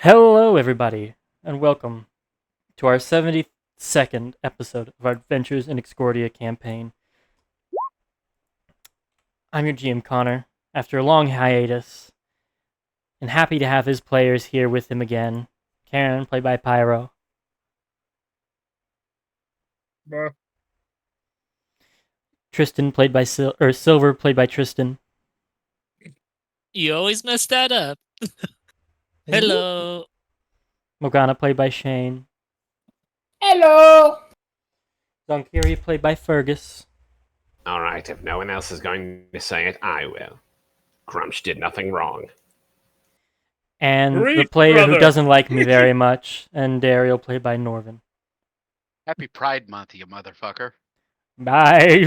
Hello, everybody, and welcome to our 72nd episode of our Adventures in Excordia campaign. I'm your GM Connor, after a long hiatus, and happy to have his players here with him again. Karen, played by Pyro. Bruh. Tristan, played by Silver, played by Tristan. You always mess that up. Hello. Morgana, played by Shane. Hello. Zonkiri, played by Fergus. Alright, if no one else is going to say it, I will. Crunch did nothing wrong. And the Grief, player who brother. doesn't like me very much, and Dario, played by Norvin. Happy Pride Month, you motherfucker. My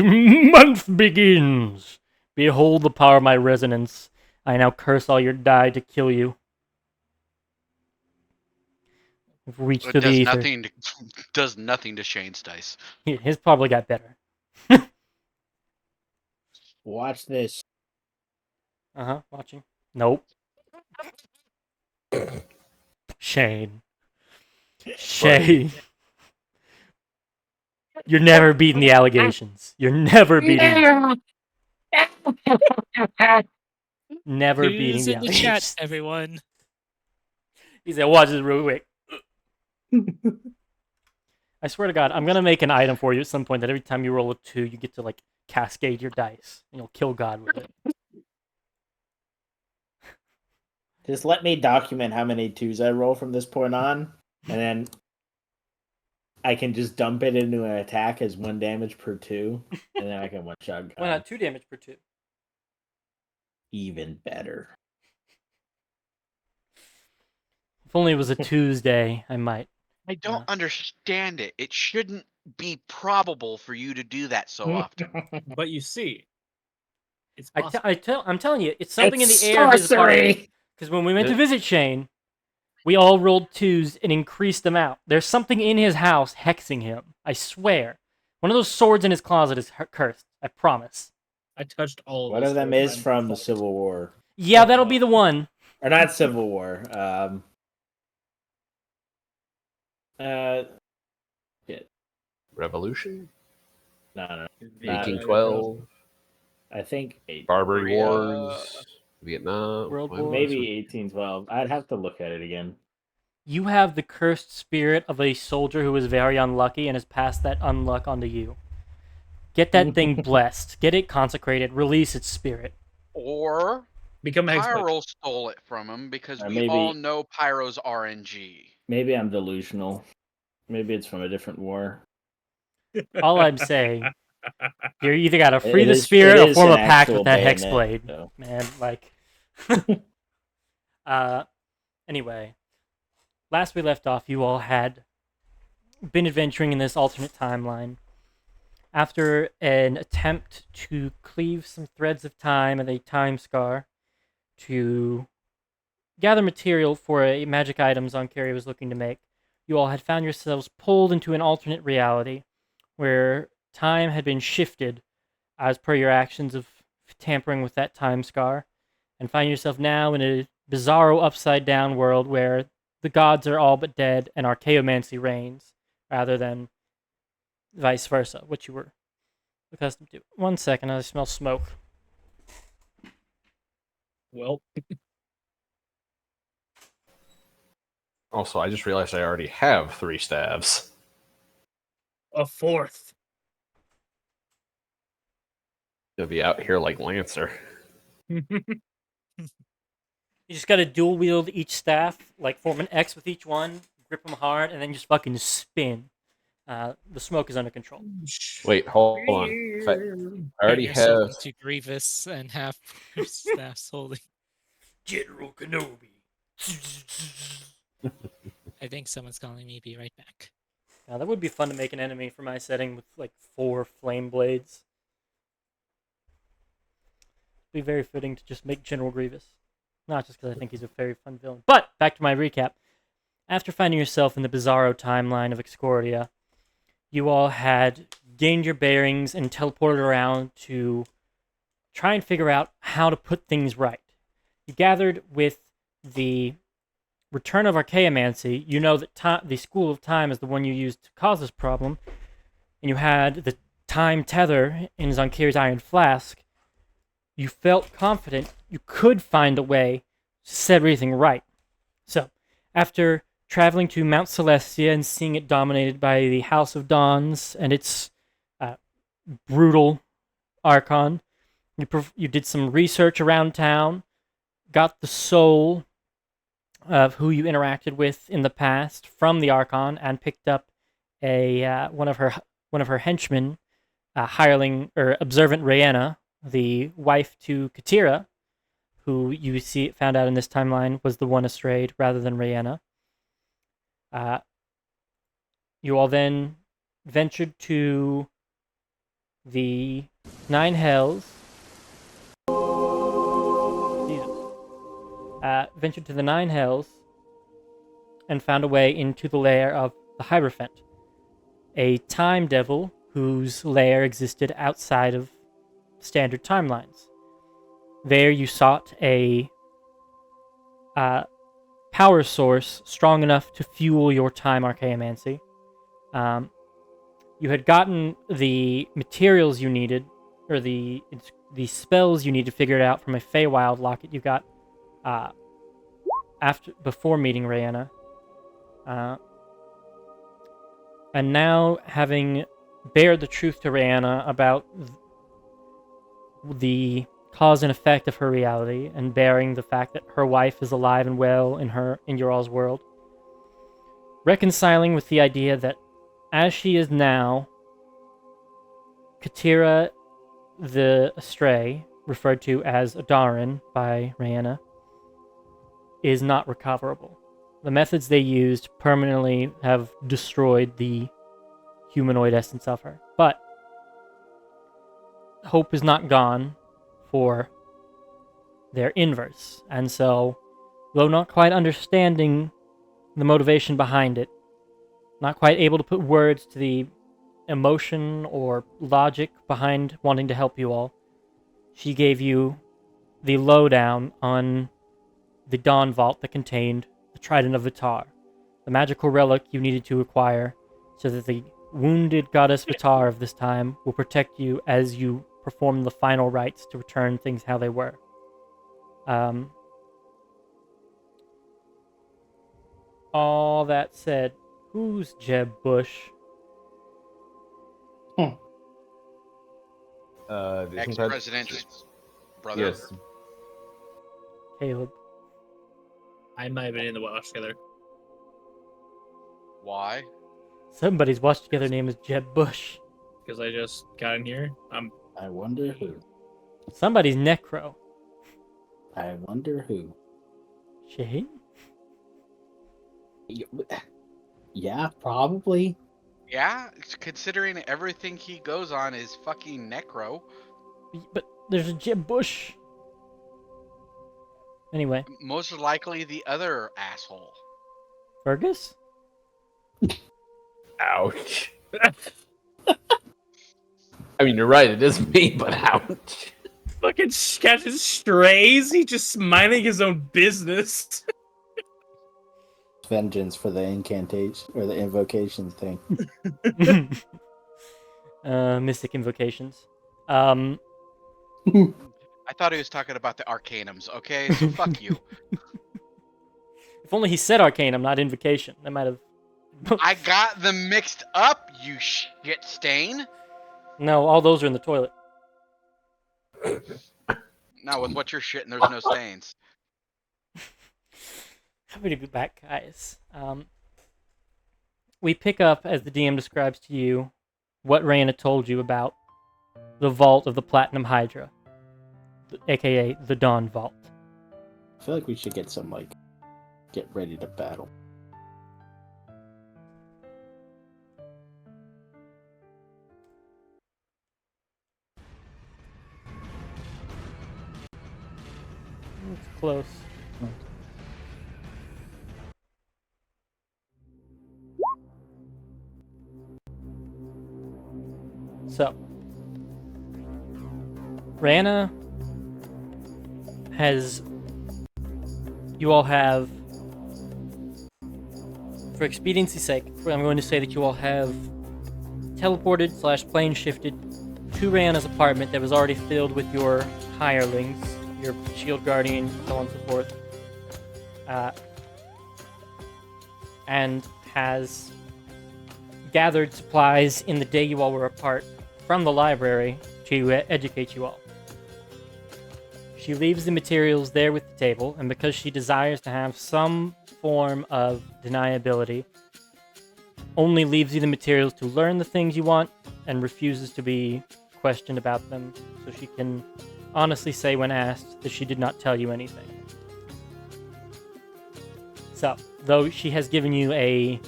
month begins. Behold the power of my resonance. I now curse all your die to kill you. We've reached It to the does ether. nothing. Does nothing to Shane's dice. His probably got better. Watch this. Watching. Nope. Shane. Shane. You're never beating the allegations. You're never beating. Never beating Who's the in the allegations. chat, everyone? He said, "Watch this real quick." I swear to God, I'm gonna make an item for you at some point that every time you roll a 2, you get to like cascade your dice, and you'll kill God with it. Just let me document how many 2s I roll from this point on, and then I can just dump it into an attack as 1 damage per 2, and then I can one-shot God. Why not 2 damage per 2? Even better. If only it was a Tuesday, I might. I don't understand it. It shouldn't be probable for you to do that so often. But you see, it's I'm telling you, it's something It's in the air of his heart. sorcery! Because when we went to visit Shane, we all rolled 2s and increased them out. There's something in his house hexing him. I swear. One of those swords in his closet is cursed. I promise. I touched all. One of them is from the Civil War. Yeah, that'll be the one. Or not Civil War. Shit. Revolution? No. 1812? I think Barbary Wars? Vietnam? World What War? was maybe it? 1812. I'd have to look at it again. You have the cursed spirit of a soldier who is very unlucky and has passed that unluck onto you. Get that thing blessed. Get it consecrated. Release its spirit. Or Become a hexblade. Pyro stole it from him because Or we maybe- all know Pyro's RNG. Maybe I'm delusional. Maybe it's from a different war. All I'm saying, you either gotta free It the is- spirit it or is form a an pact actual with that hex bayonet, blade. so. Man, like... Anyway. Last we left off, you all had been adventuring in this alternate timeline. After an attempt to cleave some threads of time and a time scar to gather material for a magic item Zonkiri was looking to make, you all had found yourselves pulled into an alternate reality where time had been shifted as per your actions of tampering with that time scar, and find yourself now in a bizarro upside-down world where the gods are all but dead and archaeomancy reigns, rather than vice versa, which you were accustomed to. 1 second, I smell smoke. Well, Also, I just realized I already have 3 stabs. a 4th. You'll be out here like Lancer. You just gotta dual wield each staff, like form an X with each one, grip them hard, and then just fucking spin. The smoke is under control. Wait, hold on. In fact, I already Yourself have... into Grievous and have your staffs holding. General Kenobi. I think someone's calling me. Be right back. Now that would be fun to make an enemy for my setting with like 4 flame blades. Be very fitting to just make General Grievous. Not just because I think he's a very fun villain. But, back to my recap. After finding yourself in the bizarro timeline of Excordia, you all had gained your bearings and teleported around to try and figure out how to put things right. You gathered with the return of archaeomancy, you know that the School of Time is the one you used to cause this problem, and you had the time tether in Zonkir's iron flask. You felt confident you could find a way to set everything right. So, after traveling to Mount Celestia and seeing it dominated by the House of Dawns and its brutal Archon, you did some research around town, got the soul of who you interacted with in the past from the Archon, and picked up one of her henchmen, hireling or observant Rhianna, the wife to Katira, who you found out in this timeline was the one estrayed rather than Rhianna. You all then ventured to the Nine Hells. Ventured to the Nine Hells and found a way into the lair of the Hierophant, a time devil whose lair existed outside of standard timelines. There you sought a power source strong enough to fuel your time archaeomancy. You had gotten the materials you needed, or the spells you need to figure it out from a Feywild locket you got before meeting Rhianna. And now, having bared the truth to Rhianna about the cause and effect of her reality, and bearing the fact that her wife is alive and well in your all's world, reconciling with the idea that as she is now, Katira the Astray, referred to as Adarin by Rhianna, is not recoverable. The methods they used permanently have destroyed the humanoid essence of her. But hope is not gone for their inverse. And so, though not quite understanding the motivation behind it, not quite able to put words to the emotion or logic behind wanting to help you all, she gave you the lowdown on the Dawn Vault that contained the Trident of Vitar, the magical relic you needed to acquire so that the wounded goddess Vitar of this time will protect you as you perform the final rites to return things how they were. All that said, who's Jeb Bush? Isn't that- Ex-president's brother. Yes. Caleb. I might have been in the watch together. Why? Somebody's watched together name is Jeb Bush. Because I just got in here. I wonder who. Somebody's Necro. I wonder who. Shane? Yeah, probably. Yeah, considering everything he goes on is fucking necro. But there's a Jeb Bush. Anyway, Most likely the other asshole. Fergus? Ouch. I mean, you're right. It is me, but ouch. Fucking catching strays. He's just minding his own business. Vengeance for the incantation or the invocation thing. Mystic invocations. I thought he was talking about the arcanums, okay? So fuck you. If only he said Arcanum, not Invocation. That might have... I got them mixed up, you shit stain. No, all those are in the toilet. Now with what you're shitting, there's no stains. Happy to be back, guys. We pick up, as the DM describes to you, what Rhianna told you about the Vault of the Platinum Hydra, aka the Dawn Vault. I feel like we should get some, get ready to battle. It's close. So, Rhianna you all have for expediency's sake, I'm going to say that you all have teleported / plane shifted to Rihanna's apartment that was already filled with your hirelings, your shield guardian, so on and so forth, and has gathered supplies in the day you all were apart from the library to educate you all. She leaves the materials there with the table, and because she desires to have some form of deniability, only leaves you the materials to learn the things you want and refuses to be questioned about them, so she can honestly say when asked that she did not tell you anything. So, though she has given you a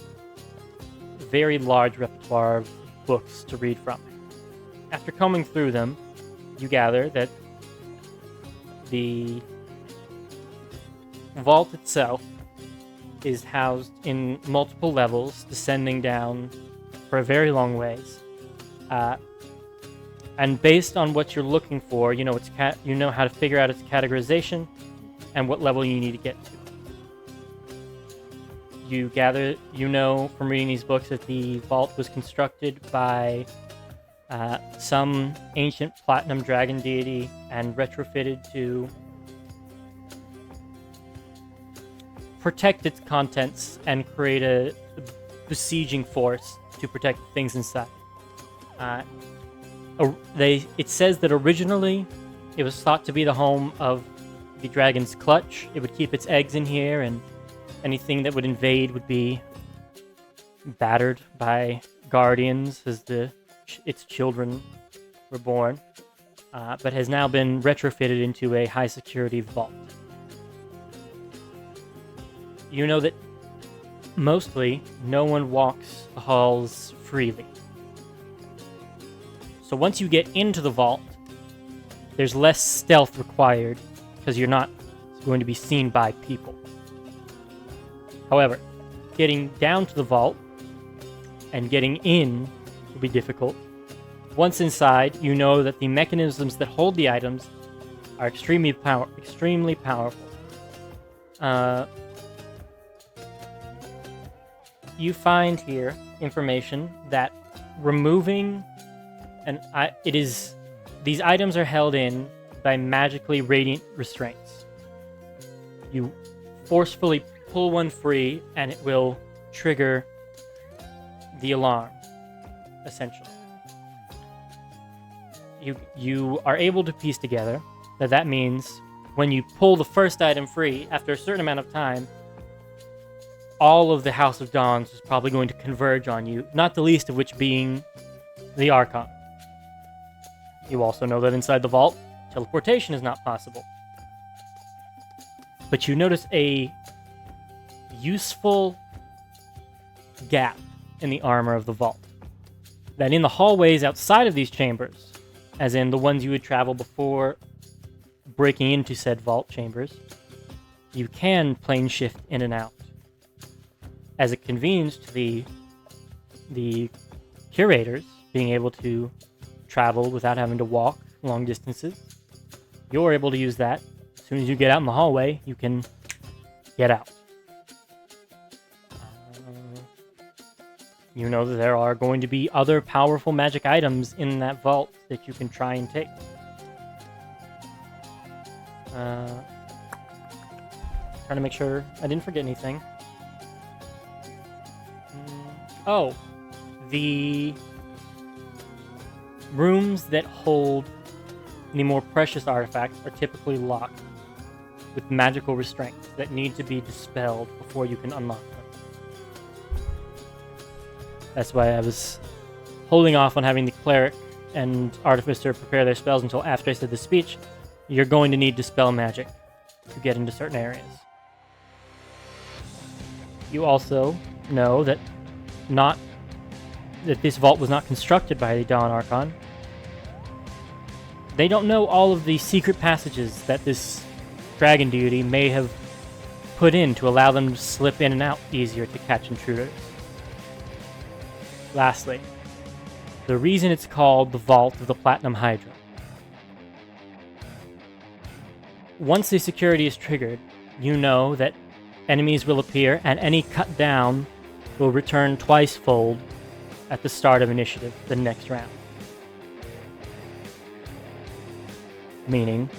very large repertoire of books to read from, after combing through them, you gather that the vault itself is housed in multiple levels, descending down for a very long ways. And based on what you're looking for, you know you know how to figure out its categorization and what level you need to get to. You know from reading these books that the vault was constructed by some ancient platinum dragon deity and retrofitted to protect its contents and create a besieging force to protect the things inside. It says that originally it was thought to be the home of the dragon's clutch. It would keep its eggs in here, and anything that would invade would be battered by guardians as its children were born, but has now been retrofitted into a high-security vault. You know that mostly no one walks the halls freely. So once you get into the vault, there's less stealth required because you're not going to be seen by people. However, getting down to the vault and getting in will be difficult. Once inside, you know that the mechanisms that hold the items are extremely powerful. You find here information that removing these items are held in by magically radiant restraints. You forcefully pull one free and it will trigger the alarm, essentially. You are able to piece together that means when you pull the first item free, after a certain amount of time, all of the House of Dawns is probably going to converge on you, not the least of which being the Archon. You also know that inside the vault, teleportation is not possible. But you notice a useful gap in the armor of the vault. That in the hallways outside of these chambers, as in the ones you would travel before breaking into said vault chambers, you can plane shift in and out. As a convenience to the curators being able to travel without having to walk long distances, you're able to use that. As soon as you get out in the hallway, you can get out. You know that there are going to be other powerful magic items in that vault that you can try and take. Trying to make sure I didn't forget anything. Oh, the rooms that hold the more precious artifacts are typically locked with magical restraints that need to be dispelled before you can unlock them. That's why I was holding off on having the cleric and artificer prepare their spells until after I said the speech. You're going to need dispel magic to get into certain areas. You also know that this vault was not constructed by the Dawn Archon. They don't know all of the secret passages that this dragon deity may have put in to allow them to slip in and out easier to catch intruders. Lastly, the reason it's called the Vault of the Platinum Hydra. Once the security is triggered, you know that enemies will appear, and any cut down will return twice-fold at the start of initiative the next round. Meaning,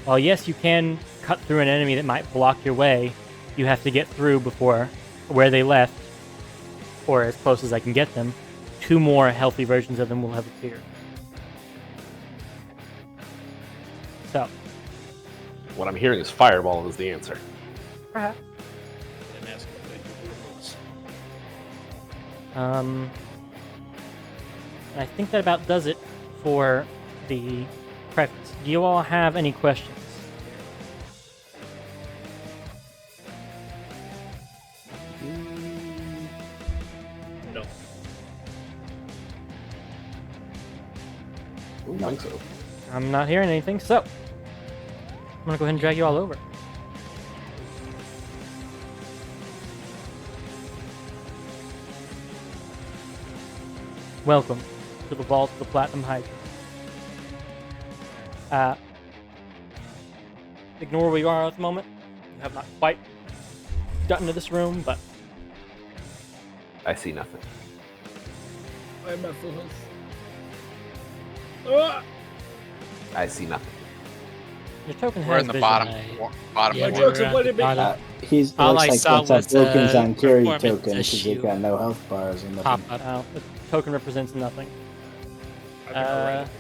while yes, you can cut through an enemy that might block your way, you have to get through before where they left, or as close as I can get them. 2 more healthy versions of them will have appeared. So, What I'm hearing is fireball is the answer. perhaps. Didn't ask what they do. I think that about does it for the preface. Do you all have any questions? No. I don't think so. I'm not hearing anything, so I'm gonna go ahead and drag you all over. Welcome to the Vault of the Platinum Hydra. Ignore where you are at the moment. You have not quite gotten to this room, but I see nothing. I am at full health. Ah! I see nothing. your token We're has in the vision. bottom Yeah, My corner. jokes we're are at bloody the big. bottom. He's All looks I like saw that's was a Broken's a on carry performance token because issue. they've got no health bars and Pop nothing. up. The token represents nothing. I've never read it.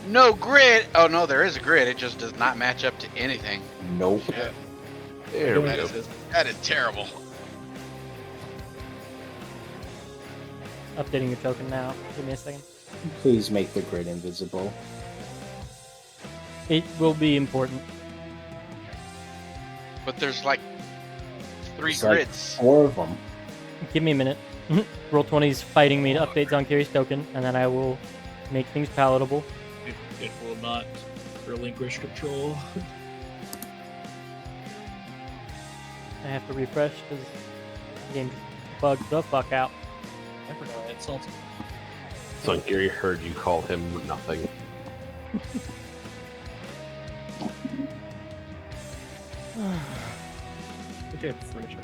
No grid. Oh no, there is a grid. It just does not match up to anything. Nope. Shit. There we That go. is- That is terrible. Updating your token now. Give me a second. Please make the grid invisible. It will be important. But there's like 3 It's like grids. 4 of them. Give me a minute. Roll20's fighting me to update Zonkyri's token, and then I will make things palatable. It will not relinquish control. I have to refresh because the game bugged the fuck out. I forgot I had salted. So Gary heard you call him nothing. Okay, finish it.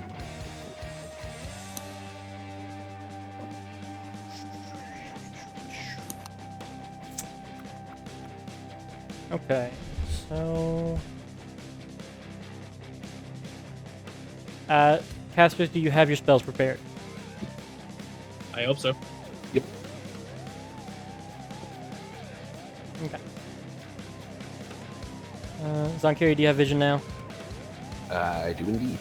Okay, so... Casters, do you have your spells prepared? I hope so. Okay. Zonkiri, do you have vision now? I do indeed.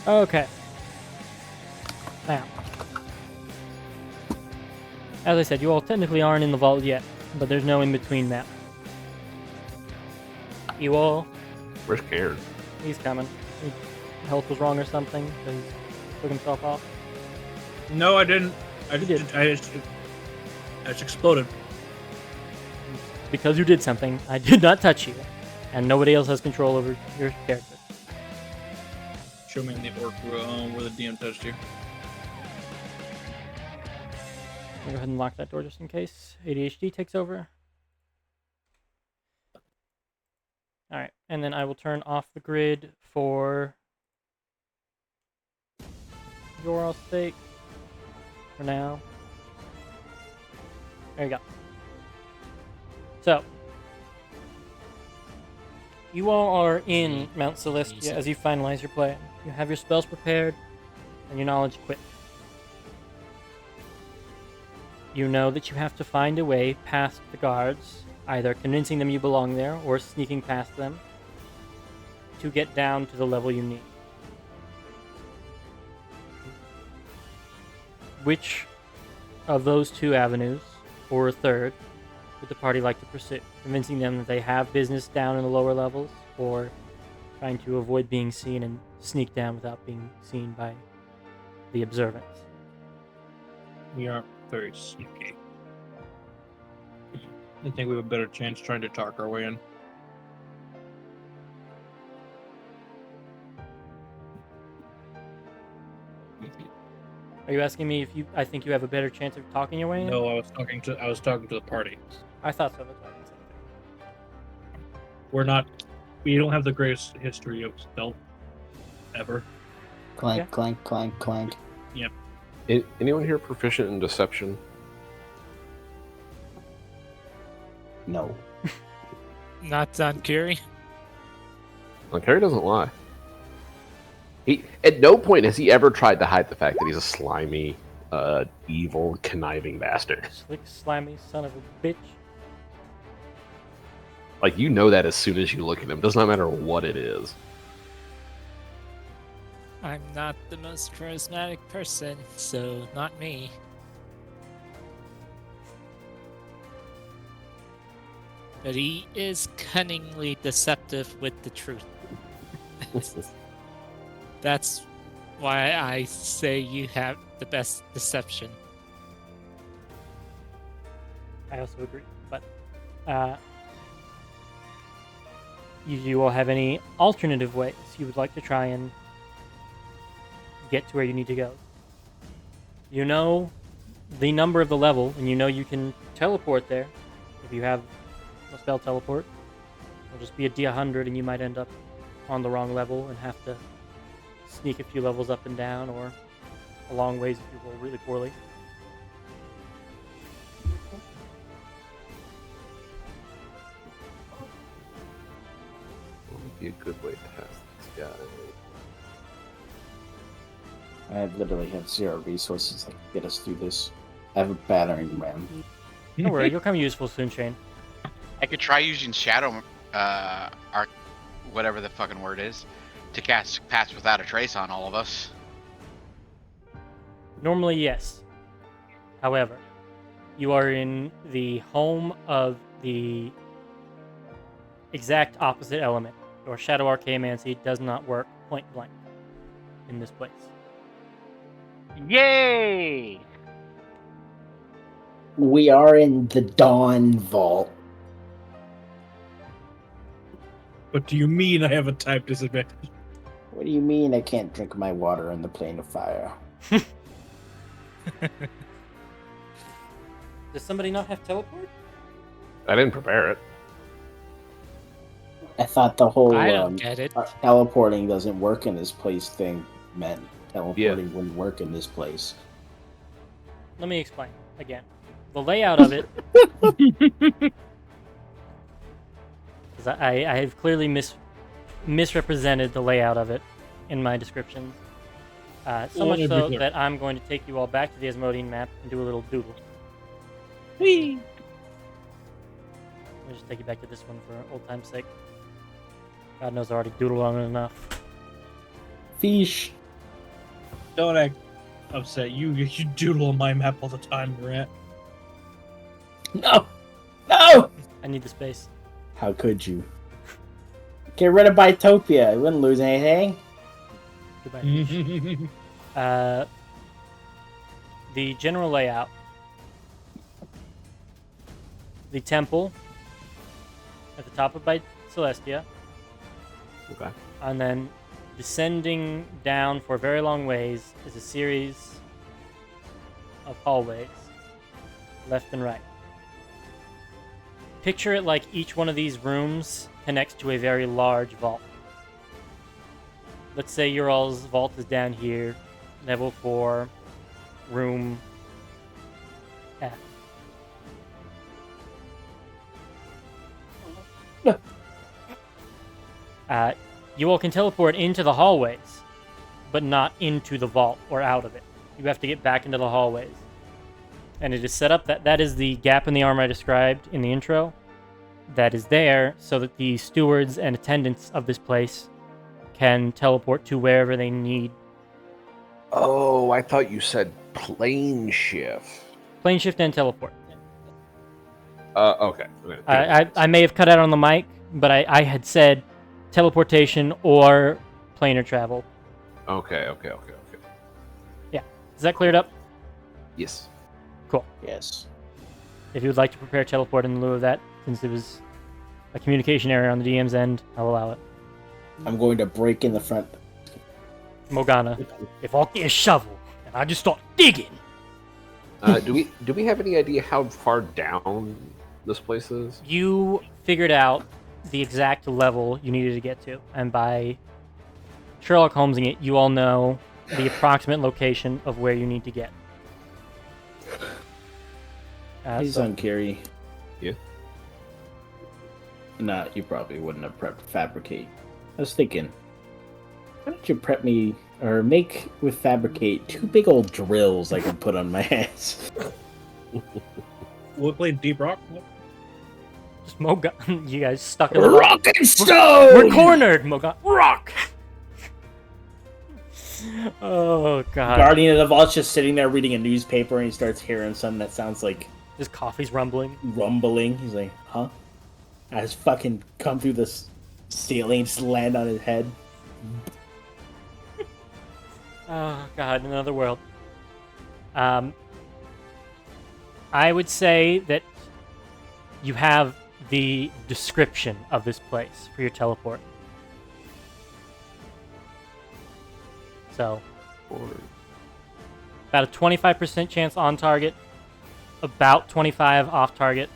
Okay. Now, as I said, you all technically aren't in the vault yet, but there's no in-between map. You all, Where's Karen? he's coming. His health was wrong or something, so he took himself off. No, I didn't. I You did. I just exploded. Because you did something, I did not touch you, and nobody else has control over your character. Show me in the orc room where the DM touched you. I'll go ahead and lock that door just in case ADHD takes over. Alright, and then I will turn off the grid for your all's sake for now. There you go. So, you all are in Mount Celestia as you finalize your plan. You have your spells prepared and your knowledge equipped. You know that you have to find a way past the guards, either convincing them you belong there or sneaking past them to get down to the level you need. Which of those 2 avenues, or a third, would the party like to pursue? Convincing them that they have business down in the lower levels, or trying to avoid being seen and sneak down without being seen by the observants? We aren't very sneaky. I think we have a better chance trying to talk our way in. Are you asking me if I think you have a better chance of talking your way in? No, I was talking to the party. I thought so. That's why I didn't say anything. We don't have the greatest history of stealth ever. Clank, Yeah. clank, clank, clank. Anyone here proficient in deception? No. Not on Curie. Well, Carrie doesn't lie. He at no point has he ever tried to hide the fact that he's a slimy, evil, conniving bastard. Slick, slimy son of a bitch. Like, you know that as soon as you look at him. Does not matter what it is. I'm not the most charismatic person, so not me. But he is cunningly deceptive with the truth. That's why I say you have the best deception. I also agree. But you all have any alternative ways you would like to try and get to where you need to go? You know the number of the level, and you know you can teleport there if you have a spell teleport. It'll just be a D100, and you might end up on the wrong level and have to sneak a few levels up and down, or a long ways if you roll really poorly. What would be a good way to test this guy? I literally have 0 resources that can get us through this. I have a battering ram. Don't worry, you'll come useful soon, Shane. I could try using Shadow, Arc, whatever the fucking word is, to cast Pass Without a Trace on all of us. Normally, yes. However, you are in the home of the exact opposite element. Your Shadow Archaeomancy does not work point blank in this place. Yay! We are in the Dawn Vault. What do you mean I have a type disadvantage? What do you mean I can't drink my water in the plane of fire? Does somebody not have teleport? I didn't prepare it. I thought the whole I don't get it. teleporting doesn't work in this place thing meant teleporting wouldn't work in this place. Let me explain again. The layout of it. Because I have clearly misrepresented the layout of it in my descriptions. So much so that I'm going to take you all back to the Asmodean map and do a little doodle. Whee! Let me just take you back to this one for old time's sake. God knows I already doodled on it enough. Fish. Don't act upset. You doodle on my map all the time, Grant. No! No! I need the space. How could you? Get rid of Bitopia. I wouldn't lose anything. Goodbye. The general layout. The temple at the top of Celestia. Okay. And then descending down for a very long ways is a series of hallways, left and right. Picture it like each one of these rooms connects to a very large vault. Let's say your all's vault is down here, level 4, room F. You all can teleport into the hallways, but not into the vault or out of it. You have to get back into the hallways. And it is set up that is the gap in the armor I described in the intro. That is there so that the stewards and attendants of this place can teleport to wherever they need. Oh, I thought you said plane shift. Plane shift and teleport. Okay. I may have cut out on the mic, but I had said teleportation or planar travel. Okay. Yeah. Is that cleared up? Yes. Yes. If you would like to prepare teleport in lieu of that, since it was a communication error on the DM's end, I'll allow it. I'm going to break in the front. Morgana, if I'll get a shovel and I just start digging. Do we have any idea how far down this place is? You figured out the exact level you needed to get to, and by Sherlock Holmesing it, you all know the approximate location of where you need to get. He's on Kiri. Yeah. Nah, you probably wouldn't have prepped fabricate. I was thinking, why don't you prep me or make with fabricate 2 big old drills I can put on my hands? We played Deep Rock. Just Mogan, you guys stuck in the Rock and stone! We're cornered, Mogan. Rock! Oh, God. Guardian of the Vault's just sitting there reading a newspaper and he starts hearing something that sounds like His coffee's rumbling. rumbling. He's like, huh? I just fucking come through this ceiling, just land on his head. Oh, God, another world. I would say that you have the description of this place for your teleport. So, about a 25% chance on target, about 25 off target.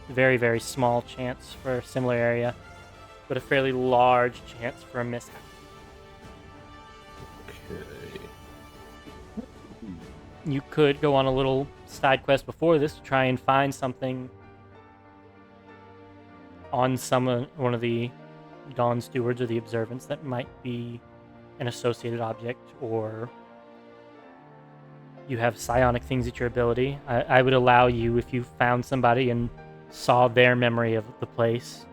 Very, very small chance for a similar area, but a fairly large chance for a mishap. Okay. You could go on a little side quest before this to try and find something on one of the Dawn Stewards or the Observants that might be an associated object, or you have psionic things at your ability. I would allow you, if you found somebody and saw their memory of the place,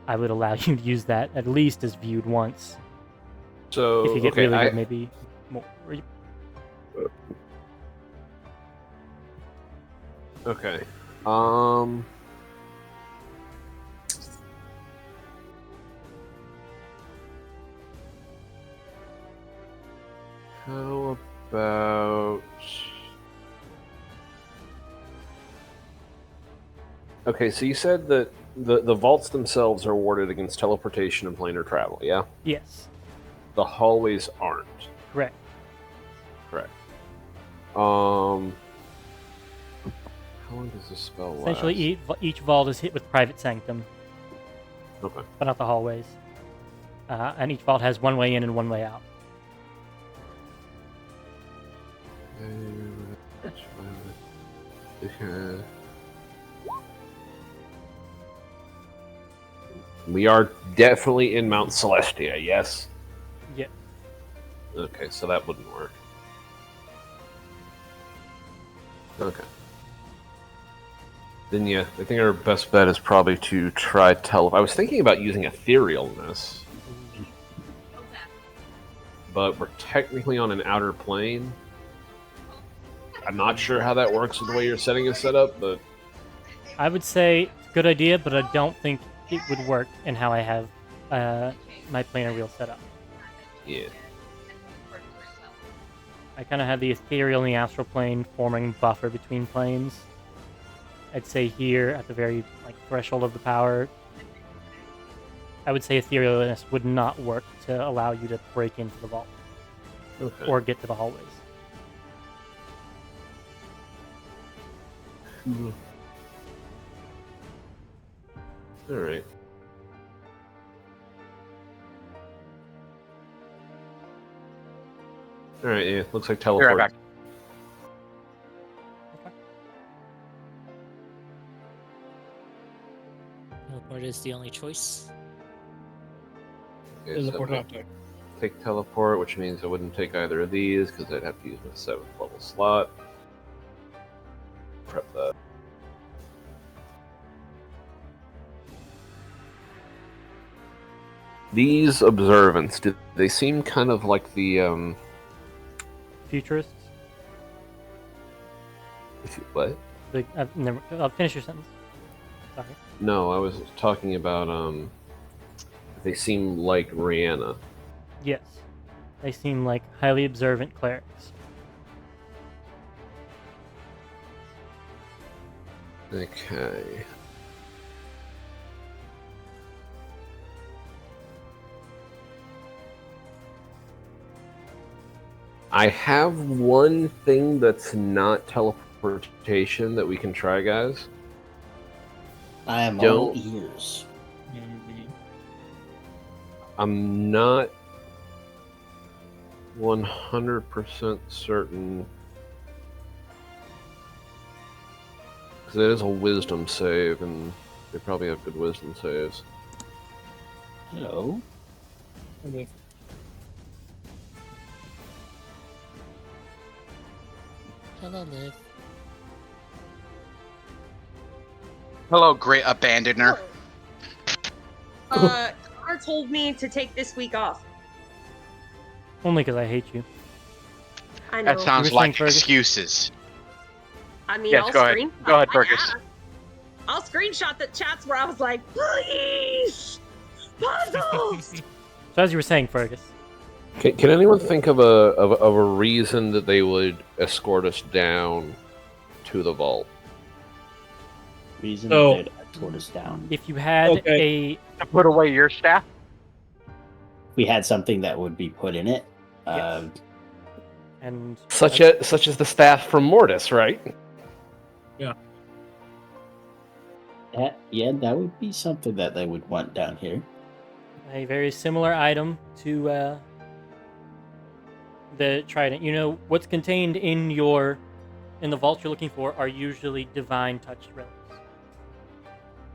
I would allow you to use that at least as viewed once. So If you get okay, really good, maybe more. Okay. How about... Okay, so you said that the vaults themselves are warded against teleportation and planar travel, yeah? Yes, The hallways aren't. correct. Correct. How long does this spell last? Essentially, each vault is hit with Private Sanctum, Okay. but not the hallways. And each vault has one way in and one way out. Okay. We are definitely in Mount Celestia, yes? Yeah. Okay, so that wouldn't work. Okay. Then yeah, I think our best bet is probably to try I was thinking about using etherealness, but we're technically on an outer plane. I'm not sure how that works with the way you're setting it set up, but I would say it's a good idea, but I don't think it would work in how I have my planar wheel set up. yeah. I kind of have the ethereal and the astral plane forming buffer between planes. I'd say here at the very threshold of the power, I would say etherealness would not work to allow you to break into the vault Okay. or get to the hallways. All right. All right. Yeah. Looks like Be teleport. right back. Teleport is the only choice. Okay, There's a so portal up there. take teleport, which means I wouldn't take either of these because I'd have to use my 7th level slot. Prep that. These observants, did they seem kind of like the Futurists? what? I'll finish your sentence. Sorry. No, I was talking about they seem like Rihanna. Yes. They seem like highly observant clerics. Okay. I have one thing that's not teleportation that we can try, guys. I am all Don't- ears. I'm not 100% certain. Because it is a wisdom save, and they probably have good wisdom saves. Hello. Hello, Liv. Hello, great abandoner. Connor told me to take this week off. Only because I hate you. I know. That sounds You were saying, like Fergus? excuses. I mean, Yes, I'll go ahead. screenshot. Go ahead, my Fergus. ass. I'll screenshot the chats where I was like, please, puzzles. So as you were saying, Fergus, Can anyone think of a reason that they would escort us down to the vault? Reason So- that they'd escort us down. if you had Okay. To put away your staff? We had something that would be put in it. Yes. and Such as the staff from Mortis, right? That would be something that they would want down here. a very similar item to the trident. You know what's contained in the vault you're looking for are usually divine touched relics.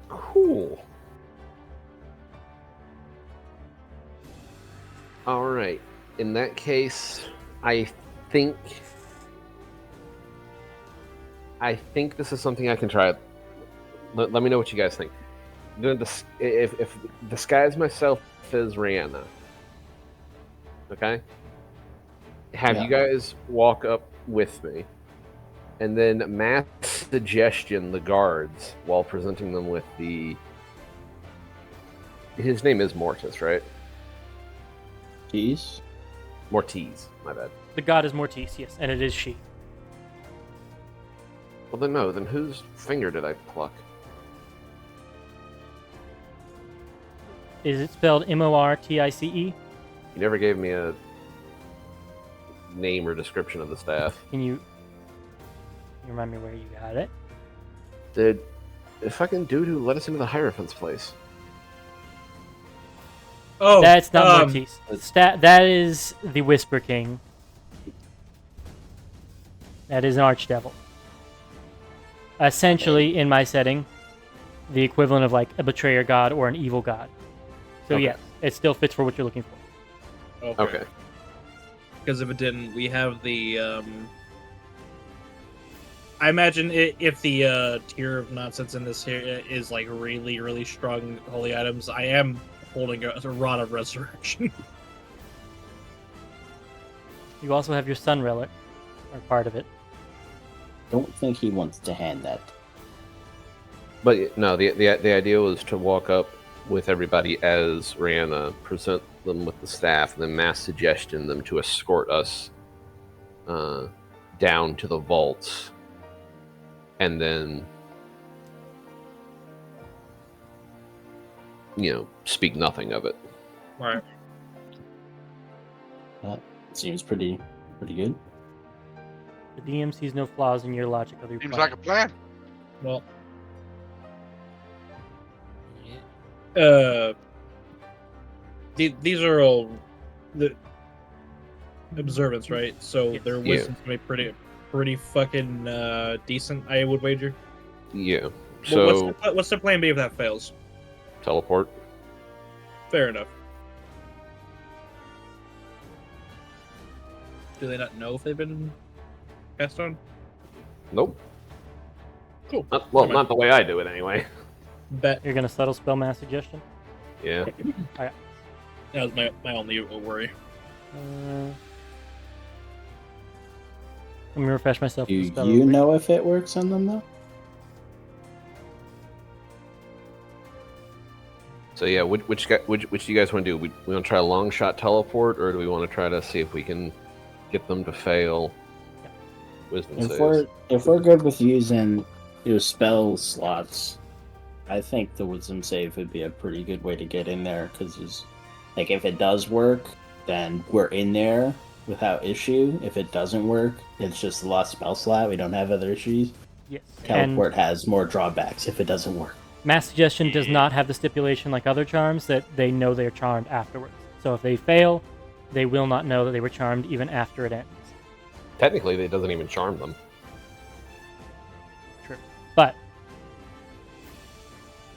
Cool. All right. In that case, I think this is something I can try. Let me know what you guys think. If disguise myself as Rihanna, okay? Have you guys walk up with me, and then mass suggestion the guards while presenting them with the. His name is Mortis, right? Jeez. Mortiz, my bad. The god is Mortis, yes, and it is she. Well, then no. Then whose finger did I pluck? Is it spelled Mortice? You never gave me a name or description of the staff. Can you remind me where you got it? Did the fucking dude who let us into the Hierophant's place? Oh, That's not Mortis. That is the Whisper King. That is an archdevil. Essentially, in my setting, the equivalent of like a betrayer god or an evil god. So Okay. yes, it still fits for what you're looking for. Okay. Because if it didn't, we have the. I imagine if the tier of nonsense in this here is like really, really strong holy items, I am holding a rod of resurrection. You also have your sun relic, or part of it. Don't think he wants to hand that. But no, the idea was to walk up with everybody as Rihanna, present them with the staff, and then mass suggestion them to escort us down to the vaults, and then speak nothing of it. Right. Seems pretty good. The DM sees no flaws in your logic of your Seems plan. like a plan. Well, Yeah. these are all the observants, right? So Yes. their Yeah. wisdom's gonna be pretty fucking decent. I would wager. Yeah. Well, So what's the plan B if that fails? teleport. Fair enough. Do they not know if they've been passed on? Nope. Cool. Well, not the way I do it anyway. Bet. You're gonna subtle spell mass suggestion. Yeah. That was my only worry. Let me refresh myself. Do with the spell you real quick. know if it works on them though? So yeah, which do you guys want to do? We want to try a long shot teleport, or do we want to try to see if we can get them to fail wisdom saves? If we're good with using your spell slots, I think the wisdom save would be a pretty good way to get in there, because like if it does work, then we're in there without issue. If it doesn't work, it's just a lost spell slot. We don't have other issues. Yes. Teleport has more drawbacks if it doesn't work. Mass Suggestion does not have the stipulation like other charms that they know they're charmed afterwards. So if they fail, they will not know that they were charmed even after it ends. Technically, it doesn't even charm them. True. But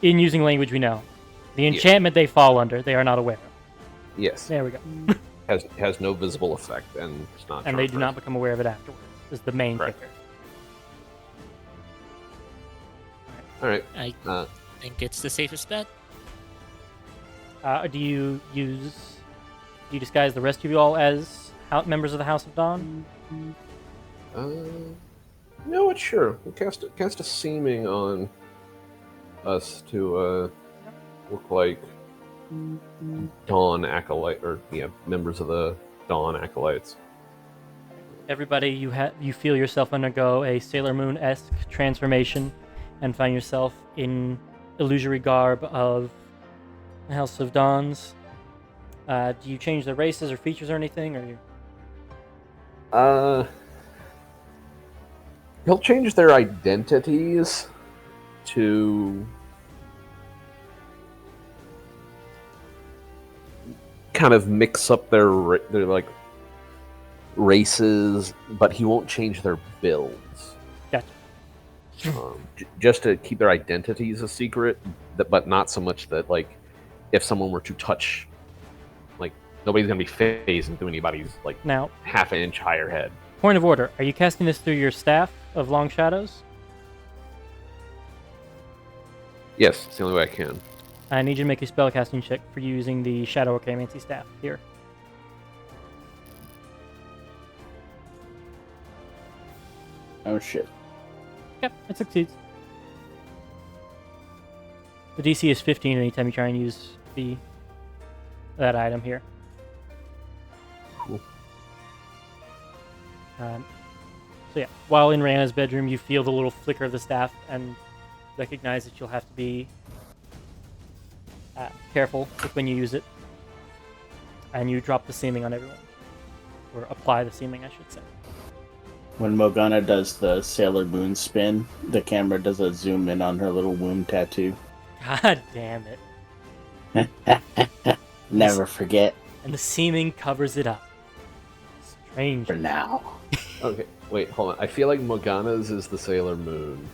in using language we know, the enchantment they fall under, they are not aware of. Yes. There we go. Has no visible effect, and it's not. And they do not become aware of it afterwards. Is the main Correct. kicker. All right. I think it's the safest bet. Do you disguise the rest of you all as members of the House of Dawn? You know what? Sure. We'll cast a seeming on us to look like Dawn acolyte, or members of the Dawn acolytes. Everybody, you feel yourself undergo a Sailor Moon-esque transformation, and find yourself in illusory garb of the House of Dawns. Do you change the races or features or anything, or you? He'll change their identities to kind of mix up their like races, but he won't change their builds. Gotcha. Just to keep their identities a secret, but not so much that, like, if someone were to touch, like, nobody's gonna be phased into anybody's, like, Now, half an inch higher head. point of order: are you casting this through your staff of Long Shadows? Yes, it's the only way I can. I need you to make a spellcasting check for using the Shadow Archaeomancy staff here. Oh shit. Yep, it succeeds. The DC is 15 anytime you try and use that item here. Cool. So yeah, while in Rana's bedroom, you feel the little flicker of the staff and recognize that you'll have to be careful with when you use it. And you drop the seeming on everyone. Or apply the seeming, I should say. When Morgana does the Sailor Moon spin, the camera does a zoom in on her little womb tattoo. God damn it. Never forget. And the seeming covers it up. Strange. For now. Okay, wait, hold on. I feel like Morgana's is the Sailor Moon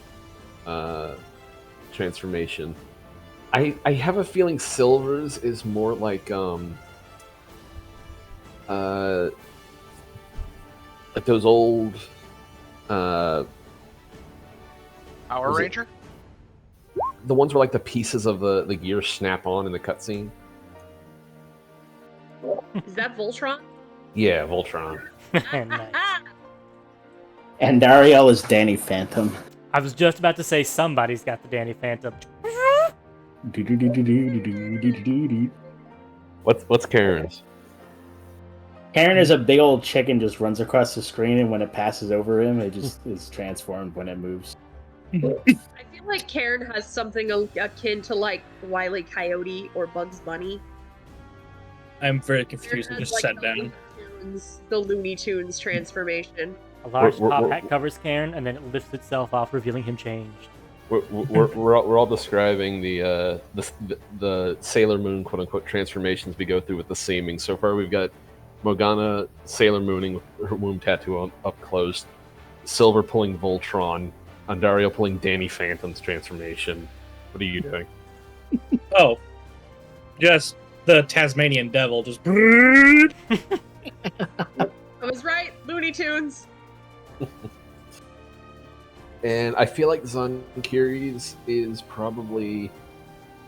transformation. I have a feeling Silver's is more like those old Power Was it- Ranger? the ones where like the pieces of the gear snap on in the cutscene. Is that Voltron? Yeah, Voltron. Nice. And Dariel is Danny Phantom. I was just about to say somebody's got the Danny Phantom. What's Karen's? Karen is a big old chicken, just runs across the screen, and when it passes over him, it just is transformed when it moves. I feel like Karen has something akin to like Wile E. Coyote or Bugs Bunny. I'm very Karen confused. I has, just like, sat down. The Looney Tunes transformation. A large We're- top we're- hat covers Cairn, and then it lifts itself off, revealing him changed. We're all describing the Sailor Moon quote unquote transformations we go through with the seeming. So far, we've got Morgana Sailor Mooning with her womb tattoo up close, Silver pulling Voltron, Andario pulling Danny Phantom's transformation. What are you doing? Oh, just the Tasmanian devil. Just I was right, Looney Tunes. And I feel like Zonkiri's is probably,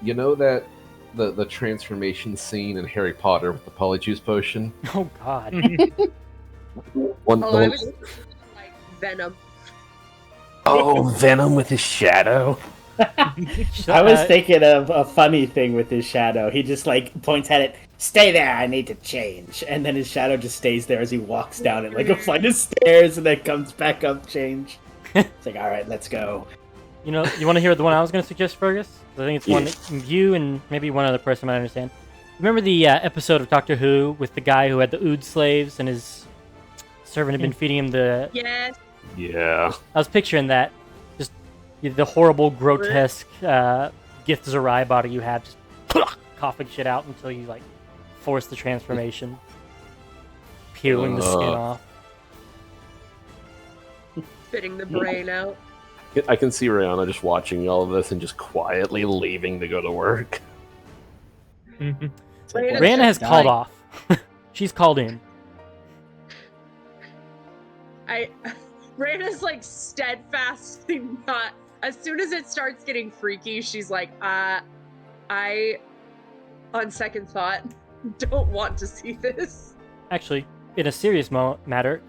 you know, that the transformation scene in Harry Potter with the Polyjuice potion. Oh God. One, Oh, the I one- was like Venom. oh, Venom with his shadow. I was thinking of a funny thing with his shadow. He just like points at it, stay there, I need to change. And then his shadow just stays there as he walks down it like a flight of stairs and then comes back up, change. It's like, alright, let's go. You know, you want to hear the one I was going to suggest, Fergus? 'Cause I think it's one that you and maybe one other person might understand. Remember the episode of Doctor Who with the guy who had the Ood slaves and his servant had been feeding him the... Yes. Yeah. I was picturing that. Just the horrible, grotesque Gift Zerai body you have, just coughing shit out until you, like, force the transformation. Peeling the skin off. Spitting the brain out. I can see Rihanna just watching all of this and just quietly leaving to go to work. Rihanna has called off. She's called in. Raina's like steadfastly not. As soon as it starts getting freaky, she's like, I, on second thought, don't want to see this. Actually, in a serious matter,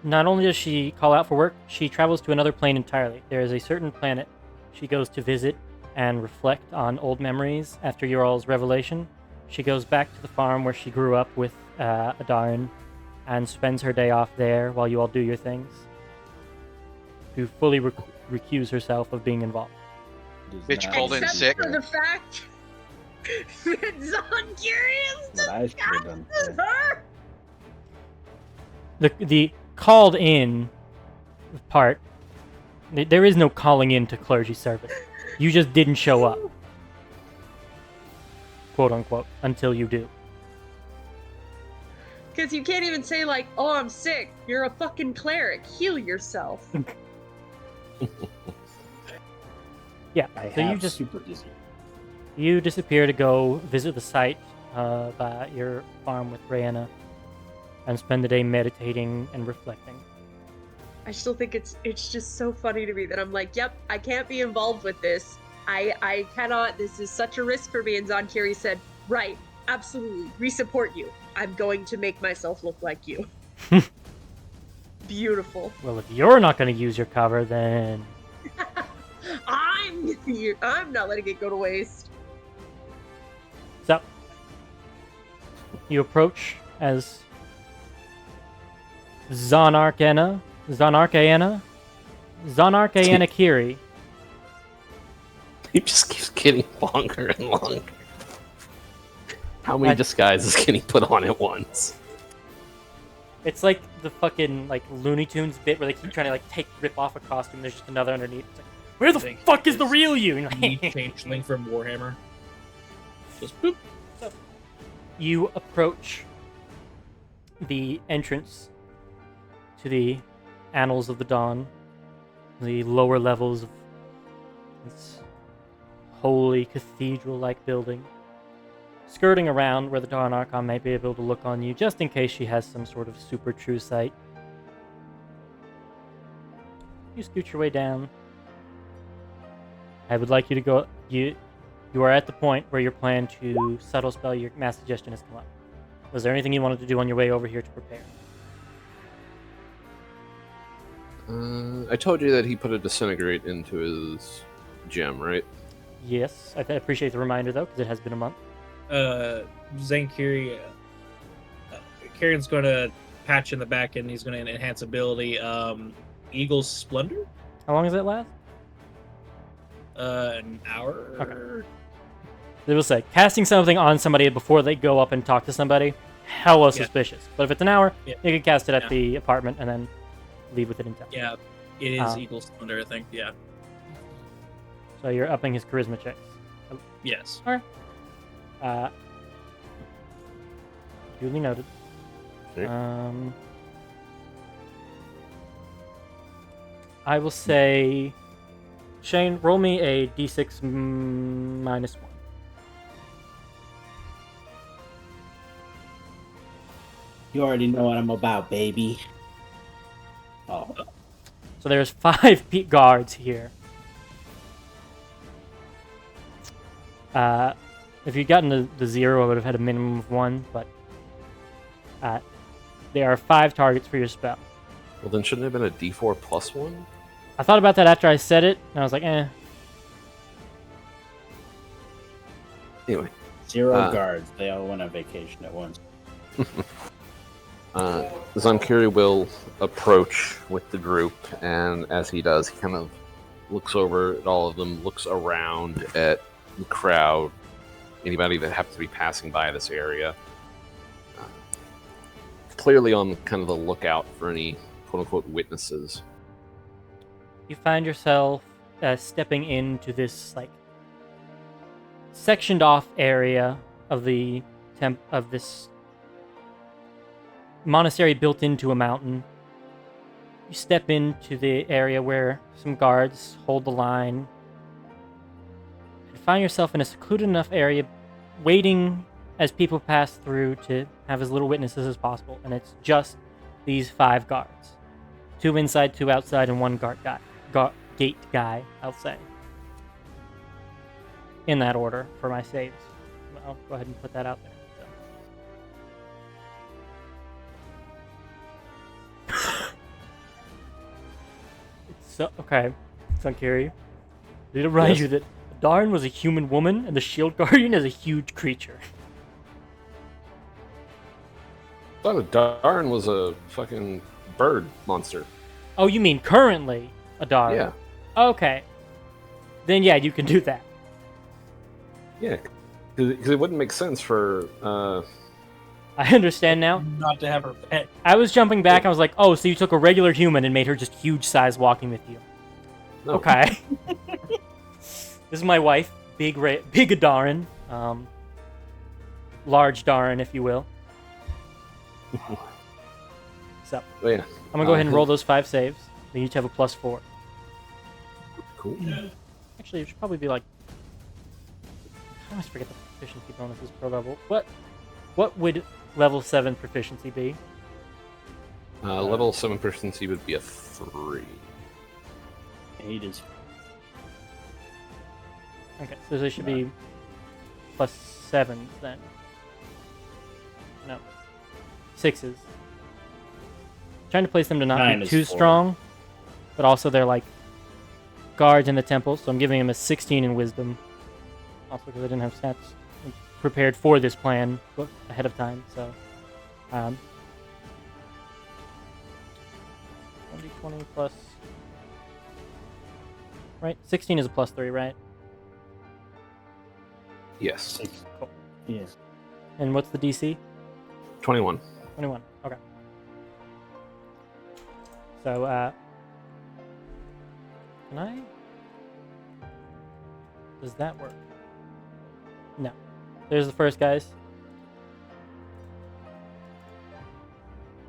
not only does she call out for work, she travels to another plane entirely. There is a certain planet she goes to visit and reflect on old memories after your all's revelation. She goes back to the farm where she grew up with Adarin and spends her day off there while you all do your things. To fully recuse herself of being involved. Bitch called in sick. For the fact that Zonkiri What I should have done. discusses her. The called in part, there is no calling in to clergy service. You just didn't show up. Quote unquote, until you do. Because you can't even say, like, oh, I'm sick. You're a fucking cleric. Heal yourself. Yeah, I so have you just super disease. you disappear to go visit the site of your farm with Rihanna and spend the day meditating and reflecting. I still think it's just so funny to me that I'm like, yep, I can't be involved with this. I cannot. This is such a risk for me. And Zonkiri said, right, absolutely, we support you. I'm going to make myself look like you. Beautiful. Well, if you're not going to use your cover, then I'm not letting it go to waste. so you approach as Zonarkana Kiri. He just keeps getting longer and longer. How many disguises can he put on at once? It's like the fucking like Looney Tunes bit where they keep trying to like rip off a costume. There's just another underneath. It's like, where the fuck is the real you? And you're like, Changeling from Warhammer. Just boop. you approach the entrance to the Annals of the Dawn, the lower levels of this holy cathedral-like building, skirting around where the Dawn Archon may be able to look on you, just in case she has some sort of super true sight. You scoot your way down. I would like you to go. You are at the point where your plan to subtle spell your mass suggestion has come up. Was there anything you wanted to do on your way over here to prepare? I told you that he put a disintegrate into his gem, right? Yes, I appreciate the reminder though, because it has been a month. Zankiri, Karen's going to patch in the back and he's going to enhance ability. Eagle's Splendor? How long does it last? An hour? Okay. They will say, casting something on somebody before they go up and talk to somebody, hella suspicious. But if it's an hour, you can cast it at the apartment and then leave with it in town. Yeah, it is Eagle's Splendor, I think, yeah. So you're upping his charisma checks. Yes. Duly noted. Okay. I will say, Shane, roll me a d6 minus 1. You already know what I'm about, baby. Oh. So there's 5 guards here. If you'd gotten the 0, I would have had a minimum of 1, but there are 5 targets for your spell. Well, then shouldn't it have been a D4 plus 1? I thought about that after I said it, and I was like, eh. Anyway. 0 guards. They all went on vacation at once. Zonkiri will approach with the group, and as he does, he kind of looks over at all of them, looks around at the crowd, anybody that happens to be passing by this area. Clearly on kind of the lookout for any quote-unquote witnesses. You find yourself stepping into this like sectioned off area of the of this monastery built into a mountain. You step into the area where some guards hold the line and find yourself in a secluded enough area waiting as people pass through to have as little witnesses as possible, and it's just these 5 guards. 2 inside, 2 outside, and 1 gate guy, I'll say. In that order for my saves. I'll go ahead and put that out there. So. Okay, Sunkiri. Did it remind you that Darn was a human woman and the Shield Guardian is a huge creature? I thought a Darn was a fucking bird monster. Oh, you mean currently a Darn? Yeah. Okay. Then yeah, you can do that. Yeah, because it wouldn't make sense for... I understand now. Not to have her pet. I was jumping back. I was like, oh, so you took a regular human and made her just huge size walking with you. No. Okay. This is my wife, Big Darin. Large Darin, if you will. So, Oh, yeah. I'm going to go ahead and roll those 5 saves. They each have a +4. Cool. Actually, it should probably be like... I always forget the proficiency bonuses per level. What would level 7 proficiency be? Level 7 proficiency would be a 3. 8 is Okay, so they should be +7s then. No. 6s. Trying to place them to not 9 be is too 4. strong, but also they're like guards in the temple, so I'm giving them a 16 in wisdom. Also because I didn't have stats prepared for this plan ahead of time, so 1d20 plus, right? 16 is a +3, right? Yes. 6. Cool. Yeah. And what's the DC? 21. 21. Okay. So, can I? Does that work? No. There's the first guys.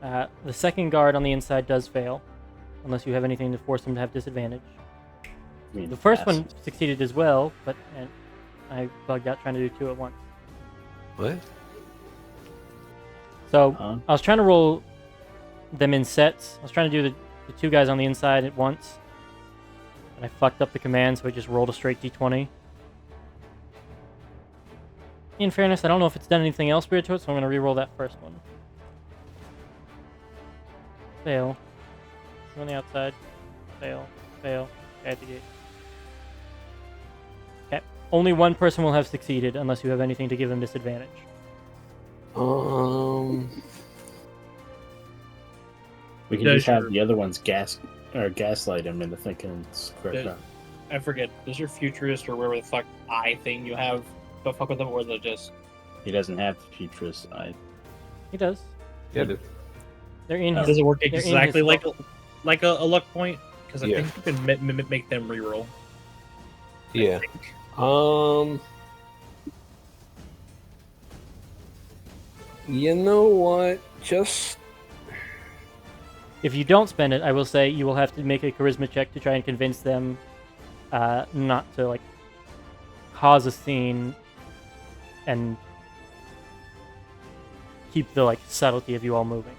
The second guard on the inside does fail, unless you have anything to force them to have disadvantage. I mean, The first pass. one succeeded as well, but I bugged out trying to do 2 at once. What? So Huh? I was trying to roll them in sets. I was trying to do the 2 guys on the inside at once, and I fucked up the command, so I just rolled a straight d20. In fairness, I don't know if it's done anything else weird to it, so I'm going to re-roll that first one. Fail. On the outside. Fail. Fail. At the gate. Okay. Only one person will have succeeded unless you have anything to give them disadvantage. We can Does just have your- the other ones gaslight him into thinking it's correct. Does- I forget. Does your futurist or whatever the fuck eye thing you have to fuck with them, or they're just He doesn't have the futurist eye. He does. Yeah, dude. They're in his... does it work in his exactly like spell. a luck point? Because I Yeah. think you can make them reroll. I Yeah. think. You know what? Just If you don't spend it, I will say you will have to make a charisma check to try and convince them not to like cause a scene and keep the like subtlety of you all moving.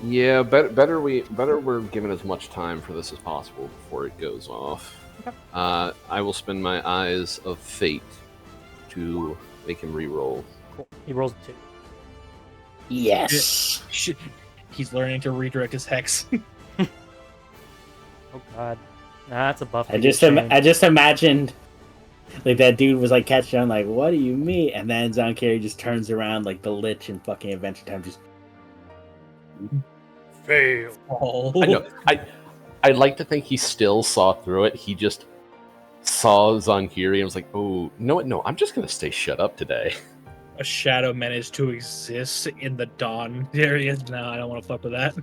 yeah. Better we're given as much time for this as possible before it goes off. Okay. I will spend my eyes of fate to make him re-roll. Cool. He rolls a 2. Yes. Shit. He's learning to redirect his hex. Oh god. Nah, that's a buff. I to just get changed. I just imagined like that dude was like catching on like, what do you mean? And then Zonkiri just turns around like the Lich in fucking Adventure Time, just Fail. Oh. I know. I like to think he still saw through it. He just saw Zonkiri and was like, oh, no, I'm just gonna stay shut up today. A shadow managed to exist in the dawn areas. No, I don't want to fuck with that.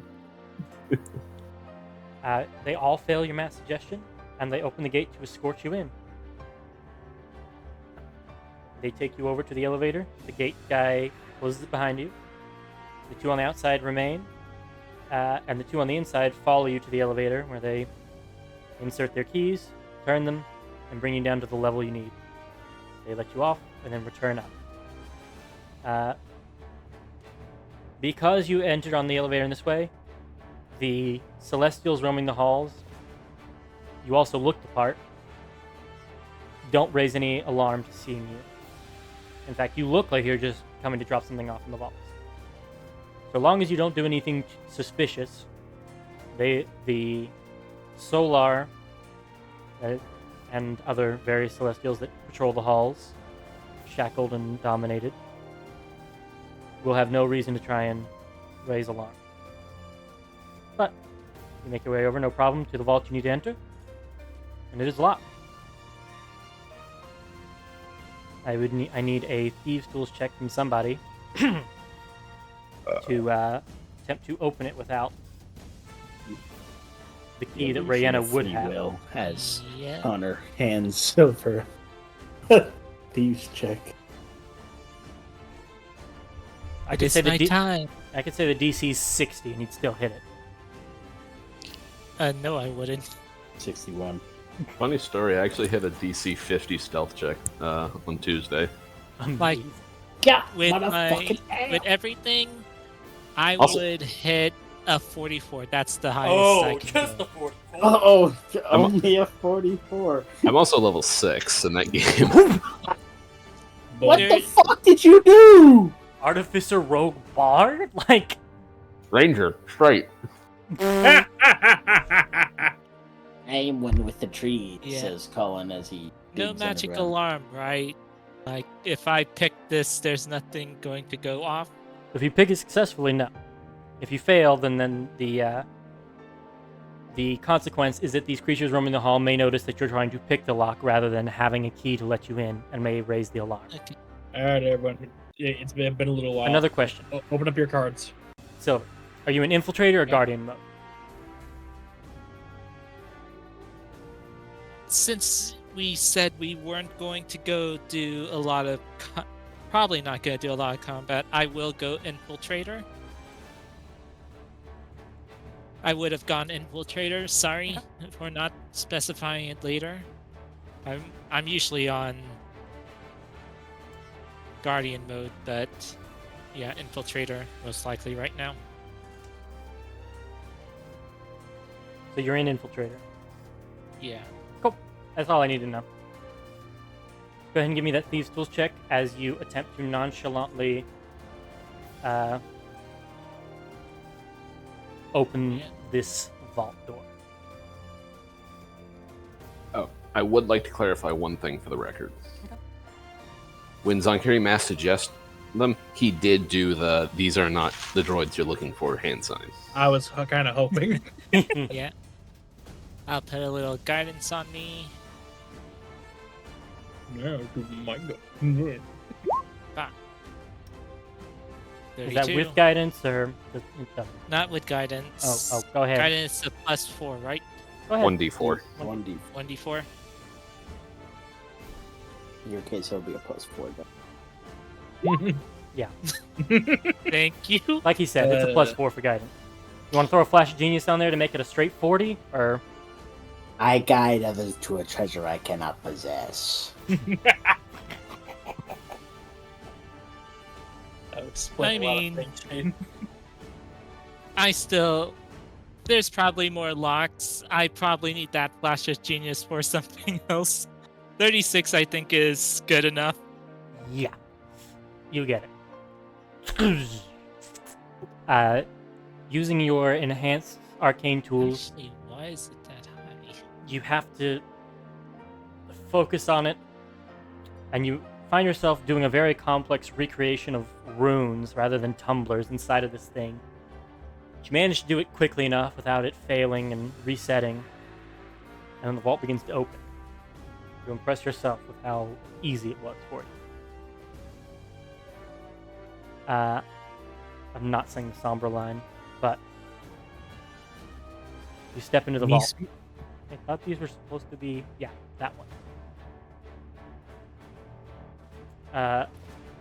They all fail your mass suggestion, and they open the gate to escort you in. They take you over to the elevator. The gate guy closes it behind you. The two on the outside remain, and the two on the inside follow you to the elevator, where they insert their keys, turn them, and bring you down to the level you need. They let you off, and then return up. Because you entered on the elevator in this way, the Celestials roaming the halls, you also look the part. Don't raise any alarm to seeing you. In fact, you look like you're just coming to drop something off in the vaults. So long as you don't do anything suspicious, the Solar and other various Celestials that patrol the halls, shackled and dominated, will have no reason to try and raise alarm. But you make your way over, no problem, to the vault you need to enter, and it is locked. I need a thieves' tools check from somebody to attempt to open it without the key that Rayenna would have. Will has Yeah. on her hands silver thieves check. I could It's say my the time. I could say the DC's 60 and he'd still hit it. No, I wouldn't. 61. Funny story, I actually hit a DC 50 stealth check on Tuesday. Like, Yeah, with motherfucking ass. with everything, I Also- would hit a 44. That's the highest I can go. 44. Oh, only a 44. I'm also level 6 in that game. What There- the fuck did you do? Artificer Rogue Bard? Like, Ranger, straight. I am one with the tree, Yeah. says Colin as he No digs magic underground. alarm, right? Like, if I pick this, there's nothing going to go off. if you pick it successfully, no. If you fail, then the consequence is that these creatures roaming the hall may notice that you're trying to pick the lock rather than having a key to let you in, and may raise the alarm. Okay. All right, everyone. It's been a little while. Another question. Open up your cards. So, are you an infiltrator or guardian mode? Since we said we weren't going to go do a lot of, probably not going to do a lot of combat, I will go infiltrator. I would have gone infiltrator. Sorry for not specifying it later. I'm usually on guardian mode, but yeah, infiltrator most likely right now. So you're in infiltrator. Yeah. That's all I need to know. Go ahead and give me that Thieves' Tools check as you attempt to nonchalantly open Yeah. this vault door. Oh, I would like to clarify one thing for the record. When Zonkiri Mass suggests them, he did do the "these are not the droids you're looking for" hand sign. I was kind of hoping. Yeah. I'll put a little guidance on me. No, my God. Is that 32. with guidance or just, it doesn't? Not with guidance. Oh, go ahead. Guidance is a +4, right? Go ahead. 1d4. 1D. 1d4. In your case, it'll be a +4. Thank you. Like he said, it's a +4 for guidance. You want to throw a flash of genius down there to make it a straight 40, or I guide others to a treasure I cannot possess. That explains I a lot of mean- things, Shane. There's probably more locks. I probably need that flash of genius for something else. 36, I think, is good enough. yeah, you get it. Using your enhanced arcane tools, Actually, why is it that high? you have to focus on it, and you find yourself doing a very complex recreation of runes rather than tumblers inside of this thing. But you manage to do it quickly enough without it failing and resetting, and then the vault begins to open. You impress yourself with how easy it was for you. I'm not saying the somber line, but you step into the vault. I thought these were supposed to be, yeah, that one.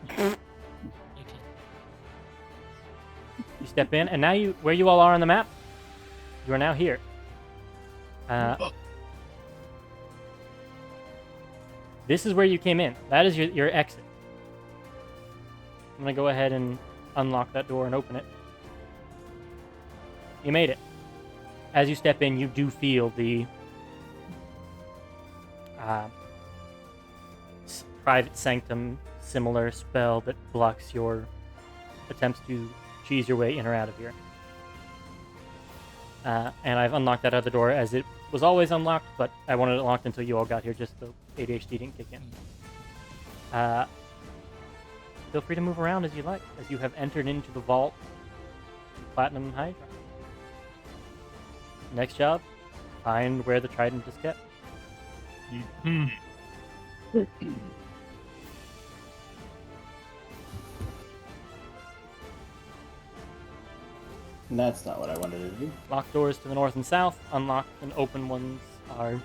Okay. You step in, and now where you all are on the map, you are now here. This is where you came in. That is your exit. I'm gonna go ahead and unlock that door and open it. You made it. As you step in, you do feel the private sanctum similar spell that blocks your attempts to cheese your way in or out of here. And I've unlocked that other door as it was always unlocked, but I wanted it locked until you all got here, just so ADHD didn't kick in. Feel free to move around as you like, as you have entered into the vault in Platinum Hydra. Next job, find where the trident is kept. That's not what I wanted to do. Locked doors to the north and south, unlocked and open ones are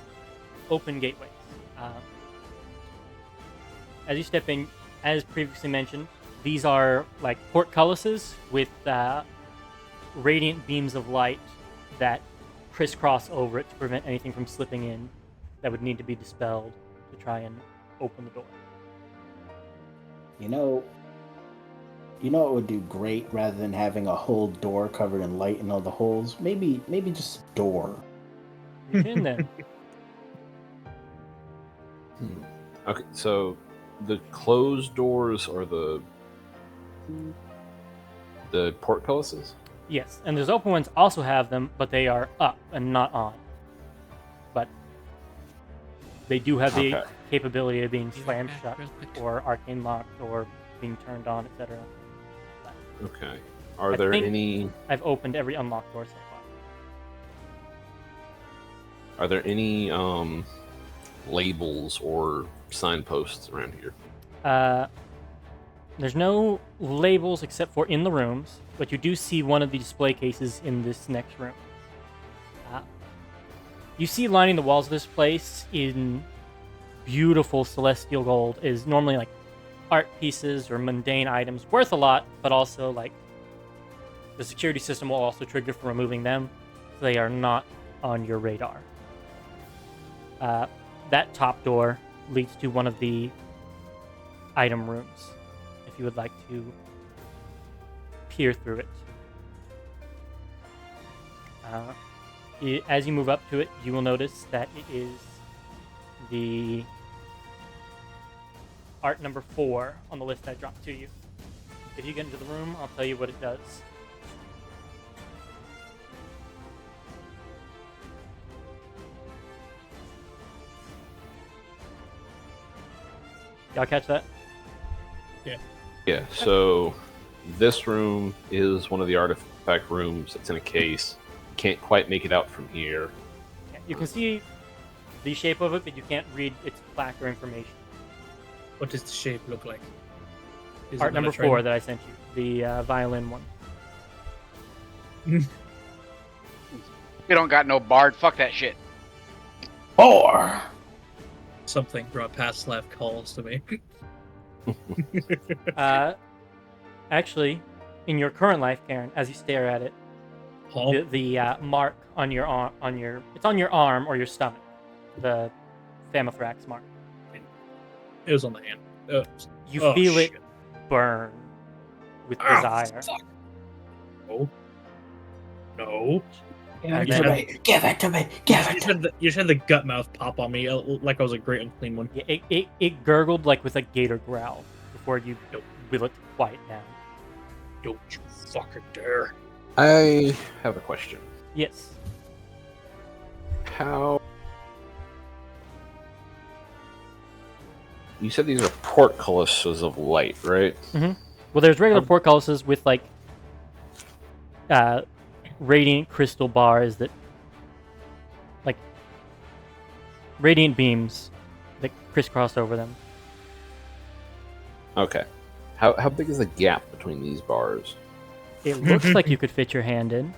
open gateways. As you step in, as previously mentioned, these are like portcullises with radiant beams of light that crisscross over it to prevent anything from slipping in that would need to be dispelled to try and open the door. You know what would do great rather than having a whole door covered in light in all the holes? Maybe just a door. Reach in then. Okay, so the closed doors are the portcullises? Yes, and those open ones also have them, but they are up and not on. But they do have the Okay. capability of being Be right slammed back shut real quick. or arcane locked or being turned on, etc. Okay. Are I there think- any I've opened every unlocked door so far. Are there any labels or signposts around here? There's no labels except for in the rooms, but you do see one of the display cases in this next room. You see lining the walls of this place in beautiful celestial gold is normally like art pieces or mundane items worth a lot, but also like the security system will also trigger for removing them, so they are not on your radar. That top door leads to one of the item rooms, if you would like to peer through it. As you move up to it, you will notice that it is the art number 4 on the list I dropped to you. If you get into the room, I'll tell you what it does. Y'all catch that? Yeah, so this room is one of the artifact rooms. It's in a case. Can't quite make it out from here. Yeah, you can see the shape of it, but you can't read its plaque or information. What does the shape look like? Is Art it number not a trident? 4 that I sent you, the violin one. We don't got no bard. Fuck that shit. Or Something brought past left calls to me. Actually, in your current life, Karen, as you stare at it, Paul? the mark on your arm, it's on your arm or your stomach, the Famifrax mark. It was on the hand. You Oh, feel it shit. burn with Ah, desire. fuck. No. No. give And it to then- me. Give it to me. Give it You to me. just had the gut mouth pop on me like I was a great unclean one. Yeah, it gurgled like with a gator growl before you Nope. will it quiet down. Don't you fucking dare. I have a question. Yes. How? You said these are portcullises of light, right? Well, there's regular portcullises with like radiant crystal bars that like radiant beams that crisscross over them. Okay. How big is the gap between these bars? It looks like you could fit your hand in.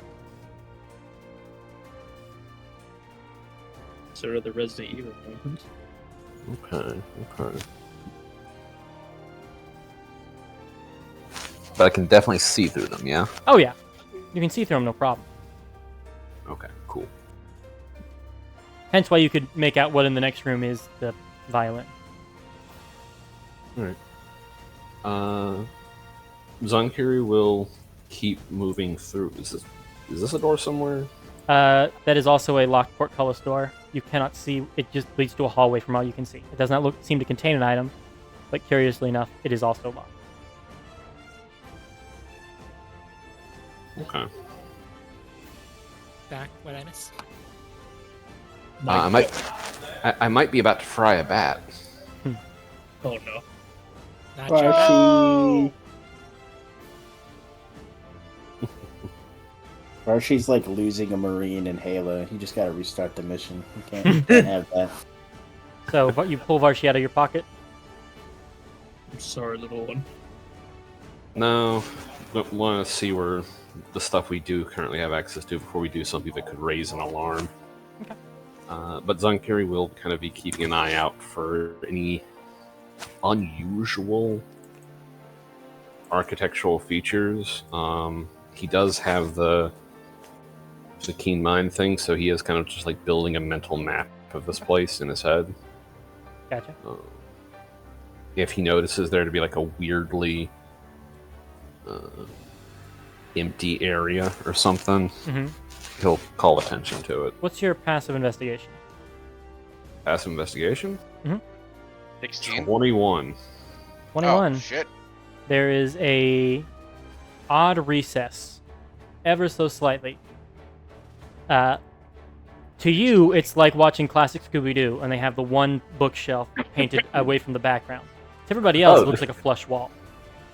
Sort of the Resident Evil moment. Okay. But I can definitely see through them, yeah? Oh yeah, you can see through them, no problem. Okay, cool. Hence why you could make out what in the next room is the violin. Alright. Zonkiri will keep moving through. Is this a door somewhere? That is also a locked portcullis door. You cannot see. It just leads to a hallway from all you can see. It does not seem to contain an item, but curiously enough, it is also locked. Okay. Back, what I missed? I might be about to fry a bat. Oh no. Not your bad. Varshy. Varshy's like losing a Marine in Halo. You just gotta restart the mission. You can't have that. So you pull Varshi out of your pocket. I'm sorry, little one. No, don't want to see where the stuff we do currently have access to before we do something that could raise an alarm. Okay. But Zonkiri will kind of be keeping an eye out for any unusual architectural features. He does have the keen mind thing, so he is kind of just like building a mental map of this place in his head. Gotcha. If he notices there to be like a weirdly empty area or something, he'll call attention to it. What's your passive investigation? Passive investigation? 16. 21. 21. Oh, shit. There is a odd recess, ever so slightly. To you, it's like watching classic Scooby-Doo, and they have the one bookshelf painted away from the background. To everybody else, it looks like a flush wall.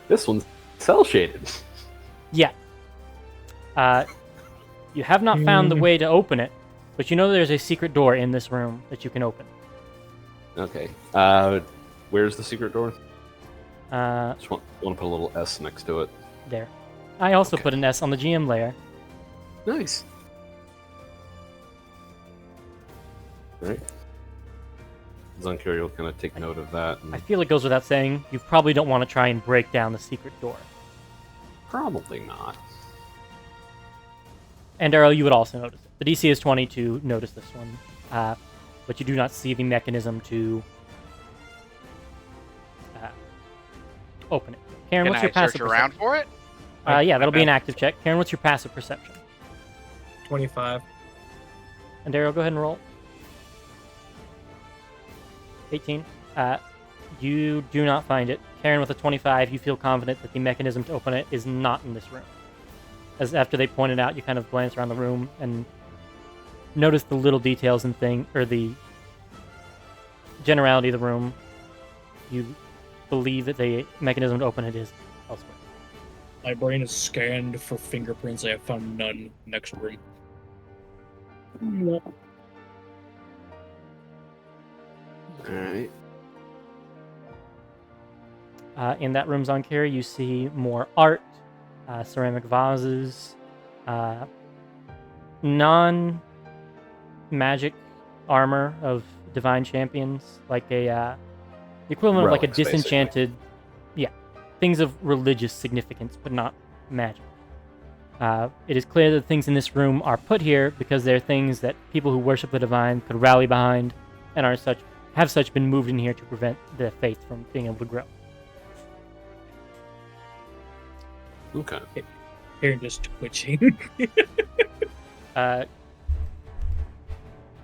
This one's cell-shaded. Yeah. You have not found the way to open it, but you know there's a secret door in this room that you can open. Okay. Where's the secret door? Just want to put a little S next to it. There. I also Okay. put an S on the GM layer. Nice. Right. Zonkiri will kind of take note of that. And I feel it goes without saying, you probably don't want to try and break down the secret door. probably not. And Arrow, you would also notice it. The DC is 20 to notice this one, but you do not see the mechanism to open it. Karen, Can what's I your passive search around for it? Yeah, that'll be an active check. Karen, what's your passive perception? 25. And Daryl, go ahead and roll. 18. You do not find it. Karen, with a 25, you feel confident that the mechanism to open it is not in this room. As after they pointed out, you kind of glance around the room and notice the little details and the generality of the room. You believe that the mechanism to open it is elsewhere. My brain is scanned for fingerprints. I have found none. Next room. Alright. In that room, Zonkiri, you see more art, ceramic vases, non-magic armor of divine champions, like the equivalent of like a Relics, basically. disenchanted, things of religious significance, but not magic. It is clear that things in this room are put here because they're things that people who worship the divine could rally behind, and have such been moved in here to prevent the faith from being able to grow. Okay. Here, just twitching.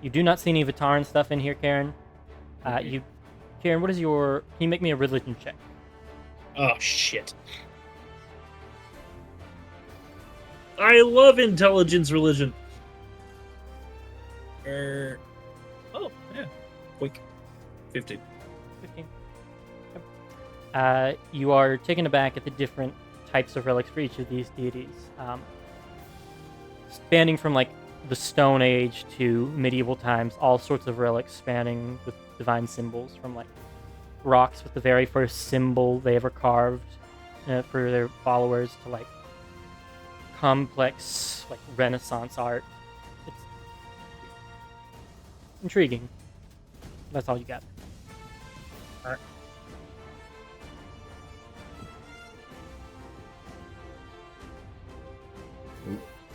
You do not see any Vitaran stuff in here, Karen. Karen, what is your? Can you make me a religion check? Oh shit! I love intelligence religion. Oh yeah, quick. 15. 15. You are taken aback at the different types of relics for each of these deities. Spanning from like the Stone Age to medieval times, all sorts of relics spanning with divine symbols, from like rocks with the very first symbol they ever carved for their followers to like complex like Renaissance art. It's intriguing. That's all you got. Alright.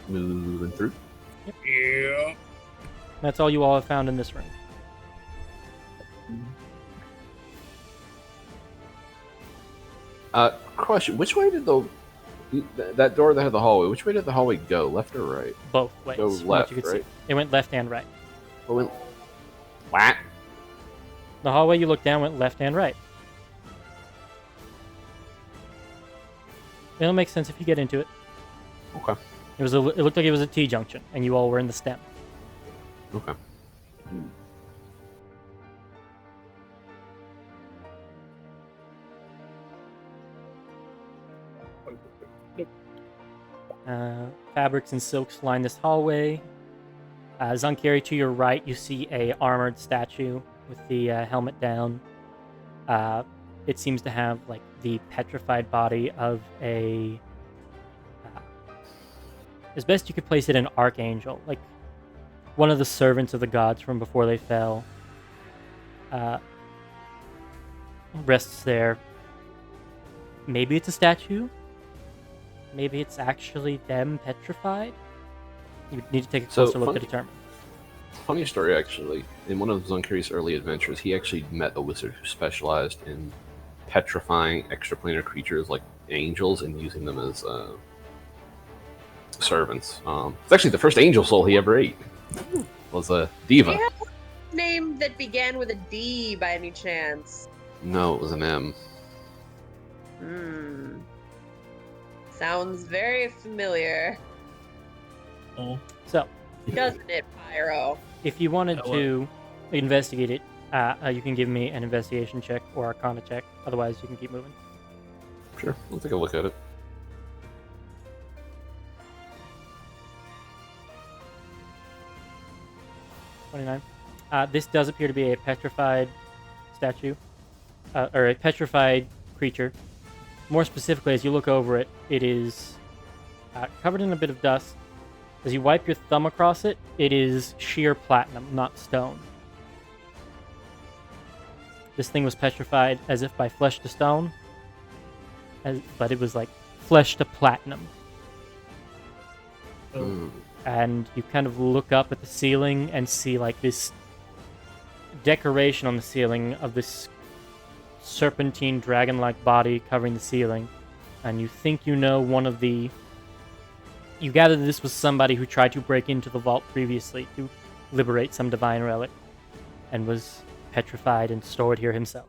Moving through. Yeah. That's all you all have found in this room. Question: which way did that door that had the hallway? Which way did the hallway go? Left or right? Both ways. Go from what left, you could right? see. It went left and right. Oh, went. What? The hallway you looked down went left and right. It'll make sense if you get into it. Okay. It looked like it was a T junction, and you all were in the stem. Okay. Fabrics and silks line this hallway. Zunkiri, to your right, you see a armored statue with the helmet down. It seems to have like the petrified body of a, as best you could place it, an archangel, like one of the servants of the gods from before they fell. Rests there. Maybe it's a statue. Maybe it's actually them petrified. You would need to take a closer look to determine. Funny story, actually. In one of Zunkiri's early adventures, he actually met a wizard who specialized in petrifying extraplanar creatures like angels and using them as servants. It's actually the first angel soul he ever ate. Was a diva. Do you have a name that began with a D by any chance? No, it was an M. Sounds very familiar. Oh. So, Doesn't it, Pyro? if you wanted to investigate it, you can give me an investigation check or arcana check. Otherwise, you can keep moving. Sure, I'll take a look at it. 29. This does appear to be a petrified statue, or a petrified creature. More specifically, as you look over it, it is covered in a bit of dust. As you wipe your thumb across it, it is sheer platinum, not stone. This thing was petrified as if by flesh to stone, but it was like flesh to platinum. And you kind of look up at the ceiling and see like this decoration on the ceiling of this serpentine dragon-like body covering the ceiling, and you think you know you gather that this was somebody who tried to break into the vault previously to liberate some divine relic and was petrified and stored here himself.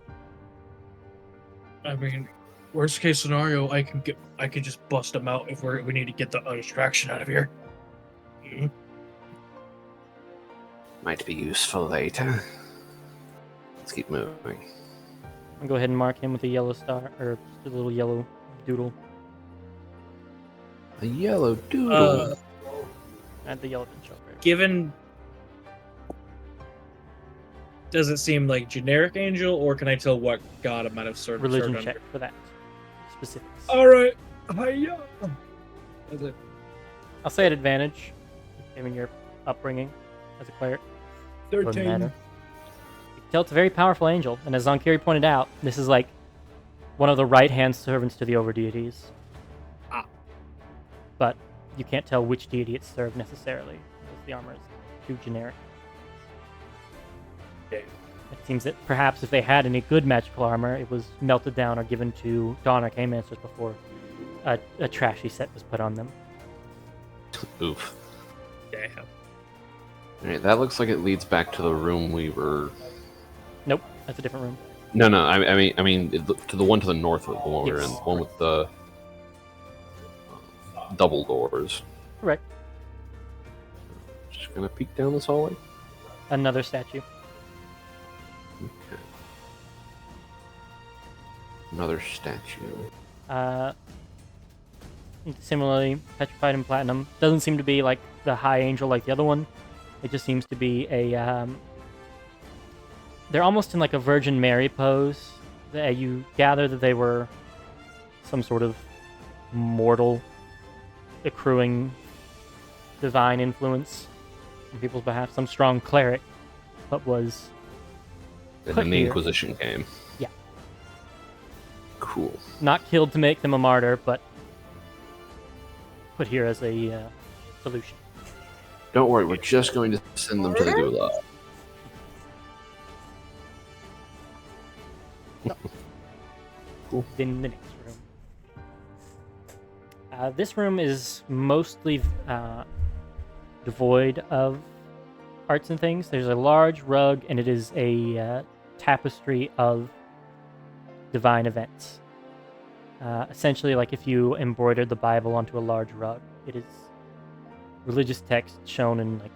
I mean, worst case scenario, I can just bust him out if we need to get the distraction out of here. Might be useful later. Let's keep moving. I'll go ahead and mark him with a yellow star, or just a little yellow doodle. A yellow doodle. Add the yellow pinch over it. Given, does it seem like generic angel, or can I tell what god I might have served? Religion served check under? for that. Specifics. All right. Hiya. Is it? I'll say at advantage, given your upbringing as a cleric. Doesn't 13. matter. You can tell it's a very powerful angel, and as Zonkiri pointed out, this is like one of the right-hand servants to the overdeities. But you can't tell which deity it served necessarily, because the armor is too generic. Okay. It seems that perhaps if they had any good magical armor, it was melted down or given to Dawn Arcane-Masters before a trashy set was put on them. Oof. Damn. Alright, that looks like it leads back to the room we were. Nope, that's a different room. No, I mean, to the one to the north of the one we were in, the one with the double doors. Correct. Just gonna peek down this hallway. Another statue. Okay. Another statue. Similarly, petrified in platinum. Doesn't seem to be like the high angel like the other one. It just seems to be a they're almost in like a Virgin Mary pose. You gather that they were some sort of mortal accruing divine influence on people's behalf, some strong cleric, but was And put then the here. Inquisition came. Yeah. Cool. Not killed to make them a martyr, but put here as a solution. Don't worry, we're just going to send them to the gulag. In the next room. This room is mostly devoid of arts and things. There's a large rug, and it is a tapestry of divine events. Essentially, like if you embroidered the Bible onto a large rug, it is religious text shown in like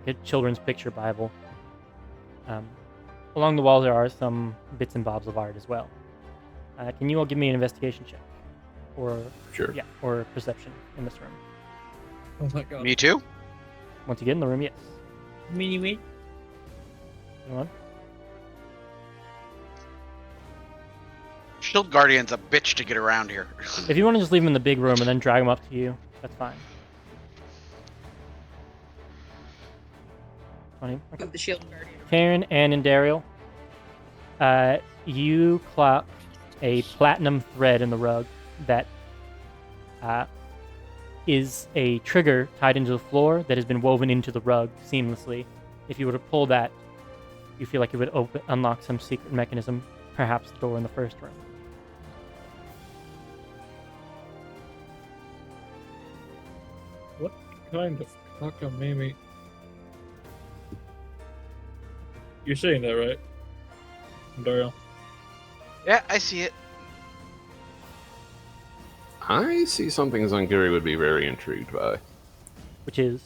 a children's picture Bible. Along the walls, there are some bits and bobs of art as well. Can you all give me an investigation check, or Sure. yeah, or perception in this room? Oh my god. Me too. Once you get in the room, yes. Me. Anyone? Shield Guardian's a bitch to get around here. If you want to just leave them in the big room and then drag them up to you, that's fine. 20. Okay. Of the shield guardian. Karen and Indariel, you clock a platinum thread in the rug that is a trigger tied into the floor that has been woven into the rug seamlessly. If you were to pull that, you feel like it would unlock some secret mechanism, perhaps the door in the first room. What kind of cockamamie? You're saying that, right? Daryl? Yeah, I see it. I see something Zangiri would be very intrigued by. Which is,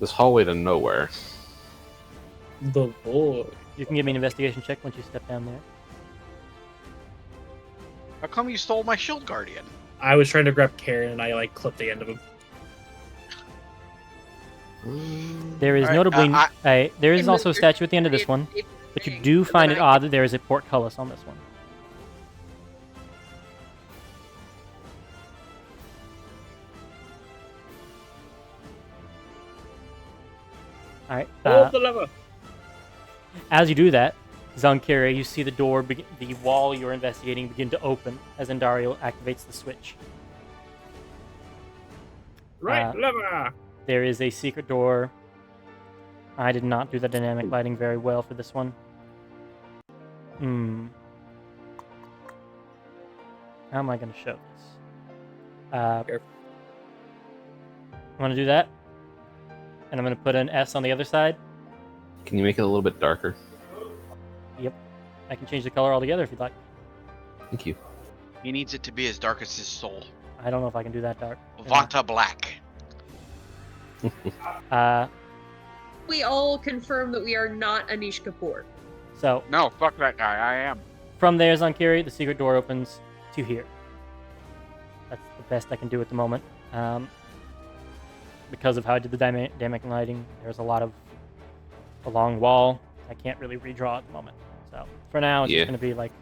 This hallway to nowhere. The boy. you can give me an investigation check once you step down there. How come you stole my Shield Guardian? I was trying to grab Karen and I like clipped the end of him. There is Alright, notably there is And also a the- statue at the end of this one, but you do find it odd that there is a portcullis on this one. Alright. Hold the lever! As you do that, Zankiri, you see the door, the wall you're investigating begin to open as Endario activates the switch. Right lever! There is a secret door. I did not do the dynamic lighting very well for this one. How am I going to show this? Careful. I'm going to do that. And I'm going to put an S on the other side. Can you make it a little bit darker? Yep. I can change the color altogether if you'd like. Thank you. He needs it to be as dark as his soul. I don't know if I can do that dark. Vanta Black. We all confirm that we are not Anish Kapoor. So, No, fuck that guy. I am. from there, Zankiri, the secret door opens to here. That's the best I can do at the moment. Because of how I did the dynamic lighting, there's a long wall. I can't really redraw at the moment. So, for now, it's Yeah. just going to be like,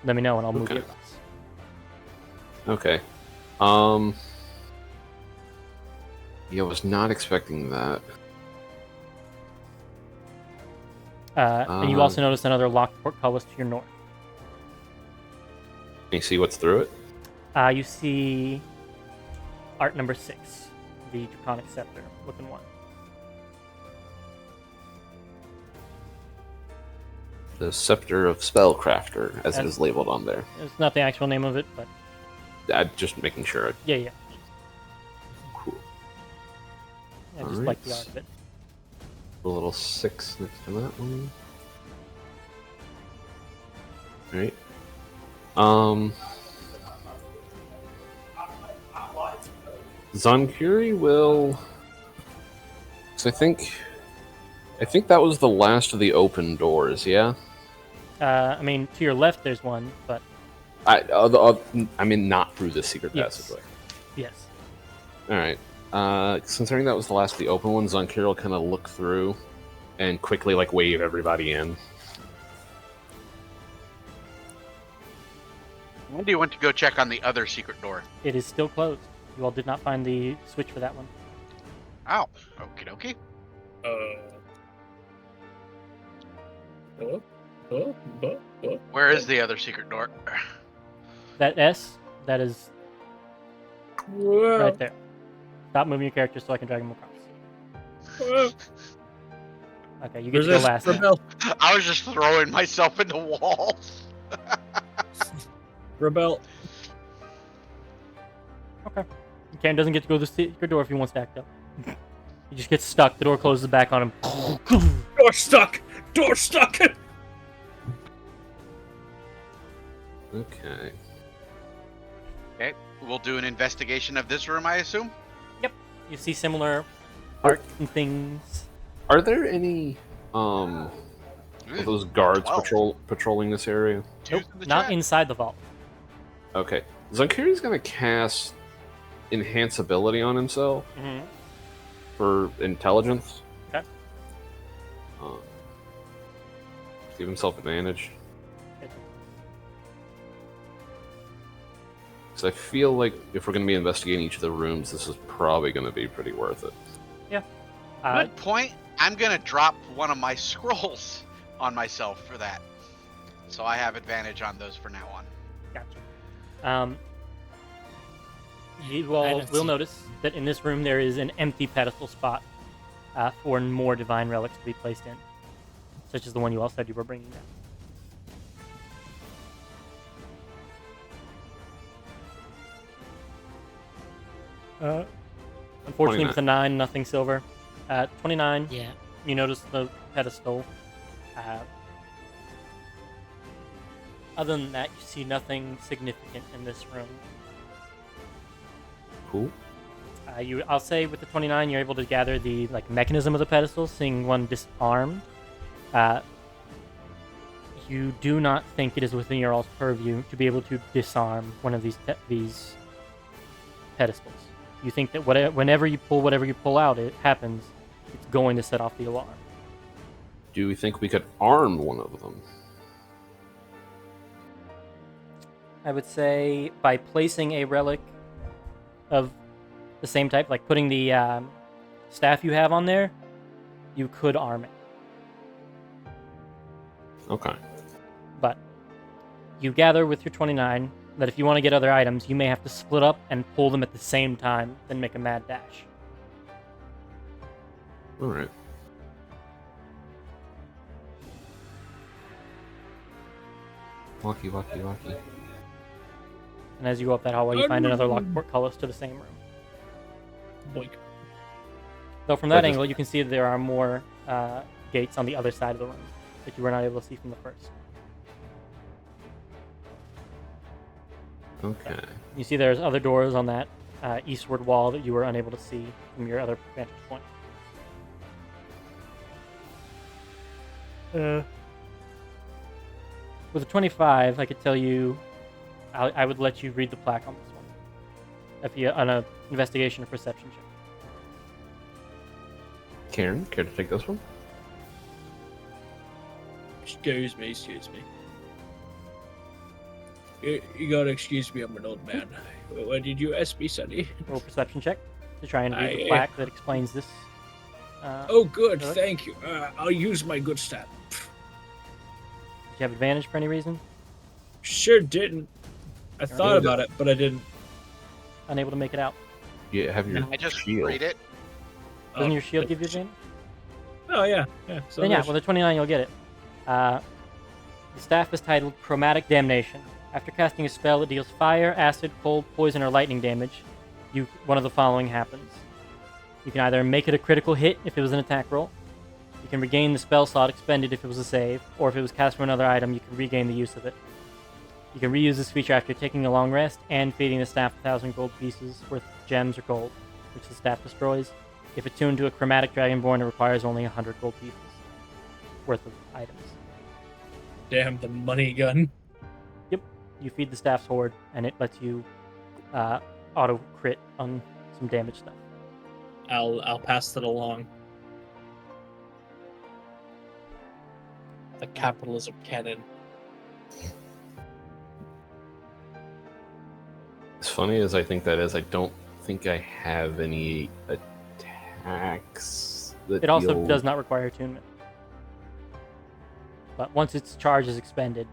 let me know and I'll move Okay. you across. Okay. Yeah, I was not expecting that. And you also notice another locked portcullis to your north. Can you see what's through it? You see art number 6, the Draconic Scepter, looking one. The Scepter of Spellcrafter, as it is labeled on there. It's not the actual name of it, but Just making sure. yeah. Cool. I just Alright. like the art of it. A little 6 next to that one. Alright. Zankiri will. So I think that was the last of the open doors. Yeah. I mean, to your left there's one, but I mean, not through the secret Yes. passageway. yes. All right. Considering that was the last of the open ones, Zonkir will kind of look through and quickly like wave everybody in. When do you want to go check on the other secret door? It is still closed. You all did not find the switch for that one. Oh, okie dokie. Where is the other secret door? That S, that is right there. Stop moving your character so I can drag him across. Okay, you get to go Resist, last. Now. rebel, I was just throwing myself into walls. rebel. Okay. Cam doesn't get to go to the secret door if he wants to act up. He just gets stuck. The door closes back on him. Door stuck. Door stuck. Okay. Okay, we'll do an investigation of this room, I assume. You see similar art and things. Are there any of those guards 12. patrolling this area? Twos Nope, in the not chat. inside the vault. Okay. Zonkiri's gonna cast enhance ability on himself Mm-hmm. for intelligence. Okay. Give himself advantage. Because I feel like if we're going to be investigating each of the rooms, this is probably going to be pretty worth it. Good point. I'm gonna drop one of my scrolls on myself for that, so I have advantage on those for now on. Gotcha. You all don't will see- notice that in this room there is an empty pedestal spot for more divine relics to be placed in, such as the one you all said you were bringing down. Unfortunately, 29. with a 9, nothing silver. 29, Yeah. you notice the pedestal. Other than that, you see nothing significant in this room. Cool. I'll say with the 29, you're able to gather the mechanism of the pedestal, seeing one disarmed. You do not think it is within your all's purview to be able to disarm one of these pedestals. You think that whenever you pull out, it happens. It's going to set off the alarm. Do we think we could arm one of them? I would say by placing a relic of the same type, like putting the staff you have on there, you could arm it. Okay. But you gather with your 29 that if you want to get other items, you may have to split up and pull them at the same time, then make a mad dash. All right. Walkie. And as you go up that hallway, you find another locked portcullis to the same room. Boink. Though from that angle, you can see that there are more gates on the other side of the room that you were not able to see from the first. Okay. You see there's other doors on that eastward wall that you were unable to see from your other vantage point. With a 25, I could tell you, I would let you read the plaque on this one. If you on a investigation or perception check. Karen, care to take this one? Excuse me. You gotta excuse me, I'm an old man. What did you ask me, Sonny? Roll a perception check to try and read the I- plaque that explains this. Oh, good, Really? thank you. I'll use my good stat. Do you have advantage for any reason? Sure didn't. I thought about it, but I didn't. Unable to make it out. Yeah, have your I just shield. read it. Doesn't your shield give you advantage? Oh, yeah. So Then yeah, there's- with a 29 you'll get it. The staff is titled Chromatic Damnation. After casting a spell that deals fire, acid, cold, poison, or lightning damage, one of the following happens. You can either make it a critical hit if it was an attack roll, you can regain the spell slot expended if it was a save, or if it was cast from another item, you can regain the use of it. You can reuse this feature after taking a long rest and feeding the staff 1,000 gold pieces worth of gems or gold, which the staff destroys. If attuned to a chromatic dragonborn, it requires only 100 gold pieces worth of items. Damn, the money gun. You feed the staff's horde, and it lets you auto crit on some damage stuff. I'll pass it along. The capitalism cannon. As funny as I think that is, I don't think I have any attacks that It also deal... does not require attunement. But once its charge is expended,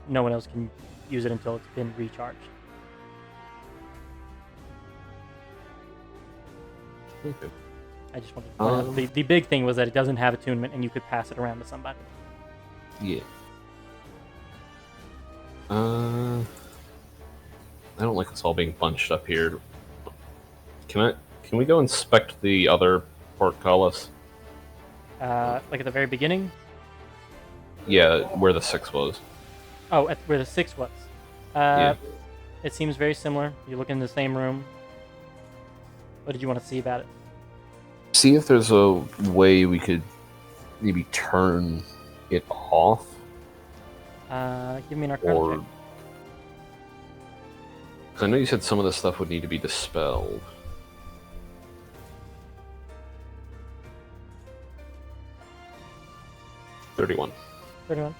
no one else can use it until it's been recharged. Okay. I just wanted to point out the big thing was that it doesn't have attunement and you could pass it around to somebody. Yeah. I don't like us all being bunched up here. Can we go inspect the other portcullis? Like at the very beginning? Yeah, where the 6 was. Oh, at where the 6 was. Yeah. It seems very similar. You look in the same room. What did you want to see about it? See if there's a way we could maybe turn it off. Give me an arcana Or... check. Because I know you said some of this stuff would need to be dispelled. 31. 31.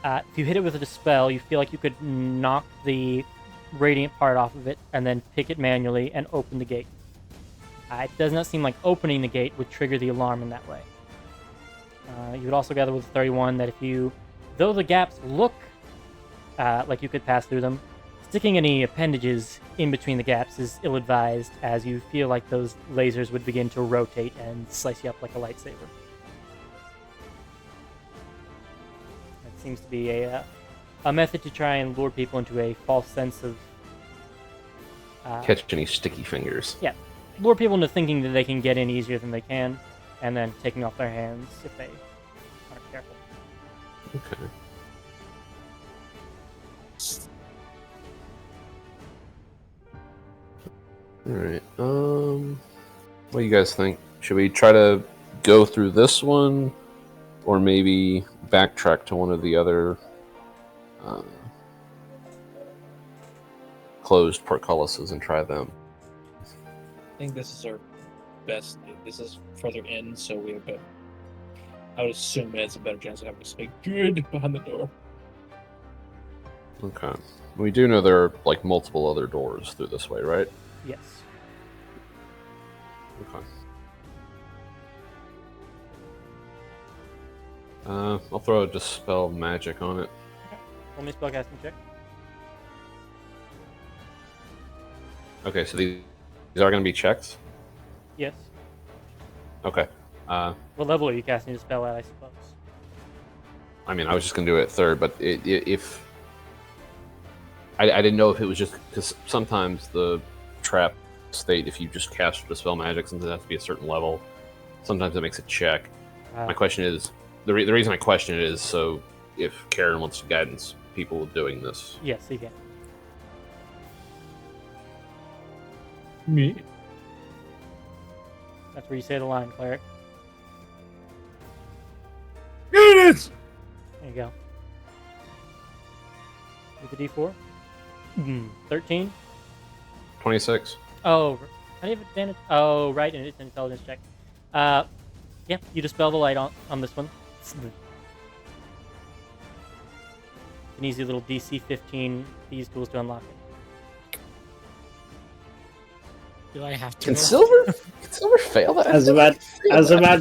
If you hit it with a dispel, you feel like you could knock the radiant part off of it and then pick it manually and open the gate. It does not seem like opening the gate would trigger the alarm in that way. You would also gather with 31 that though the gaps look like you could pass through them, sticking any appendages in between the gaps is ill-advised, as you feel like those lasers would begin to rotate and slice you up like a lightsaber. That seems to be a method to try and lure people into a false sense of... Catch any sticky fingers. Yeah. Lure people into thinking that they can get in easier than they can, and then taking off their hands if they aren't careful. Okay. Alright, what do you guys think? Should we try to go through this one, or maybe backtrack to one of the other closed portcullises and try them? I think this is our best. This is further in, so we have I would assume it's a better chance of having something good behind the door. Okay. We do know there are like multiple other doors through this way, right? Yes. Okay. I'll throw a dispel magic on it. Okay. Roll me a spellcasting check. Okay, so these are going to be checks? Yes. Okay. What level are you casting a spell at, I suppose? I mean, I was just going to do it at third, but if... I didn't know if it was just... Because sometimes the trap state, if you just cast dispel magic, since it has to be a certain level, sometimes it makes a check. My question is... The reason I question it is so if Karen wants to guidance people doing this. Yes, you can. Me? That's where you say the line, cleric. Guidance! There you go. With the D4. 13? 26. Oh, how do you have advantage? Oh, right, and it's an intelligence check. Yeah, you dispel the light on this one. An easy little DC 15 these tools to unlock it. Do I have to? Can Silver fail that? I was about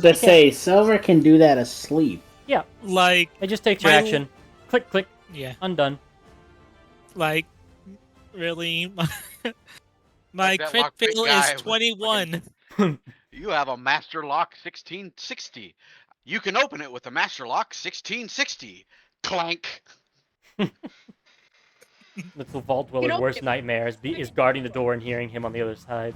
to say, Silver can do that asleep. Yeah, Like, it just takes your My- action. Click, click, yeah, undone. like, really? My Like that crit lockpick fail guy is with 21. You have a Master Lock 1660. You can open it with a Master Lock 1660. Clank. That's the Vault Dweller's worst nightmare is guarding the door and hearing him on the other side.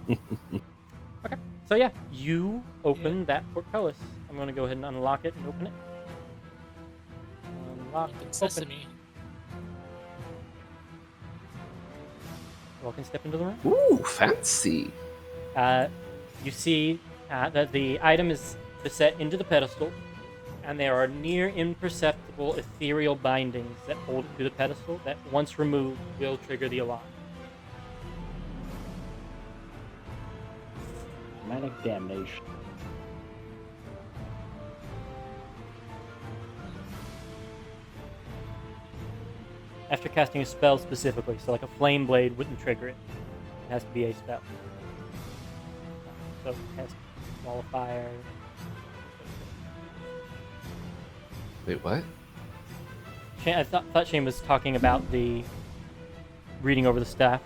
Okay, so yeah, you open that portcullis. I'm going to go ahead and unlock it and open it. Unlock, Open open. sesame. You all can step into the room. Ooh, fancy. You see that the item is set into the pedestal, and there are near imperceptible ethereal bindings that hold it to the pedestal that, once removed, will trigger the alarm. Chromatic damnation. After casting a spell specifically, so like a flame blade wouldn't trigger it. It has to be a spell. So cast Wall of Fire. Wait, what? I thought Shane was talking about the reading over the staff.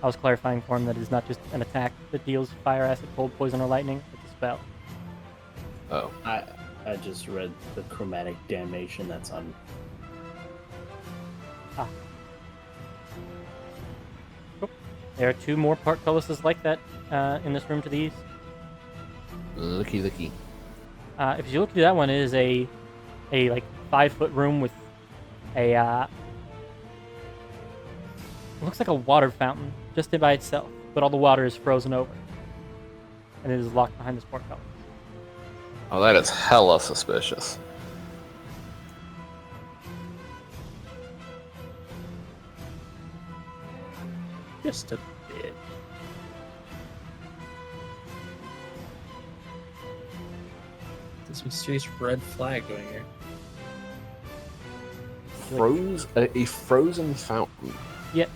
I was clarifying for him that it is not just an attack that deals fire, acid, cold, poison, or lightning. It's a spell. Oh. I just read the chromatic damnation that's on. Cool. There are 2 more portcullises like that in this room to the east. Looky. If you look through that one, it is a like 5-foot room with a it looks like a water fountain just by itself, but all the water is frozen over, and it is locked behind this portcullis. Oh, that is hella suspicious. Just a bit. This mysterious red flag going here. A frozen fountain. Yes.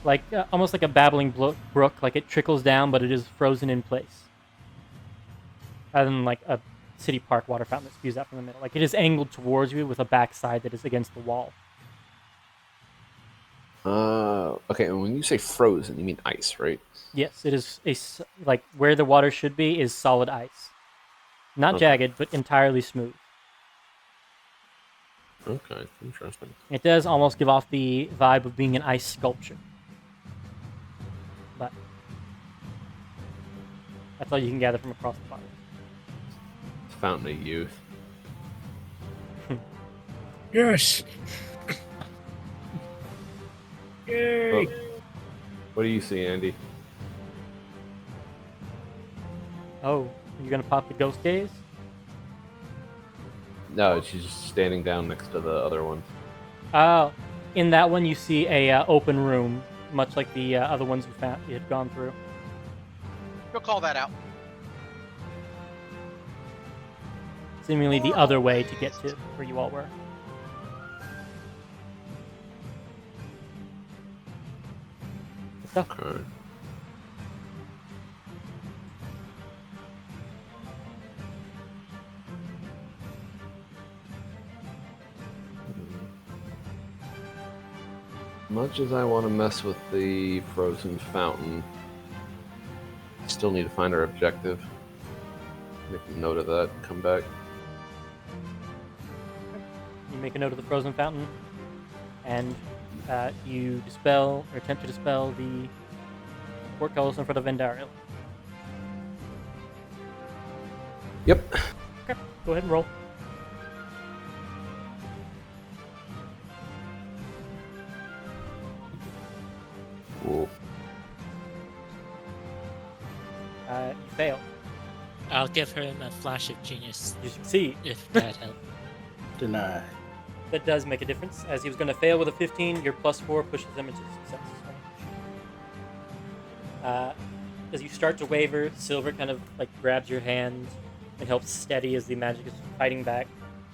Like almost like a babbling brook, like it trickles down, but it is frozen in place. Rather than like a city park water fountain that spews out from the middle. Like it is angled towards you with a backside that is against the wall. Okay, and when you say frozen, you mean ice, right? Yes, it is like where the water should be is solid ice. Not Okay. jagged, but entirely smooth. Okay, interesting. It does almost give off the vibe of being an ice sculpture. But that's all you can gather from across the bottom. Fountain of Youth. Yes. Yay! What do you see, Andy? Oh, you're gonna pop the ghost gaze? No, she's just standing down next to the other one. Oh, in that one you see a open room, much like the other ones you had gone through. You'll call that out. Seemingly the other way to get to where you all were. So, Okay. Much as I want to mess with the frozen fountain, I still need to find our objective. Make a note of that and come back. you make a note of the frozen fountain, and you dispel or attempt to dispel the portcullis in front of Vendariel. Yep. Okay, go ahead and roll. Cool. You fail. I'll give him a flash of genius You succeed. if that helps. Deny. That does make a difference. As he was going to fail with a 15, your +4 pushes him into success range. As you start to waver, Silver kind of like grabs your hand and helps steady as the magic is fighting back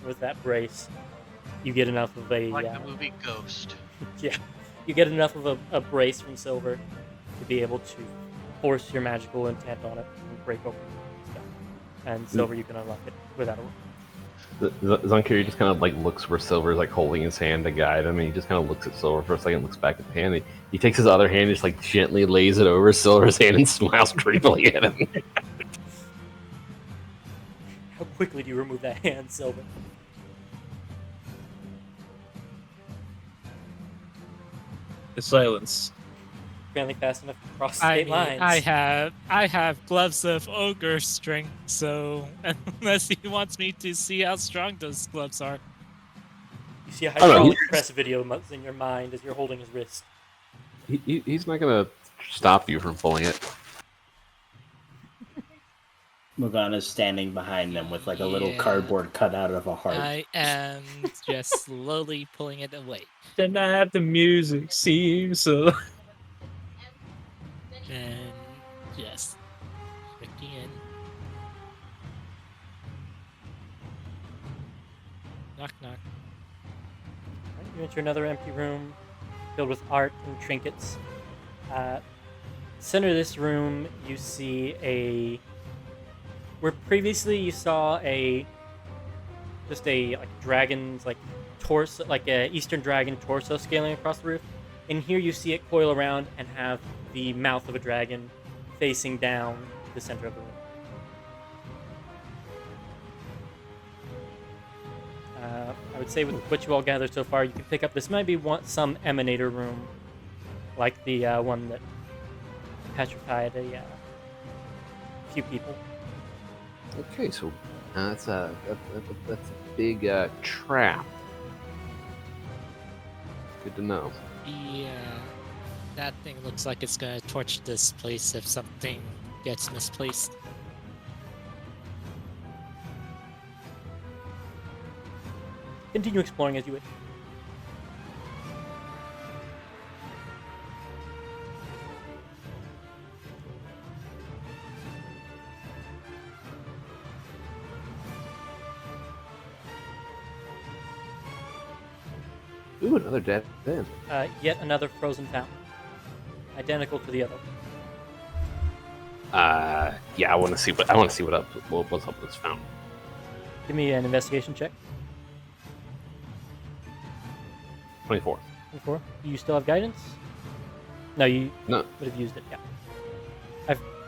with that brace. You get enough of a Like the movie Ghost. yeah, you get enough of a brace from Silver to be able to force your magical intent on it and break open stuff. And Silver, you can unlock it without a roll. Zonkiri just kind of like looks where Silver's like holding his hand to guide him, and he just kind of looks at Silver for a second, looks back at the hand. He takes his other hand, just like gently lays it over Silver's hand, and smiles creepily at him. How quickly do you remove that hand, Silver? The silence. Apparently fast enough to cross I state mean, lines. I have gloves of ogre strength, so unless he wants me to see how strong those gloves are. You see a Oh, no, hydraulic he's- press video in your mind as you're holding his wrist. He's not gonna stop you from pulling it. Morgana's standing behind them with like a little Yeah. cardboard cutout of a heart. I am just slowly pulling it away. Tonight the music seems so. And yes. Knock knock. Right, you enter another empty room filled with art and trinkets. Center of this room, you see where previously you saw just a like dragon's like torso, like a Eastern dragon torso scaling across the roof. And here you see it coil around and have the mouth of a dragon facing down the center of the room. I would say with what you all gathered so far, you can pick up this might be some emanator room, like the one that petrified a few people. Okay, so that's a big trap. Good to know. Yeah, that thing looks like it's gonna torch this place if something gets misplaced. Continue exploring as you wish. Ooh, another dead end. Yet another frozen fountain, identical to the other. Yeah, I want to see what's up with this fountain. Give me an investigation check. 24. 24. You still have guidance? No, you No. would have used it. Yeah.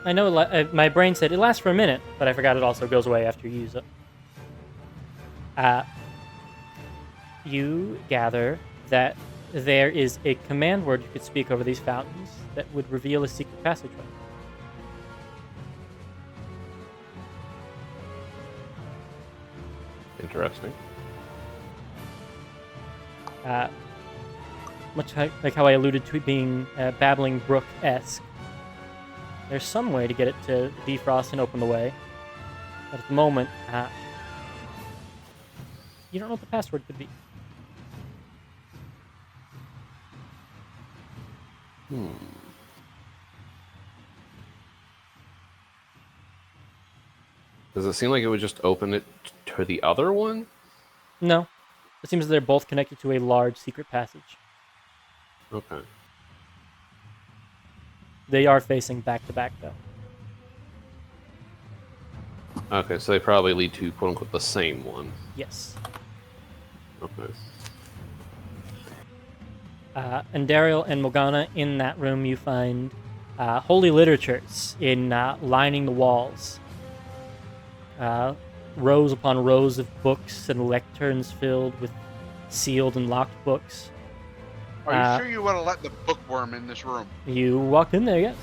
I know. My brain said it lasts for a minute, but I forgot it also goes away after you use it. You gather that there is a command word you could speak over these fountains that would reveal a secret passageway. Interesting. Much like how I alluded to it being Babbling Brook-esque. There's some way to get it to defrost and open the way. But at the moment, you don't know what the password could be. Does it seem like it would just open it to the other one? No. It seems they're both connected to a large secret passage. Okay. They are facing back to back, though. Okay, so they probably lead to quote unquote the same one. Yes. Okay. And Daryl and Morgana, in that room, you find holy literatures lining the walls. Rows upon rows of books and lecterns filled with sealed and locked books. Are you sure you want to let the bookworm in this room? You walk in there, yes.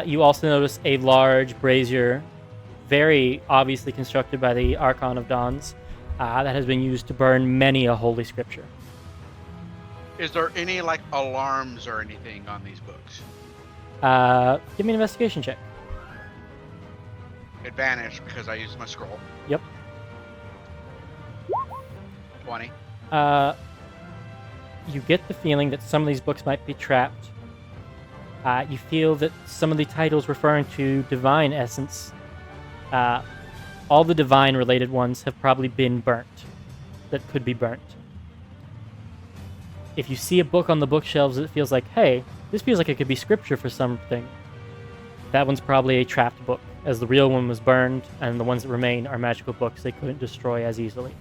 You also notice a large brazier, very obviously constructed by the Archon of Dawns, that has been used to burn many a holy scripture. Is there any like alarms or anything on these books? Give me an investigation check. Advantage because I used my scroll. Yep. 20. You get the feeling that some of these books might be trapped. You feel that some of the titles referring to divine essence, all the divine-related ones have probably been burnt. That could be burnt. If you see a book on the bookshelves that feels like, hey, this feels like it could be scripture for something, that one's probably a trapped book, as the real one was burned, and the ones that remain are magical books they couldn't destroy as easily.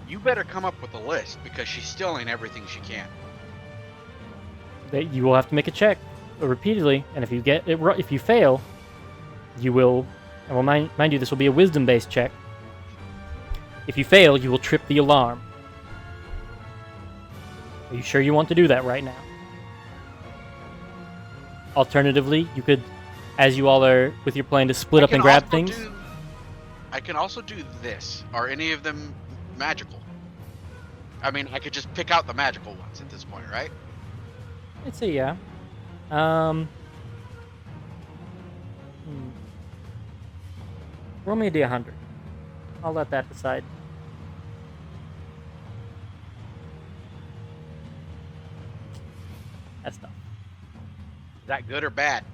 You better come up with a list because she's stealing everything she can. You will have to make a check repeatedly, and if you get it, if you fail, you will. And well, mind you, this will be a wisdom-based check. If you fail, you will trip the alarm. Are you sure you want to do that right now? Alternatively, you could, as you all are with your plan to split up and grab things. I can also do this. Are any of them magical? I mean, I could just pick out the magical ones at this point, right? I'd say yeah. Roll me a D100. I'll let that decide. That's tough. Is that good or bad?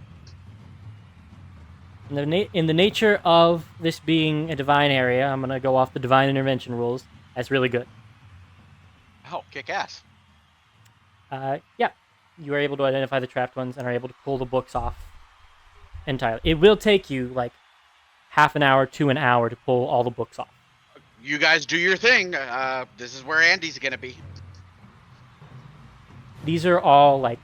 In the nature of this being a divine area, I'm gonna go off the divine intervention rules. That's really good. Oh, kick ass. Yeah, you are able to identify the trapped ones and are able to pull the books off entirely. It will take you like half an hour to an hour to pull all the books off. You guys do your thing. This is where Andy's gonna be. These are all like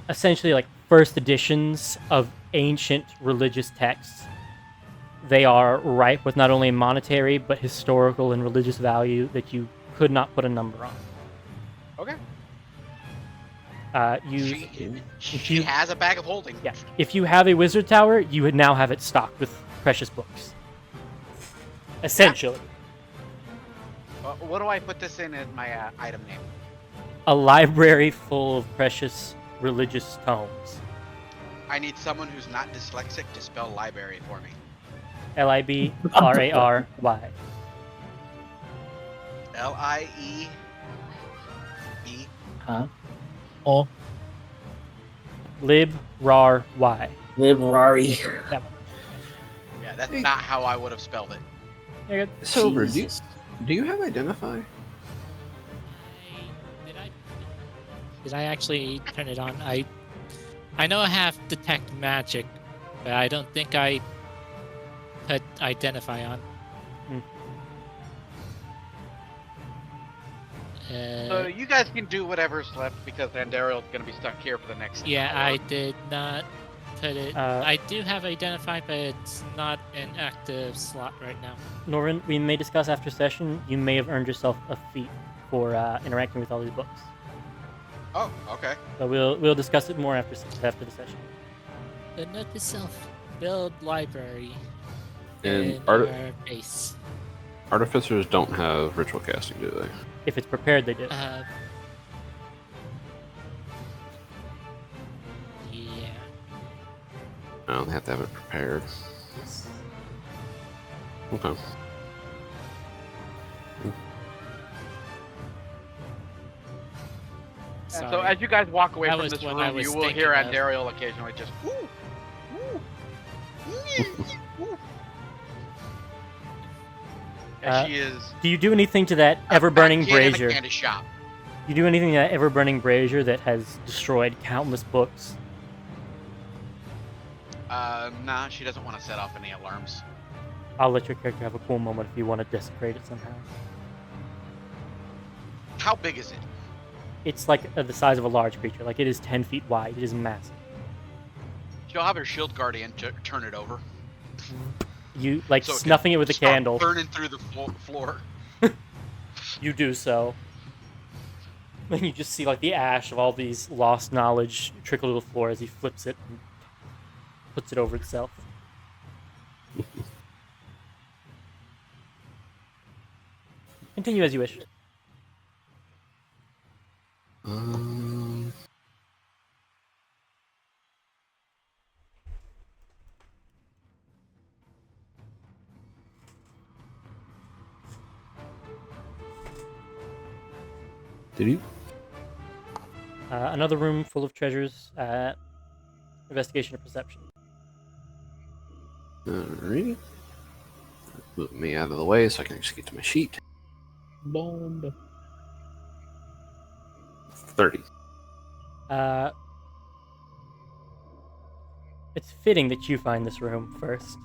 essentially like first editions of ancient religious texts. They are ripe with not only monetary but historical and religious value that you could not put a number on. Okay. You has a bag of holding. Yeah. If you have a wizard tower, you would now have it stocked with precious books. Essentially. What do I put this in as my item name? A library full of precious religious tomes. I need someone who's not dyslexic to spell library for me. Library. Liebe. Huh? Oh, Lib rar y. Library. That one. Yeah, that's not how I would have spelled it. You're good. Silver, Jesus. do you have Identify? Did I actually turn it on? I know I have detect magic, but I don't think I put identify on. So you guys can do whatever's left because Andariel's gonna be stuck here for the next. Yeah, hour. I did not put it. I do have identify, but it's not an active slot right now. Norrin, we may discuss after session. You may have earned yourself a feat for interacting with all these books. Oh, okay. So we'll discuss it more after the session. The note itself, build library And in our base. artificers don't have ritual casting, do they? If it's prepared, they do. Yeah. No, they have to have it prepared. Okay. Sorry. So as you guys walk away That from was this what room, I was you will thinking hear of. Andariel occasionally just woo, woo. As she is Do you do anything to that ever-burning kid in a brazier? candy shop. You do anything to that ever-burning brazier that has destroyed countless books? Nah, she doesn't want to set off any alarms. I'll let your character have a cool moment if you want to desecrate it somehow. How big is it? It's like the size of a large creature. Like, it is 10 feet wide. It is massive. She'll have her shield guardian turn it over. You, like, So it can snuffing it with a start candle. burning through the floor. You do so. Then you just see, like, the ash of all these lost knowledge trickle to the floor as he flips it and puts it over itself. Continue as you wish. Did you? Another room full of treasures. Investigation or perception. Alrighty. Move me out of the way so I can actually get to my sheet. bomb. 30. It's fitting that you find this room first.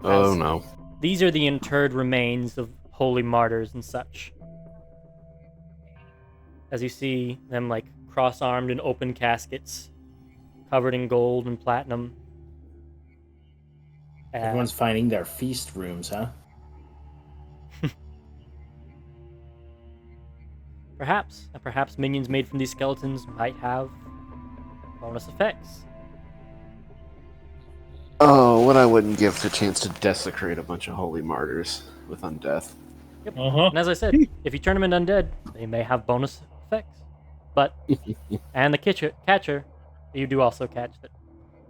Oh As no. These are the interred remains of holy martyrs and such. As you see them, like, cross-armed in open caskets, covered in gold and platinum. Everyone's finding their feast rooms, huh? Perhaps minions made from these skeletons might have bonus effects. Oh, what I wouldn't give the chance to desecrate a bunch of holy martyrs with undeath. Yep. Uh-huh. And as I said, if you turn them into undead, they may have bonus effects. But, and the catcher, you do also catch that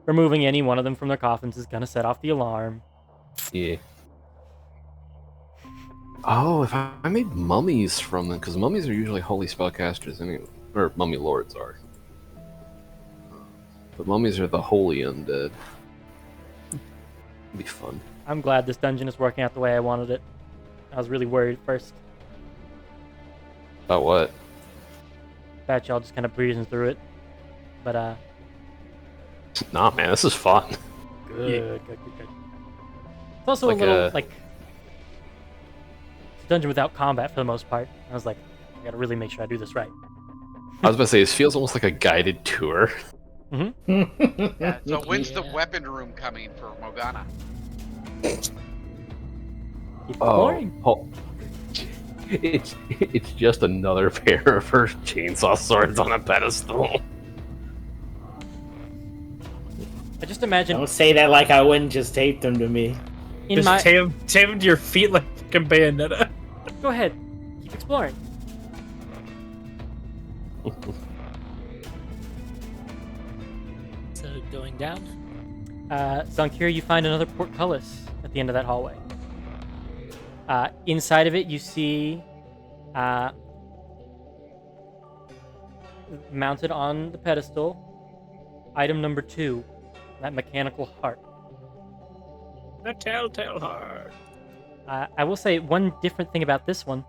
removing any one of them from their coffins is going to set off the alarm. Yeah. Oh, if I made mummies from them, because mummies are usually holy spellcasters anyway, or mummy lords are. But mummies are the holy undead. It'd be fun. I'm glad this dungeon is working out the way I wanted it. I was really worried at first. About what? About y'all just kind of breezing through it. But, Nah, man, this is fun. good. It's also Like a little, a- like... It's a dungeon without combat for the most part. I was like, I gotta really make sure I do this right. I was about to say, this feels almost like a guided tour. Yeah, so when's the Yeah. weapon room coming for Morgana? Keep exploring. Oh, it's just another pair of her chainsaw swords on a pedestal. I just imagine Don't say that like I wouldn't just tape them to me. in Just my... tape them to your feet like fucking Bayonetta. Go ahead. Keep exploring. So going down. Zonkir, you find another portcullis at the end of that hallway. Inside of it, you see mounted on the pedestal, item number 2, that mechanical heart. The telltale heart. I will say one different thing about this one.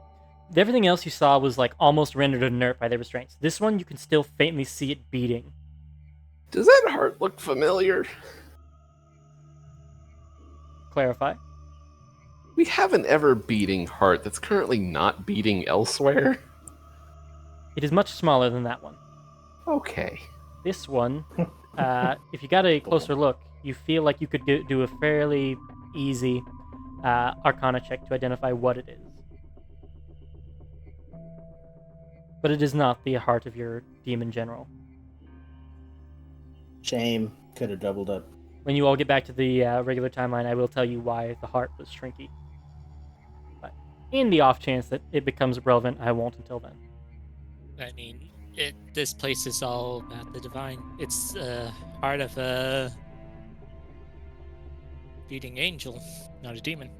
Everything else you saw was like almost rendered inert by their restraints. This one, you can still faintly see it beating. Does that heart look familiar? Clarify. We have an ever-beating heart that's currently not beating elsewhere. It is much smaller than that one. Okay. This one, if you got a closer look, you feel like you could do a fairly easy Arcana check to identify what it is. But it is not the heart of your demon general. Shame. Could have doubled up. When you all get back to the regular timeline, I will tell you why the heart was shrinky. But in the off chance that it becomes relevant, I won't until then. I mean, this place is all about the divine. It's heart of a beating angel, not a demon.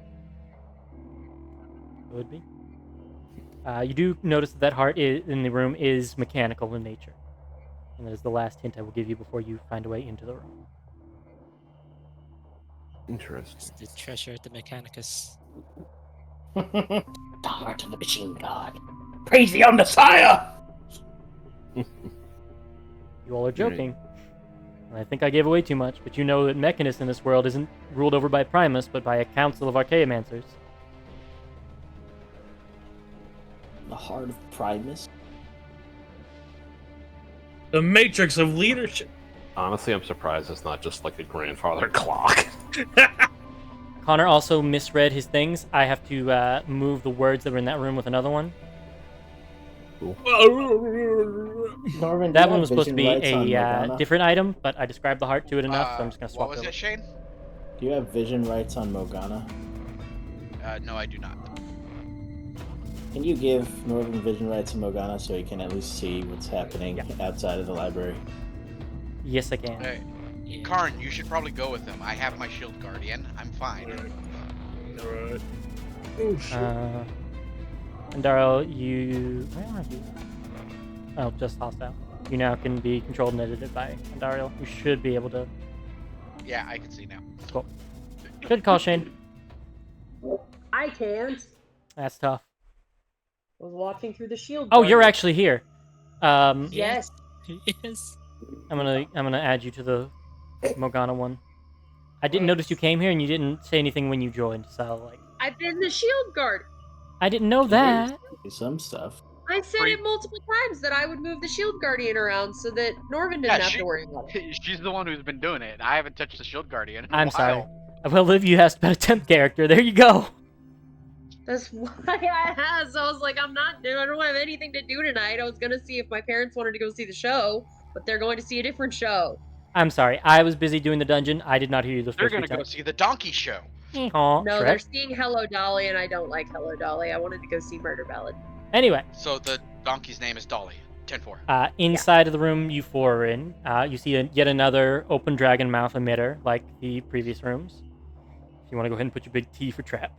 It would be. You do notice that heart in the room is mechanical in nature. And that is the last hint I will give you before you find a way into the room. Interesting. It's the treasure at the Mechanicus. The heart of the machine god. Praise the Messiah! You all are joking. And I think I gave away too much, but you know that Mechanus in this world isn't ruled over by Primus, but by a council of Archaeomancers. The heart of Primus? The matrix of leadership. Honestly, I'm surprised it's not just like a grandfather clock. Connor also misread his things. I have to move the words that were in that room with another one. Norman, do That you one have was supposed to vision be rights on a Morgana? different item, but I described the heart to it enough, so I'm just going to swap What was it it, over. Shane? Do you have vision rights on Morgana? No, I do not. Can you give Norman vision rights on Morgana so he can at least see what's happening outside of the library? Yes, I can. Hey, Yeah. Karn, you should probably go with him. I have my shield guardian. I'm fine. Alright. Oh shit. And Darrell, you... Where are you? Oh, just hostile. You now can be controlled and edited by Andariel. You should be able to... Yeah, I can see now. Cool. Good call, Shane. I can't. That's tough. I was watching through the shield. Oh, you're guard. actually here. I'm Yes. Yes. gonna add you to the Morgana one. I didn't notice you came here, and you didn't say anything when you joined, so like I've been the shield guard. I didn't know that. Some stuff. I said it multiple times that I would move the shield guardian around so that Norman didn't Yeah, have she- to worry about it. She's the one who's been doing it. I haven't touched the shield guardian in a I'm while. sorry. Well, Liv, you asked about a temp character. There you go. That's why I asked. I was like, I don't have anything to do tonight. I was gonna see if my parents wanted to go see the show, but they're going to see a different show. I'm sorry. I was busy doing the dungeon. I did not hear you the They're first gonna few go times. see the donkey show. Aw, No, Shrek. they're seeing Hello Dolly, and I don't like Hello Dolly. I wanted to go see Murder Ballad. Anyway, So the donkey's name is Dolly. 10-4. inside of the room you four are in, you see yet another open dragon mouth emitter, like the previous rooms. If you want to go ahead and put your big T for trap.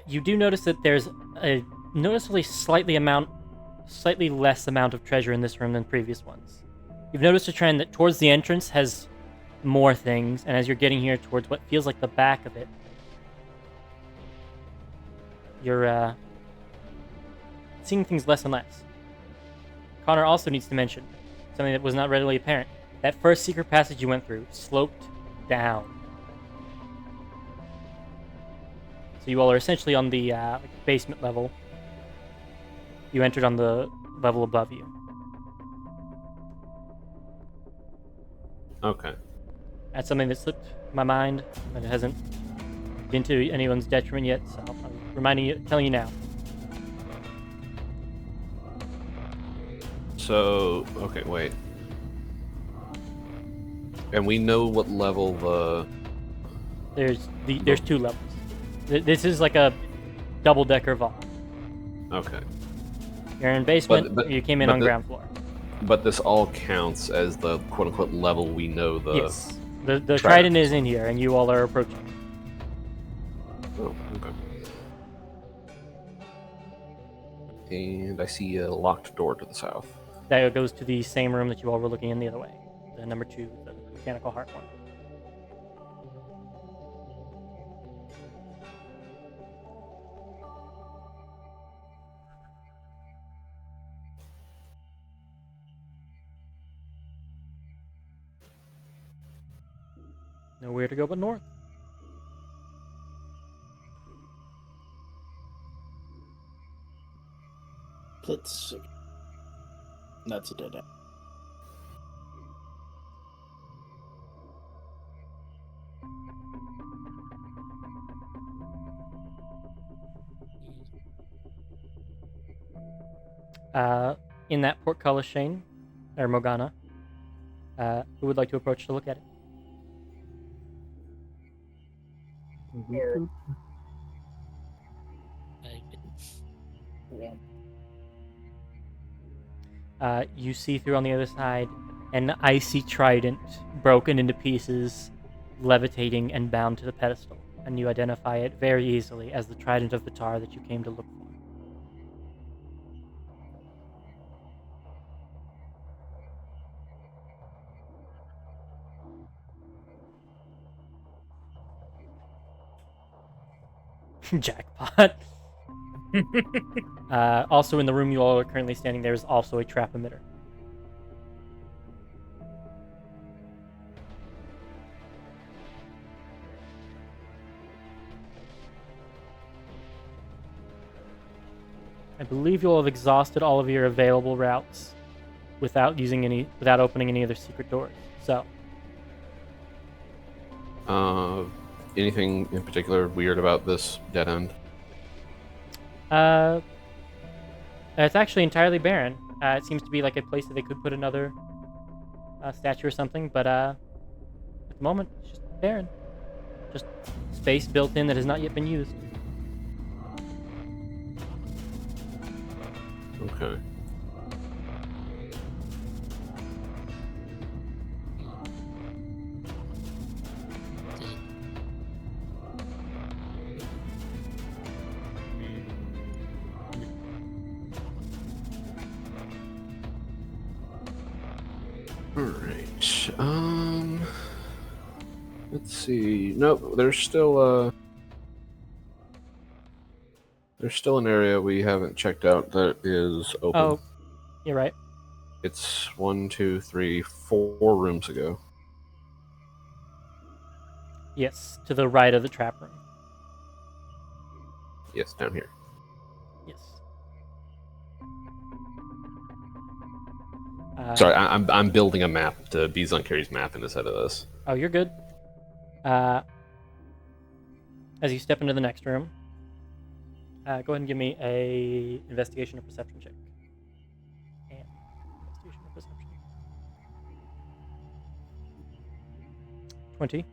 You do notice that there's a noticeably slightly less amount of treasure in this room than previous ones. You've noticed a trend that towards the entrance has more things, and as you're getting here towards what feels like the back of it, you're seeing things less and less. Connor also needs to mention something that was not readily apparent. That first secret passage you went through sloped down. So you all are essentially on the basement level. You entered on the level above you. Okay. That's something that slipped my mind, but it hasn't been to anyone's detriment yet, so I'm telling you now. So, okay, wait. And we know what level There's 2 levels. This is like a double-decker vault. Okay. You're in basement, But- you came in but on the- ground floor. But this all counts as the quote-unquote level we know the... Yes. The Trident. trident is in here, and you all are approaching. Oh, okay. And I see a locked door to the south. That goes to the same room that you all were looking in the other way. The number 2, the mechanical heart one. Nowhere to go but north. Let's. That's a dead end. In that portcullis, Shane, or Morgana, who would like to approach to look at it? You see through on the other side an icy trident broken into pieces, levitating and bound to the pedestal, and you identify it very easily as the trident of Vitar that you came to look for. Jackpot. Also in the room you all are currently standing, there is also a trap emitter. I believe you'll have exhausted all of your available routes without opening any other secret doors. So, Anything in particular weird about this dead end? it's actually entirely barren. It seems to be like a place that they could put another statue or something, but at the moment, it's just barren. Just space built in that has not yet been used. Okay. Alright. Let's see. Nope, there's still an area we haven't checked out that is open. Oh, you're right. It's 1, 2, 3, 4 rooms ago. Yes, to the right of the trap room. Yes, down here. Yes. Sorry, I'm building a map to Bizon Carry's map in his head of this. Oh, you're good. As you step into the next room, go ahead and give me a investigation or perception check. And investigation or perception. 20.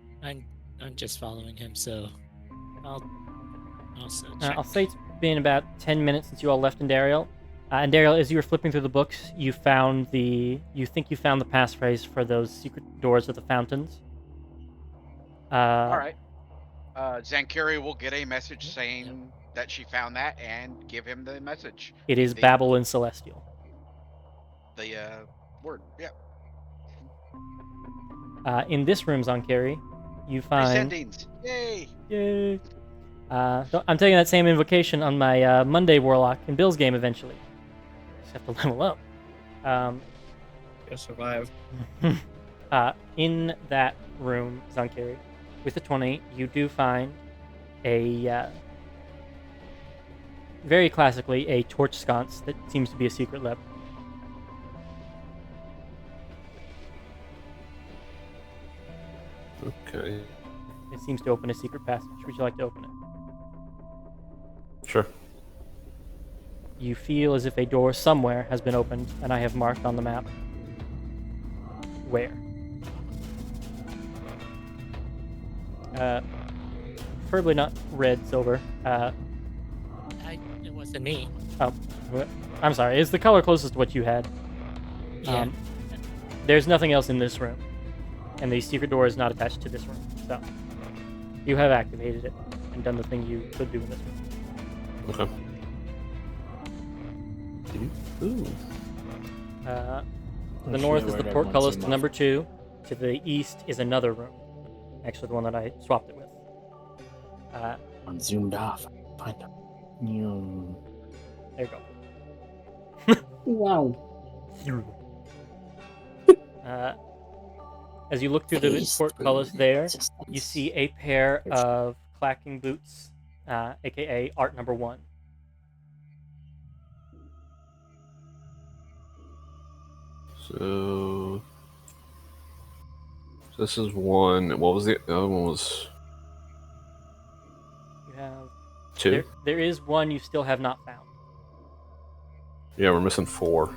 I'm just following him, so I'll also check. I'll say it's been about 10 minutes since you all left Indariel. And Daryl, as you were flipping through the books, you think you found the passphrase for those secret doors of the fountains. All right. Zankiri will get a message saying that she found that and give him the message. It is The- Babel and Celestial. The word. Yeah. In this room, Zonkeri, you find. Resendings. Yay. Yay! I'm taking that same invocation on my Monday Warlock in Bill's game eventually. Just have to level up. Gotta survive. In that room, Zonkeri, with the 20, you do find a very classically a torch sconce that seems to be a secret lab. Okay. It seems to open a secret passage. Would you like to open it? Sure. You feel as if a door somewhere has been opened, and I have marked on the map where. Preferably not red, silver. It wasn't me. I'm sorry. It's the color closest to what you had. Yeah. There's nothing else in this room, and the secret door is not attached to this room. So you have activated it and done the thing you could do in this room. Okay. Ooh. To the north is the portcullis to number 2. To the east is another room. Actually, the one that I swapped it with. I'm zoomed off. Find them. There you go. Wow. As you look through the portcullis there, you see a pair of clacking boots, aka art number 1. So this is one. What was the other one? Was You have 2? there is one you still have not found. Yeah, we're missing 4.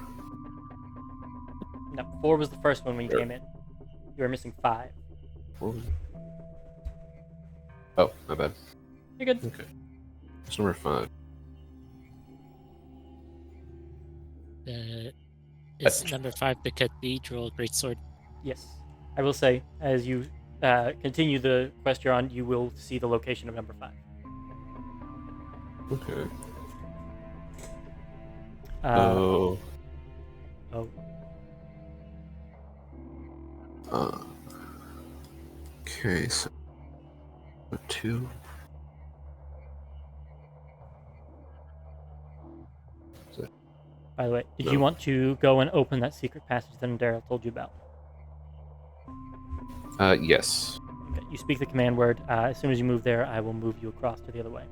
No, 4 was the first one when you came in. You were missing 5. What was it? Oh, my bad. You're good. Okay. It's number 5. It's number 5, the Cathedral Greatsword. Yes. I will say, as you continue the quest you're on, you will see the location of number 5. Okay. Oh. Okay, so 2. By the way, did No. you want to go and open that secret passage that Daryl told you about? Yes. Okay, you speak the command word. As soon as you move there, I will move you across to the other way.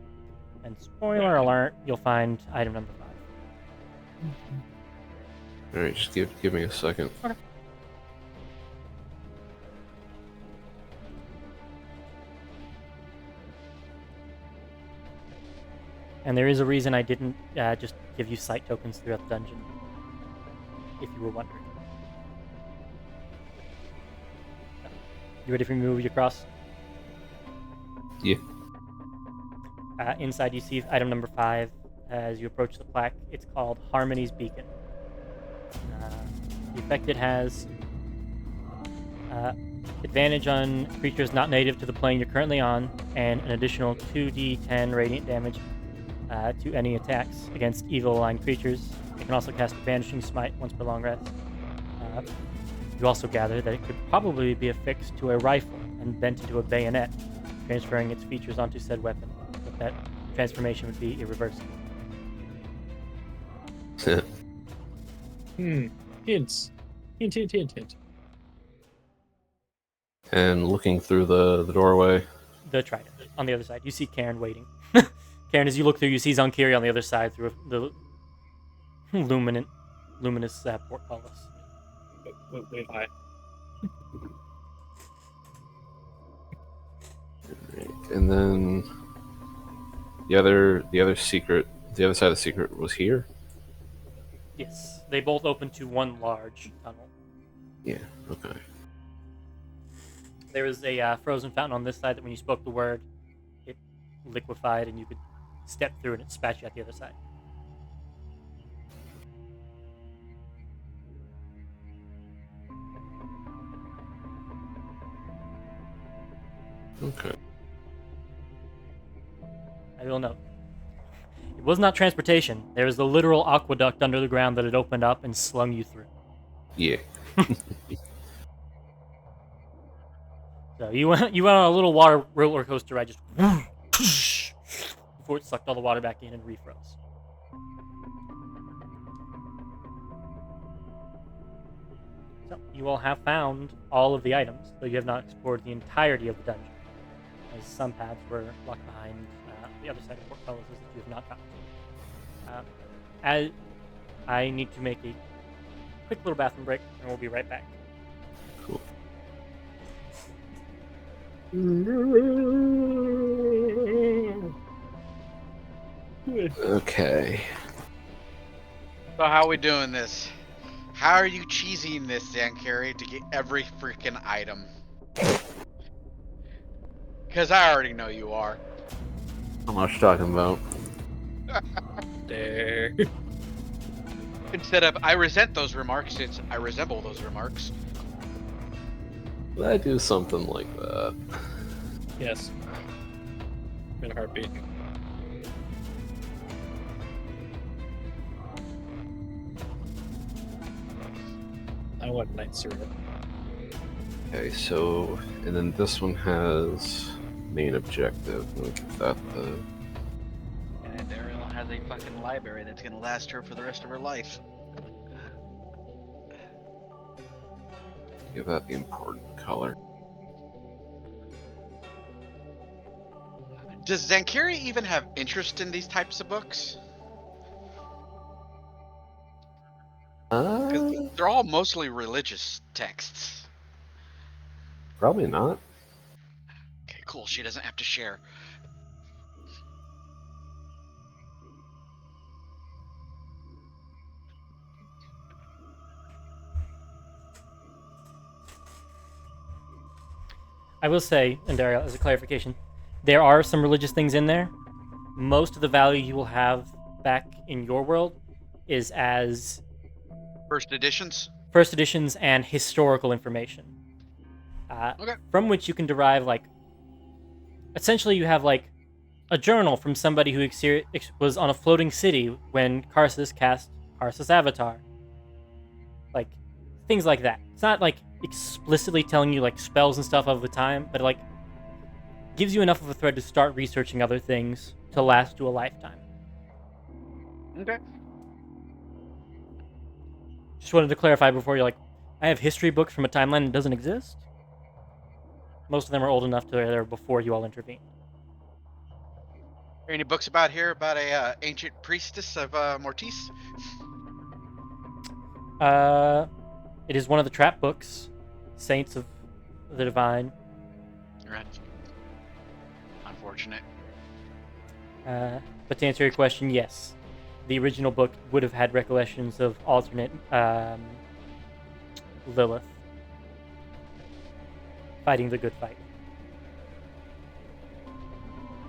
And spoiler alert, you'll find item number 5. All right, just give me a second. Okay. And there is a reason I didn't just give you sight tokens throughout the dungeon, if you were wondering. You ready for me to move you across? Yeah. Inside you see item number 5. As you approach the plaque, it's called Harmony's Beacon. The effect it has advantage on creatures not native to the plane you're currently on, and an additional 2d10 radiant damage to any attacks against evil-aligned creatures. It can also cast a Vanishing Smite once per long rest. You also gather that it could probably be affixed to a rifle and bent into a bayonet, transferring its features onto said weapon, but that transformation would be irreversible. Hints. Hint. And looking through the doorway. The trident on the other side. You see Karen waiting. Karen, as you look through, you see Zonkiri on the other side through the luminous portcullis. Wait, hi. And then the other secret, the other side of the secret was here. Yes, they both open to one large tunnel. Yeah. Okay. There was a frozen fountain on this side that when you spoke the word, it liquefied and you could step through and it spat you at the other side. Okay. I will note, was not transportation. There was the literal aqueduct under the ground that had opened up and slung you through. Yeah. So you went on a little water roller coaster ride, just before it sucked all the water back in and refroze. So you all have found all of the items, though you have not explored the entirety of the dungeon, as some paths were locked behind the other side of portcullises that you have not gotten to. As I need to make a quick little bathroom break, and we'll be right back. Cool. Okay. So how are we doing this? How are you cheesing this, Zankari, to get every freaking item? Because I already know you are. How much you talking about? There. Instead of I resent those remarks, it's I resemble those remarks. Would I do something like that? Yes. In a heartbeat. I want night cereal. Okay, so and then this one has main objective. We'll give that the And Ariel has a fucking library that's gonna last her for the rest of her life. give that the important color. Does Zankari even have interest in these types of books? Because they're all mostly religious texts. Probably not. Okay, cool. She doesn't have to share. I will say, and Daryl, as a clarification, there are some religious things in there. Most of the value you will have back in your world is as First editions? first editions and historical information. Okay. From which you can derive, like, essentially you have, like, a journal from somebody who was on a floating city when Karsus cast Karsus Avatar. Like, things like that. It's not, like, explicitly telling you, like, spells and stuff of the time, but, like, gives you enough of a thread to start researching other things to last you a lifetime. Okay. Just wanted to clarify before you're like, I have history books from a timeline that doesn't exist. Most of them are old enough to where they're before you all intervened. Are any books about here about a ancient priestess of Mortis? It is one of the trap books, Saints of the Divine. Right. Unfortunate. But to answer your question, yes. The original book would have had recollections of alternate Lilith fighting the good fight.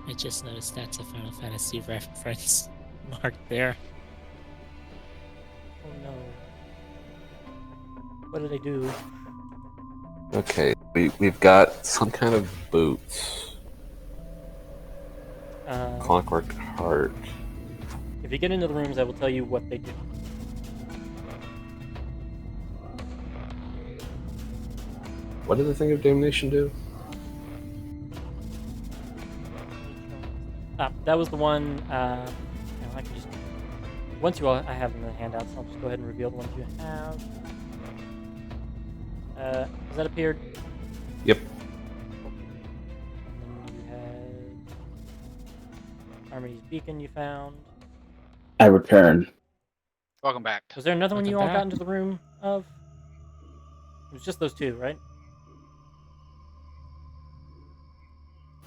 I just noticed that's a Final Fantasy reference marked there. Oh no. What did I do? Okay, we've got some kind of boots. Clockwork Heart. If you get into the rooms, I will tell you what they do. What did the Thing of Damnation do? That was the one. I can just once you all I have them in the handouts, I'll just go ahead and reveal the ones you have. Has that appeared? Yep. And then you had Harmony's Beacon you found. I return. Welcome back. Was there another one you all Welcome got back. into the room of? It was just those two, right?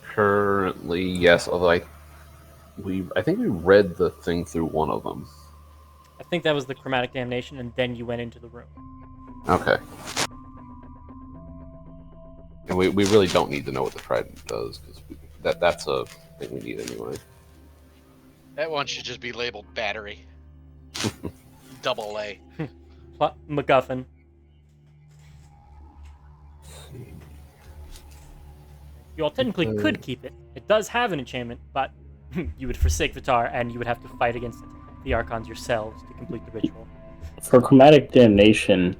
Currently, yes. Although I think we read the thing through one of them. I think that was the Chromatic Damnation, and then you went into the room. Okay. And we really don't need to know what the trident does because that's a thing we need anyway. That one should just be labeled battery. Double A. MacGuffin. You all technically could keep it. It does have an enchantment, but you would forsake Vitar, and you would have to fight against the Archons yourselves to complete the ritual. For chromatic damnation,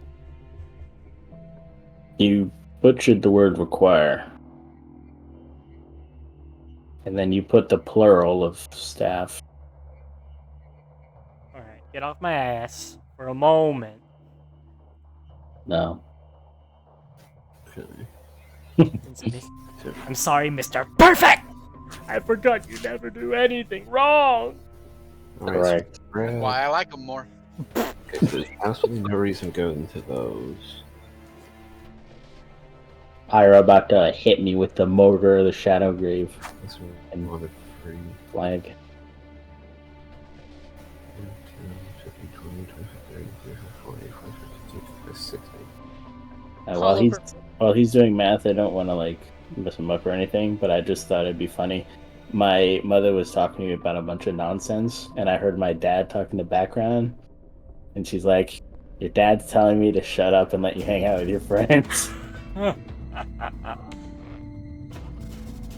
you butchered the word require. And then you put the plural of staff. Alright, get off my ass for a moment. No. Okay. I'm sorry, Mr. Perfect! I forgot you never do anything wrong! Correct. Why I like them more. Okay, so there's absolutely no reason to go into those. Pyra about to hit me with the mortar of the Shadow Grave This one, one of three. flag. 60. While he's doing math, I don't want to like mess him up or anything, but I just thought it'd be funny. My mother was talking to me about a bunch of nonsense, and I heard my dad talking in the background, and she's like, "Your dad's telling me to shut up and let you hang out with your friends."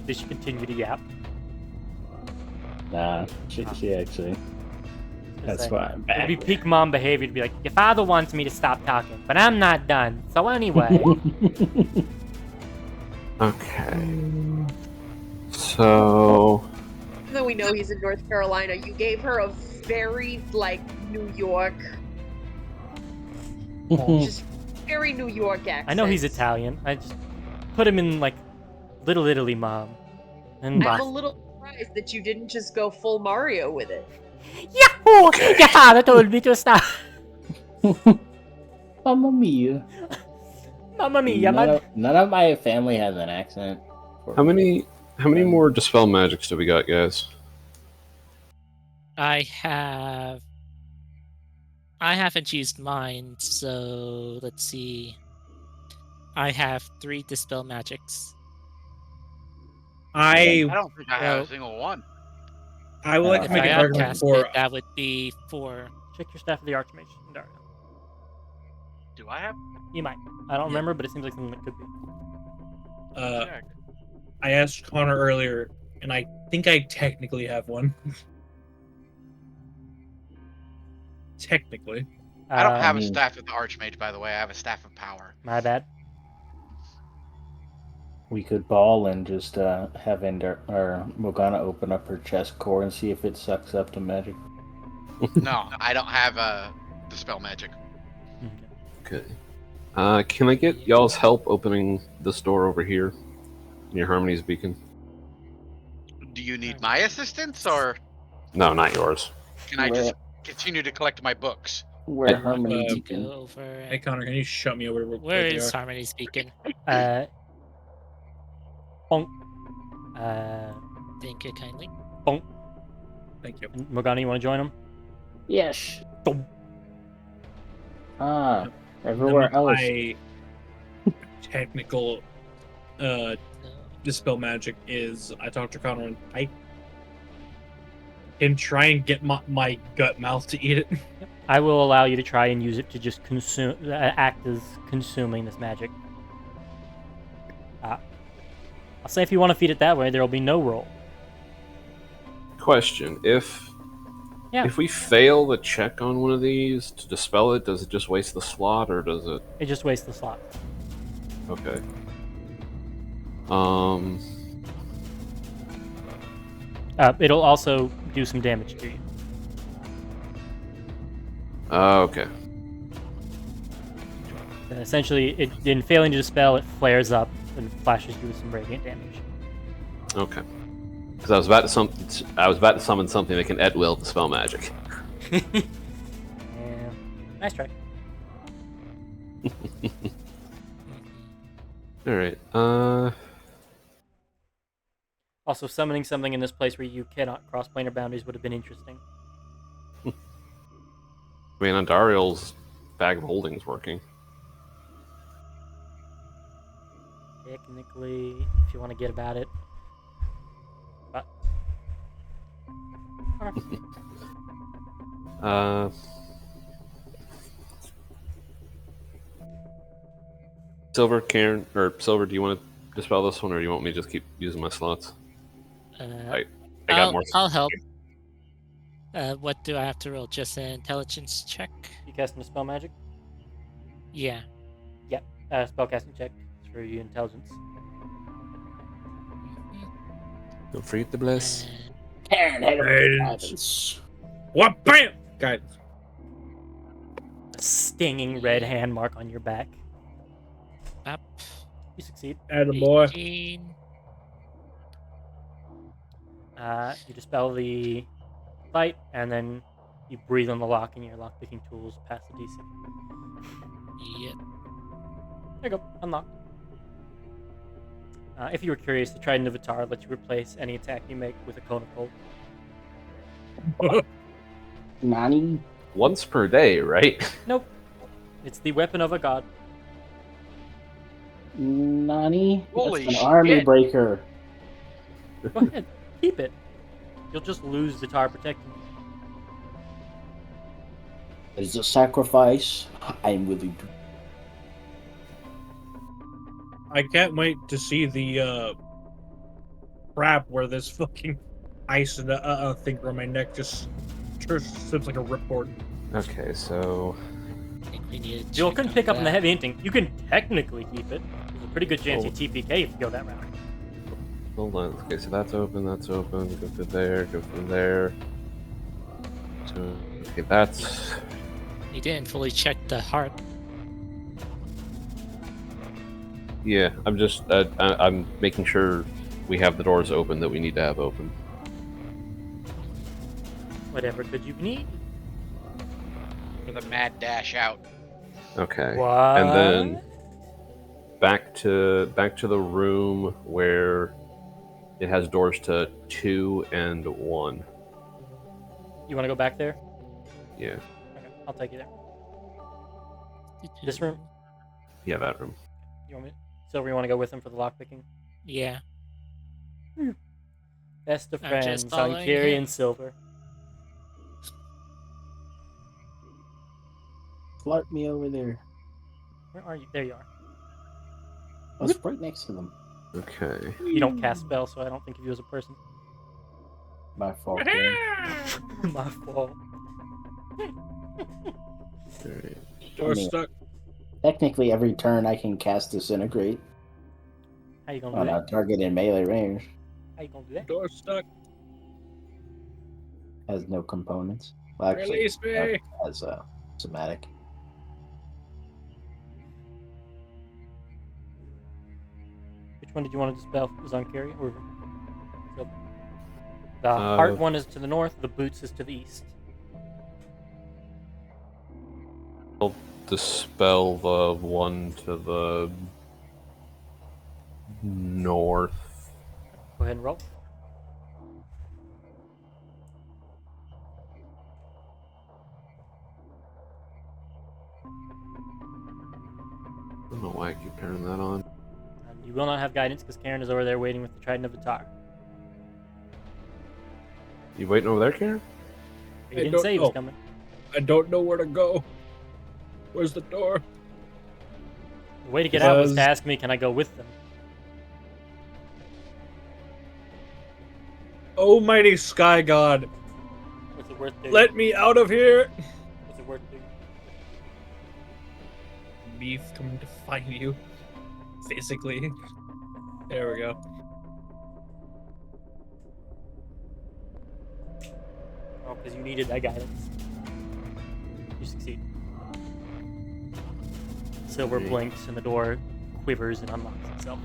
Did she continue to yap? Nah, she actually. That's why I'm back. It'd be peak mom behavior to be like, your father wants me to stop talking, but I'm not done. So anyway. Okay. So. Even though we know he's in North Carolina, you gave her a very, like, New York, just very New York accent. I know he's Italian. I just put him in, like, Little Italy, mom. And I'm a little surprised that you didn't just go full Mario with it. Yahoo! Your father told me to stop. Mamma mia. Mamma mia, man. None of my family has an accent. How many more Dispel Magics do we got, guys? I haven't used mine, so let's see. I have 3 Dispel Magics. I don't think I have a single one. I would like If to make I an argument outcast for. it, that would be 4. Check your Staff of the Archmage. Dario. Do I have? You might. I don't remember, but it seems like something that could be. Check. I asked Connor earlier, and I think I technically have one. Technically. I don't have a staff of the Archmage, by the way. I have a staff of power. My bad. We could ball and just have Ender or Morgana open up her chest core and see if it sucks up the magic. No, I don't have Dispel Magic. Okay. Can I get y'all's help opening this door over here near Harmony's Beacon? Do you need my assistance, or No, not yours. can I just continue to collect my books? Where Harmony To Beacon? go over. Hey Connor, can you shut me over? Where is Harmony speaking? Bonk. Thank you kindly. Bonk. Thank you. And Morgana, you want to join him? Yes. Boom. Everywhere else. My technical Dispel Magic is I talked to Connor and I can try and get my gut mouth to eat it. I will allow you to try and use it to just consume, act as consuming this magic. I'll say if you want to feed it that way, there will be no roll. Question: If we fail the check on one of these to dispel it, does it just waste the slot, or does it? It just wastes the slot. Okay. It'll also do some damage to you. Okay. Essentially, in failing to dispel, it flares up and flashes you with some radiant damage. Okay. Because I was about to summon something that can at will dispel magic. Yeah. Nice try. All right. Also, summoning something in this place where you cannot cross planar boundaries would have been interesting. I mean, Andariel's bag of holding's working. Technically, if you want to get about it. But... Silver, Karen, or Silver, do you want to dispel this one, or do you want me to just keep using my slots? I got more. I'll help. What do I have to roll? Just an intelligence check? You casting a spell magic? Yeah. Spellcasting check for your intelligence. Don't forget the bliss. Karen, hit him with Guidance. guidance. What? Bam! Guidance. A stinging red hand mark on your back. Up. You succeed. Attaboy. 18. You dispel the light, and then you breathe on the lock, and your lockpicking tools pass the DC. Yep. There you go. Unlocked. If you were curious, the Trident of Atar lets you replace any attack you make with a cone of cold. Nani? Once per day, right? Nope. It's the weapon of a god. Nani? Holy That's an army shit. breaker. Go ahead. Keep it. You'll just lose the tar protecting you. It's a sacrifice I'm willing to. I can't wait to see the crap where this fucking ice and thing around my neck just slips like a ripcord. Okay, so I think we need to You check couldn't on pick up in the that. heavy hinting. You can technically keep it. There's a pretty good chance Oh. you TPK if you go that route. hold on. Okay, so that's open. That's open. Go to there. Go from there. So okay, that's You didn't fully check the heart. yeah. I'm just I'm making sure we have the doors open that we need to have open. Whatever could you need? For the mad dash out. Okay. What? And then back to the room where it has doors to 2 and 1. You want to go back there? Yeah. Okay, I'll take you there. This room? Yeah, that room. You want me? Silver, you want to go with him for the lockpicking? Yeah. Best of I'm friends just on following Kiri him. and Silver. Flirt me over there. Where are you? There you are. I was right next to them. Okay. You don't cast spells, so I don't think of you as a person. My fault. Karen. My fault. Alright. Door I mean- stuck. Technically, every turn I can cast Disintegrate How you gonna do on a that? target in melee range. How you gonna do that? Door stuck. Has no components. Well, actually, Release me. has somatic. Which one did you want to dispel? Zonkiri or Silver? The heart one is to the north. The boots is to the east. I'll dispel the one to the north. Go ahead and roll. I don't know why I keep turning that on. And you will not have guidance because Karen is over there waiting with the Trident of Atar. You waiting over there, Karen? He I didn't don't say he was know. coming. I don't know where to go. Where's the door? The way to get out was to Because- ask me, can I go with them? Almighty Sky God, What's it worth doing? let me out of here. What's it worth doing? Me coming to find you. Physically. There we go. Oh, because you needed that guidance. You succeed. Silver Okay. blinks and the door quivers and unlocks itself.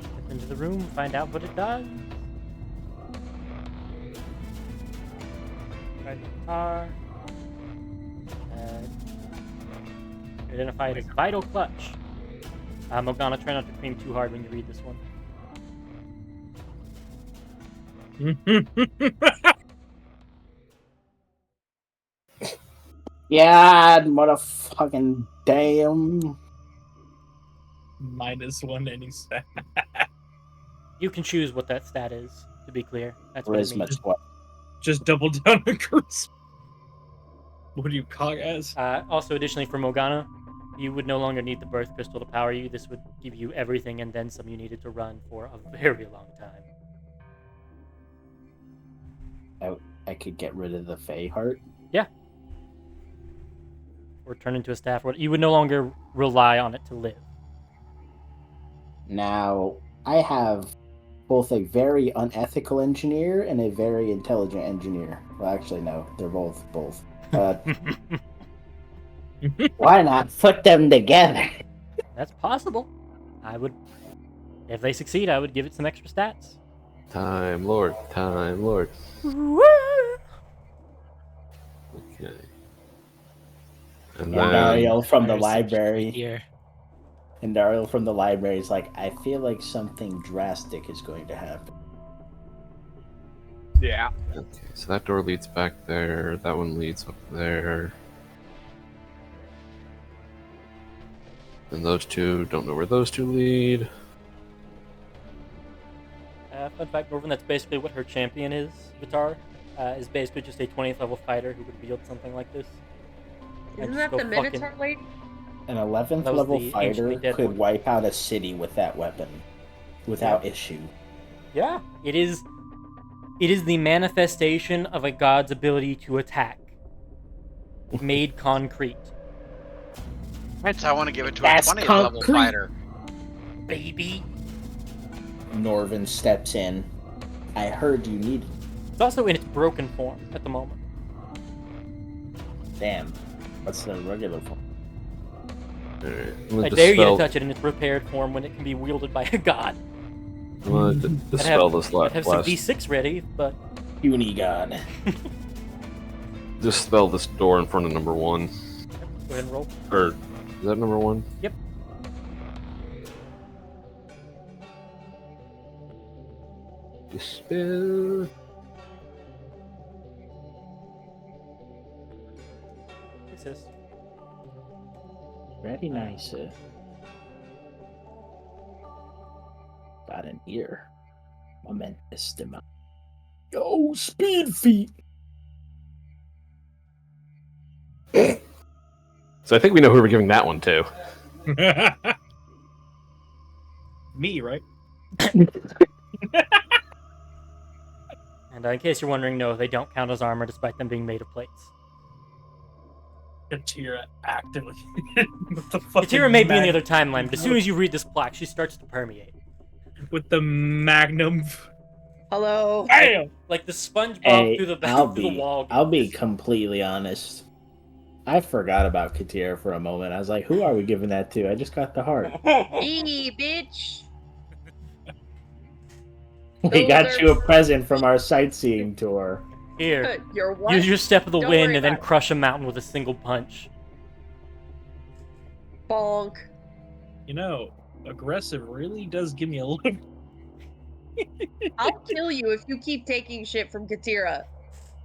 Step into the room, find out what it does. Try the guitar. Identify it as Vital Clutch. Morgana, try not to cream too hard when you read this one. Yeah, motherfucking damn. -1 any stat. You can choose what that stat is, to be clear. That's what it Charisma means. 12. Just double down on charisma. What do you cog as? Also, additionally for Morgana, You would no longer need the birth crystal to power you. This would give you everything and then some you needed to run for a very long time. I could get rid of the Fey heart. Yeah. Or turn into a staff. You would no longer rely on it to live. Now, I have both a very unethical engineer and a very intelligent engineer. Well, actually, no, they're both. Why not put them together? That's possible. I would, if they succeed, I would give it some extra stats. Time Lord. Okay. And And Dario from the There's some library. here. And Dario from the library is like, I feel like something drastic is going to happen. Yeah. Okay, so that door leads back there. That one leads up there. And those two, don't know where those two lead. Fun fact, Norvin, that's basically what her champion is, Vitar. Is basically just a 20th level fighter who would wield something like this. And Isn't just that go the Minotaur lady? An 11th That was level the fighter anciently dead could one. wipe out a city with that weapon without issue. Yeah, it is the manifestation of a god's ability to attack, made concrete. Hence, I want to give it to That's a 20th level concrete. fighter. Baby. Norvin steps in. I heard you needed. It's also in its broken form at the moment. Damn. What's the regular form? Alright, I dare you to touch it in its repaired form when it can be wielded by a god. I'm gonna dispel this I'd have some last. D6 ready, but Puny god. Dispel this door in front of number 1. go ahead and roll. Or is that number 1? Yep. Dispel. Success. Very nice. Got an ear. Momentous demand. Yo, speed feet. So I think we know who we're giving that one to. Me, right? And in case you're wondering, no, they don't count as armor despite them being made of plates. Katira actively. With the fucking Katira may be in the mag- other timeline, but as soon as you read this plaque, she starts to permeate. With the magnum. Hello. Bam! Like the SpongeBob Hey, through the I'll through the be, wall. I'll be completely honest. I forgot about Katira for a moment. I was like, who are we giving that to? I just got the heart. Hey, bitch. We Those got are- you a present from our sightseeing tour. Here, You're what? use your step of the Don't wind worry and then about it. crush a mountain with a single punch. Bonk. You know, aggressive really does give me a little. I'll kill you if you keep taking shit from Katira.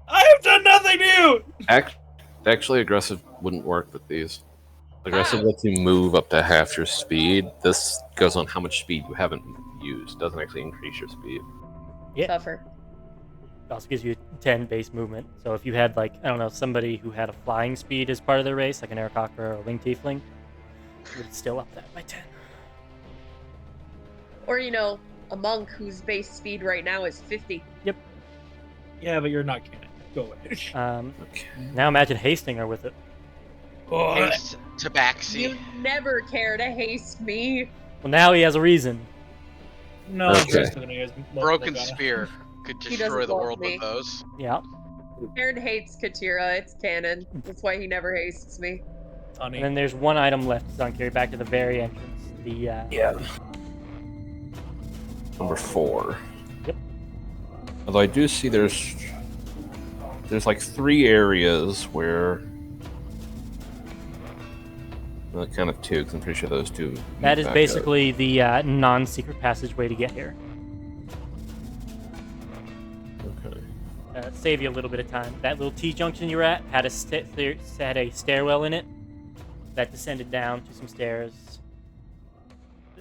I have done nothing new! Actually, aggressive wouldn't work with these. Aggressive How? lets you move up to half your speed. This goes on how much speed you haven't used. Doesn't actually increase your speed. Yeah. Suffer. It also gives you 10 base movement. So if you had, like, I don't know, somebody who had a flying speed as part of their race, like an Aircocker or a Wing Tiefling, you would still up that by 10. Or, you know, a monk whose base speed right now is 50. Yeah, but you're not canon. Go away. Okay. Now imagine hasting her with it. Oh, Haste Tabaxi. You never care to haste me. Well, now he has a reason. no, Okay. aggressive than he is. Broken Morgana. Spear could He destroy doesn't the love world me. with those. Yeah. Aaron hates Katira. It's canon. That's why he never hastes me. Honey. And then there's one item left, Zonkiri, back to the very entrance. The Yeah. Number 4. Yep. Although I do see there's like 3 areas where. Well, kind of 2, because I'm pretty sure those 2. that lead is back basically the non-secret passageway to get here. up. Okay. Save you a little bit of time. That little T-junction you were at had a had a stairwell in it that descended down to some stairs.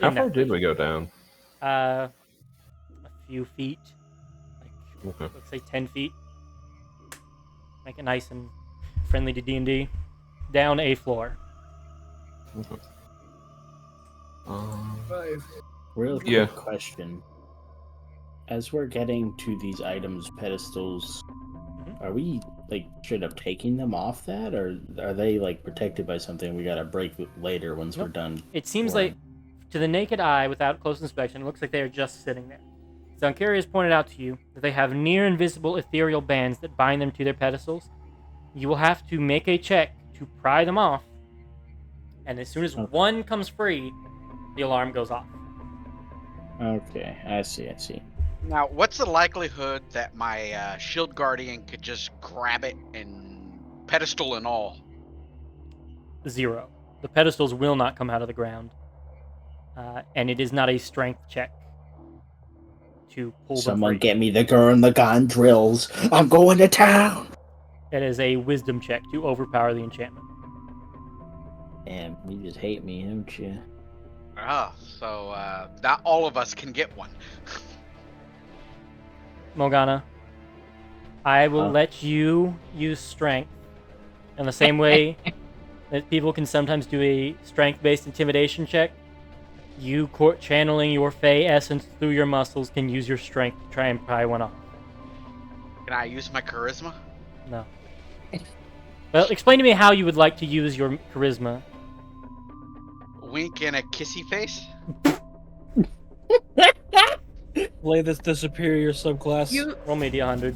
How In far that- did we go down? A few feet, like Okay. let's say 10 feet. Make it nice and friendly to D&D. Down a floor. Real quick Yeah. question. As we're getting to these items, pedestals, are we like straight up taking them off that, or are they like protected by something we gotta break later once we're Nope. done? It seems Right. like, to the naked eye, without close inspection, it looks like they are just sitting there. Zonkiri has pointed out to you that they have near invisible ethereal bands that bind them to their pedestals. You will have to make a check to pry them off, and as soon as Okay. one comes free, the alarm goes off. Okay, I see. Now, what's the likelihood that my shield guardian could just grab it and pedestal and all? 0. The pedestals will not come out of the ground, and it is not a strength check to pull them Someone free. get me the gun and the gun drills. I'm going to town. It is a wisdom check to overpower the enchantment. Damn, you just hate me, don't you? So not all of us can get one. Morgana, I will Huh? let you use strength in the same way that people can sometimes do a strength-based intimidation check. You channeling your Fey essence through your muscles can use your strength to try and pry one off. Can I use my charisma? No. Well, explain to me how you would like to use your charisma. Wink and a kissy face? Play this the superior subclass. Roll me a D100.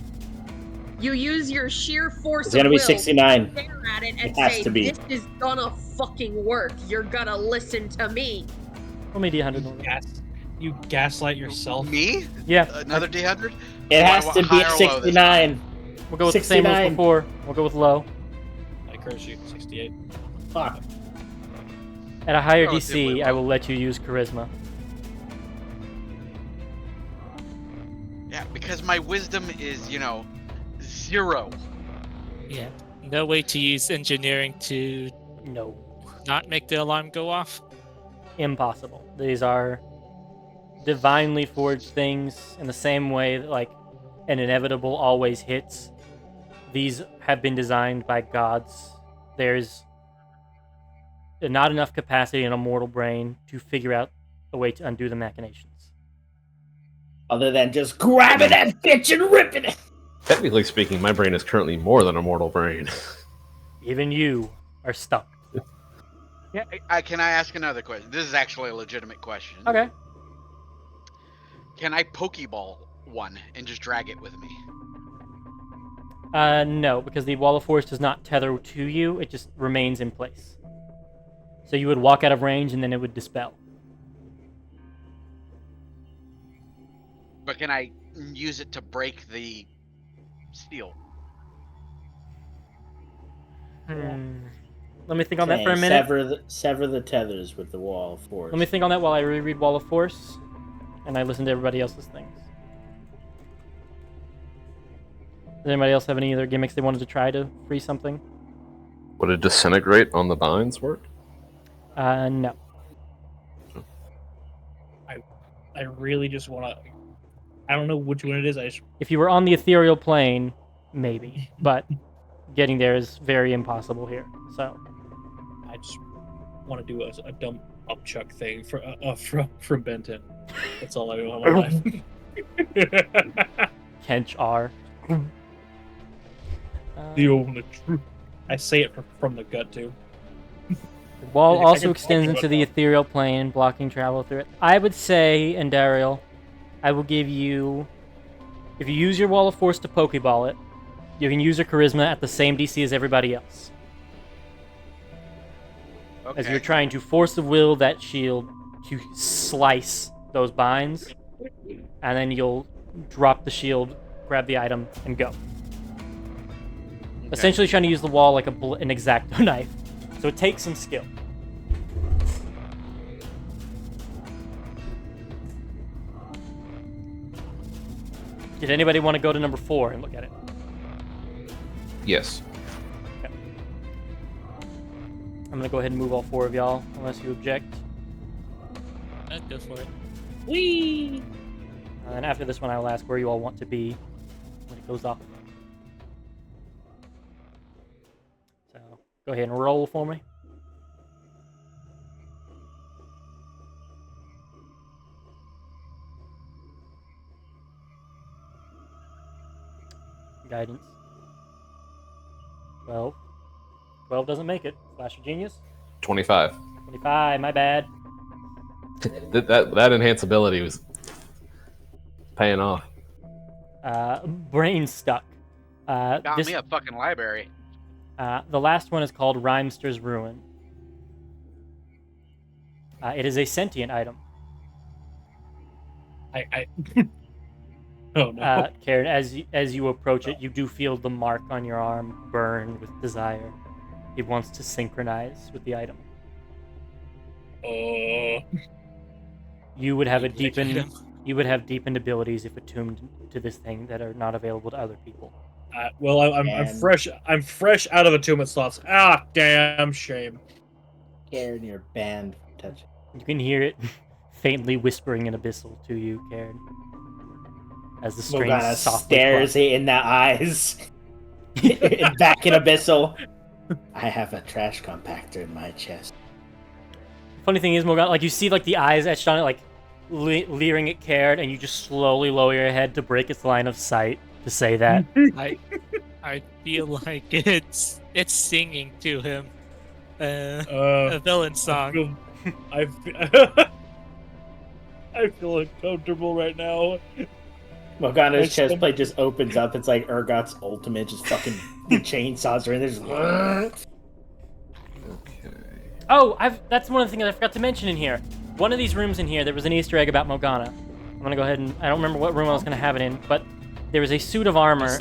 You use your sheer force It's gonna of be will 69. to stare at it and It has say, to be. "This is gonna fucking work. You're gonna listen to me." Roll me a D100. Morgana. You gaslight yourself. Me? Yeah, Another D100? It has to be Higher or low this 69. we'll go with the same as 69. before. We'll go with low. I curse you. 68. Fuck. At a higher Relatively DC, I low. will let you use charisma. Yeah, because my wisdom is, 0. Yeah. No way to use engineering to No. not make the alarm go off. Impossible. These are divinely forged things in the same way that, like, an inevitable always hits. These have been designed by gods. There's not enough capacity in a mortal brain to figure out a way to undo the machinations. Other than just grabbing that bitch and ripping it. Technically speaking, my brain is currently more than a mortal brain. Even you are stuck. Yeah. Can I ask another question? This is actually a legitimate question. Okay. Can I Pokeball one and just drag it with me? No, because the wall of force does not tether to you. It just remains in place. So you would walk out of range and then it would dispel. But can I use it to break the steel? Let me think on that for a minute. Sever the tethers with the wall of force. Let me think on that while I reread Wall of Force, and I listen to everybody else's things. Does anybody else have any other gimmicks they wanted to try to free something? Would it disintegrate on the binds work? No. I really just want to. I don't know which one it is. I just If you were on the ethereal plane, maybe, but getting there is very impossible here. So want to do a dumb upchuck thing from Benton. That's all I want in my life. Kench R. The only truth. I say it from the gut too. The wall I also can extends talk into about the that. ethereal plane, blocking travel through it. I would say, Endariel, I will give you... If you use your Wall of Force to Pokeball it, you can use your Charisma at the same DC as everybody else. Okay. As you're trying to force of will that shield to slice those binds, and then you'll drop the shield, grab the item, and go. Okay. Essentially trying to use the wall like an X-Acto knife. So it takes some skill. Did anybody want to go to number 4 and look at it? Yes. I'm going to go ahead and move all 4 of y'all, unless you object. I'd go for it. Whee! And then after this one, I will ask where you all want to be when it goes off. So, go ahead and roll for me. guidance. 12. 12 doesn't make it. Slasher Genius. 25. 25, my bad. That enhanced ability was paying off. Brain stuck. Got This, me a fucking library. the last one is called Rhymester's Ruin. It is a sentient item. I oh no. Karen, as you approach it, you do feel the mark on your arm burn with desire. It wants to synchronize with the item. You would have you would have deepened abilities if attuned to this thing that are not available to other people. Well, I'm fresh. I'm fresh out of attunement slots. Ah, damn shame. Karen, you're banned from touching. You can hear it faintly whispering in Abyssal to you, Karen. As the strings Morgana softly stares pluck. it in the eyes. Back in Abyssal. I have a trash compactor in my chest. Funny thing is, Morgana, like you see like the eyes etched on it, like leering at Karen, and you just slowly lower your head to break its line of sight to say that. I feel like it's singing to him. A villain song. I feel uncomfortable right now. Morgana's chest plate just opens up. It's like Urgot's ultimate, just fucking chainsaws her, and there's. Okay. Oh, that's one of the things I forgot to mention in here. One of these rooms in here, there was an Easter egg about Morgana. I'm gonna go ahead and I don't remember what room I was gonna have it in, but there was a suit of armor.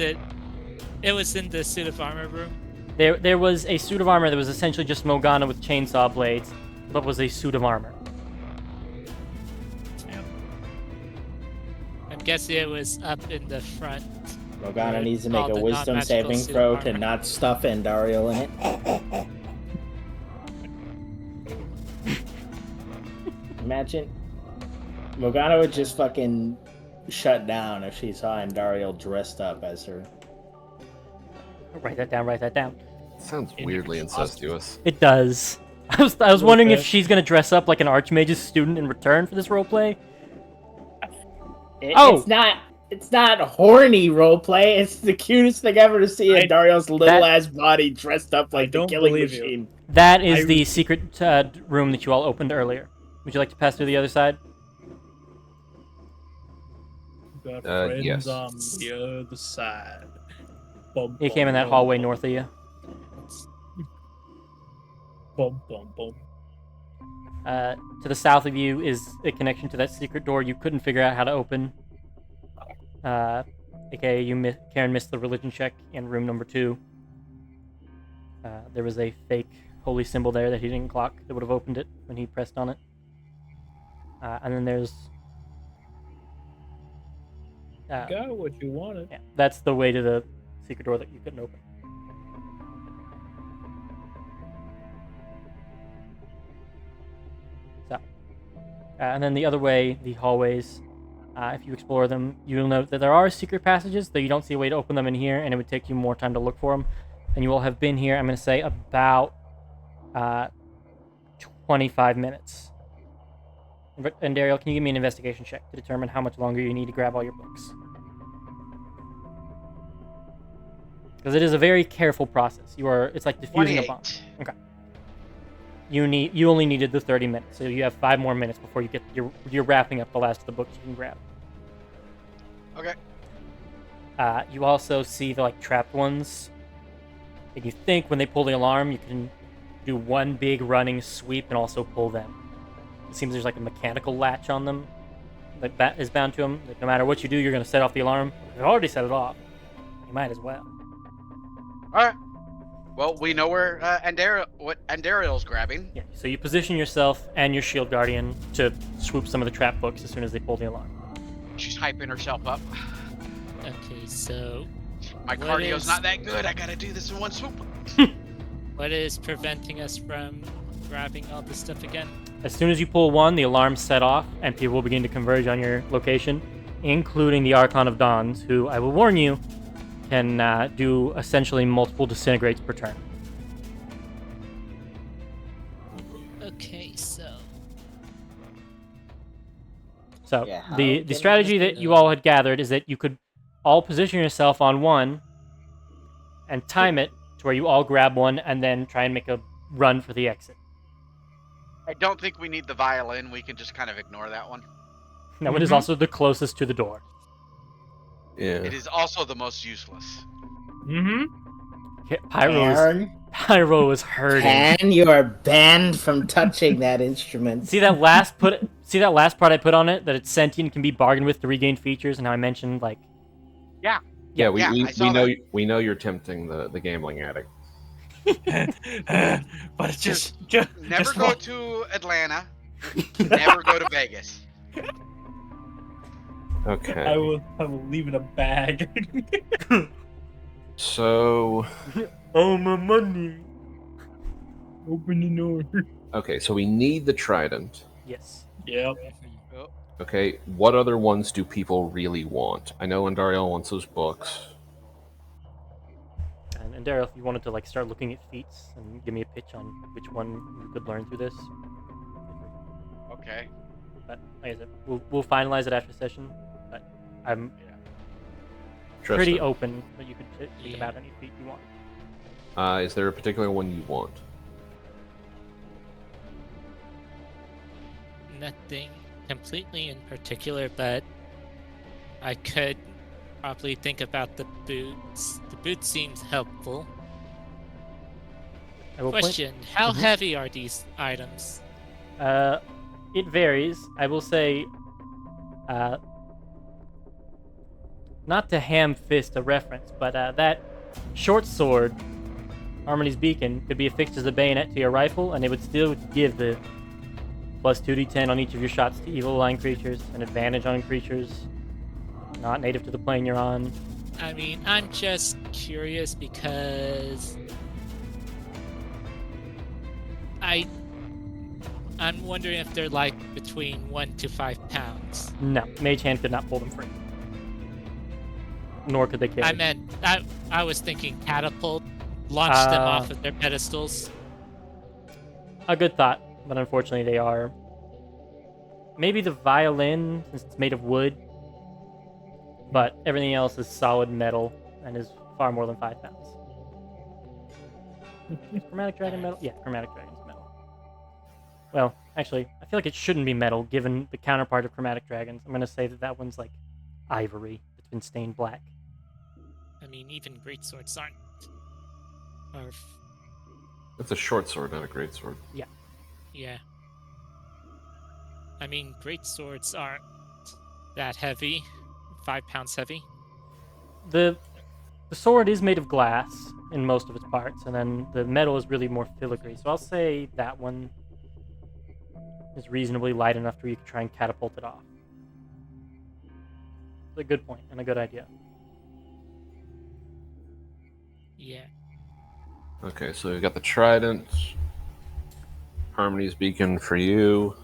It was in the suit of armor room. There was a suit of armor that was essentially just Morgana with chainsaw blades, but was a suit of armor. I'm guessing it was up in the front. Morgana needs to All make a the wisdom non-magical saving suit throw of to armor. not stuff Andariel in it. Imagine Morgana would just fucking shut down if she saw Andariel dressed up as her. Write that down. Write that down. Sounds weirdly incestuous. It does. I was wondering if she's gonna dress up like an Archmage's student in return for this roleplay. It's not horny roleplay. It's the cutest thing ever to see Andariel's little ass body dressed up like the killing machine. That is the secret room that you all opened earlier. Would you like to pass through the other side? Got friends yes. on the other side. You came in that hallway north of you. Boom, boom, boom. To the south of you is a connection to that secret door you couldn't figure out how to open. AKA Karen missed the religion check in room number 2. There was a fake holy symbol there that he didn't clock that would have opened it when he pressed on it. And then there's... Got what you wanted. Yeah, that's the way to the secret door that you couldn't open. So, and then the other way, the hallways, if you explore them, you'll note that there are secret passages, though you don't see a way to open them in here, and it would take you more time to look for them. And you will have been here, I'm going to say, about 25 minutes. And Daryl, can you give me an investigation check to determine how much longer you need to grab all your books? Because it is a very careful process. It's like defusing a bomb. 28. Okay. You only needed the 30 minutes, so you have 5 more minutes before you're wrapping up the last of the books you can grab. Okay. You also see the trapped ones, and you think when they pull the alarm, you can do one big running sweep and also pull them. It seems there's a mechanical latch on them that is bound to them. No matter what you do, you're going to set off the alarm. You've already set it off. You might as well. All right. Well, we know where what Andariel's grabbing. Yeah. So you position yourself and your shield guardian to swoop some of the trap books as soon as they pull the alarm. She's hyping herself up. Okay, so My What cardio's is- not that good. I gotta do this in one swoop. what is preventing us from grabbing all this stuff again? As soon as you pull one, the alarms set off, and people will begin to converge on your location, including the Archon of Dawns, who, I will warn you, can do essentially multiple disintegrates per turn. Okay, so So Yeah, how the can strategy we that you all had gathered is that you could all position yourself on one, and time it to where you all grab one and then try and make a run for the exit. I don't think we need the violin. We can just kind of ignore that one. That one is also the closest to the door. Yeah. It is also the most useless. Mm-hmm. Pyro is hurting. Can you are banned from touching that instrument. See that last part I put on it, that it's sentient, can be bargained with to regain features, and how I mentioned like Yeah, Yeah, we I saw know that. we know you're tempting the gambling addict. But it's just Never just go one. to Atlanta. Never go to Vegas. Okay. I will leave in a bag. So oh my money. Open the door. okay, so we need the trident. Yes. Yep. Okay, what other ones do people really want? I know Andariel wants those books. And Daryl, if you wanted to like start looking at feats and give me a pitch on which one you could learn through this. Okay. But like I said, we'll finalize it after session. But I'm Tristan, pretty open that you could think Yeah. about any feat you want. is there a particular one you want? Nothing completely in particular, but I could probably think about the boots. The boot seems helpful. I will point- Question: How Mhm. heavy are these items? It varies. I will say, not to ham fist a reference, but that short sword, Harmony's Beacon, could be affixed as a bayonet to your rifle, and it would still give the plus 2d10 on each of your shots to evil line creatures, an advantage on creatures not native to the plane you're on. I mean, I'm just curious because I'm wondering if they're like between 1 to 5 pounds. No, Mage Hand could not pull them free. Nor could they carry. I meant I was thinking catapult, launch them off of their pedestals. A good thought, but unfortunately they are. Maybe the violin, since it's made of wood, but everything else is solid metal and is far more than 5 pounds. Is Chromatic Dragon metal? Yeah, Chromatic Dragon's metal. Well, actually, I feel like it shouldn't be metal, given the counterpart of Chromatic Dragons. I'm going to say that one's like ivory. It's been stained black. I mean, even great swords aren't. It's a short sword, not a great sword. Yeah. I mean, great swords aren't that heavy. 5 pounds heavy. The sword is made of glass in most of its parts, and then the metal is really more filigree. So I'll say that one is reasonably light enough for you to try and catapult it off. It's a good point and a good idea. Yeah. Okay, so we've got the trident, Harmony's Beacon for you,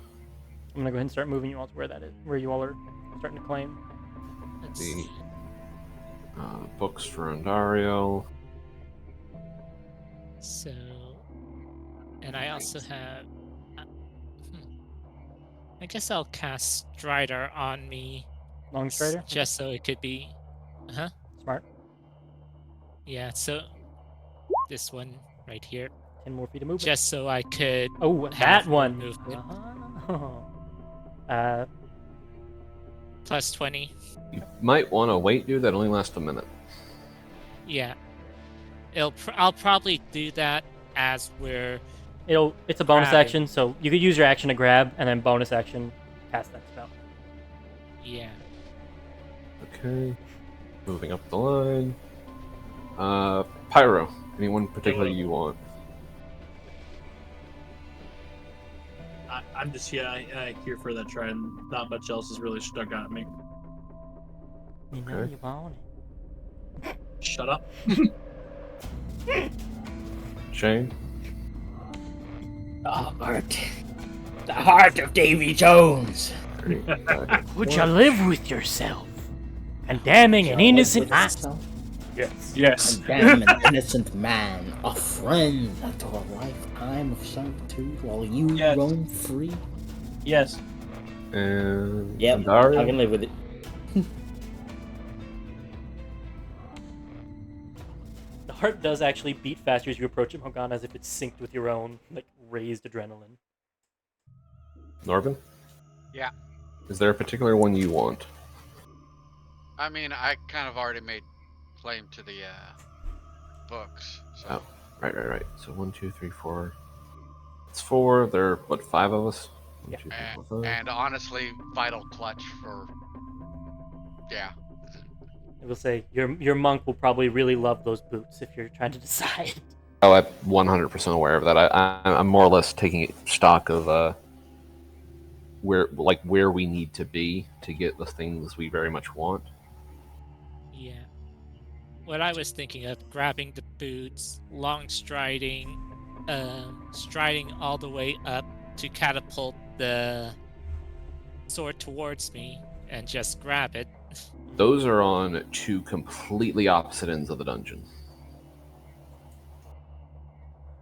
I'm gonna go ahead and start moving you all to where that is, where you all are starting to claim. Let's The- see. books for Andariel. So, and I also have. I guess I'll cast Strider on me, Long Strider? just so it could be. Smart. Yeah. So, this one right here, 10 more feet of movement. just so I could. Oh, have that more one! movement. Plus 20. You might want to wait, dude. That only lasts a minute. Yeah. I'll probably do that as we're. It's a bonus Grabbing. action, so you could use your action to grab, and then bonus action, cast that spell. Yeah. Okay. Moving up the line. Pyro. Anyone particular you want? I'm just here for that try, and not much else has really stuck out at me. You know Okay. you want it. Shut up. Shane? The heart of Davy Jones. Would you live with yourself? Condemning an innocent man? Yes. Yes. Damn an innocent man, a friend to a lifetime of servitude while you Yes. roam free. Yes. And Yep, Andariel? I can live with it. heart does actually beat faster as you approach it, Morgana, as if it's synced with your own, like, raised adrenaline. Norvin? Yeah. Is there a particular one you want? I mean, I kind of already made claim to the books. So. Oh, right. So 1, 2, 3, 4. It's 4. There are, what, 5 of us? 1, Yeah. 2, 3, 4, 5. And honestly, Vital Clutch for... Yeah. I will say, your monk will probably really love those boots if you're trying to decide. Oh, I'm 100% aware of that. I'm more or less taking stock of where we need to be to get the things we very much want. Yeah. What I was thinking of, grabbing the boots, long striding all the way up to catapult the sword towards me and just grab it. Those are on 2 completely opposite ends of the dungeon.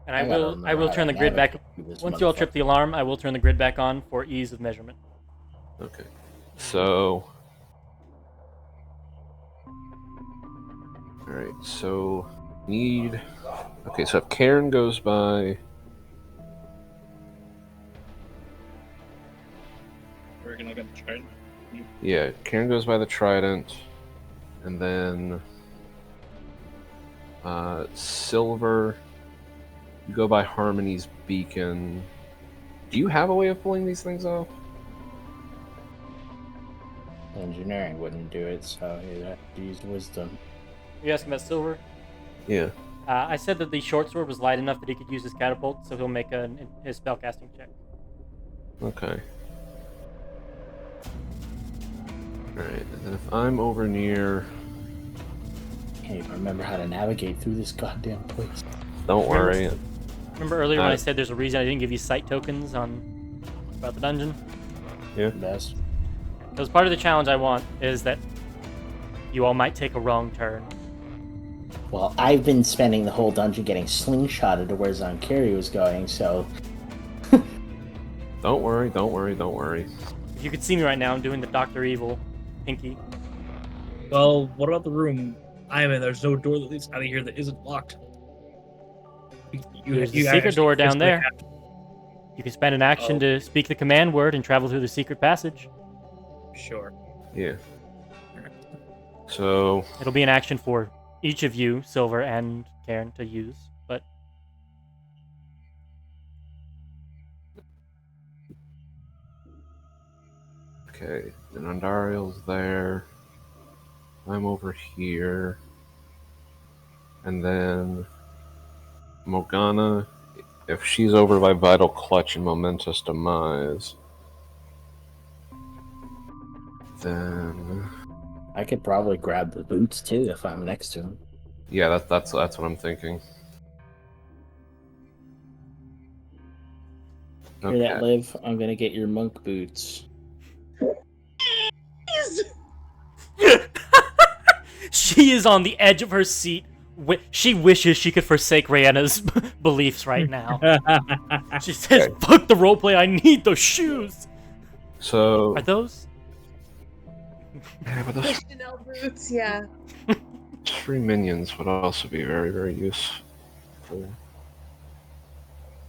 And I will turn the grid back. Once you all trip the alarm, I will turn the grid back on for ease of measurement. Okay. So... Alright, so... Need... Okay, so if Karen goes by... We're gonna get the trident. Yeah, Karen goes by the trident. And then... Silver... You go by Harmony's beacon. Do you have a way of pulling these things off? Engineering wouldn't do it, so you'd have to use wisdom. Are you asking about Silver? Yeah. I said that the short sword was light enough that he could use his catapult, so he'll make his spellcasting check. Okay. Alright, and then if I'm over near... Can't even remember how to navigate through this goddamn place. Don't worry. Remember earlier when I said there's a reason I didn't give you sight tokens about the dungeon? Yeah. Best. Because part of the challenge I want is that you all might take a wrong turn. Well, I've been spending the whole dungeon getting slingshotted to where Zonkiri was going, so... Don't worry. If you could see me right now, I'm doing the Dr. Evil pinky. Well, what about the room I'm in? There's no door that leads out of here that isn't locked. There's a secret door down there. have- You can spend an action to speak the command word and travel through the secret passage. Sure. Yeah. So... It'll be an action for each of you, Silver and Karen, to use, but... Okay, and Andariel's there. I'm over here. And then... Morgana, if she's over by Vital Clutch and Momentous Demise, then... I could probably grab the boots, too, if I'm next to him. Yeah, that's what I'm thinking. Hear that, Liv? I'm gonna get your monk boots. She is on the edge of her seat. She wishes she could forsake Rihanna's beliefs right now. She says, fuck the roleplay, I need those shoes! So... Are those? Yeah, but those Chanel boots, yeah. 3 minions would also be very, very useful.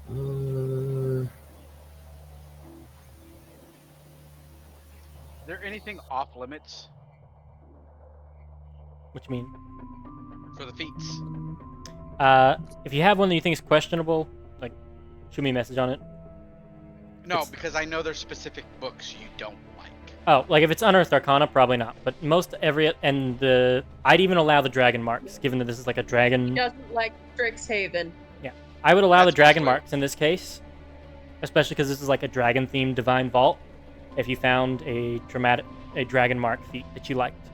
Is there anything off limits What you mean? for the feats? If you have one that you think is questionable, like, shoot me a message on it. No, because I know there's specific books you don't like. Oh, like if it's Unearthed Arcana, probably not. But I'd even allow the dragon marks, given that this is like a dragon. He doesn't like Strixhaven. Yeah, I would allow That's the dragon mostly- marks in this case, especially because this is like a dragon-themed divine vault. If you found a dragon mark feat that you liked,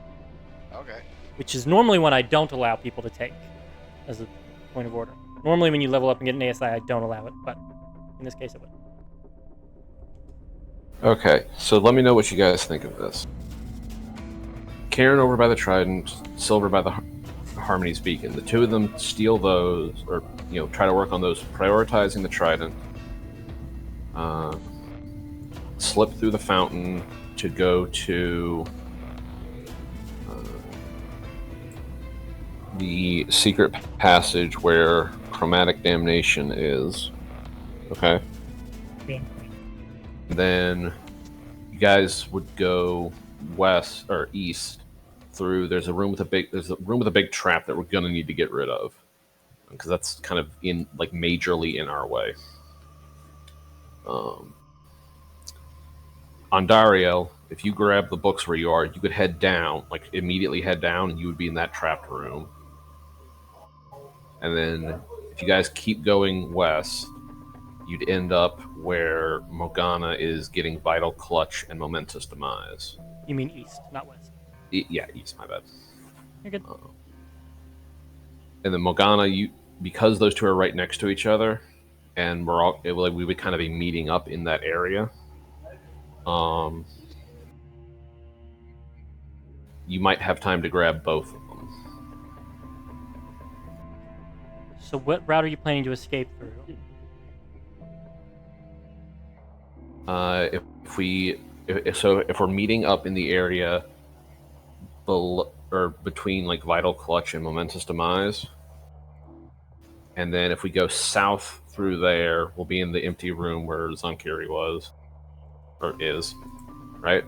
Okay. which is normally one I don't allow people to take, as a point of order. Normally, when you level up and get an ASI, I don't allow it, but in this case, I would. Okay, so let me know what you guys think of this. Karen over by the Trident, Silver by the Harmony's Beacon. The 2 of them steal those, or try to work on those, prioritizing the Trident. Slip through the fountain to go to the secret passage where chromatic damnation is. Okay. Yeah. Then you guys would go west or east through. There's a room with a big trap that we're gonna need to get rid of because that's kind of majorly in our way. On Dario, if you grab the books where you are, you could head down, immediately head down, and you would be in that trapped room. And then if you guys keep going west, you'd end up where Morgana is getting Vital Clutch and Momentous Demise. You mean east, not west. Yeah, east, my bad. You're good. And then Morgana, because those two are right next to each other, and we would kind of be meeting up in that area. You might have time to grab both of them. So what route are you planning to escape through? If we're meeting up in the area between Vital Clutch and Momentous Demise, and then if we go south through there, we'll be in the empty room where Zonkiri was, or is, right?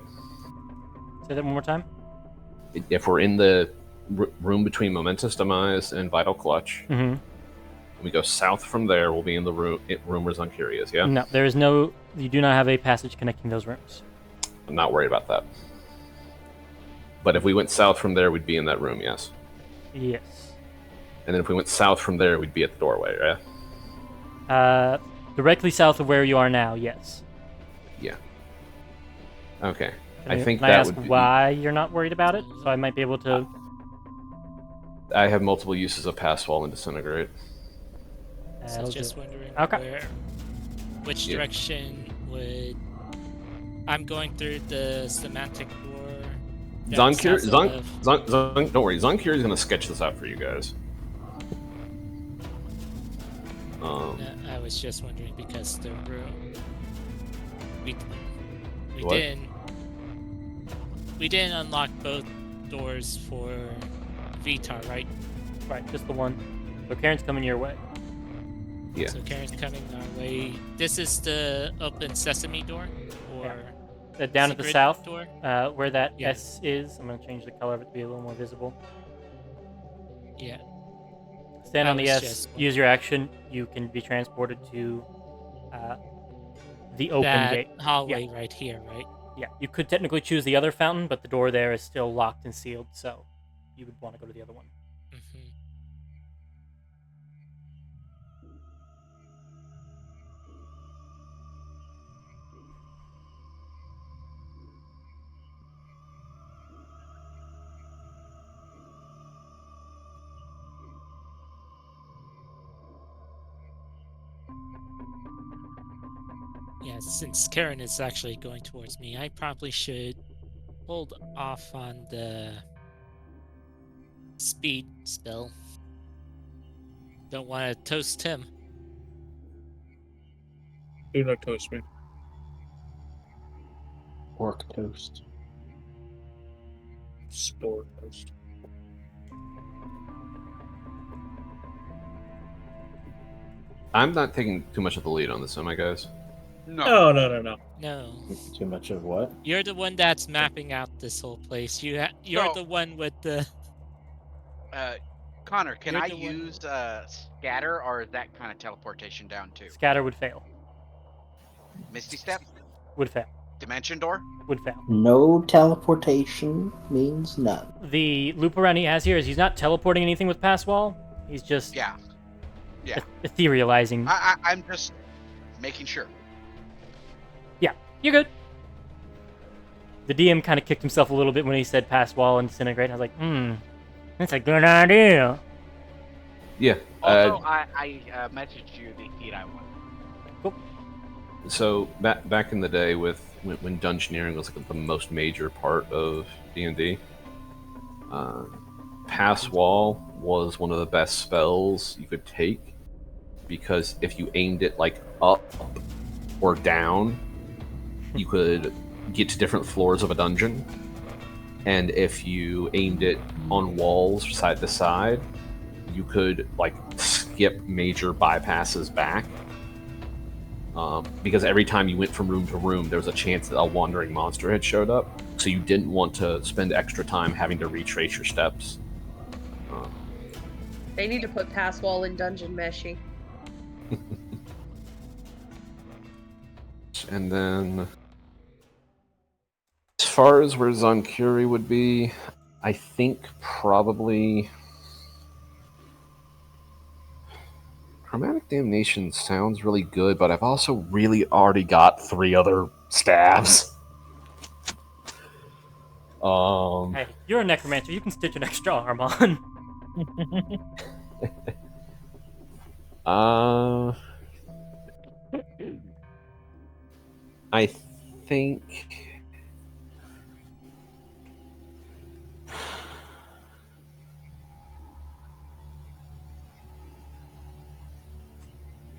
Say that one more time. If we're in the room between Momentous Demise and Vital Clutch, we go south from there, we'll be in the room where Zonkiri is, yeah? No, there is no... You do not have a passage connecting those rooms. I'm not worried about that. But if we went south from there, we'd be in that room, yes? Yes. And then if we went south from there, we'd be at the doorway, yeah? Directly south of where you are now, yes. Yeah. Okay. Can I think can that I ask would be... why you're not worried about it? So I might be able to... I have multiple uses of Pass Wall and Disintegrate. So just wondering Okay. which direction would... I'm going through the semantic door. Zonkiri, don't worry, Zonkiri is going to sketch this out for you guys. I was just wondering because the room... We What? didn't unlock both doors for Vitar, right? Right, just the one. So Karen's coming your way. Yeah. So Karen's coming our way. This is the open sesame door? Or Down at the secret south, door? where that Yeah. S is. I'm going to change the color of it to be a little more visible. Yeah. Stand I on the was S, just use your action. You can be transported to the open That gate. hallway right here, right? Yeah, you could technically choose the other fountain, but the door there is still locked and sealed, so you would want to go to the other one. Mm-hmm. Yeah, since Karen is actually going towards me, I probably should hold off on the speed spell. Don't want to toast him. Do not toast me. Pork toast. Spore toast. I'm not taking too much of the lead on this, am I, guys? No. No. No, Too much of what? you're the one that's mapping out this whole place. You're So- the one with the. Connor, can You're I the one- use scatter, or is that kind of teleportation down too? Scatter would fail. Misty Step, Would fail. Dimension Door. Would fail. No teleportation means none. The loop around he has here is he's not teleporting anything with Pass Wall. He's just Yeah, etherealizing. I'm just making sure. You're good. The DM kind of kicked himself a little bit when he said Pass Wall and Disintegrate. I was like, that's a good idea. Yeah. Also, I messaged you the feed I want. So back in the day, when dungeoneering was the most major part of D&D, Pass Wall was one of the best spells you could take because if you aimed it up or down, you could get to different floors of a dungeon, and if you aimed it on walls side to side, you could like skip major bypasses back. Because every time you went from room to room, there was a chance that a wandering monster had showed up. So you didn't want to spend extra time having to retrace your steps. They need to put pass wall in Dungeon Meshy. And then, as far as where Zonkuri would be, I think probably Chromatic Damnation sounds really good, but I've also really already got 3 other staves. Hey, you're a necromancer. You can stitch an extra arm on. I think.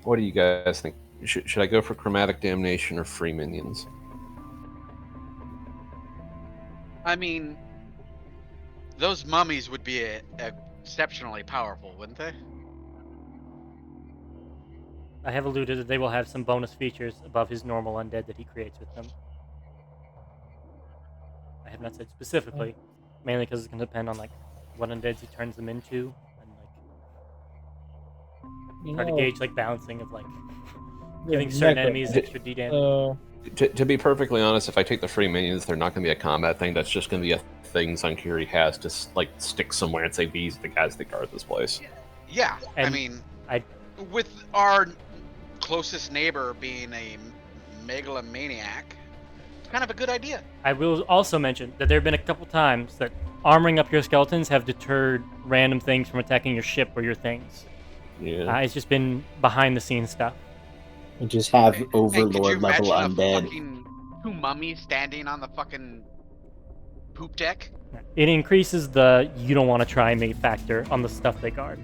What do you guys think? Should I go for Chromatic Damnation or Free Minions? I mean, those mummies would be exceptionally powerful, wouldn't they? I have alluded that they will have some bonus features above his normal undead that he creates with them. I have not said specifically, mainly because it's going to depend on like what undeads he turns them into, and like try to gauge like balancing of like giving certain enemies extra D damage. To be perfectly honest, if I take the Free Minions, they're not going to be a combat thing. That's just going to be a thing Zonkuri has to like stick somewhere and say, these are the guys that guard this place. Yeah, And I mean, I- with our closest neighbor being a megalomaniac, it's kind of a good idea. I will also mention that there have been a couple times that armoring up your skeletons have deterred random things from attacking your ship or your things. Yeah. It's just been behind the scenes stuff. We just have Hey, could overlord you level imagine undead. a fucking 2 mummies standing on the fucking poop deck? It increases the you don't want to try me factor on the stuff they guard.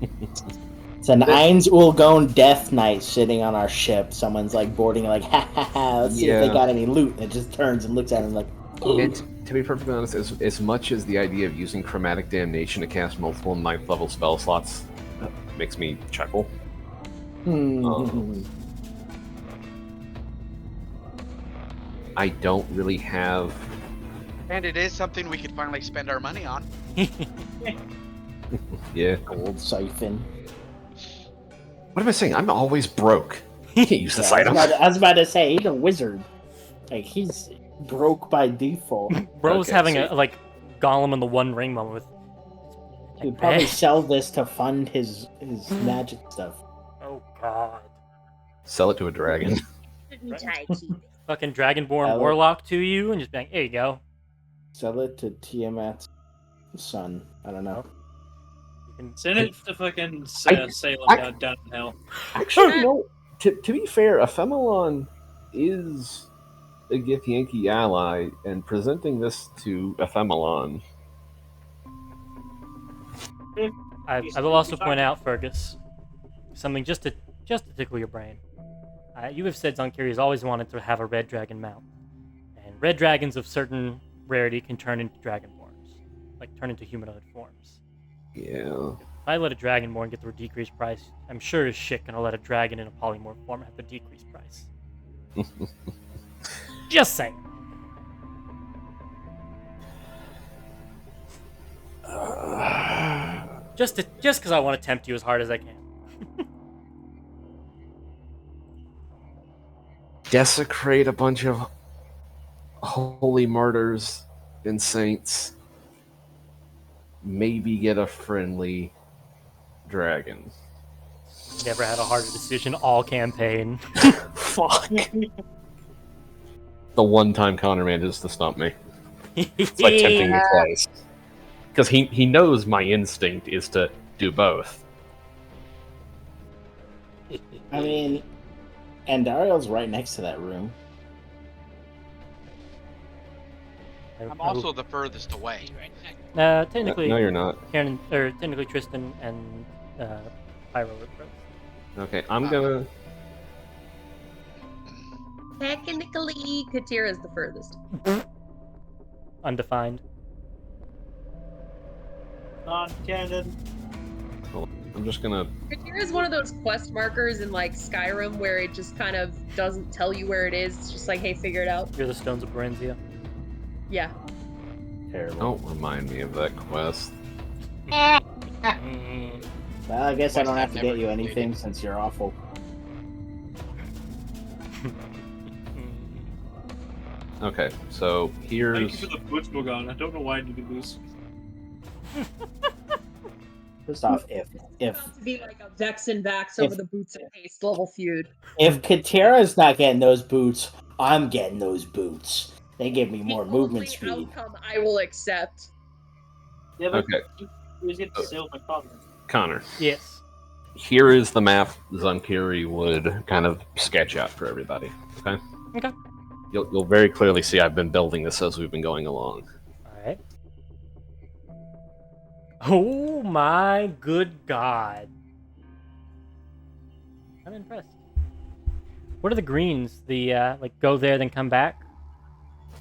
It's an Eins Ulgon Death Knight sitting on our ship. Someone's like boarding, like, ha ha ha, let's see if they got any loot. And it just turns and looks at him like, And to be perfectly honest, as much as the idea of using Chromatic Damnation to cast multiple 9th level spell slots makes me chuckle. I don't really have. And it is something we could finally spend our money on. Yeah. gold siphon. What am I saying? I'm always broke. Can't use this Yeah, item. I was about to say, he's a wizard. Like, he's broke by default. Bro's Okay, having so- a like Gollum in the One Ring moment with. He'd probably sell this to fund his magic stuff. Oh god. Sell it to a dragon. Fucking Dragonborn Hell. Warlock to you and just be like, here you go. Sell it to Tiamat's son. I don't know. You can Send it to fucking I- Salem down in hell. Actually, no. To be fair, Ephemelon is a Githyanki ally, and presenting this to Ephemelon. I will also point out, Fergus, something just to tickle your brain. You have said Zonkuri has always wanted to have a red dragon mount, and red dragons of certain rarity can turn into dragonborns, like turn into humanoid forms. Yeah. If I let a dragonborn get the decreased price, I'm sure as shit gonna let a dragon in a polymorph form have the decreased price. Just saying. Just because I want to tempt you as hard as I can. Desecrate a bunch of holy martyrs and saints. Maybe get a friendly dragon. Never had a harder decision all campaign. Fuck. The one time Connor manages to stump me. It's like tempting me twice. Because he knows my instinct is to do both. I mean, Andariel's right next to that room. I'm also the furthest away. Technically, No, you're not. Karen, or technically Tristan and Pyro were first. Okay, I'm gonna. Technically, Katira's the furthest. Undefined. Non-canon. I'm just gonna. Katir is one of those quest markers in like Skyrim where it just kind of doesn't tell you where it is. It's just like, hey, figure it out. You're the Stones of Berenzia. Yeah. Terrible. Don't remind me of that quest. Mm. Well, I guess I don't Quest have I've to never get you anything completed. since you're awful. Okay, so Thank here's. you for the boots, Bogan. I don't know why I needed this. First off, if To be like a Vex and Vax over If- the boots and paste level feud. Katera's not getting those boots, I'm getting those boots. They give me more The movement only speed. outcome I will accept. Yeah, but Okay, he was getting to sail my father. Connor. Yes. Here is the map Zunkiri would kind of sketch out for everybody. Okay. Okay. You'll very clearly see I've been building this as we've been going along. All right. Oh my good god. I'm impressed. What are the greens? The like go there then come back?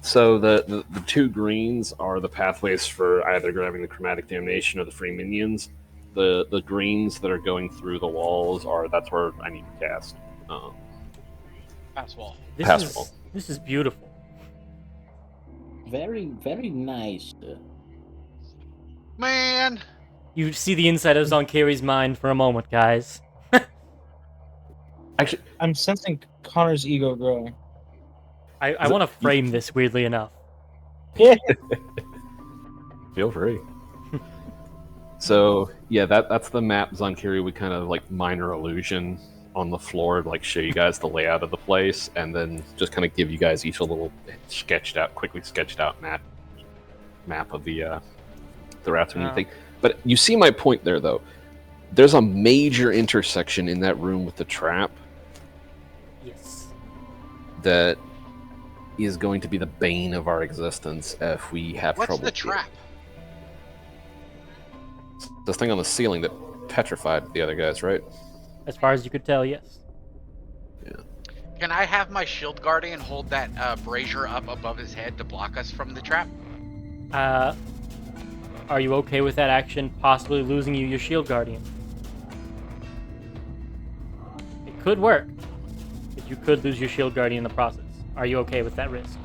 So the two greens are the pathways for either grabbing the chromatic damnation or the free minions. The greens that are going through the walls that's where I need to cast. Pass wall. This Pass is wall. this is beautiful. Very, very nice. Man, You see the inside of Zonkiri's mind for a moment, guys. Actually, I'm sensing Connor's ego growing. I want to frame this weirdly enough. feel free. So yeah, that's the map Zonkiri would kind of like minor illusion on the floor, like show you guys the layout of the place, and then just kind of give you guys each a little quickly sketched out map of the routes and everything. But you see my point there, though. There's a major intersection in that room with the trap Yes. that is going to be the bane of our existence if we have what's trouble. the trap? This thing on the ceiling that petrified the other guys, right? As far as you could tell, yes. Can I have my shield guardian hold that brazier up above his head to block us from the trap? Are you okay with that action possibly losing you your shield guardian? It could work, but you could lose your shield guardian in the process. Are you okay with that risk?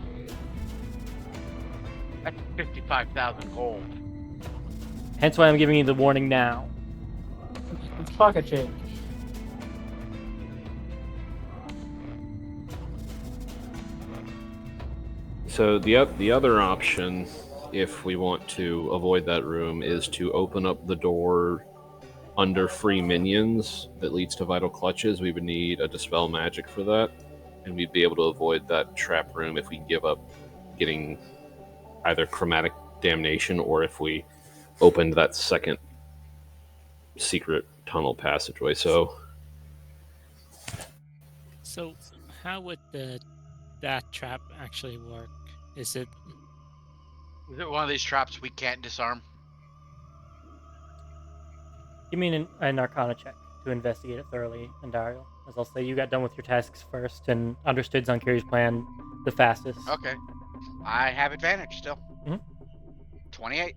That's 55,000 gold. Hence why I'm giving you the warning now. It's pocket change. So the other option, if we want to avoid that room, is to open up the door under free minions that leads to vital clutches. We would need a dispel magic for that, and we'd be able to avoid that trap room if we give up getting either chromatic damnation or if we opened that second secret tunnel passageway. So how would that trap actually work? Is it Is it one of these traps we can't disarm? Give me an Arcana check to investigate it thoroughly, Andario. As I'll say, you got done with your tasks first and understood Zonkiri's plan the fastest. Okay. I have advantage still. Mhm. 28.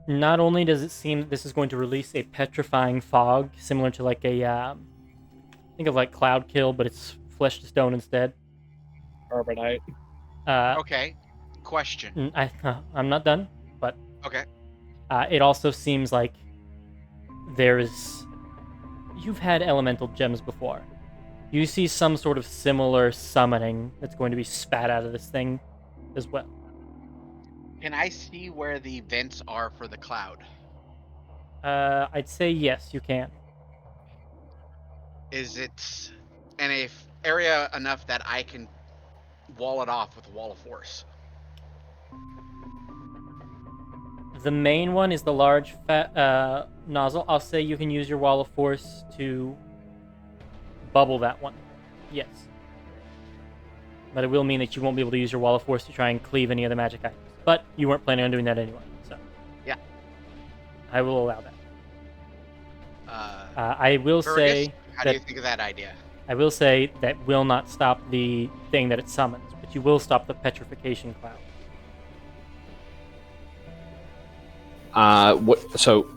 Not only does it seem that this is going to release a petrifying fog, similar to like a, think of like Cloud Kill, but it's flesh to stone instead. Carbonite. Okay. Question. I'm not done, but Okay. it also seems like you've had elemental gems before. You see some sort of similar summoning that's going to be spat out of this thing as well. Can I see where the vents are for the cloud? I'd say yes, you can. Is it in a area enough that I can wall it off with a wall of force? The main one is the large fat nozzle. I'll say you can use your wall of force to bubble that one. Yes. But it will mean that you won't be able to use your wall of force to try and cleave any of the magic items. But you weren't planning on doing that anyway, so. Yeah. I will allow that. I will Fergus, say how do that you think of that idea? I will say that will not stop the thing that it summons, but you will stop the petrification cloud. So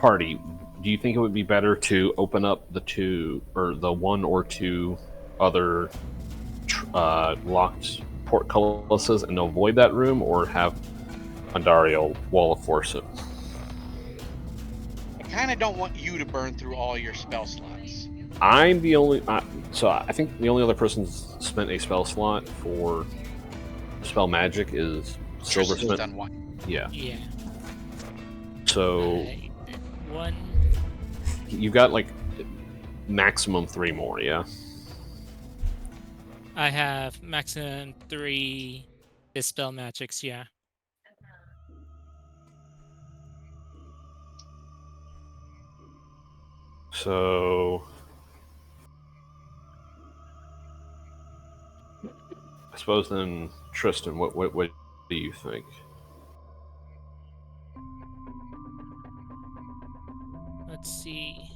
party, do you think it would be better to open up the one or two other locked portcullises and avoid that room, or have Andariel wall of force it? I kind of don't want you to burn through all your spell slots. I'm the only. So I think the only other person who's spent a spell slot for spell magic is Silver Tristan's spent. done one. Yeah. Yeah. So I did one. you've got like maximum 3 more. Yeah. I have maximum 3 dispel magics. Yeah. So I suppose then, Tristan, what do you think? Let's see.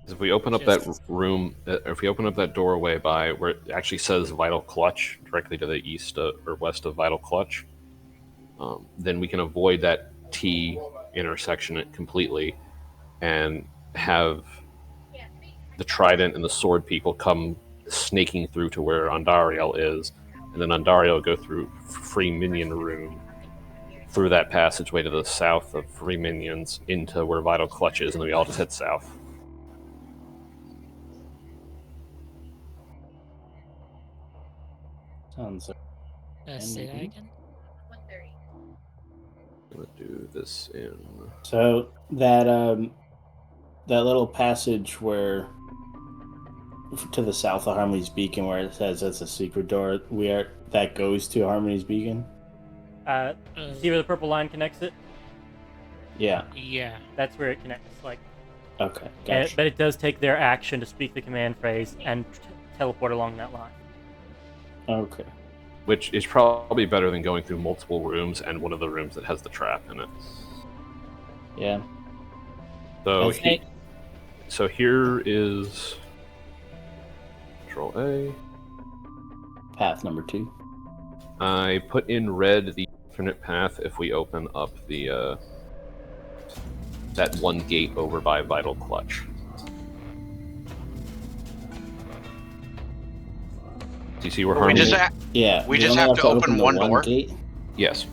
If we open up that room, if we open up that doorway by where it actually says Vital Clutch, directly to the east or west of Vital Clutch, then we can avoid that T intersection completely and have the Trident and the Sword people come snaking through to where Andariel is, and then Andariel go through Free Minion Room, through that passageway to the south of Free Minions into where Vital Clutch is, and then we all just head south. Sounds like Say that again. I'm gonna do this in. so that little passage where to the south of Harmony's Beacon, where it says that's a secret door, that goes to Harmony's Beacon. See where the purple line connects it? Yeah. Yeah. That's where it connects. Like, Okay. Gotcha. but it does take their action to speak the command phrase and teleport along that line. Okay. Which is probably better than going through multiple rooms and one of the rooms that has the trap in it. Yeah. So so here is Control A. Path number 2. I put in red the alternate path if we open up the that one gate over by Vital Clutch. Do you see where We Harmony? Yeah. We you just only have to open the one door? Gate. Yes. I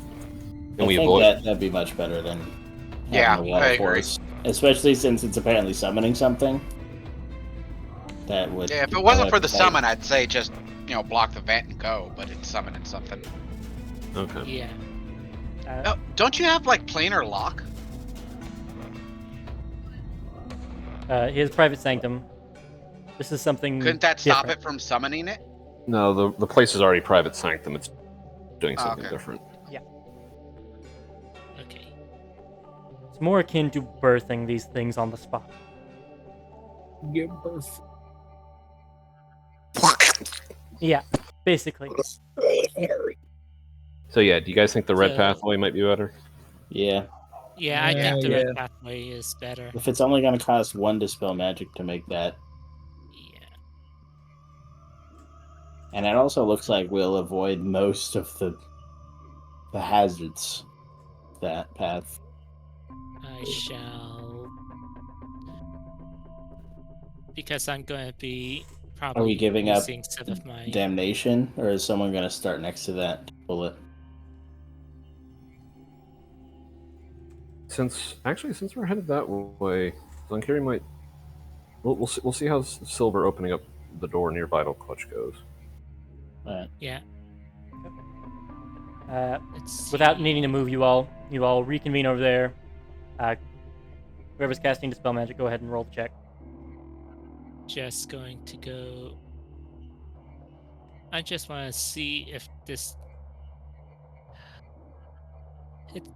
And we think avoid. that'd be much better than Yeah, having the water I agree. force, especially since it's apparently summoning something. That would. Yeah, if it wasn't for the like, summon, I'd say just, block the vent and go, but it's summoning something. Okay. Yeah. Oh, don't you have, planar lock? He has private sanctum. This is something. Couldn't that stop different. it from summoning it? No, the place is already private sanctum. It's doing something okay. different. Okay. It's more akin to birthing these things on the spot. Give birth. Yeah, basically. So yeah, do you guys think the red So- pathway might be better? Yeah. Yeah, I think the Yeah. red pathway is better. If it's only going to cost 1 dispel magic to make that, Yeah. and it also looks like we'll avoid most of the hazards that path. I shall. Because I'm going to be probably Are we giving up using some of my. damnation, or is someone going to start next to that bullet? Since we're headed that way, Zunkiri might. We'll see how Silver opening up the door near Vital Clutch goes. Right. Yeah. Let's Without see. needing to move, you all reconvene over there. Whoever's casting dispel magic, go ahead and roll the check. Just going to go. I just want to see if this. It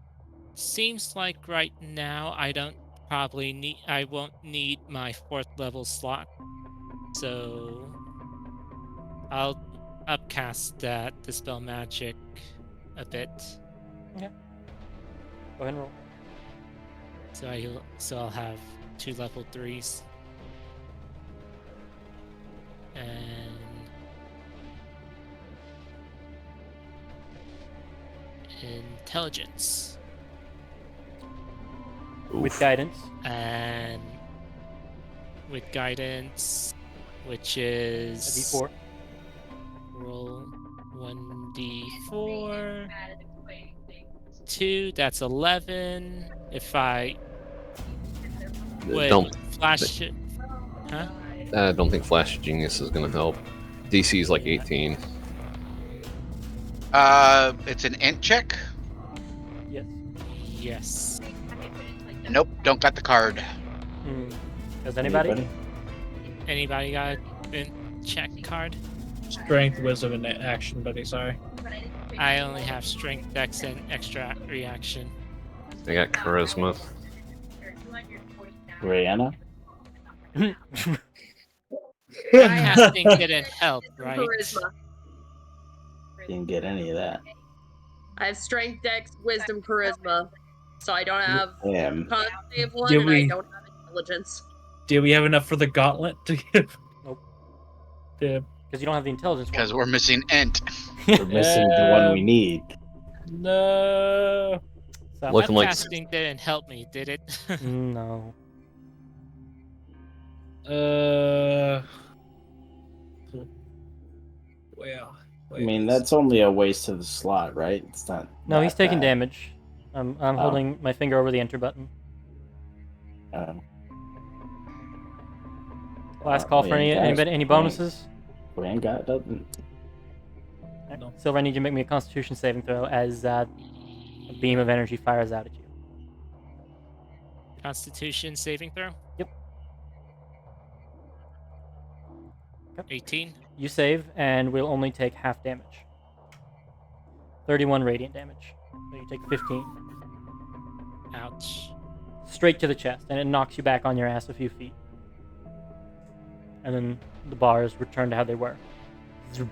seems like right now I won't need my 4th level slot, so I'll upcast that dispel magic a bit. Go ahead and roll. So I'll have 2 level 3s. And intelligence. With Oof. guidance. And with guidance, which A is D4. roll 1d4. 2, that's 11. If I would Don't flash it. Huh? I don't think Flash Genius is gonna help. DC is like Yeah. 18. It's an int check. Yes. Yes. Nope, don't got the card. Does anybody? Anybody got a check card? Strength, wisdom, and action, buddy. Sorry. I only have strength, dex, and extra reaction. I got charisma. Rihanna? Casting didn't help, right? Charisma. Didn't get any of that. I have strength, dex, wisdom, charisma. So I don't have Damn. con save 1, Did and I we- don't have intelligence. Do we have enough for the gauntlet to give? Nope. Damn. Because you don't have the intelligence one. Because we're missing int. We're missing the one we need. No. So, Looking like Casting didn't help me, did it? no. Well. I mean, that's only a waste of the slot, right? It's not. No, he's that taking bad. damage. I'm Oh. holding my finger over the enter button. Last call for any bonuses? We ain't got nothing. No. Silver, I need you to make me a Constitution saving throw as a beam of energy fires out at you. Constitution saving throw? Yep. Okay. 18. You save, and we'll only take half damage. 31 radiant damage. So you take 15. Ouch. Straight to the chest, and it knocks you back on your ass a few feet. And then the bars return to how they were. Zoom.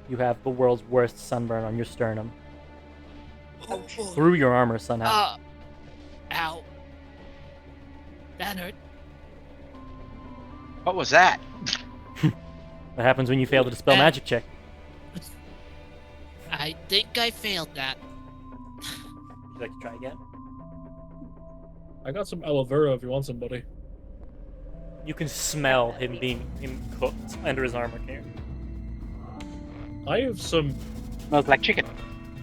You have the world's worst sunburn on your sternum. Through your armor somehow. Ow. That hurt. What was that? What happens when you fail to dispel magic check? I think I failed that. Would you like to try again? I got some aloe vera if you want somebody. You can smell him being cooked under his armor here. I have some. Smells like chicken.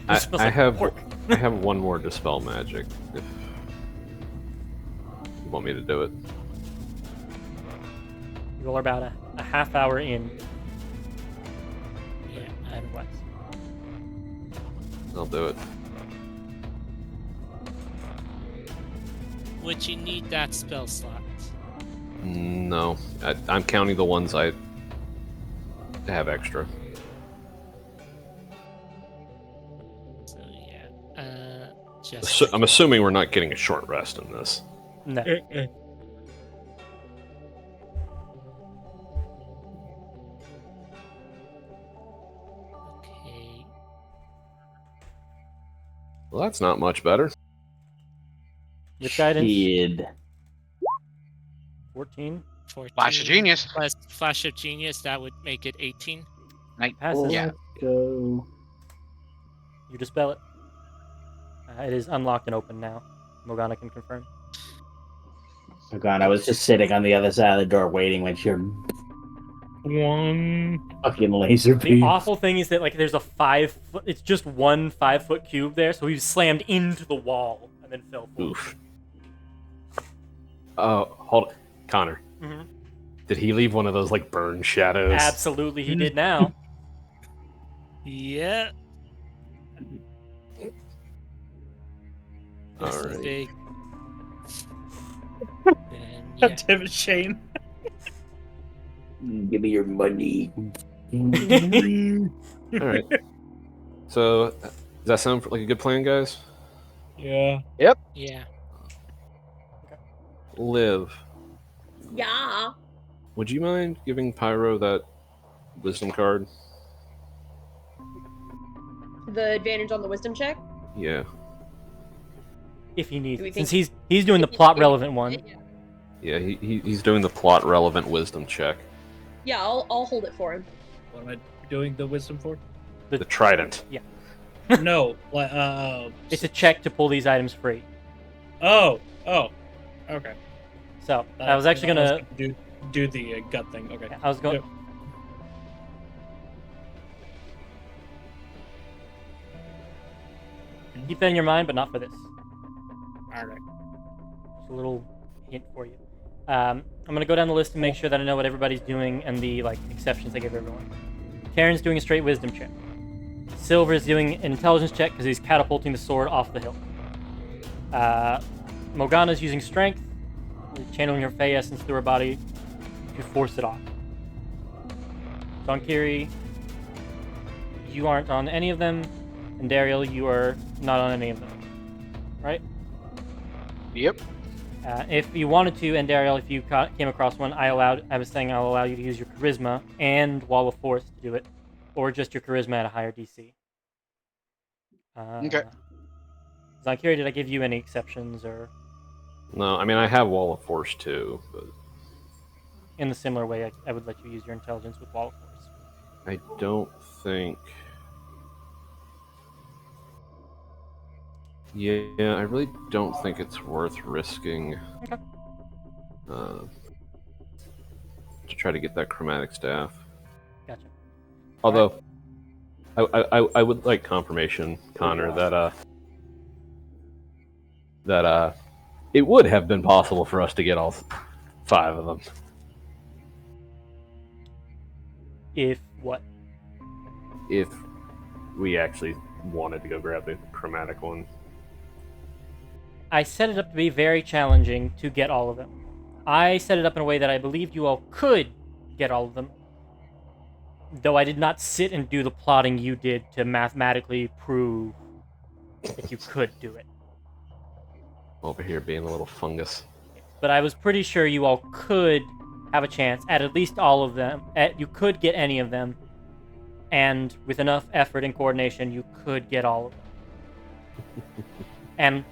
It smells I like have pork. I have one more dispel magic. If you want me to do it. You're about a half hour in. Yeah. And west. I'll do it. Would you need that spell slot? No, I'm counting the ones I have extra. So yeah. Just I'm assuming we're not getting a short rest in this. No. okay. Well, that's not much better. With guidance, Kid. 14. 14 Flash of genius. plus Flash of Genius, that would make it 18. Passes. Yeah. Let's go. You dispel it. It is unlocked and open now. Morgana can confirm. Oh god, I was just sitting on the other side of the door waiting when your One. fucking laser The beam. awful thing is that like there's a 5 foot. It's just one 5-foot cube there, so he slammed into the wall and then fell forward. Oof. Oh, hold on. Connor. Mhm. Did he leave one of those like burn shadows? Absolutely, he did now. Yeah. This is Alright. big. And God yeah. damn it, Shane. Give me your money. Alright. So, does that sound like a good plan, guys? Yeah. Yeah. Liv, Yeah. would you mind giving Pyro that wisdom card? The advantage on the wisdom check. Yeah. If he needs Do we it. Since think- he's doing the plot relevant one. Yeah, he's doing the plot relevant wisdom check. Yeah, I'll hold it for him. What am I doing the wisdom for? The trident. Yeah. No. It's a check to pull these items free. Oh. Okay. So I was actually gonna do the gut thing. Okay. I was going. Yep. Keep that in your mind, but not for this. All right. Just a little hint for you. I'm gonna go down the list and make sure that I know what everybody's doing and the exceptions I give everyone. Karen's doing a straight wisdom check. Silver's doing an intelligence check because he's catapulting the sword off the hill. Morgana's using strength, channeling her Fey essence through her body to force it off. Donkiri, you aren't on any of them, and Dariel, you are not on any of them. Right? Yep. If you wanted to, and Dariel, if you came across one, I was saying I'll allow you to use your charisma and Wall of Force to do it, or just your charisma at a higher DC. Okay. Zankiri, did I give you any exceptions, or No, I mean I have Wall of Force too, but in the similar way, I would let you use your intelligence with Wall of Force? I don't think. Yeah, I really don't think it's worth risking to try to get that chromatic staff. Gotcha. Although, I would like confirmation, Connor, that it would have been possible for us to get all 5 of them. If what? If we actually wanted to go grab the chromatic one. I set it up to be very challenging to get all of them. I set it up in a way that I believed you all could get all of them, though I did not sit and do the plotting you did to mathematically prove that you could do it. Over here being a little fungus. But I was pretty sure you all could have a chance at least all of them. You could get any of them, and with enough effort and coordination, you could get all of them. And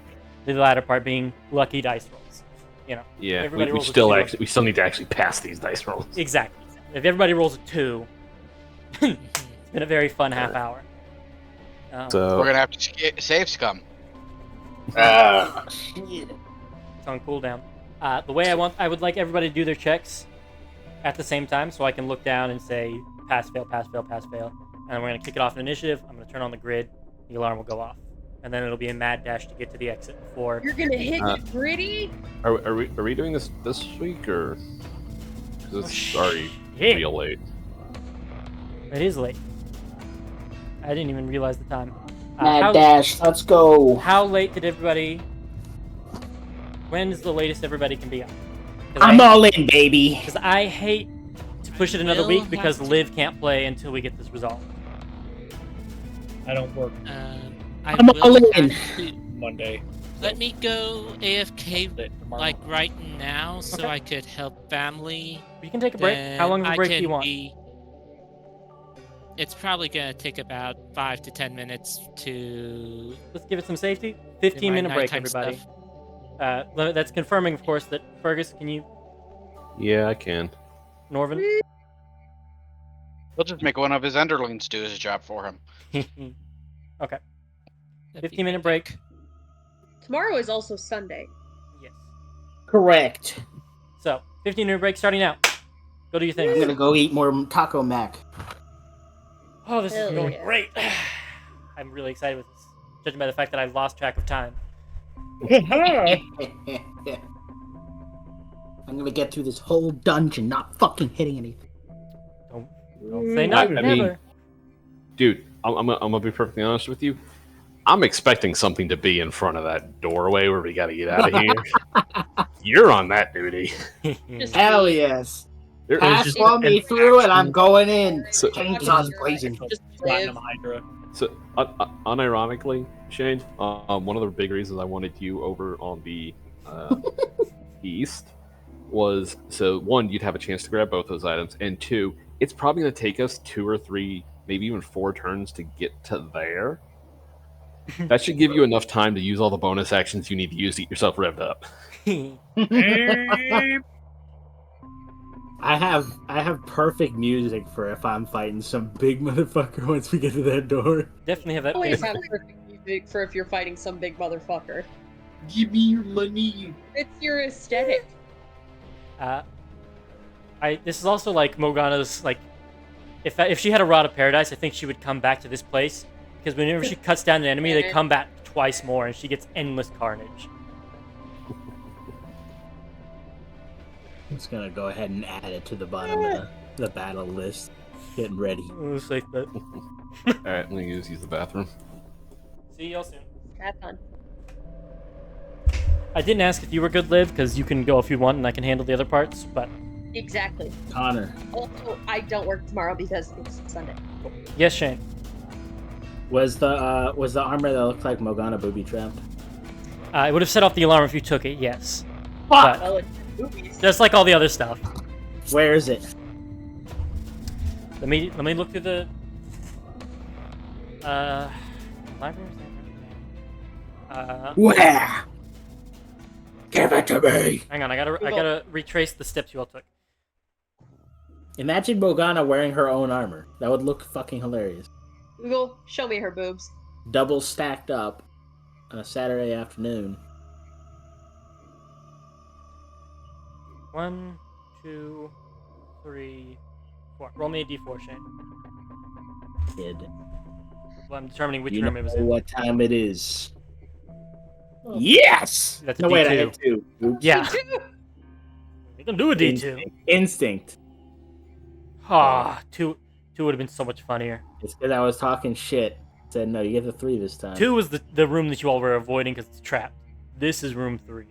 the latter part being lucky dice rolls. You know. Yeah, everybody we rolls a still 2. actually we still need to actually pass these dice rolls. Exactly. If everybody rolls a 2, it's been a very fun half hour. So We're gonna have to save scum. Shit. It's on cooldown. The way I would like everybody to do their checks at the same time, so I can look down and say pass, fail, pass, fail, pass, fail, and we're gonna kick it off in initiative. I'm gonna turn on the grid. The alarm will go off, and then it'll be a mad dash to get to the exit before. You're gonna hit gritty? are we doing this week or? Because it's already shit. real late. It is late. I didn't even realize the time. Mad dash, let's go. How late did everybody? When is the latest everybody can be on? I'm all in, baby. Because I hate to push it another Will week because have to- Liv can't play until we get this resolved. I don't work I'm will all have in. to- Monday. Let me go AFK Tomorrow. like right now, so Okay. I could help family. You can take a break. How long of a Then break I do you can want? It's probably gonna take about 5 to 10 minutes to. Let's give it some safety. do 15-minute my break, nighttime everybody. stuff. That's confirming, of course, that Fergus, can you, Yeah, I can. Norvin? We'll just make one of his underlings do his job for him. Okay. That'd be 15-minute great. break. Tomorrow is also Sunday. Yes. Correct. So, 15-minute break starting now. Go do your thing. I'm gonna go eat more Taco Mac. Oh, this is Hell going yeah. great. I'm really excited with this, judging by the fact that I've lost track of time. I'm gonna get through this whole dungeon not fucking hitting anything. Don't say never. I mean- Never. Dude, I'm gonna be perfectly honest with you. I'm expecting something to be in front of that doorway where we gotta get out of here. You're on that duty. Just Hell yes. There- Pass just for me an through and I'm action. going in. So, Chainsaw's blazing. Just Platinum live. Hydra. so unironically, Shane, one of the big reasons I wanted you over on the east was so one, you'd have a chance to grab both those items, and two, it's probably going to take us 2 or 3, maybe even 4 turns to get to there. That should give you enough time to use all the bonus actions you need to use to get yourself revved up. I have perfect music for if I'm fighting some big motherfucker once we get to that door. Definitely have that. Always thing. have perfect music for if you're fighting some big motherfucker. Give me your money. It's your aesthetic. This is also like Morgana's like, if she had a Rod of Paradise, I think she would come back to this place because whenever she cuts down an enemy, they come back twice more, and she gets endless carnage. I'm just gonna go ahead and add it to the bottom of the battle list. Getting ready. Oh, safe bet. Alright, I'm gonna use the bathroom. See y'all soon. Have fun. I didn't ask if you were good, Liv, because you can go if you want, and I can handle the other parts. But Exactly. Connor, Also, I don't work tomorrow because it's Sunday. yes, Shane. was the armor that looked like Morgana booby trapped? It would have set off the alarm if you took it. Yes. Fuck! But Well, it's movies. just like all the other stuff. Where is it? Let me look through the library. Where? Give it to me! Hang on, I gotta retrace the steps you all took. Imagine Morgana wearing her own armor. That would look fucking hilarious. Google, show me her boobs. Double stacked up on a Saturday afternoon. 1, 2, 3, 4. Roll me a d4, Shane. Kid. Well, I'm determining which You room know it was in. what time it is. Yes! That's a no, wait, I D2. had 2. Oops. Yeah. You can do a d2. Instinct. Ah, 2 would have been so much funnier. It's because I was talking shit. Said, no, you get the 3 this time. 2 was the room that you all were avoiding because it's trapped. This is room 3.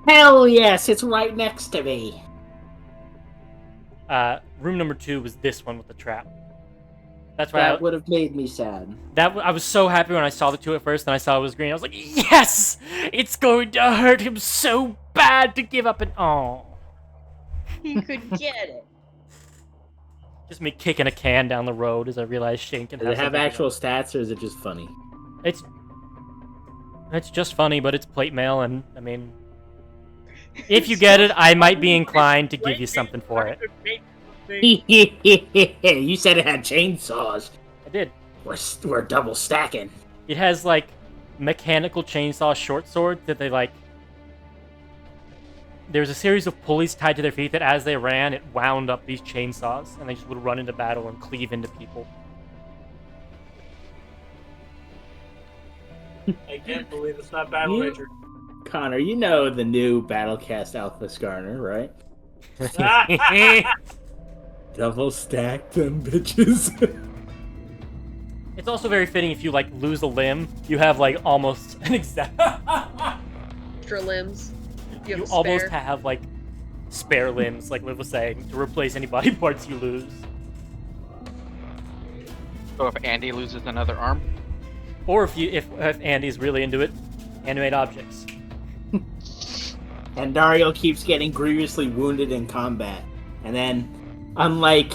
Hell yes, it's right next to me. Room number 2 was this one with the trap. That's why That would have made me sad. I was so happy when I saw the 2 at first, and I saw it was green. I was like, yes! It's going to hurt him so bad to give up an... Oh. He could get it. Just me kicking a can down the road as I realized Shane can Does it have something actual to stats, or is it just funny? It's just funny, but it's plate mail, and, I mean... If you get it, I might be inclined to give you something for it. You said it had chainsaws. I did. We're double stacking. It has, like, mechanical chainsaw short sword that they, like... There's a series of pulleys tied to their feet that as they ran, it wound up these chainsaws, and they just would run into battle and cleave into people. I can't believe it's not Battle You- Ranger. Connor, you know the new Battlecast Alpha Skarner, right? Double stack them bitches. It's also very fitting if you, like, lose a limb, you have, like, almost an exact... Extra limbs. You You have a almost spare. have, like, spare limbs, like Liv was saying, to replace any body parts you lose. So if Andy loses another arm, Or if Andy's really into it, animate objects. And Dario keeps getting grievously wounded in combat. And then, unlike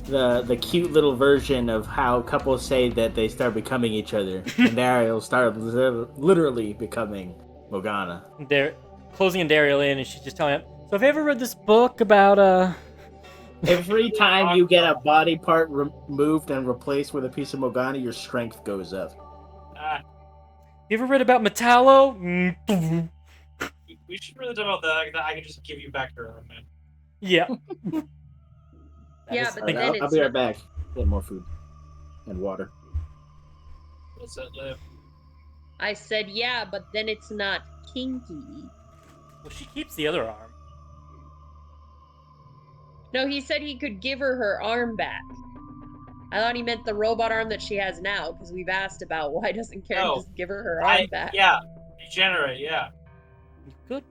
the cute little version of how couples say that they start becoming each other, and Dario started literally becoming Morgana. They're closing in Daryl in, and she's just telling him, so have you ever read this book about, Every time you get a body part removed and replaced with a piece of Morgana, your strength goes up. you ever read about Metallo? We should really talk about that. I can just give you back your arm, man. Yeah. Yeah, but Alright, then I'll it's be right back. Get more food and water. What's that, Liv? I said yeah, but then it's not kinky. Well, she keeps the other arm. No, he said he could give her arm back. I thought he meant the robot arm that she has now, because we've asked about why doesn't Karen No. just give her arm back. Yeah, degenerate. Yeah. You could.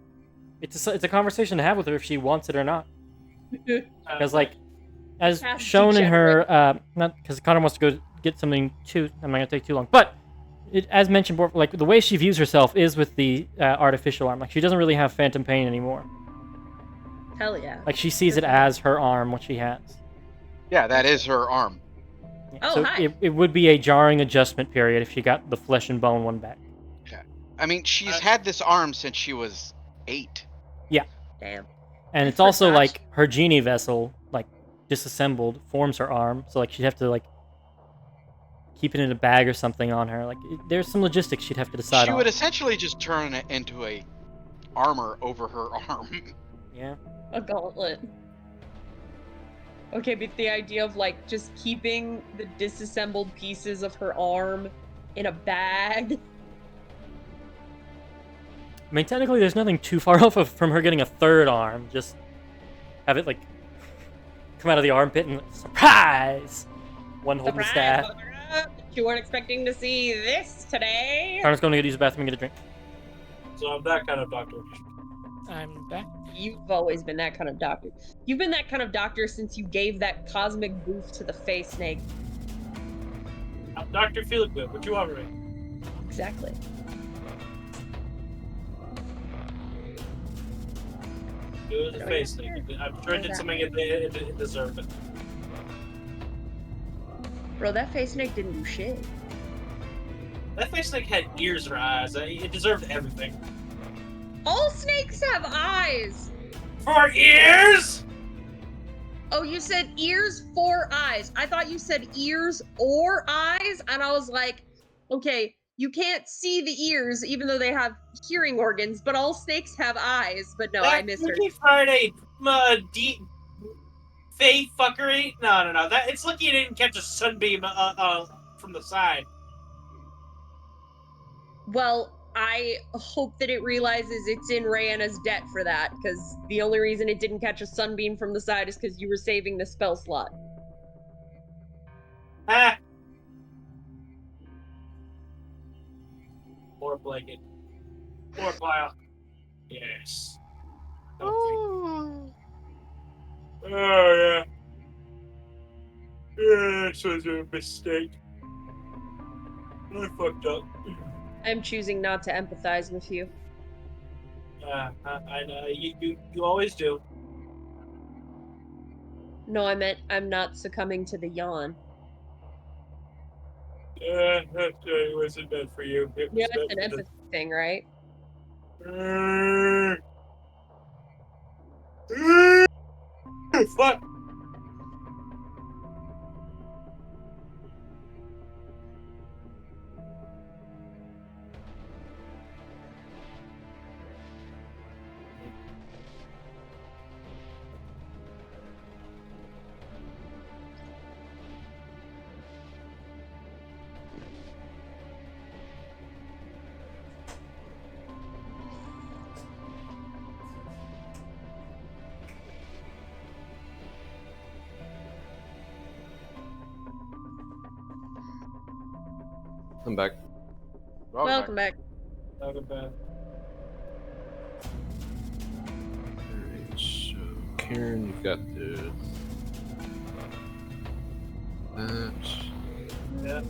It's a conversation to have with her if she wants it or not. Because, like, as Half shown in her, not because Connor wants to go get something too. I'm not gonna take too long, but as mentioned before, like the way she views herself is with the artificial arm. Like she doesn't really have phantom pain anymore. Hell yeah. Like she sees it as her arm, what she has. Yeah, that is her arm. Yeah, Oh, so hi. it would be a jarring adjustment period if she got the flesh and bone one back. I mean, she's had this arm since she was 8. Damn. And it's also like her genie vessel, like disassembled, forms her arm. So like she'd have to like keep it in a bag or something on her. Like there's some logistics she'd have to decide She on. would essentially just turn it into a armor over her arm. Yeah. A gauntlet. Okay, but the idea of like just keeping the disassembled pieces of her arm in a bag. I mean, technically, there's nothing too far off from her getting a third arm. Just have it like come out of the armpit and surprise! One holding the staff. You weren't expecting to see this today. Connor's going to use the bathroom and get a drink. So I'm that kind of doctor. I'm back. You've always been that kind of doctor. You've been that kind of doctor since you gave that cosmic boof to the face snake. I'm Dr. Feelgood. What you want from me? Exactly. It was a face snake. I'm sure it did something it deserved it. Bro, that face snake didn't do shit. That face snake had ears or eyes. It deserved everything. All snakes have eyes! For ears? Oh, you said ears for eyes. I thought you said ears or eyes, and I was like, okay, you can't see the ears even though they have hearing organs, but all snakes have eyes. But no, I missed her. Freaky Friday, deep fey fuckery. No. That it's lucky you didn't catch a sunbeam from the side. Well, I hope that it realizes it's in Rihanna's debt for that, because the only reason it didn't catch a sunbeam from the side is because you were saving the spell slot. Ah. More blanket. More pile. Yes. Oh yeah. Yeah, this was a mistake. I fucked up. I'm choosing not to empathize with you. I know you always do. No, I meant I'm not succumbing to the yawn. It wasn't meant for you. It was Yeah, it's an meant for empathy thing, right? Fuck. I'm back. Welcome back. Not a bad. Alright, so Karen, you've got that. Yeah.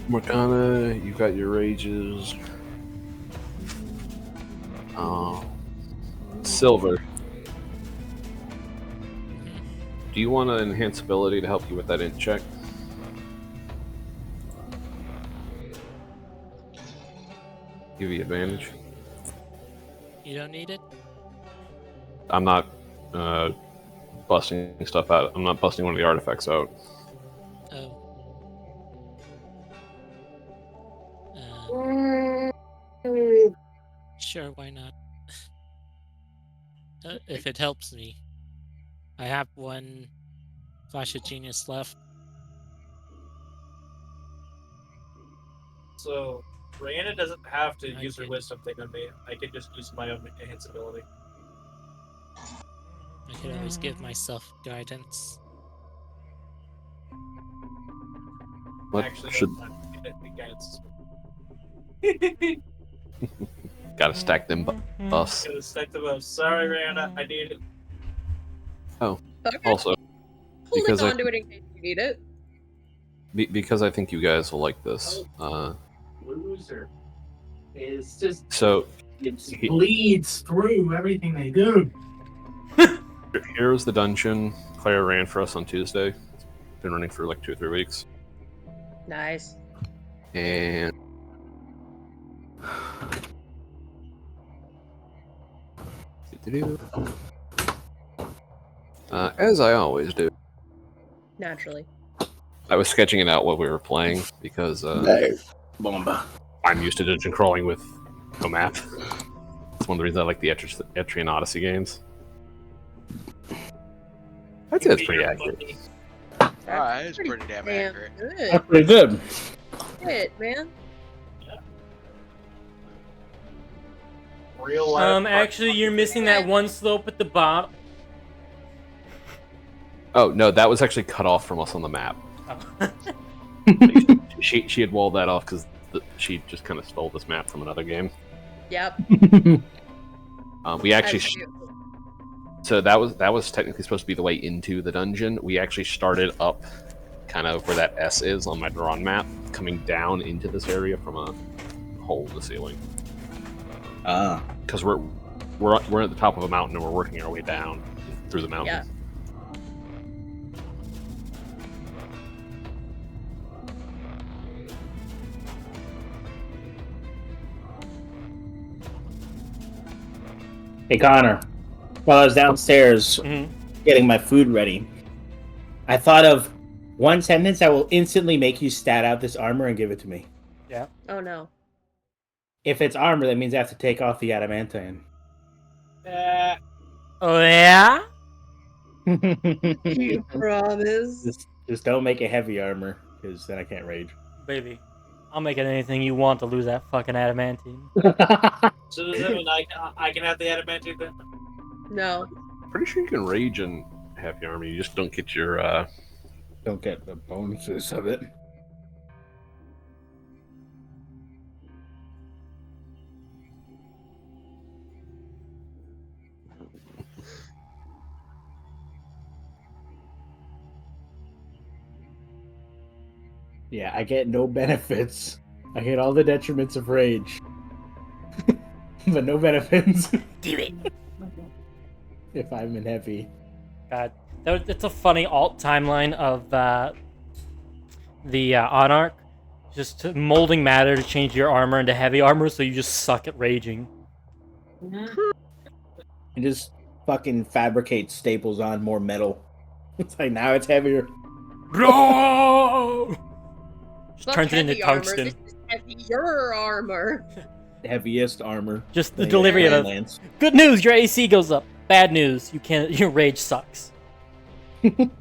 Morgana, you've got your rages. Silver. Do you want an enhance ability to help you with that int check? Give you advantage. You don't need it? I'm not busting stuff out. I'm not busting one of the artifacts out. Oh. Sure, why not? If it helps me. I have one Flash of Genius left. So, Rihanna doesn't have to I use her can- wisdom thing on me. I can just use my own enhance ability. I can always give myself guidance. What Actually, should against. gotta stack them buffs? Gonna stack the buffs. Sorry, Rihanna, I need it. Okay. Also, Holding because on to it in case you need it. because I think you guys will like this. Loser. It's just So it bleeds through everything they do. here's the dungeon Claire ran for us on Tuesday. It's been running for like 2 or 3 weeks. Nice. And as I always do, Naturally. I was sketching it out while we were playing because Bomba. I'm used to dungeon crawling with no map. It's one of the reasons I like the Etrian Odyssey games. I'd say it's pretty accurate. Alright, it's pretty damn accurate. Good. That's pretty good. Shit, man. Real life. Actually, you're missing that one slope at the bottom. Oh no, that was actually cut off from us on the map. Oh. She had walled that off because she just kind of stole this map from another game. Yep. We actually As you- so that was technically supposed to be the way into the dungeon. We actually started up kind of where that S is on my drawn map, coming down into this area from a hole in the ceiling. Because we're at the top of a mountain and we're working our way down through the mountain. Yeah. Hey Connor, while I was downstairs Mhm. getting my food ready, I thought of one sentence that will instantly make you stat out this armor and give it to me. Oh no. If it's armor, that means I have to take off the adamantine. Oh yeah. You promise? just don't make it heavy armor, because then I can't rage. Baby, I'll make it anything you want to lose that fucking adamantine. So does that mean I can have the adamantine then? No. Pretty sure you can rage in heavy armor. You just don't get your. Don't get the bonuses of it. Yeah, I get no benefits. I get all the detriments of rage. But no benefits. Damn it. If I'm in heavy. God, it's a funny alt timeline of the Anarch. Just molding matter to change your armor into heavy armor, so you just suck at raging. And just fucking fabricate staples on more metal. It's like now it's heavier. No! Just Fuck turns it into heavy armor. tungsten. This is heavier armor. Heaviest armor. Just the Like, delivery of it. Lance. Good news, your AC goes up. Bad news, your rage sucks.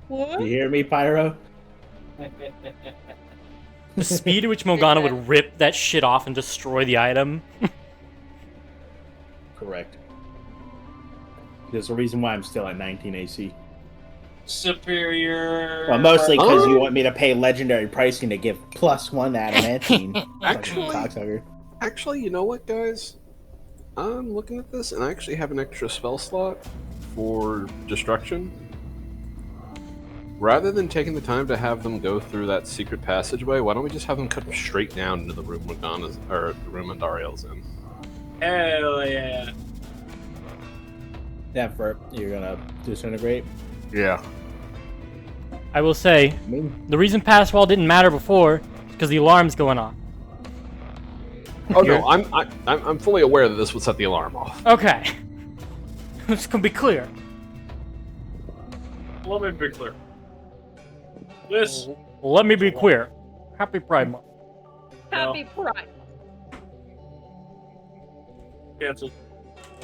What? You hear me, Pyro? The speed at which Morgana would rip that shit off and destroy the item. Correct. There's a reason why I'm still at 19 AC. Superior. Well, mostly because you want me to pay legendary pricing to give +1 adamantine. Actually, you know what, guys? I'm looking at this, and I actually have an extra spell slot for destruction. Rather than taking the time to have them go through that secret passageway, why don't we just have them cut straight down into the room Morgana's or the room Andariel's in? Hell yeah. Yeah, for you're gonna disintegrate. Yeah. I will say, the reason pass wall didn't matter before is because the alarm's going off. Oh no, I'm fully aware that this would set the alarm off. Okay. This can be clear. Let me be clear. This. Let me be clear. Happy Pride Month. Happy Pride. Cancelled.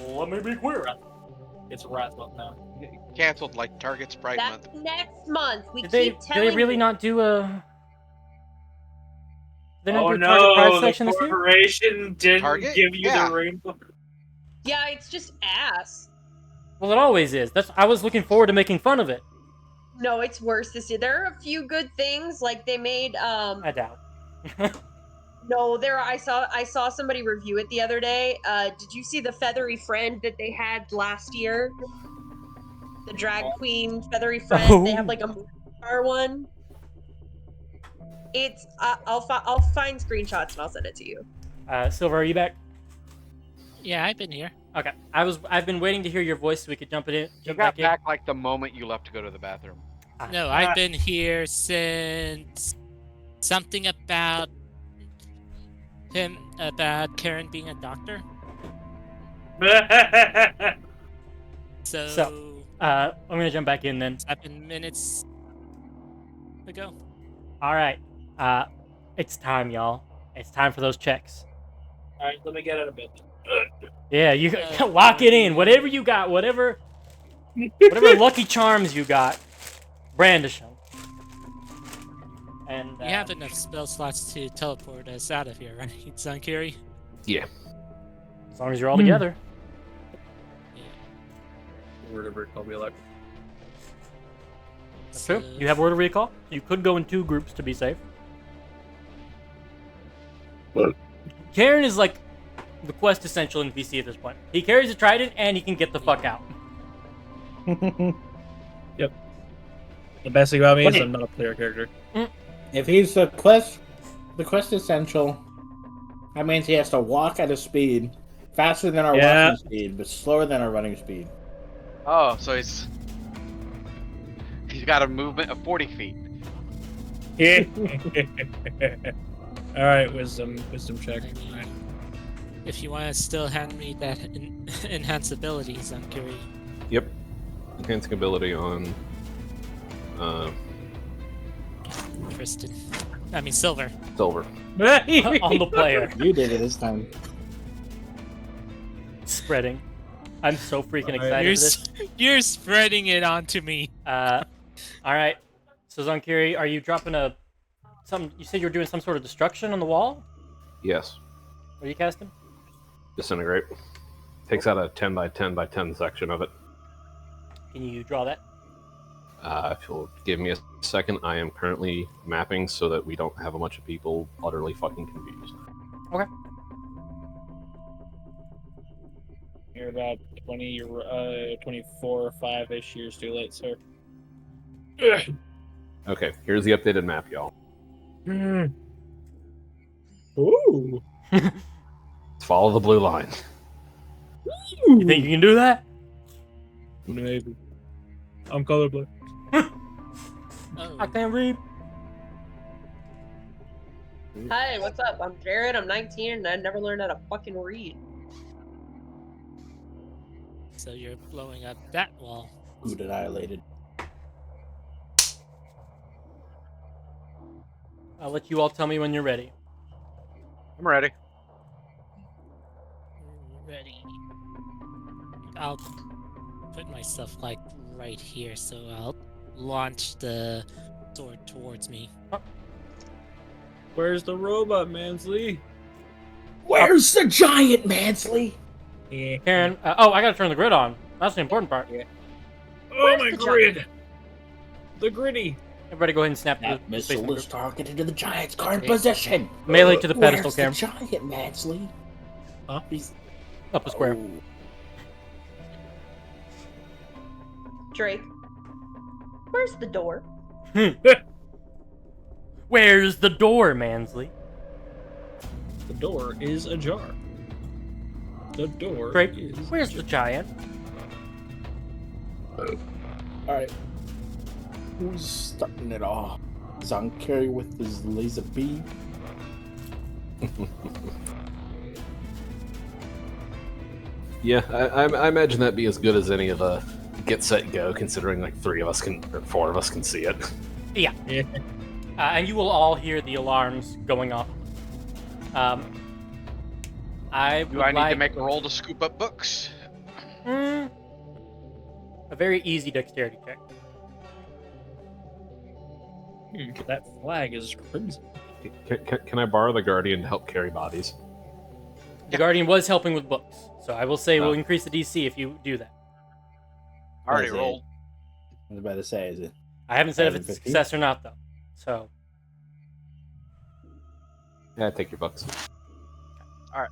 Let me be clear. It's Wrath Month now. Canceled like Target's Pride That's Month. next month. We Did keep telling they really you. not do a... They not Oh do a Target Pride no, the section this year? corporation didn't Target? give you Yeah. the rainbow. Yeah, it's just ass. Well, it always is. I was looking forward to making fun of it. No, it's worse this year. There are a few good things, like they made I doubt. No, I saw somebody review it the other day. Did you see the feathery friend that they had last year? The drag queen feathery friend. They have like a movie star one. It's I'll find screenshots and I'll send it to you. Silver, are you back? Yeah, I've been here. Okay. I've been waiting to hear your voice so we could jump You jump got in. back like the moment you left to go to the bathroom. No, I've been here since something about him about Karen being a doctor. So, I'm gonna jump back in then. 7 minutes ago. All right. It's time, y'all. It's time for those checks. All right, let me get out of bed. Yeah, you lock it in. Whatever you got, whatever lucky charms you got, brandish them. And You have enough spell slots to teleport us out of here, right, Zankiri? Yeah. as long as you're all together. Word of recall be like. That's true. You have word of recall. You could go in 2 groups to be safe. What? Karen is like the quest essential NPC at this point. He carries a trident and he can get the fuck out. Yep. The best thing about me is Wait. I'm not a player character. If he's the quest essential, that means he has to walk at a speed faster than our walking speed, but slower than our running speed. Oh, so he's got a movement of 40 feet. All right, wisdom check. I mean, if you want to still hand me that enhance abilities, I'm curious. Yep. Enhancing ability on. Tristan. I mean, Silver. Silver. On the player. You did it this time. Spreading. I'm so freaking Alright. excited for this. You're spreading it onto me. All right. So Zonkiri, are you dropping you said you were doing some sort of destruction on the wall? Yes. What are you casting? Disintegrate. Takes out a 10 by 10 by 10 section of it. Can you draw that? If you'll give me a second, I am currently mapping so that we don't have a bunch of people utterly fucking confused. Okay. You're about 24 or 5-ish years too late, sir. Okay, here's the updated map, y'all. Ooh. Let's follow the blue line. You think you can do that? Maybe. I'm colorblind. I can't read. Hi, what's up? I'm Jared. I'm 19 and I never learned how to fucking read. So you're blowing up that wall. Good annihilated. I'll let you all tell me when you're ready. I'm ready. Ready. I'll put myself like right here, so I'll launch the sword towards me. Where's the robot, Mansley? Where's the giant, Mansley? Yeah. Karen, I gotta turn the grid on. That's the important part. Oh, Where's my the grid! The gritty. Everybody go ahead and snap That the space missile is targeted to the giant's current Okay. position. melee to the pedestal, Where's Karen. the giant, Mansley? Huh? He's Up a square. Oh. Drake, where's the door? Where's the door, Mansley? The door is ajar. The door Drake, is where's the giant? Alright. Who's starting it all? Zonkiri with his laser beam. Yeah, I imagine that'd be as good as any of the get set go, considering like 4 of us can see it. Yeah. Yeah. And you will all hear the alarms going off. I Do would I need like to make a roll to scoop up books? a very easy dexterity check. That flag is crimson. Can I borrow the Guardian to help carry bodies? The Guardian was helping with books, so I will say we'll Oh. increase the DC if you do that. Already Is it- rolled. I was about to say, is it? I haven't said if it's a 150? success or not, though. So, Yeah, take your bucks. Alright.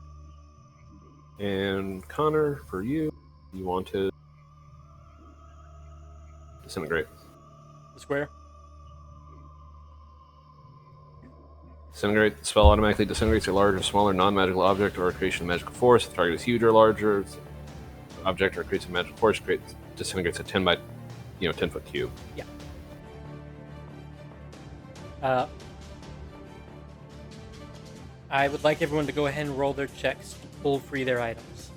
And Connor, for you, you want to disintegrate. the square. Disintegrate. The spell automatically disintegrates a larger, smaller, non-magical object or a creation of magical force. The target is huge or larger. Object or creates a magical force. Disintegrates a 10 by 10 foot cube. I would like everyone to go ahead and roll their checks to pull free their items.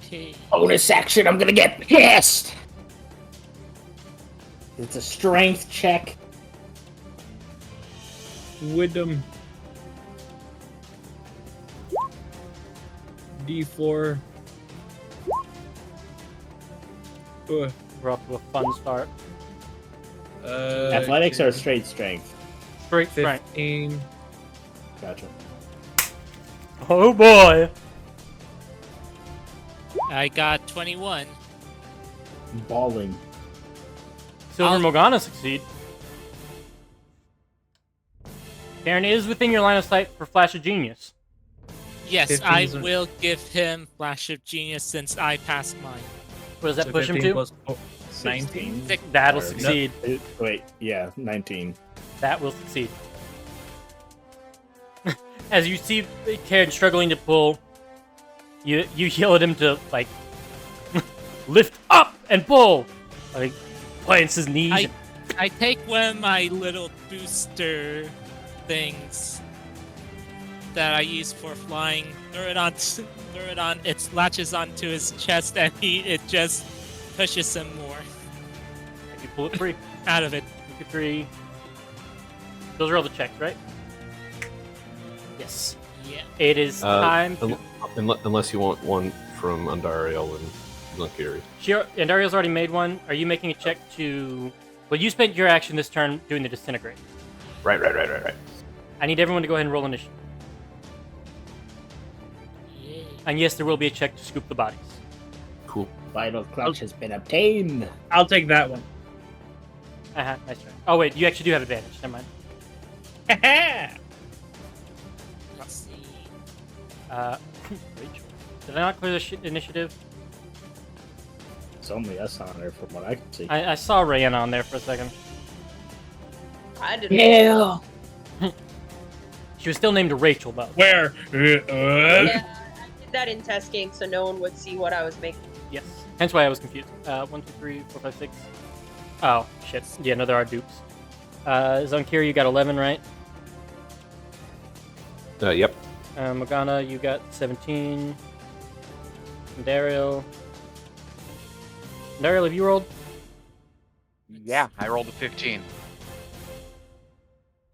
Okay. Bonus action, I'm gonna get pissed! It's a strength check. Wisdom. D4. We're off to a fun start. Athletics or straight strength? Straight strength. 15. Gotcha. Oh boy! I got 21. Balling. Silver I'll- Morgana succeed. Karen is within your line of sight for Flash of Genius. Yes, 15 I is a- will give him Flash of Genius since I passed mine. What does that So push him 15 to? plus 19. That'll Or- succeed. Wait, yeah, 19. That will succeed. As you see Karen struggling to pull, you yell at him to, like, lift up and pull! Like, plants his knees. I take one of my little booster things that I use for flying, throw it on, it latches onto his chest, and it just pushes him more You pull it free. out of it. You get 3. Those are all the checks, right? Yes. Yeah. It is time to... Unless you want one from Andariel and Lunkiri. And Ariel's already made one. Are you making a check to... Well, you spent your action this turn doing the disintegrate. Right. I need everyone to go ahead and roll initiative. Yay. And yes, there will be a check to scoop the bodies. Cool. Vital clutch has been obtained. I'll take that one. Nice try. Oh wait, you actually do have advantage. Never mind. Let's see. Rachel. Did I not clear the initiative? It's only us on there from what I can see. I saw Rayanna on there for a second. I didn't. Yeah. She was still named Rachel, though. Where? Yeah, I did that in test game so no one would see what I was making. Yes. Hence why I was confused. 1, 2, 3, 4, 5, 6. Oh, shit. Yeah, no, there are dupes. Zonkiri, you got 11, right? Yep. Morgana, you got 17. Daryl. Daryl, have you rolled? Yeah, I rolled a 15.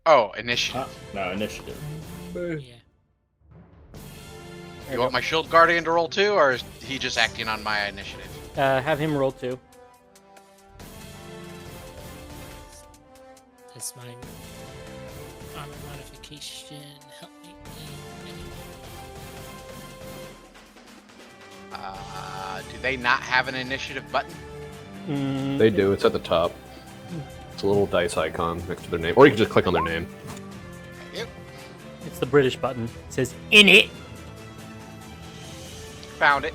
Oh, initiative. No, initiative. Yeah. You want my shield guardian to roll too, or is he just acting on my initiative? Have him roll 2. That's my armor modification. Help me. Do they not have an initiative button? They do. It's at the top. It's a little dice icon next to their name. Or you can just click on their name. Yep. It's the British button. It says, in it! Found it.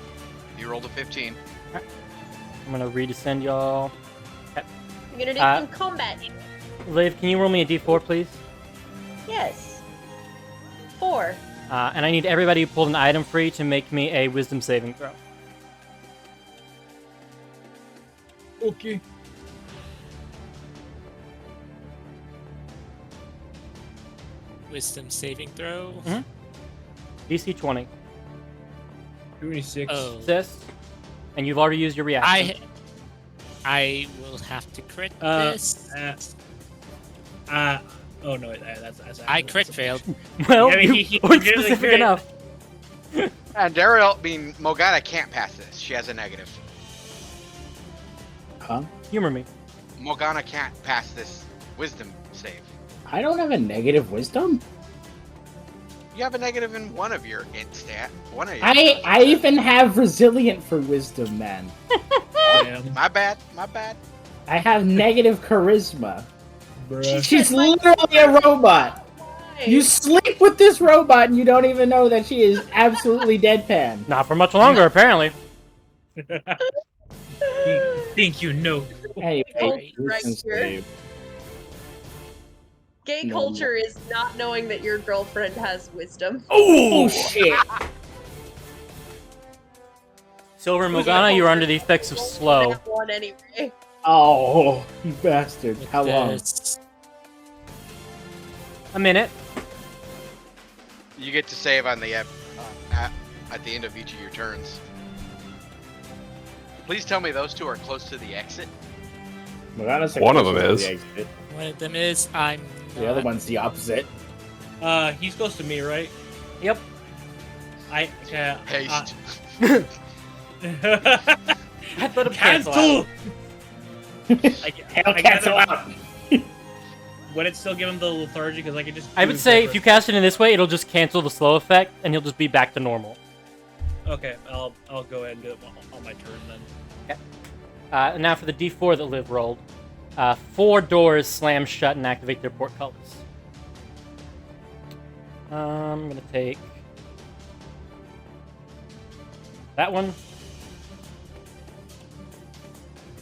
You rolled a 15. I'm gonna redescend y'all. I'm gonna do some combat. Liv, can you roll me a d4, please? Yes. 4. And I need everybody who pulled an item free to make me a wisdom saving throw. Okay. Wisdom saving throw. Mhm. DC 20. 26. Oh, Sis, and you've already used your reaction. I will have to crit Uh, this. Oh no, that's I crit failed. Well, I mean, you he weren't really specific crit. enough. And Daryl, Mogana can't pass this. She has a negative. Huh? Humor me. Morgana can't pass this wisdom save. I don't have a negative wisdom. You have a negative in one of your int stat. One of your I even have resilient for wisdom, man. Damn, My bad. I have negative charisma. bruh. She's literally a robot. Why? You sleep with this robot and you don't even know that she is absolutely deadpan. Not for much longer, apparently. You think you know? Anyway, Right wisdom here. save. Gay No. culture is not knowing that your girlfriend has wisdom. Oh shit! Silver and Morgana, you're under the effects of slow. That one anyway. Oh, you bastard! How long? This- A minute. You get to save on the at the end of each of your turns. Please tell me those two are close to the exit. Morgana's One of closest them to is. the exit. One of them is I'm The other not. one's the opposite. He's close to me, right? Yep. I Haste. I'd let him cancel out. Hell cancel out. Would it still give him the lethargy? Because I could just. I do would his say first- if you cast it in this way, it'll just cancel the slow effect, and he'll just be back to normal. Okay, I'll go ahead and do it on my turn then. And now for the D4 that Liv rolled. 4 doors slam shut and activate their portcullis. I'm gonna take that one.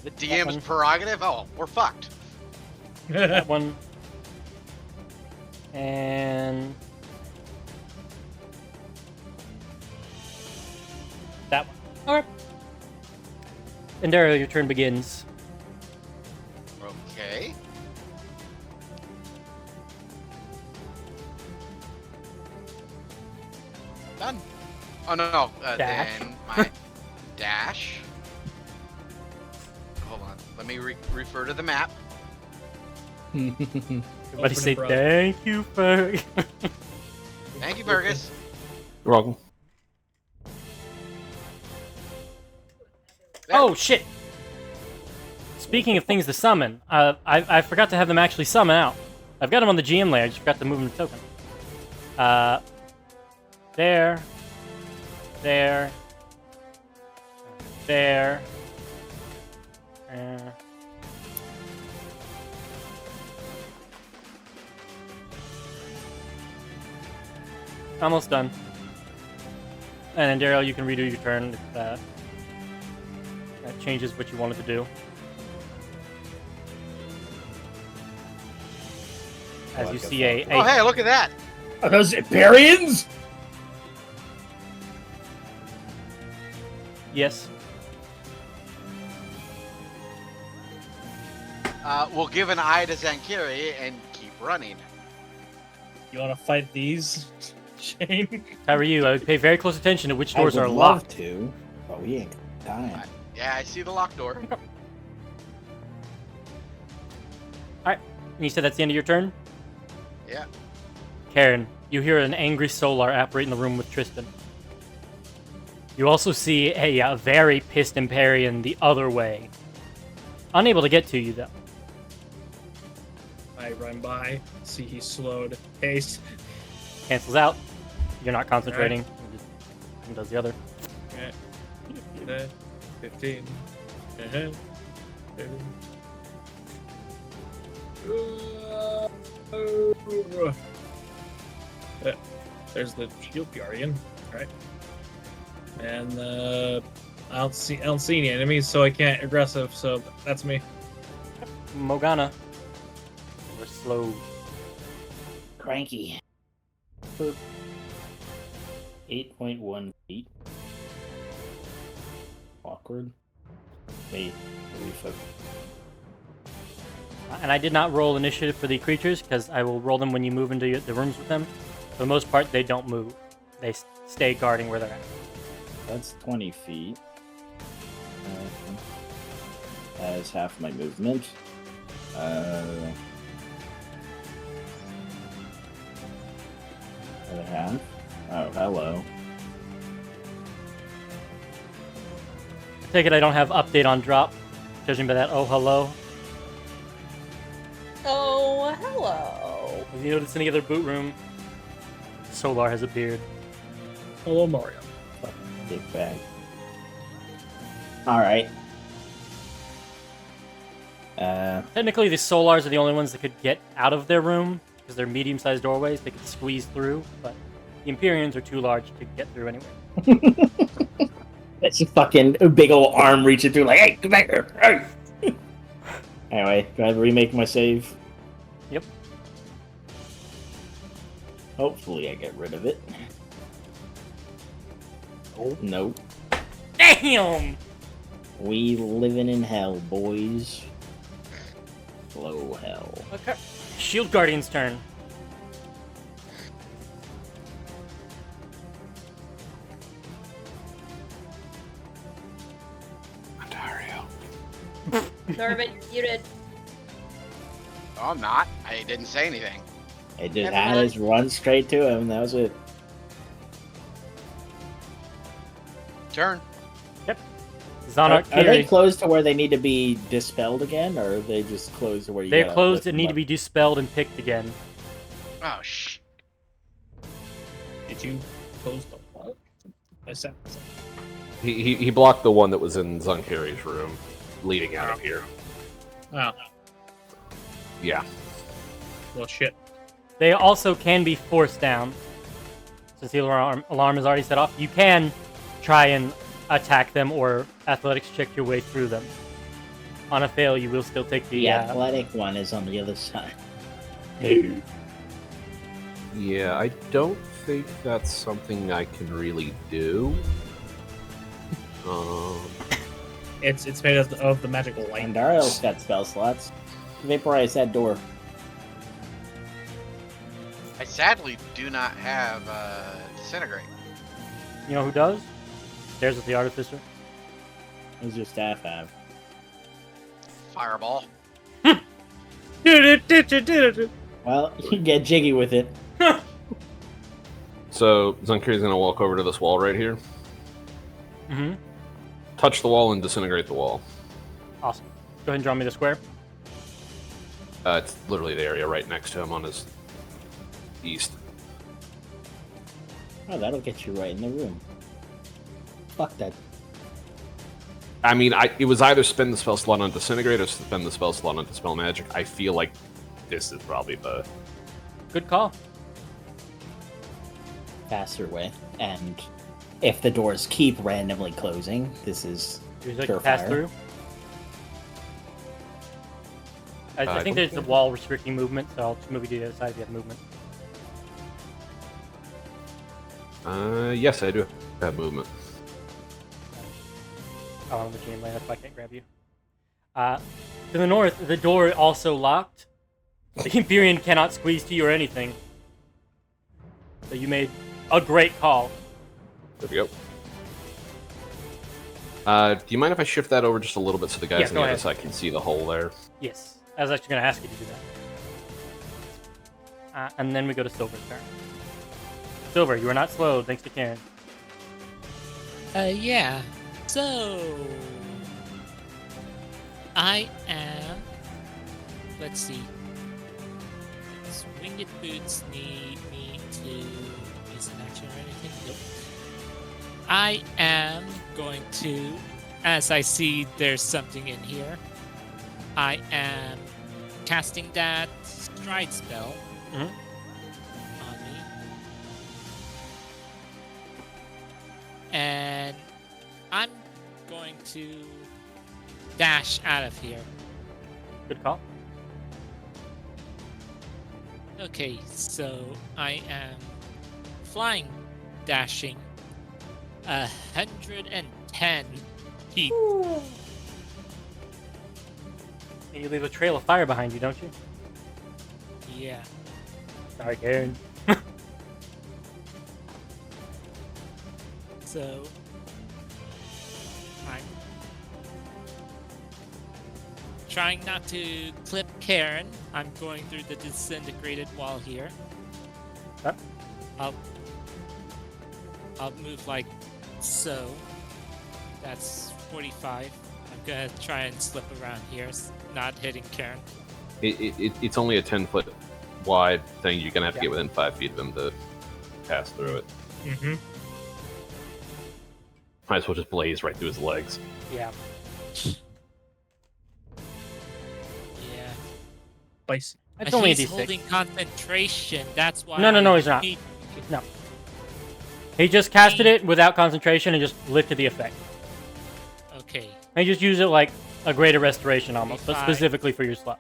The That DM's one. prerogative? Oh, we're fucked. That one. And that one. Okay. And Daryl, your turn begins. Okay. Done. Oh no. Dash. Then my dash. Hold on. Let me refer to the map. Everybody Open say it, bro. thank you, Ferg. Thank you, Fergus. You're welcome. Oh shit! Speaking of things to summon, I forgot to have them actually summon out. I've got them on the GM layer. I just forgot to move them to token. There, there, there. Almost done. And then Daryl, you can redo your turn if that changes what you wanted to do. As you see a Oh, hey, look at that. Are those Imperians? yes. We'll give an eye to Zankiri and keep running. You want to fight these, Shane? If I were you, I would pay very close attention to which I doors would are love locked. to, but we ain't got time. Yeah, I see the locked door. And you said that's the end of your turn? Yeah. Karen, you hear an angry Solar apparate in the room with Tristan. You also see a very pissed Empyrean the other way. Unable to get to you, though. I run by, see he's slowed. Haste. Cancels out. You're not concentrating. He does the other. Okay. 15. Uh-huh. There's the shield guardian, right? And I don't see any enemies, so I can't aggressive. So that's me. Morgana. We're slow. Cranky. 8.1 feet. Awkward. Wait, refocus. And I did not roll initiative for the creatures because I will roll them when you move into the rooms with them. For the most part, they don't move. They stay guarding where they're at. That's 20 feet. As half my movement. Other half. Oh, hello. I take it I don't have update on drop, judging by that. Oh, hello. Oh, hello. Have you noticed any other boot room? Solar has a beard. Hello, Mario. Big bag. Alright. Technically, the Solars are the only ones that could get out of their room because they're medium-sized doorways. They could squeeze through, but the Empyreans are too large to get through anyway. That's a fucking big old arm reaching through like, hey, come back here. Hey. Anyway, do I remake my save? Yep. Hopefully I get rid of it. Oh, nope. Damn! We living in hell, boys. Slow hell. Okay. Shield Guardian's turn. Norman, you did. Oh, I'm not. I didn't say anything. It just Never had mind. us run straight to him. That was it. Turn. Zonarch Are they Kiri. closed to where they need to be dispelled again, or are they just closed to where you? They're gotta closed lift and them need to up? be dispelled and picked again. Oh, shh. Did you close the what? I said. He blocked the one that was in Zunkiri's room, leading out of here. Oh, Yeah. well, shit. They also can be forced down. Since the alarm is already set off, you can try and attack them or athletics check your way through them. On a fail, you will still take the... The athletic one is on the other side. Yeah, I don't think that's something I can really do. It's made of the magical light. And Dario's got spell slots. Vaporize that door. I sadly do not have Disintegrate. You know who does? There's with the Artificer. What does your staff have? Fireball. Well, you can get jiggy with it. So Zunkiri's gonna walk over to this wall right here, Mm-hmm. touch the wall, and disintegrate the wall. Awesome. Go ahead and draw me the square. It's literally the area right next to him on his east. Oh, that'll get you right in the room. Fuck that. I mean, it was either spend the spell slot on disintegrate or spend the spell slot on dispel magic. I feel like this is probably the Good call. Faster way. And if the doors keep randomly closing, this is Here's like pure pass fire. through. I I think don't there's a wall restricting movement, so I'll just move you to the other side if you have movement. Yes, I do have movement. Oh, I'm the chain lane, that's why I can't grab you. To the north, the door also locked. The Empyrean cannot squeeze to you or anything. So you made a great call. There we go. Do you mind if I shift that over just a little bit so the guys Yeah, on go the other ahead. side can see the hole there? Yes, I was actually going to ask you to do that. And then we go to Silver's turn. Silver, you are not slowed, thanks to Karen. Yeah. So I am. Let's see. Winged boots need me to use an action or anything. Nope. I am going to, as I see there's something in here, I am casting that stride spell Mhm. on me. And I'm going to dash out of here. Good call. Okay, so I am flying, dashing 110 feet. And you leave a trail of fire behind you, don't you? Yeah. Sorry, Karen. So I'm trying not to clip Karen. I'm going through the disintegrated wall here. Okay. I'll move like so. That's 45. I'm gonna try and slip around here, not hitting Karen. It's only a 10-foot wide thing. You're gonna have to get within 5 feet of him to pass through it. Mm-hmm. Might as well just blaze right through his legs. Yeah. Yeah. Spicy. It's But only a he's D6. holding concentration. That's why. No, he's not. need- No. He just casted it without concentration and just lifted the effect. Okay. He just used it like a greater restoration almost, but 35. specifically for your slot.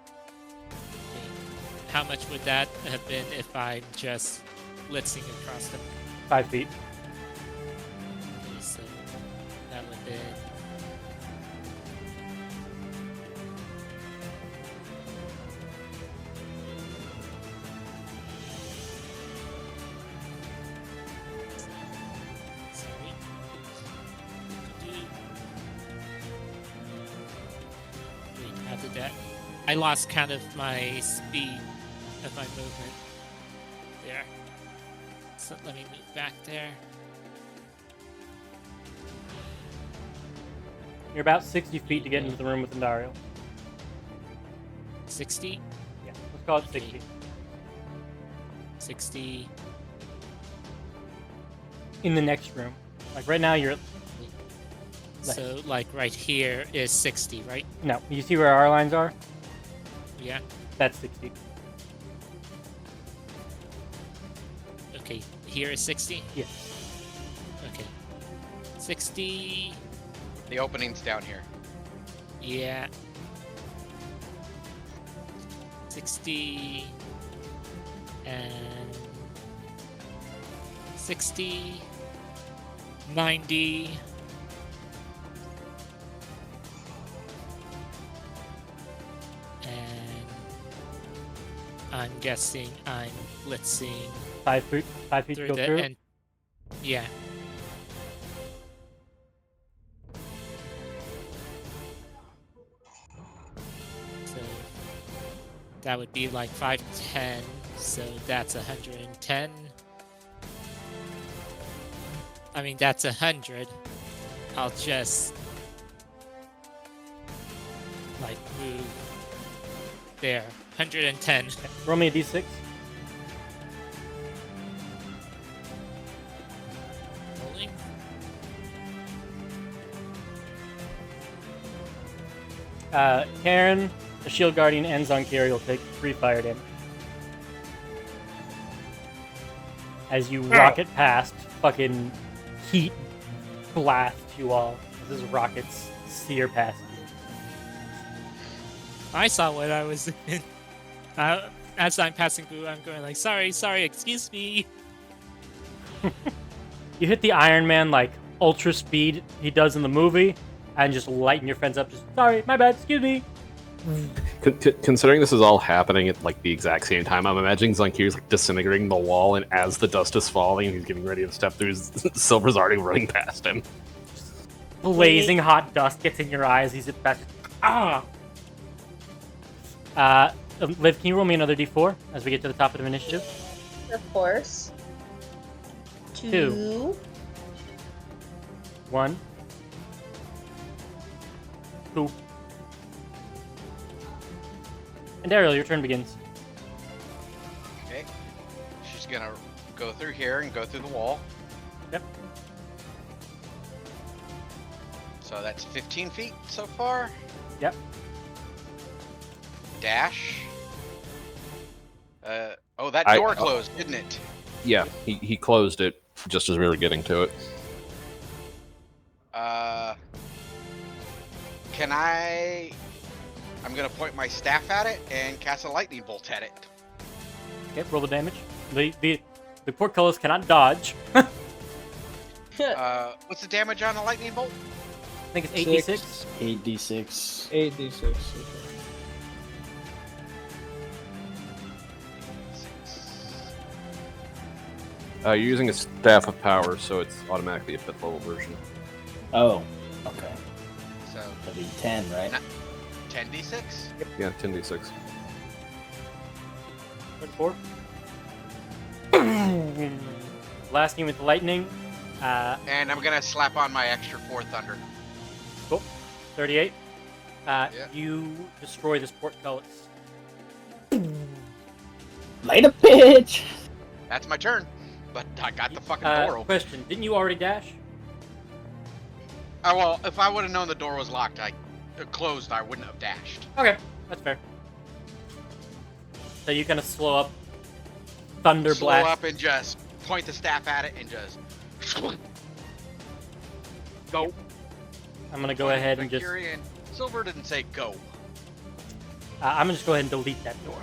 Okay. How much would that have been if I'm just blitzing across them? 5 feet. Okay, so that would have been. Sorry. Wait, how that. I lost count of my speed of my movement. There. So let me move back there. You're about 60 feet to get into the room with Indario. 60? Yeah, let's call it Okay. 60. 60. In the next room. Like right now, you're. So, like, right here is 60, right? No, you see where our lines are? Yeah. That's 60. Okay, here is 60? Yeah. Okay. 60. The opening's down here. Yeah. 60. And 60. 90. And I'm guessing I'm blitzing 5 feet. 5 feet to through go the through. and yeah. So that would be like 510. So that's 110. I mean that's 100. I'll just like move there. 110. Roll me a d6. Rolling. Karen, the shield guardian, and Zonkiri will take 3 fire damage. As you rocket past, fucking heat blast you all. As rockets sear past you. I saw what I was in. As I'm passing through, I'm going like, sorry, excuse me. You hit the Iron Man like ultra speed he does in the movie, and just lighten your friends up. Just sorry, my bad, excuse me. Considering this is all happening at like the exact same time, I'm imagining Zonkiri's like disintegrating the wall, and as the dust is falling, he's getting ready to step through. Silver's already running past him. Blazing hot dust gets in your eyes. He's at best. Ah. Liv, can you roll me another d4 as we get to the top of the initiative? Of course. 2. 1. 2. And Daryl, your turn begins. Okay. She's gonna go through here and go through the wall. Yep. So that's 15 feet so far. Yep. Dash. Oh, that I- door closed, didn't it? Yeah, he closed it just as we were getting to it. Can I? I'm gonna point my staff at it and cast a lightning bolt at it. Okay, roll the damage. The portcullis cannot dodge. What's the damage on the lightning bolt? I think it's 8d6. 8d6. 8d6. You're using a staff of power, so it's automatically a 5th level version. Oh, okay. So That'd be 10, right? 10d6. Yeah, 10d6. 34. Blasting with lightning. And I'm gonna slap on my extra 4 thunder. Cool. 38. Yeah. You destroy this portcullis. Light a bitch! That's my turn. But I got the fucking door open. Question: didn't you already dash? Oh, well, if I would have known the door was locked, closed, I wouldn't have dashed. Okay, that's fair. So you kind of slow up, thunder Slow blast. up and just point the staff at it and just go. I'm gonna go ahead and just. Mercury and Silver didn't say go. I'm gonna just go ahead and delete that door.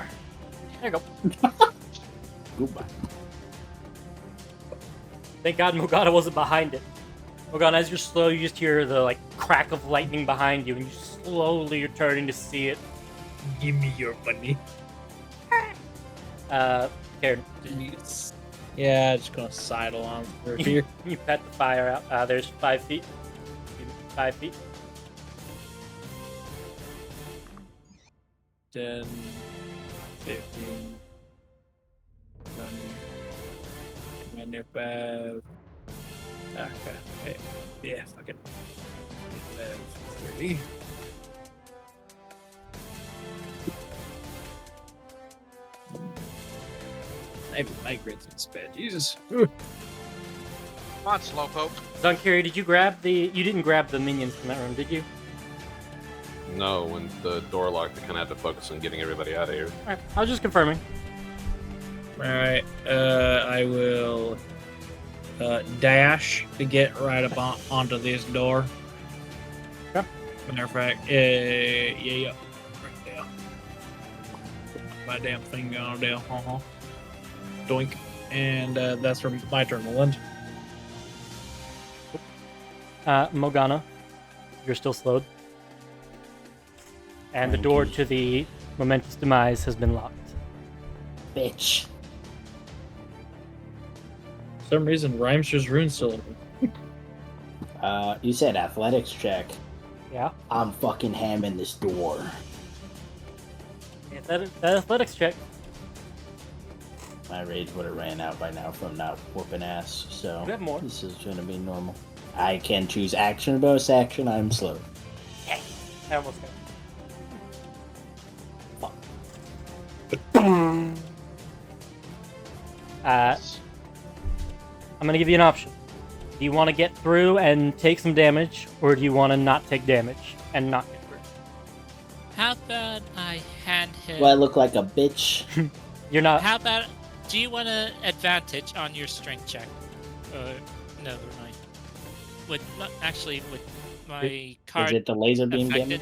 There you go. Goodbye. Thank God Mogata wasn't behind it. Mogata, as you're slow, you just hear the like crack of lightning behind you, and you slowly are turning to see it. Give me your money. Karen, Yeah, just gonna sidle on through here. you pat the fire out. There's 5 feet. 5 feet. 10, 15, 20, 25. Okay. Yeah, fuck it. 30. Maybe migrates in sped. Jesus. Come on, Slowpoke. Zunkiri, did you grab the? You didn't grab the minions from that room, did you? No, when the door locked, I kind of had to focus on getting everybody out of here. Alright, I was just confirming. Alright, I will dash to get right up onto this door. Okay. Matter of fact, yeah. Right there. My damn thing going down. Doink. And that's for my turn, Roland. Morgana, you're still slowed. And the door to the momentous demise has been locked. Bitch. For some reason, Rhymster's rune's still open. You said athletics check. Yeah. I'm fucking hamming this door. That athletics check. My rage would have ran out by now from not whooping ass, so You have more. this is gonna be normal. I can choose action or bonus action. I'm slow. I almost got Fuck. I'm gonna give you an option. Do you want to get through and take some damage, or do you want to not take damage and not get through? How about I hand him? Do I look like a bitch? You're not. How about? Do you want an advantage on your strength check? Never mind. Would my card Is it the laser beam affected?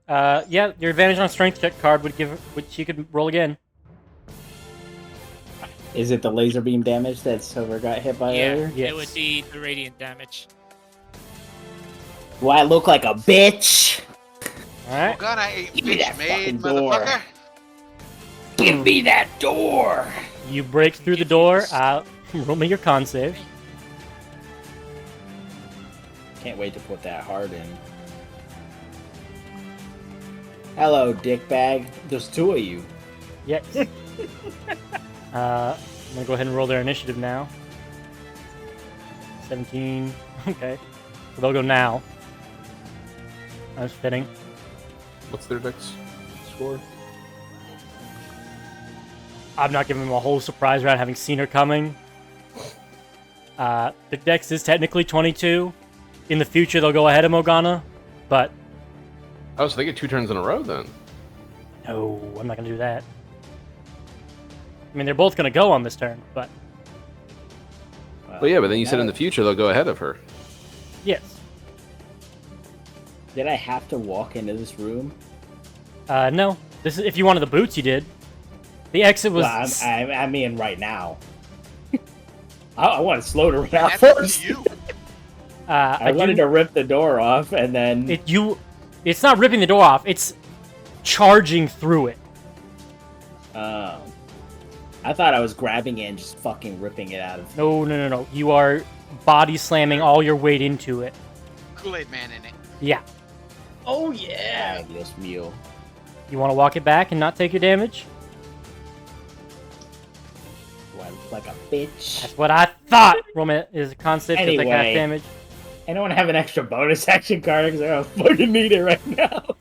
damage? Yeah, your advantage on strength check card would give, which you could roll again. Is it the laser beam damage that Silver got hit by Yeah, earlier? Yes. it would be the radiant damage. Do I look like a bitch? All right. Morgana ain't Give me that bitch made, fucking door. motherfucker. Give me that door! You break through the door. Roll me your con save. Can't wait to put that heart in. Hello, dickbag. There's two of you. Yes. I'm gonna go ahead and roll their initiative now. 17. Okay. So they'll go now. That's fitting. What's their dex score? I'm not giving them a whole surprise round having seen her coming. The dex is technically 22. In the future, they'll go ahead of Morgana, but Oh, so they get 2 turns in a row then. no, I'm not gonna do that. I mean, they're both gonna go on this turn, but Well, yeah, but then you said in the future they'll go ahead of her. yes. Did I have to walk into this room? No. This is if you wanted the boots, you did. The exit was. Well, I mean, right now. I want to slow to run out That's up first. to you. I wanted to rip the door off, and then It's not ripping the door off. It's charging through it. I thought I was grabbing it and just fucking ripping it out of. No. You are body slamming all your weight into it. Kool-Aid Man in it. Yeah. Oh yeah! This meal. You want to walk it back and not take your damage? Do I look like a bitch? That's what I thought. Roman is a constant to take half Anyway. damage. Anyone have an extra bonus action card? Because I don't fucking need it right now.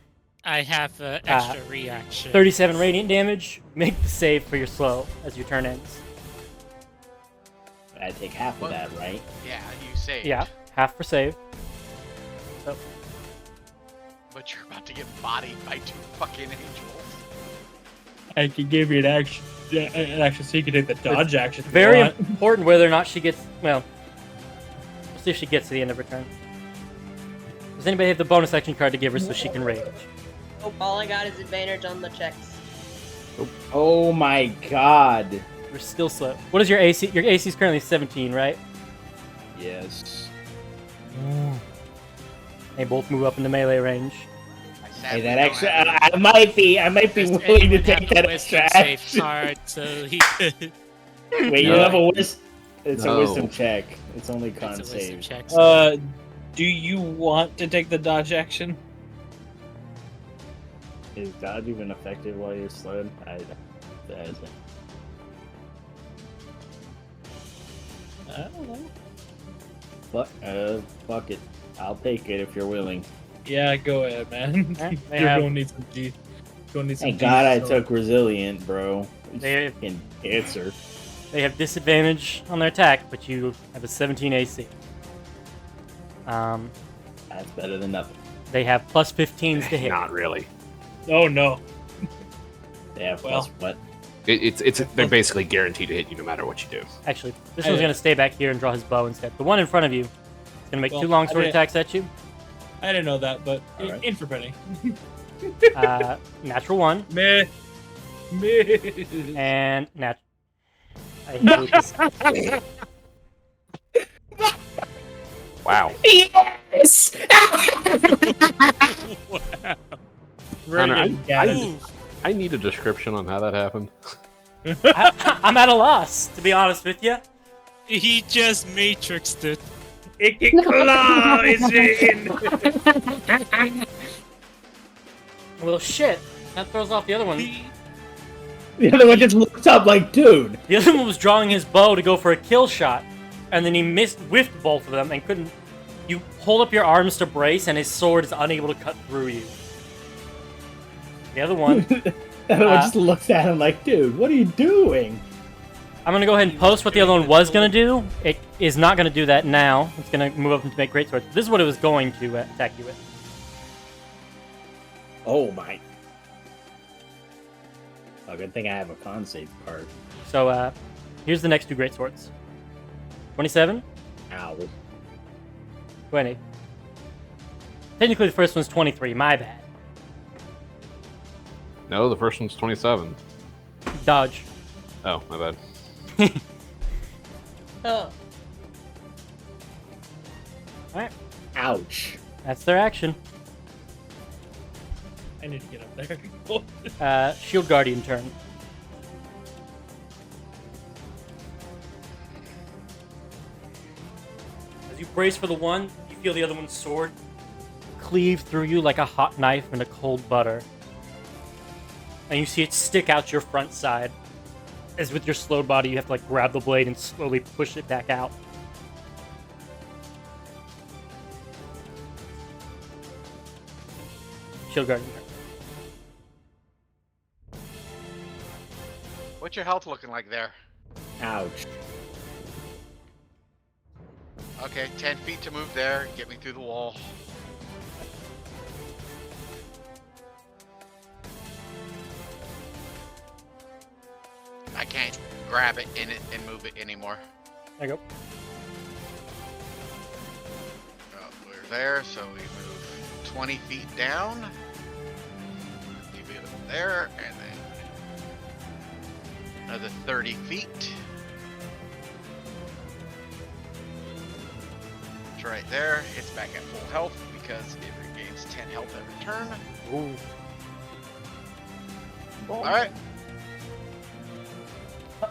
I have extra reaction. 37 radiant damage. Make the save for your slow as your turn ends. I take half of that, right? Yeah, you saved. Yeah, half for save. But you're about to get bodied by 2 fucking angels. I can give you an action so you can take the dodge action. if you Very want. important whether or not she gets. Well, we'll see if she gets to the end of her turn. Does anybody have the bonus action card to give her so she can rage? Oh, all I got is advantage on the checks. Oh my god. You're still slow. What is your AC? Your AC is currently 17, right? Yes. They both move up into melee range. I Hey, sadly that don't extra. have I might be Does willing to anyone take have a that wisdom extra save action. card so he could. Wait, you No. have a wisdom. It's No. a wisdom check. It's only con It's a wisdom save. check. So Do you want to take the dodge action? Is dodge even effective while you're slowed? That isn't. I don't know. Fuck it. I'll take it if you're willing. Yeah, go ahead, man. Alright, they You're have- gonna need some G. Gonna need some Thank G, God I so- took resilient, bro. They- Fucking cancer. They have disadvantage on their attack, but you have a 17 AC. That's better than nothing. They have plus 15s to hit. Not really. Oh no. They have Well. plus what? They're basically guaranteed to hit you no matter what you do. Actually, this one's gonna stay back here and draw his bow instead. The one in front of you is gonna make Well, two longsword I didn't- attacks at you. I didn't know that, but Alright. in for penny. Natural one Meh. and I hate this. Wow. Yes! Connor, Ready I need a description on how that happened. I'm at a loss, to be honest with you. He just matrixed it. Well, shit. That throws off the other one. The other one just looks up like, dude. The other one was drawing his bow to go for a kill shot, and then he whiffed both of them and couldn't. You hold up your arms to brace, and his sword is unable to cut through you. The other one, The other one just looks at him like, dude, what are you doing? I'm gonna go ahead and post what the other one was gonna do. It is not gonna do that now. It's gonna move up and make great swords. This is what it was going to attack you with. Oh my. Oh, good thing I have a con save part. So, here's the next two great swords. 27, Ow. 20. Technically, the first one's 23. My bad. No, the first one's 27. Dodge. Oh, my bad. Oh. Alright, Ouch. that's their action. I need to get up there. Shield Guardian turn. As you brace for the one, you feel the other one's sword cleave through you like a hot knife into cold butter. And you see it stick out your front side. As with your slow body, you have to like grab the blade and slowly push it back out. Shield Guardian turn. What's your health looking like there? Ouch. Okay, 10 feet to move there. Get me through the wall. I can't grab it in it and move it anymore. There you go. Oh, we're there, so we move 20 feet down. Leave it up there, and then another 30 feet. It's right there. It's back at full health because it regains 10 health every turn. Ooh. Alright.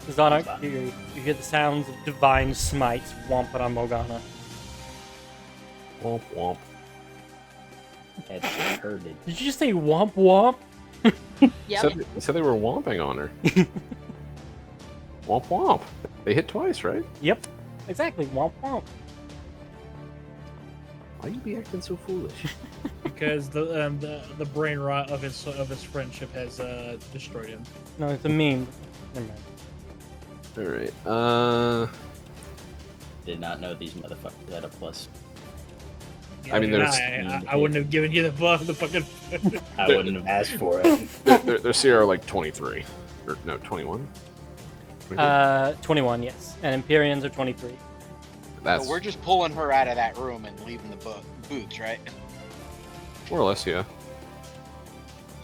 Zana, you hear the sounds of divine smites whomping on Morgana. Womp womp. That's hurted. Did you just say womp womp? Yep. They said they were womping on her. Womp womp. They hit twice, right? Yep, exactly. Womp womp. Why you be acting so foolish? Because the brain rot of his friendship has destroyed him. No, it's a meme. Never mind. Alright, Did not know these motherfuckers had a plus. I mean, there's- I wouldn't have given you the fucking. I wouldn't have asked for it. their CR are like 23. Or, no, 21? 21, yes. And Empyreans are 23. That's So we're just pulling her out of that room and leaving the boots, right? more or less, yeah.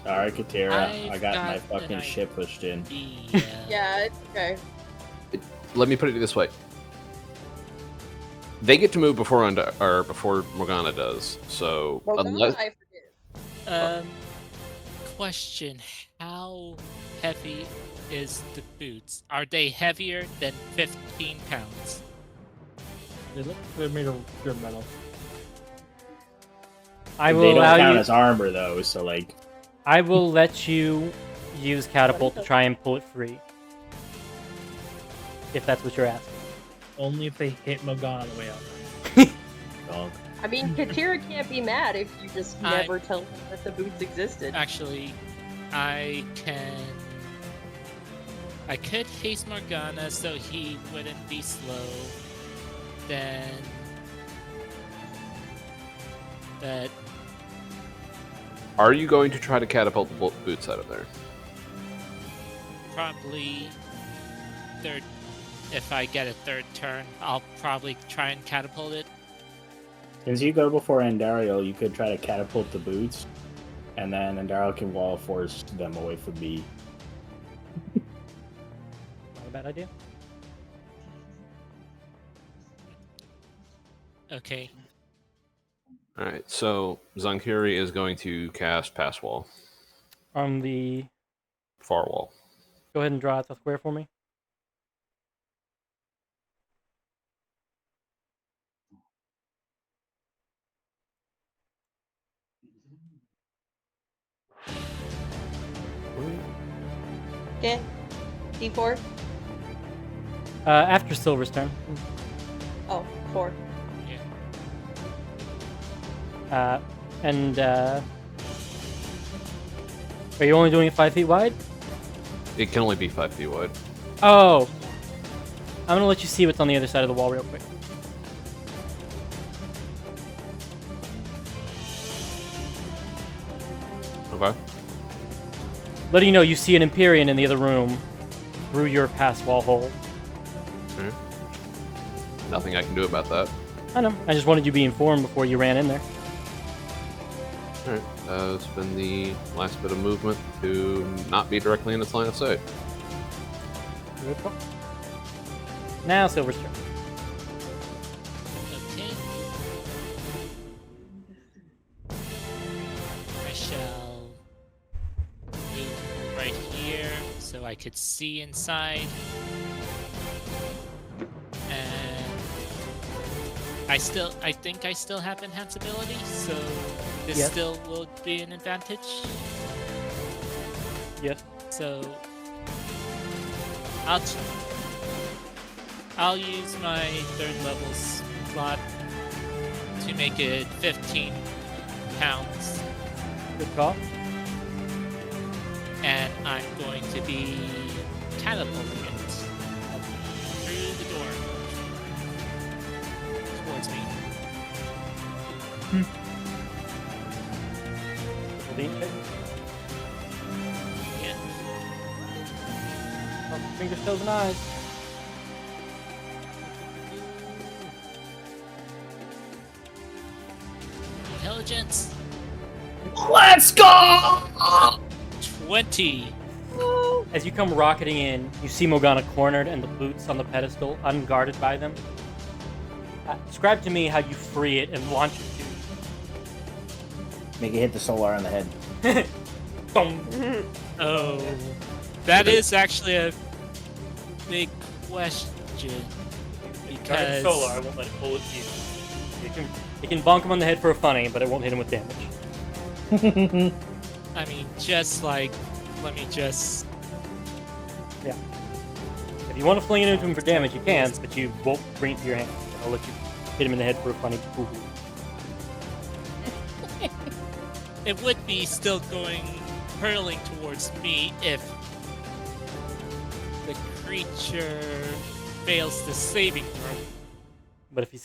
Sorry, Katera. I I've got my got an fucking shit pushed in. Yeah. Yeah, it's okay. Let me put it this way. They get to move before before Morgana does. So Well, unless I forget. Question: how heavy is the boots? Are they heavier than 15 pounds? They're made of pure metal. I They will don't allow count you. as armor though, so like I will let you use catapult to try and pull it free. If that's what you're asking. Only if they hit Morgana on the way out. Dog. I mean, Katira can't be mad if you just I- never tell him that the boots existed. Actually, I could haste Morgana so he wouldn't be slow. Then, but Are you going to try to catapult the boots out of there? probably third. If I get a third turn, I'll probably try and catapult it. Since you go before Andariel, you could try to catapult the boots, and then Andariel can wall force them away from me. Not a bad idea. Okay. All right. So Zankiri is going to cast Pass Wall, On the... Far Wall. Go ahead and draw out the square for me. Okay. D4? After Silver's turn. Oh, 4. Yeah. Are you only doing it 5 feet wide? It can only be 5 feet wide. Oh! I'm gonna let you see what's on the other side of the wall real quick. Okay. Letting you know you see an Empyrean in the other room through your pass wall hole. Nothing I can do about that. I know. I just wanted you to be informed before you ran in there. All right. Spend the last bit of movement to not be directly in its line of sight. Good call. Now Silver's turn. Okay. I shall move right here so I could see inside. And I think I still have enhance ability, so this Yes. still will be an advantage. Yes. So I'll use my 3rd level slot to make it 15 pounds, Good call. and I'm going to be catapulting it through the door towards me. Lean check. Yeah. Oh, fingers, toes, and eyes. Intelligence Let's go! 20. As you come rocketing in, you see Morgana cornered and the boots on the pedestal unguarded by them. Describe to me how you free it and launch it Make it hit the solar on the head. to. Boom. Oh, that is actually a big question. Because Solar, I won't let it pull at you. It can bonk him on the head for a funny, but it won't hit him with damage. I mean, just like, let me just. Yeah. If you want to fling it into him for damage, you can, but you won't bring it to your hand. I'll let you hit him in the head for a funny boo-hoo. It would be still hurling towards me if the creature fails the saving throw. But if he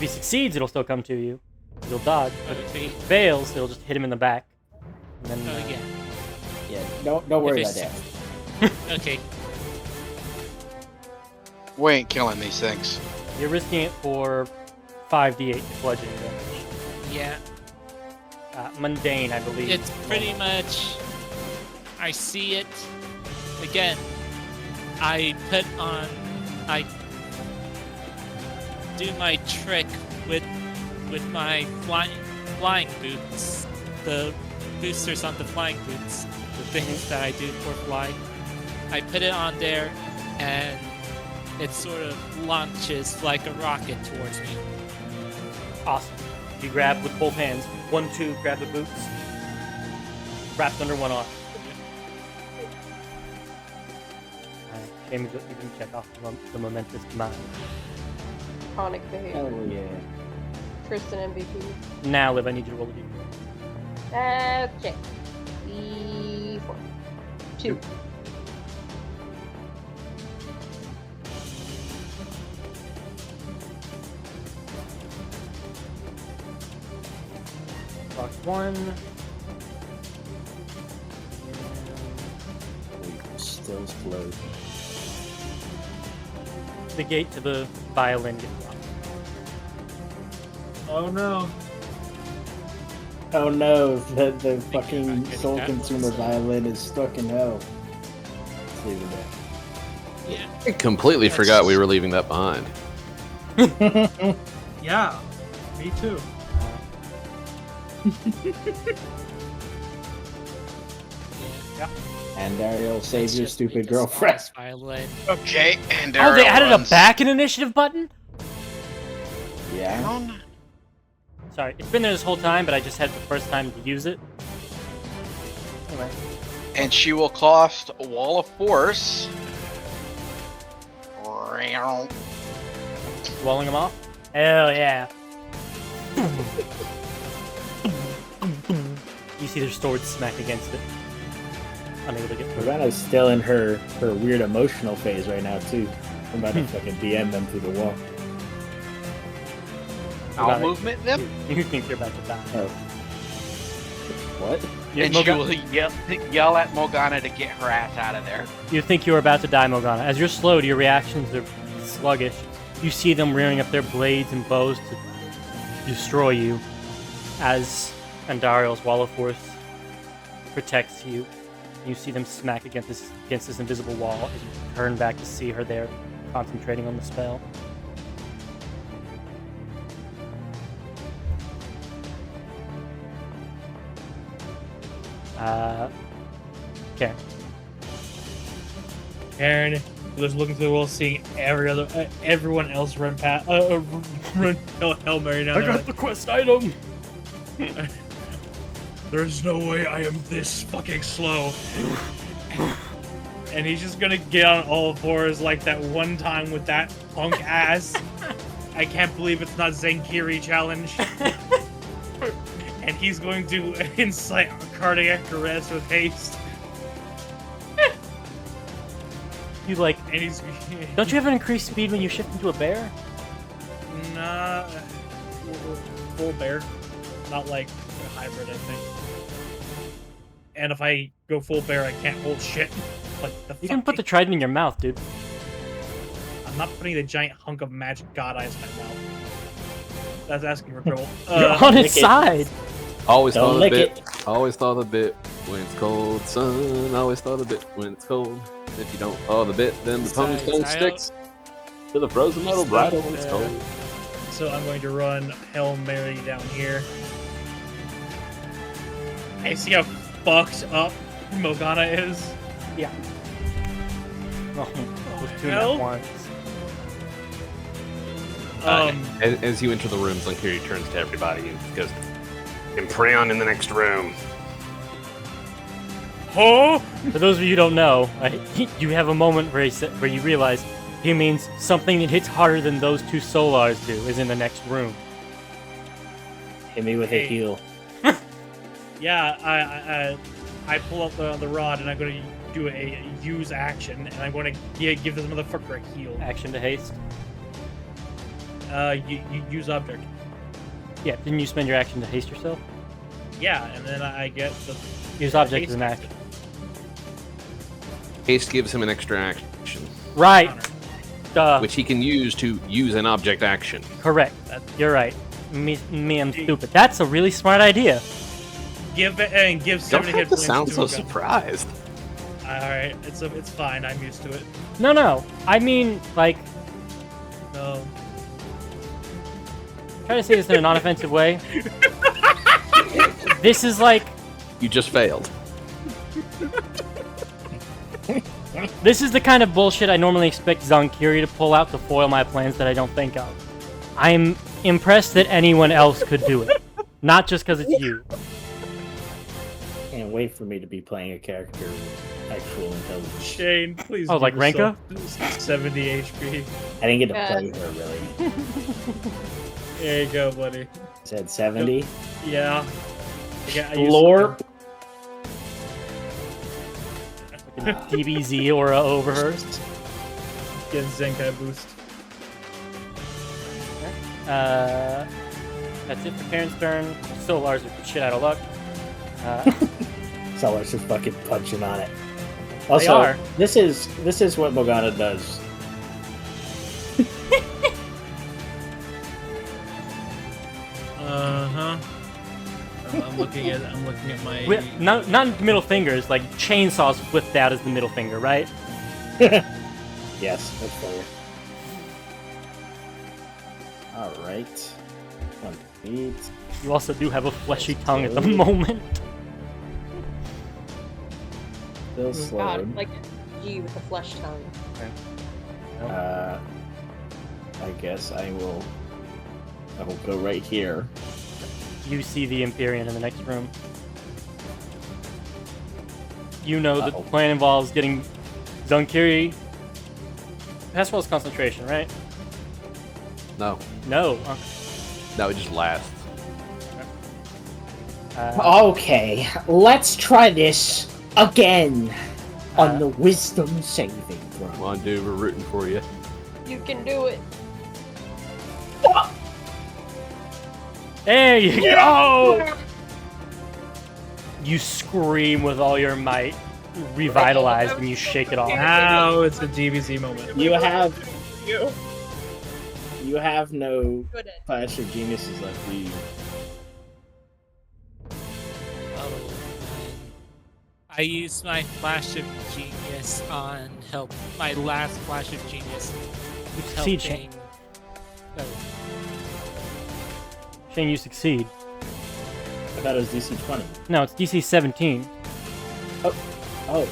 succeeds, it'll still come to you. You'll dodge. But if he fails, it'll just hit him in the back. And then, Oh, yeah. Yeah, don't worry about If that. Okay. We ain't killing these things. You're risking it for 5d8 bludgeoning damage. Yeah. Mundane, I believe. It's pretty much. I see it. Again, I do my trick with my flying boots. The boosters on the flying boots. The things that I do for flying. I put it on there, and it sort of launches like a rocket towards me. Awesome. You grab with both hands. 1, 2, grab the boots. wrapped under one arm. Jamie, you can check off the momentous command. Iconic behavior. Hell yeah. Tristan MVP. Now, Liv, I need you to roll a d4. Okay. D4. 2. Box 1. Still float. The gate to the violin gets locked. Oh no. Oh no, the fucking I soul get consumer that. violin is stuck in hell. Let's leave Yeah. I completely forgot we were leaving that behind. it Yeah. Me too. Yeah. And Ariel, save Let's your just stupid make this girlfriend. last violin. Okay, and Oh, they Ariel added runs a back in initiative button? Yeah. down. Sorry, it's been there this whole time, but I just had the first time to use it. Anyway. And she will cost a wall of force. Walling them off? Hell yeah. You see their swords smack against it. Unable to get through. Morgana's still in her weird emotional phase right now too. I'm about to fucking DM them through the wall. All Got it. movement them. You think you're about to die. Oh. What? And she will yell at Morgana to get her ass out of there. You think you're about to die, Morgana. As you're slowed, your reactions are sluggish. You see them rearing up their blades and bows to destroy you, as Andariel's Wall of Force protects you. You see them smack against this invisible wall as you turn back to see her there, concentrating on the spell. Okay. Aaron was looking through the world, seeing everyone else run past, run Hail Mary down there. the quest item! There's no way I am this fucking slow. And he's just gonna get on all fours like that one time with that punk ass. I can't believe it's not Zenkiri challenge. And he's going to incite cardiac arrest with haste. You like, And he's don't you have an increased speed when you shift into a bear? Nah, full bear, not like a hybrid, I think. And if I go full bear, I can't hold shit. Like the You can put the trident in your mouth, dude. I'm not putting the giant hunk of magic god eyes in my mouth. That's asking for trouble. You're on lick its it. side! Always Don't thought a lick bit. it. Always thought a bit when it's cold, son. Always thought a bit when it's cold. If you don't thaw the bit, then the tongue Style. sticks to the frozen metal bridle when it's cold. So I'm going to run Hail Mary down here. I see how fucked up Morgana is. Yeah. Oh, with two hell? at once. As you enter the room, Zunkiri turns to everybody and goes, "And pray on in the next room." Huh? For those of you who don't know, you have a moment where where you realize he means something that hits harder than those two solars do is in the next room. Hit me with a heal. Yeah, I pull up the rod and I'm going to do a use action and I'm going to give this motherfucker a heal. Action to haste. You use object. Yeah, didn't you spend your action to haste yourself? Yeah, and then I get the Use object haste as an action. Haste gives him an extra action, Right. counter. Duh. which he can use to use an object action. Correct. You're right. Me, I'm stupid. That's a really smart idea. Give it and give Don't 70 have hit to points sound to so a gun. surprised. Alright, it's fine. I'm used to it. No. I mean, like, No. try to say this in a non-offensive way. This is like, You just failed. this is the kind of bullshit I normally expect Zonkiri to pull out to foil my plans that I don't think of. I'm impressed that anyone else could do it. Not just because it's you. Can't Don't wait for me to be playing a character with actual intelligence. Shane, please. Oh, give like yourself 70 HP. I didn't get to play her really. There you go, buddy. Said 70. Yeah. I used- Lore. DBZ aura over her. Get Zenkai boost. That's it for Karen's turn. Solars are shit out of luck. Sellers just fucking punching on it. They Also, are. this is what Morgana does. I'm looking at my. Not middle fingers, like chainsaws flipped out as the middle finger, right? Yes, that's fair. Alright. 1 feet. You also do have a fleshy tongue at the moment. Still God, slowed. like G with a flesh tongue. I guess I will go right here. You see the Empyrean in the next room. You know that the plan involves getting Zunkiri. Pass rolls concentration, right? No. No. No, it just lasts. Okay, let's try this again on the wisdom saving throw. Come on, dude, we're rooting for you. You can do it. There you go! You scream with all your might, revitalized, and you shake it off. Now it's a DBZ moment. You have no Clash of Geniuses left, do you? Oh, man. I used my Flash of Genius on help. My last Flash of Genius. You succeed, Shane. Oh, Shane, you succeed. I thought it was DC 20. No, it's DC 17. Oh,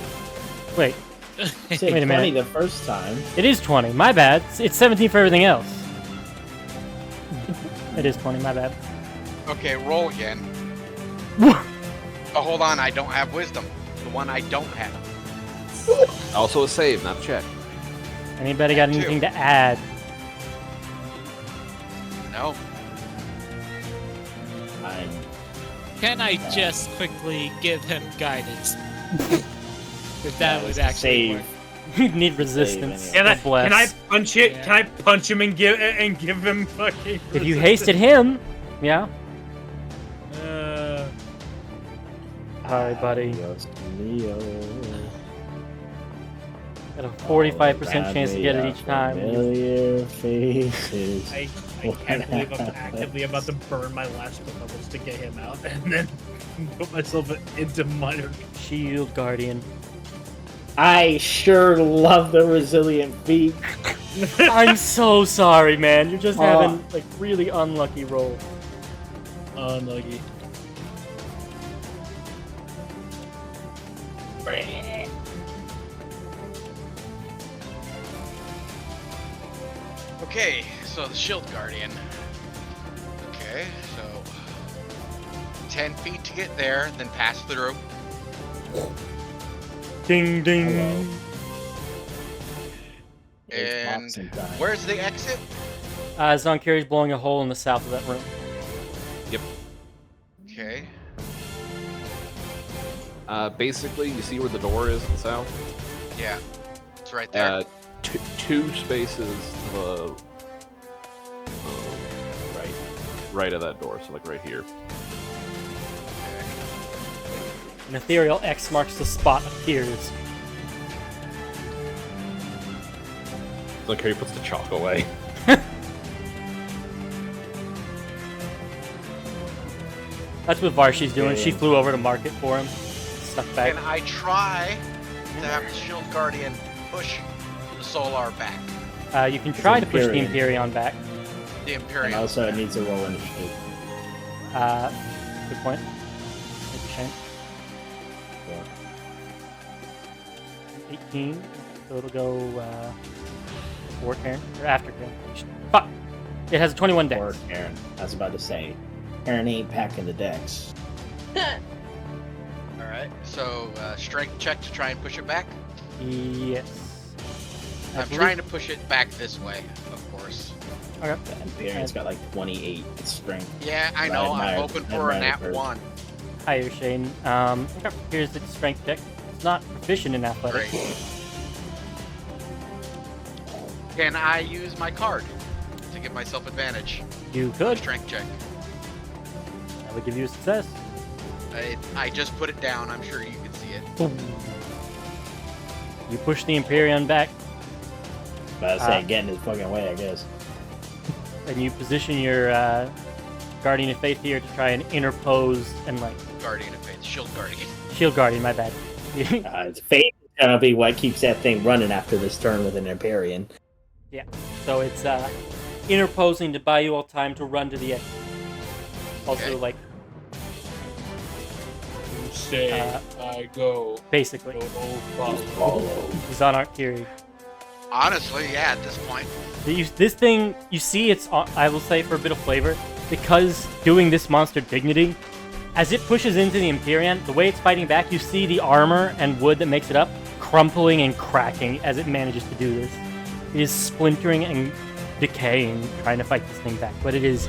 Wait, said Wait a 20 minute. the first time. it is 20. My bad. It's 17 for everything else. It is 20, my bad. Okay, roll again. Oh, hold on, I don't have wisdom. The one I don't have. Also a save, not a check. Anybody got Two. anything to add? No. I'm Can I just quickly give him guidance? If that would actually save. work. You need resistance. anyway. Can I, or bless. can I punch it? Yeah. Can I punch him and give him fucking? If you resistance? hasted him, yeah. Hi, buddy. Adios, Leo. Got a 45% chance to get it each time. Familiar faces. I can't believe I'm actively about to burn my last two levels to get him out, and then put myself into minor. Shield Guardian. I sure love the resilient feet. I'm so sorry, man. You're just having like really unlucky rolls. Unlucky. Okay, so the Shield Guardian. Okay, so 10 feet to get there, then pass through. Ding ding. Hello. And It's boxing time. where's the exit? Zonkiri's blowing a hole in the south of that room. Okay. Basically, you see where the door is in the south? Yeah, it's right there. Two spaces to the right of that door, so like right here. An ethereal X marks the spot appears. Like he puts the chalk away. That's what Varshi's doing. Yeah. She flew over to market for him. Stuck back. Can I try to have the Shield Guardian push the Solar back? You can try to push the Empyrean. Empyrean back. The And Imperial. also, it needs a roll initiative. Good point. Thank you, Shane. 18. So it'll go before Karen or after Karen. Fuck. It has a 21 Or dex. Karen. I was about to say, Karen ain't packing the decks. Alright. So, strength check to try and push it back. Yes. I I'm believe- trying to push it back this way, of course. Okay. Imperium's got like 28 strength. Yeah, I I know. I'm admire- hoping I for a admire nat the 1. Higher, Shane. Okay. Here's its strength check. It's not proficient in athletics. Great. Can I use my card to give myself advantage? You could. Strength check. That would give you a success. I just put it down. I'm sure you can see it. Boom. You push the Empyrean back, But I was saying, get in his fucking way, I guess. and you position your Guardian of Faith here to try and interpose and like Guardian of Faith. Shield Guardian. Shield Guardian. My bad. It's fate is gonna be what keeps that thing running after this turn with an Empyrean. Yeah. So it's interposing to buy you all time to run to the exit. Also, Okay. like You say I go. basically, Go follow. he's on Arcturi. Honestly, yeah, at this point. This thing, you see, it's I will say for a bit of flavor, because doing this monster dignity, as it pushes into the Empyrean, the way it's fighting back, you see the armor and wood that makes it up crumpling and cracking as it manages to do this. It is splintering and decaying, trying to fight this thing back, but it is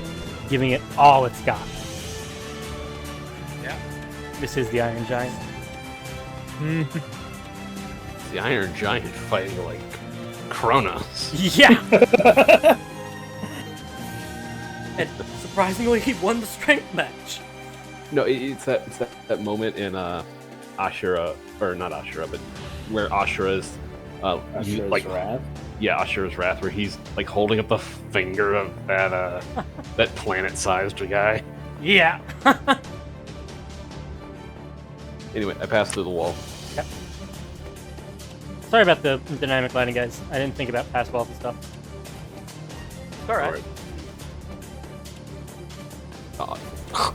giving it all it's got. Yeah. This is the Iron Giant. The Iron Giant fighting like Kronos. Yeah! And surprisingly, he won the strength match. No, it's that moment in Ashura, or not Ashura, but where Ashura's Ashura's like Wrath. yeah, Ashura's Wrath, where he's like holding up the finger of that that planet-sized guy. Yeah. Anyway, I passed through the wall. Yep. Sorry about the dynamic lighting, guys. I didn't think about pass walls and stuff. It's alright.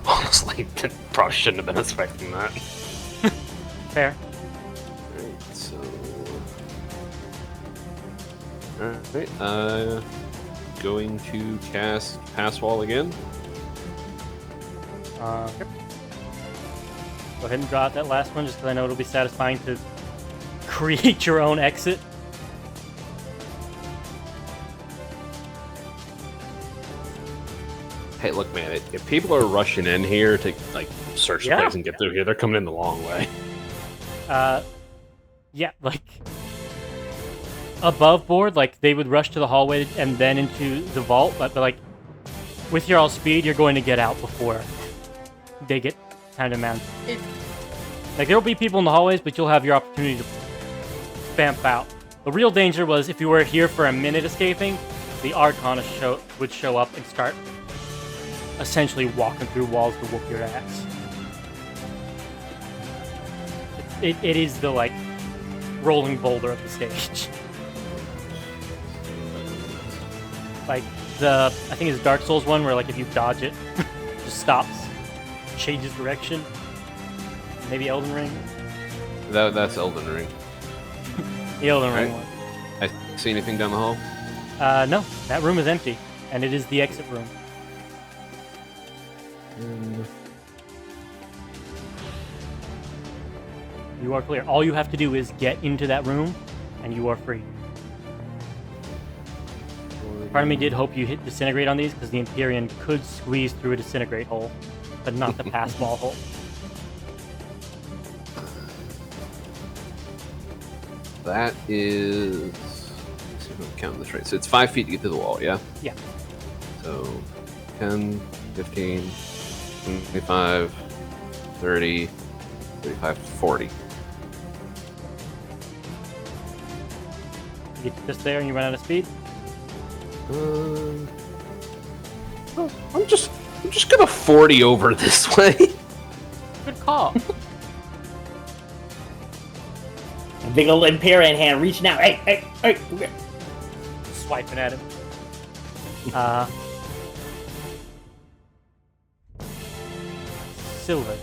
Honestly, probably shouldn't have been expecting that. Fair. Alright, so. Alright, going to cast Pass Wall again. Yep. Go ahead and draw out that last one, just because I know it'll be satisfying to create your own exit. Hey, look, man, if people are rushing in here to like search Yeah. the place and get through here, they're coming in the long way. Yeah, like above board, like they would rush to the hallway and then into the vault, but like with your all speed, you're going to get out before they get time to mount. Like there will be people in the hallways, but you'll have your opportunity to vamp out. The real danger was if you were here for a minute escaping, the Archon would show up and start essentially walking through walls to whoop your ass. It is the like rolling boulder of the stage. Like I think it's Dark Souls one where like if you dodge it, it just stops, changes direction. Maybe Elden Ring. That's Elden Ring. The Elden Ring Right. one. I see anything down the hall? No, that room is empty, and it is the exit room. You are clear. All you have to do is get into that room, and you are free. Part of me did hope you hit disintegrate on these, because the Empyrean could squeeze through a disintegrate hole, but not the pass wall hole. That is. Let's see if I'm counting this right. So it's 5 feet to get to the wall, yeah? Yeah. So 10, 15, 25, 30, 35, 40. You get just there, and you run out of speed. I'm just gonna 40 over this way. Good call. A big old Empyrean hand reaching out. Hey, come here. Swiping at him. Silver.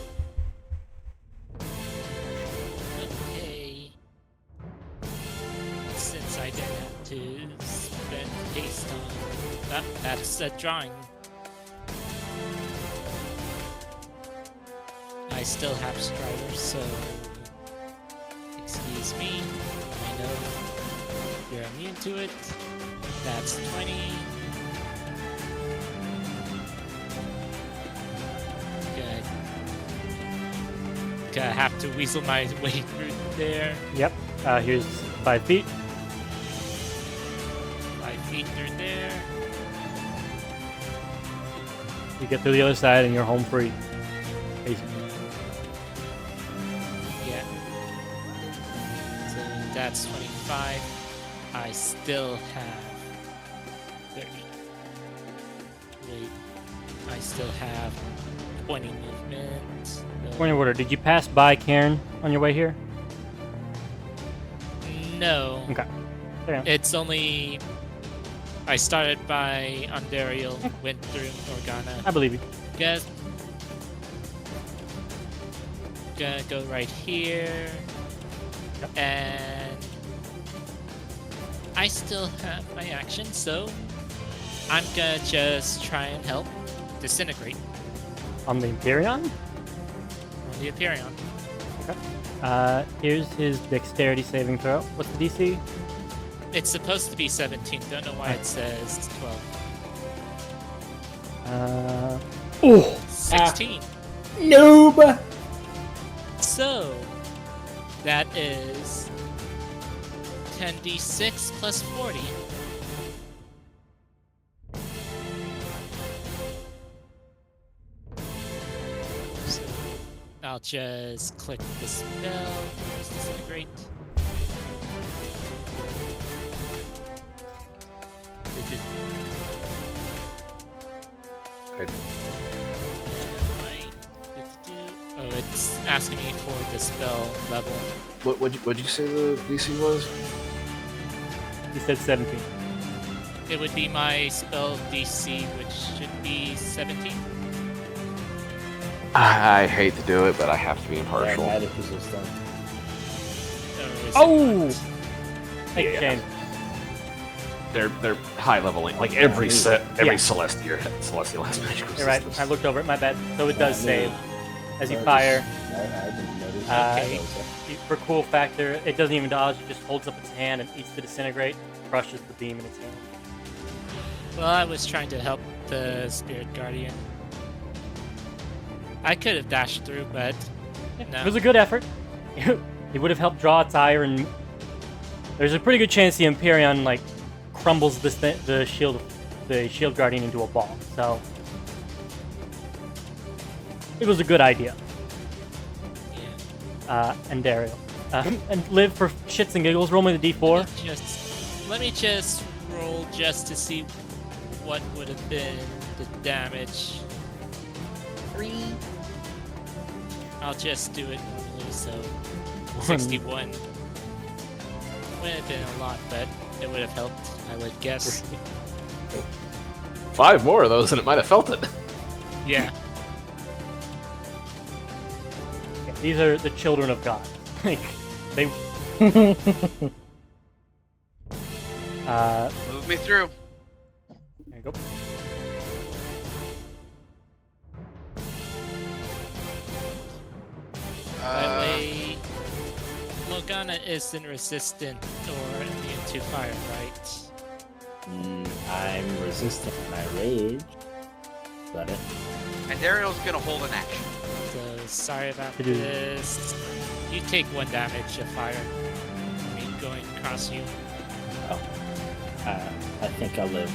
Okay. Since I didn't have to spend haste on that's a drawing. I still have Strider, so It's me. I know you're immune to it. That's 20. Good. Gonna have to weasel my way through there. Yep. Here's 5 feet. 5 feet through there. You get through the other side and you're home free. Basically. Yeah. So that's 25. I still have 30. Wait. I still have 20 movement. Point of order. Did you pass by Cairn on your way here? No. Okay. There. It's only. I started by Ondariel, went through Organa. I believe you. Guess. Gonna go right here. Yep. And. I still have my action, so. I'm gonna just try and help disintegrate On the Imperion? on the Hyperion. Here's his dexterity saving throw. What's the DC? It's supposed to be 17. Don't know why it says 12. Oh! 16. Noob! So, that is 10d6 plus 40. So, I'll just click the spell, disintegrate. Oh, it's asking me for the spell level. What'd you say the DC was? He said 17. It would be my spell DC, which should be 17. I hate to do it, but I have to be impartial. Magic resistance. Or is Oh! it Hey, Shane. They're high leveling. Like every celestial has magic resistance. You're right. I looked over it. My bad. So it does Yeah, save. As you I fire, didn't notice. Okay. for cool factor, it doesn't even dodge. It just holds up its hand and eats the disintegrate, crushes the beam in its hand. Well, I was trying to help the Spirit Guardian. I could have dashed through, but no. It was a good effort. It would have helped draw its ire, and there's a pretty good chance the Empyrean like crumbles the shield guardian into a ball. So it was a good idea. Yeah. And Dario. And live for shits and giggles. Roll me the d4. Let me just roll just to see what would have been the damage. 3. I'll just do it normally, so 61. Would have been a lot, but it would have helped, I would guess. 5 more of those, and it might have felt it. Yeah. Yeah, these are the children of God. Like they. Move me through. There you go. By the way, Morgana isn't resistant or immune to fire, right? I'm resistant when I rage. Is that it? And Dariel's gonna hold an action. So sorry about To do- this. You take 1 damage of fire. Me going across you. I think I'll live.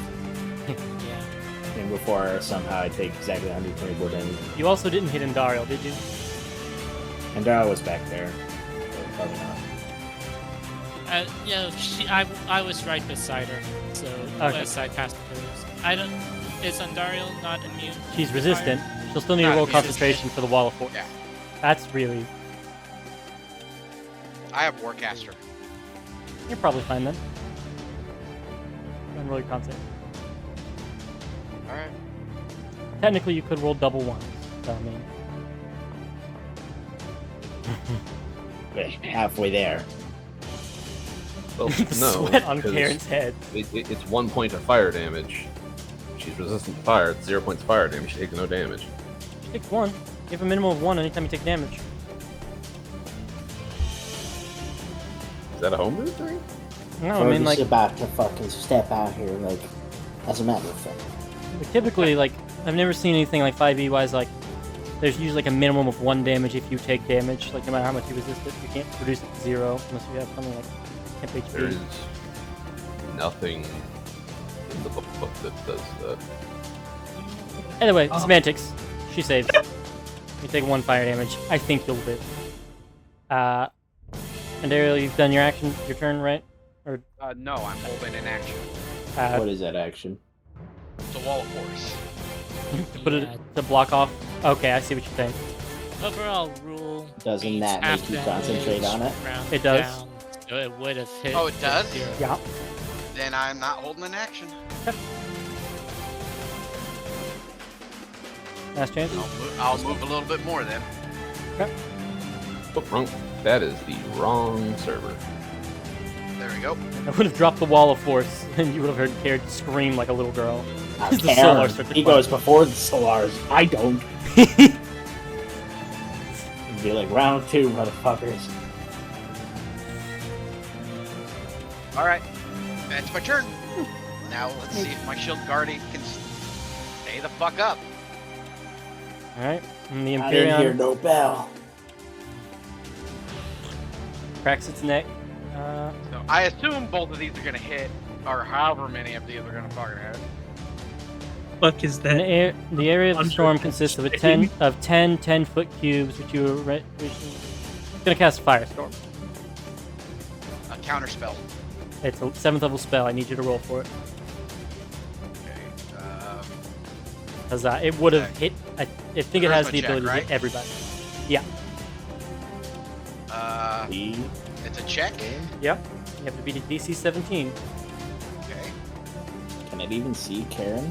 Yeah. And before somehow I take exactly 124 damage. You also didn't hit Indariel, did you? And Dara was back there. So probably not. I was right beside her, so Okay. as I passed hers. I don't. Is Ondariel not immune? She's to resistant. fire? She'll still need to Not roll resistant. concentration for the wall of force. Yeah. That's really. I have Warcaster. You're probably fine then. And roll your concert. Alright. Technically, you could roll double ones. So, I mean. We're halfway there. Well, The no. sweat on 'cause Karen's head. It's 1 point of fire damage. She's resistant to fire. It's 0 points of fire damage. She takes no damage. She takes 1. You have a minimum of 1 anytime you take damage. Is that a homebrew thing? No, Or I mean, just like, about to fucking step out here, like, as a matter of fact. typically, like, I've never seen anything like 5e wise, like, there's usually like a minimum of 1 damage if you take damage, like, no matter how much you resist it. You can't reduce it to 0 unless you have something like temp HP. There's nothing in the book that does that. Anyway, semantics. She saves. You take 1 fire damage. I think you'll live. And Ariel, you've done your turn, right? Or No, I'm holding an action. What is that action? It's a wall of force. to put it to block off. Okay, I see what you're saying. Overall rule. Doesn't means that half make you concentrate damage, on it? round It does. down, so it would have hit. Oh, it does? 0. Yeah. Then I'm not holding an action. Last chance. I'll move a little bit more then. Oh, wrong. That is the wrong server. There we go. I would have dropped the wall of force, and you would have heard Carrot scream like a little girl. The Karen, Solar starts to he fire. goes before the Solars. I don't. It'd be like round 2, motherfuckers. All right, that's my turn. Now let's see if my shield guardian can stay the fuck up. Alright, and the I didn't hear Empyrean no bell. cracks its neck. So I assume both of these are gonna hit, or however many of these are gonna fucking hit. Fuck is The area of the storm consists of 10 10-foot cubes, which you are gonna cast a firestorm. A counter spell. It's a 7th level spell. I need you to roll for it. Okay. Because it would have hit. I think it has Charisma the check, ability to right? hit everybody. Yeah. It's a check. Yep. You have to beat a DC 17. Okay. Can it even see Karen?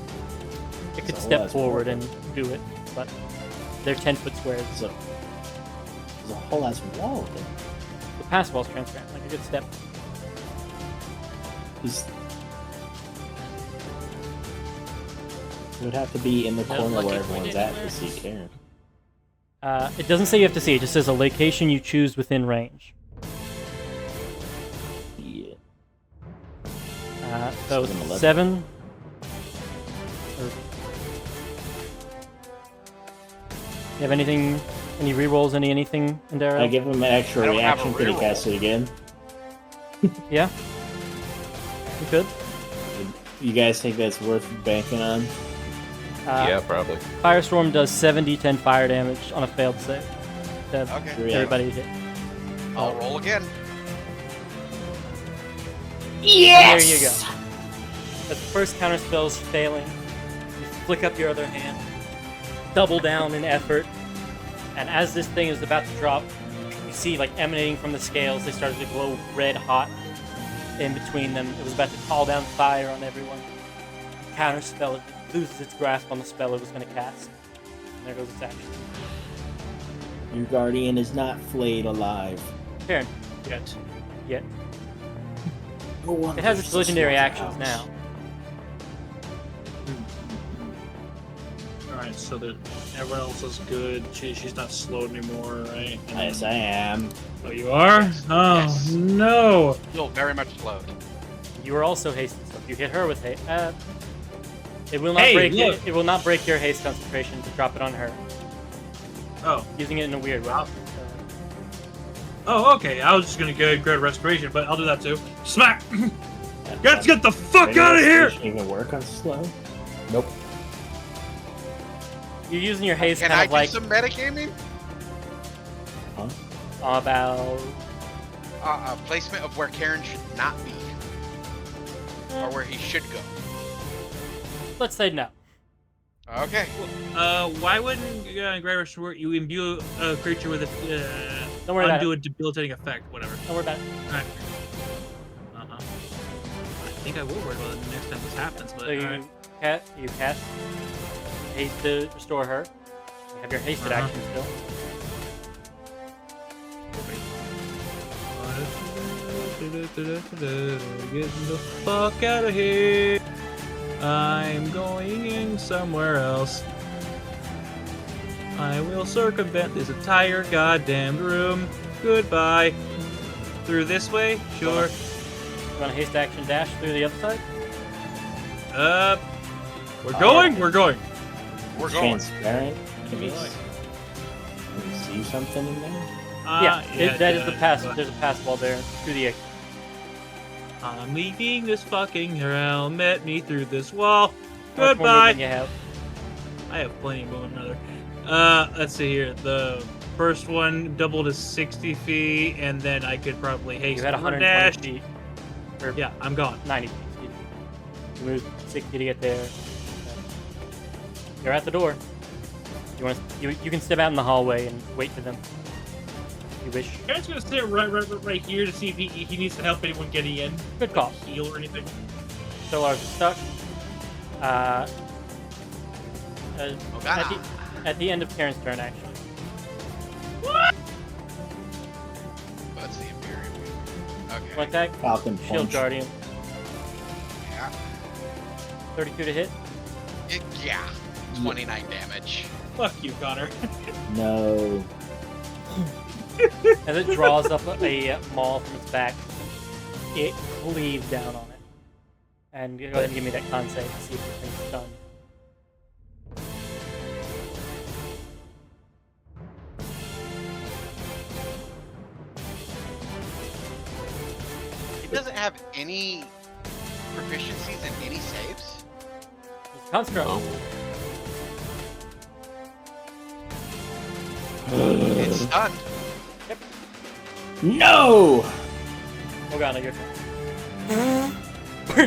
It could So step that's forward perfect. and do it, but they're 10-foot squares. So, there's a whole ass wall there. The pass wall's transparent, like a good step. He's... It would have to be in the No corner lucky where point everyone's at anywhere. to see Karen. It doesn't say you have to see. It just says a location you choose within range. Yeah. So 7-11. 7. You have anything? Any rerolls? Anything in there? I give him an extra I don't have a reaction. Could he reroll. cast it again? Yeah. You could. You guys think that's worth banking on? Yeah, probably. Firestorm does 7d10 fire damage on a failed save. To Okay. everybody hit. I'll roll again. Yes! There you go. As the first counter spell's failing, you flick up your other hand, double down in effort, and as this thing is about to drop, you see, like, emanating from the scales, they started to glow red hot in between them. It was about to call down fire on everyone. Counter spell, it loses its grasp on the spell it was going to cast. And there goes its action. Your guardian is not flayed alive. Karen, yet. No wonder It has its she's legendary a actions slaughterhouse. now. Alright, so that everyone else is good. She's not slowed anymore, right? Yes, I am. Oh, you are? Oh, Yes. no. Still very much slowed. You are also hasted, so if you hit her with haste, it will not Hey, break. look. It will not break your haste concentration to drop it on her. Oh. Using it in a weird way. Wow. Oh, okay. I was just gonna go great restoration, but I'll do that too. Smack! Let's get the fuck Maybe out of here! restoration even work on slow? Nope. You're using your haste Can kind I of do like some metagaming? about. Placement of where Karen should not be, or where he should go. Let's say no. Okay. Why wouldn't Great Restore you imbue a creature with a Don't worry about undo it. a debilitating effect, whatever? Don't worry about it. Alright. I think I will worry about it the next time this happens, but So you alright. you cast haste to restore her. You have your hasted action still. Getting the fuck out of here. I'm going in somewhere else. I will circumvent this entire goddamn room. Goodbye. through this way? Sure. You want a haste action dash through the other side? We're going. We're going. We're going. Transparent. Can we see something in there? That is the pass. There's a pass wall there through the exit. I'm leaving this fucking realm. Met me through this wall. How much more Goodbye. movement you have? I have plenty of movement. Another. Let's see here. The first one doubled to 60 feet, and then I could probably haste. You had or 120 dash. feet. Or Yeah, I'm gone. 90 feet. Excuse me. You moved 60 to get there. You're at the door. You want to? You can step out in the hallway and wait for them. If you wish. I'm just gonna sit right here to see if he needs to help anyone getting in. Good call. Like heal or anything. Solars is stuck. At the end of Karen's turn, actually. That's the Imperium. Okay. One attack. Falcon Shield punch. Guardian. Yeah. 32 to hit. Yeah. 29 damage. Fuck you, Connor. No. As it draws up a maul from its back, it cleaves down on it. And go ahead and give me that con save to see if the thing's done. It doesn't have any proficiencies in any saves. It's a construct. It's stunned. No! Morgana, your turn.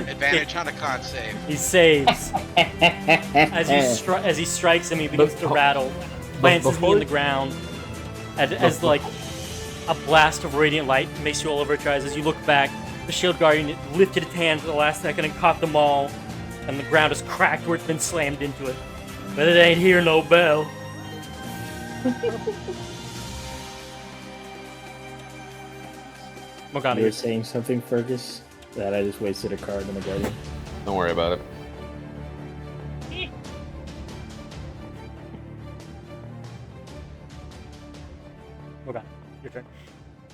Advantage on a con save. He saves. As he strikes him, he begins to rattle, plants his knee in the ground, as like a blast of radiant light makes you all over its eyes. As you look back, the shield guardian lifted its hand for the last second and caught them all, and the ground is cracked where it's been slammed into it. But it ain't here no bell. Morgana, You were your saying something, Fergus? That I just wasted a card on the Guardian. Don't worry about it. Morgana, your turn.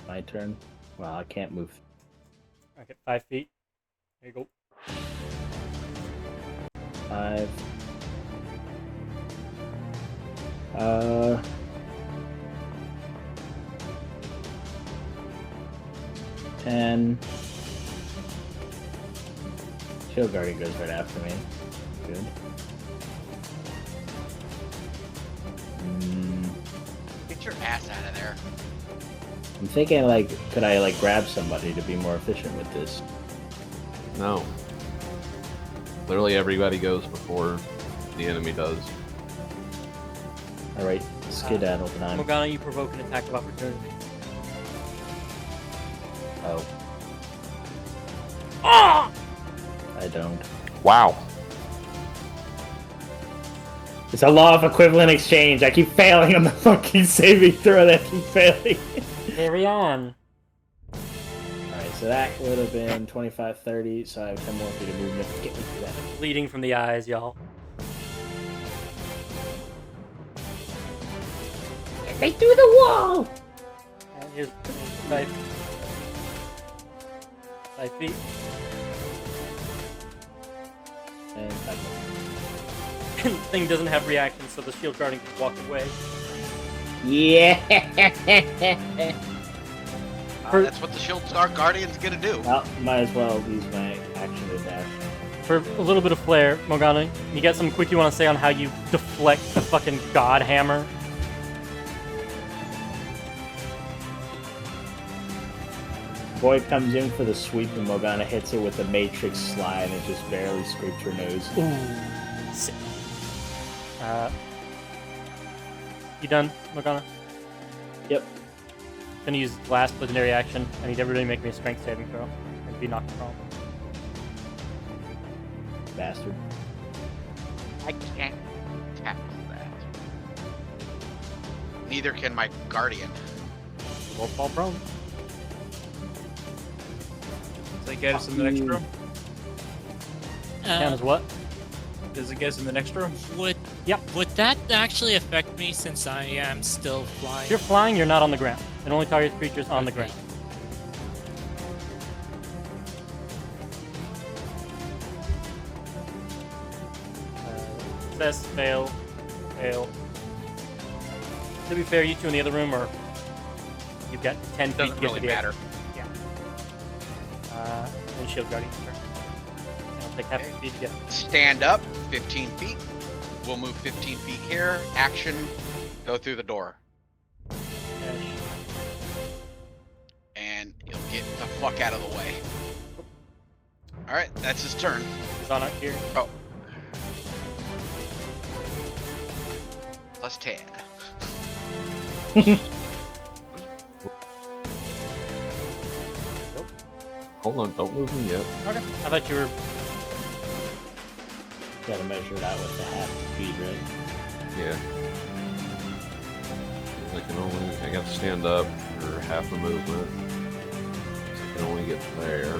My turn. Well, I can't move. Okay, 5 feet. There you go. 5. 10. Shield Guardian goes right after me. Good. Get your ass out of there. I'm thinking, like, could I, like, grab somebody to be more efficient with this? No. Literally everybody goes before the enemy does. Alright, skedaddle time. Morgana, you provoke an attack of opportunity. Oh. Ah! I don't. Wow. It's a law of equivalent exchange. I keep failing on the fucking saving throw that I keep failing. Carry on. Alright, so that would have been 25, 30, so I have 10 more feet of movement to get me through that. Bleeding from the eyes, y'all. Right through the wall! And here's 5 feet. And 5 more. The thing doesn't have reaction, so the shield guardian can walk away. Yeah! That's what the Shield Star Guardian's gonna do. Well, might as well use my action to dash. For a little bit of flair, Morgana, you got something quick you want to say on how you deflect the fucking god hammer? Boy comes in for the sweep and Morgana hits it with the Matrix slide and it just barely scrapes her nose. Ooh. Sick. You done, Morgana? Yep. Gonna use last legendary action. I need everybody to make me a strength saving throw and be knocked prone. Bastard. I can't tackle that. Neither can my Guardian. You both fall prone. Does that get us in the next room? Count as what? Does it get us in the next room? Would that actually affect me since I am still flying? If you're flying, you're not on the ground. It only targets creatures on the ground. Success, fail, fail. To be fair, you two in the other room are. You've got 10 feet Doesn't to get really to the matter. exit. Yeah. And Shield Guardian's turn. It'll take half a speed to get. Stand up, 15 feet. We'll move 15 feet here. Action, go through the door. Dash. And you'll get the fuck out of the way. Alright, that's his turn. Is on out here. Oh. Plus 10. Hold on, don't move me yet. Okay. I thought you were. Gotta measure it out with the half speed, right? Yeah. I gotta stand up for half a movement. So I can only get there.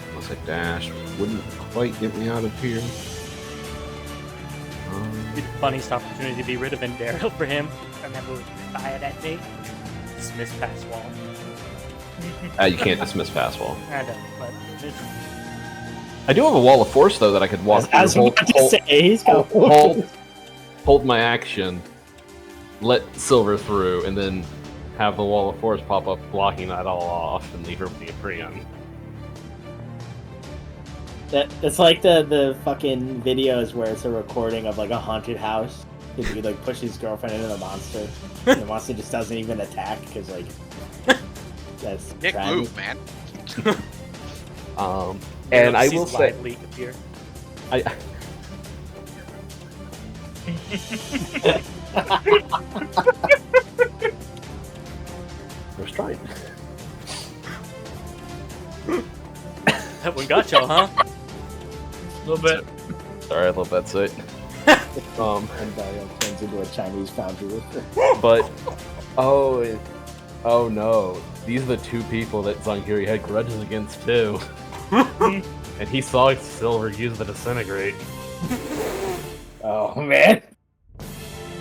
Unless I dash, which wouldn't quite get me out of here. Be the funniest opportunity to be rid of Endero for him. Remember when you fired at me? Dismiss pass wall. You can't dismiss pass wall. I know, but it's, I do have a wall of force though that I could walk I was through. about to say, he's got Hold my action, let Silver through, and then have the wall of force pop up, blocking that all off, and leave her being free on. It's like the fucking videos where it's a recording of like a haunted house. The dude like pushes his girlfriend into the monster. And the monster just doesn't even attack because like that's Nick, tragic. move, man. And I sees will say, live leak appear. I was trying. That one got y'all, huh? A little bit. Sorry, I love that site. And Dario turns into a Chinese foundry worker. But oh no, these are the two people that Zankiri had grudges against too. And he saw Silver use the disintegrate. Oh man.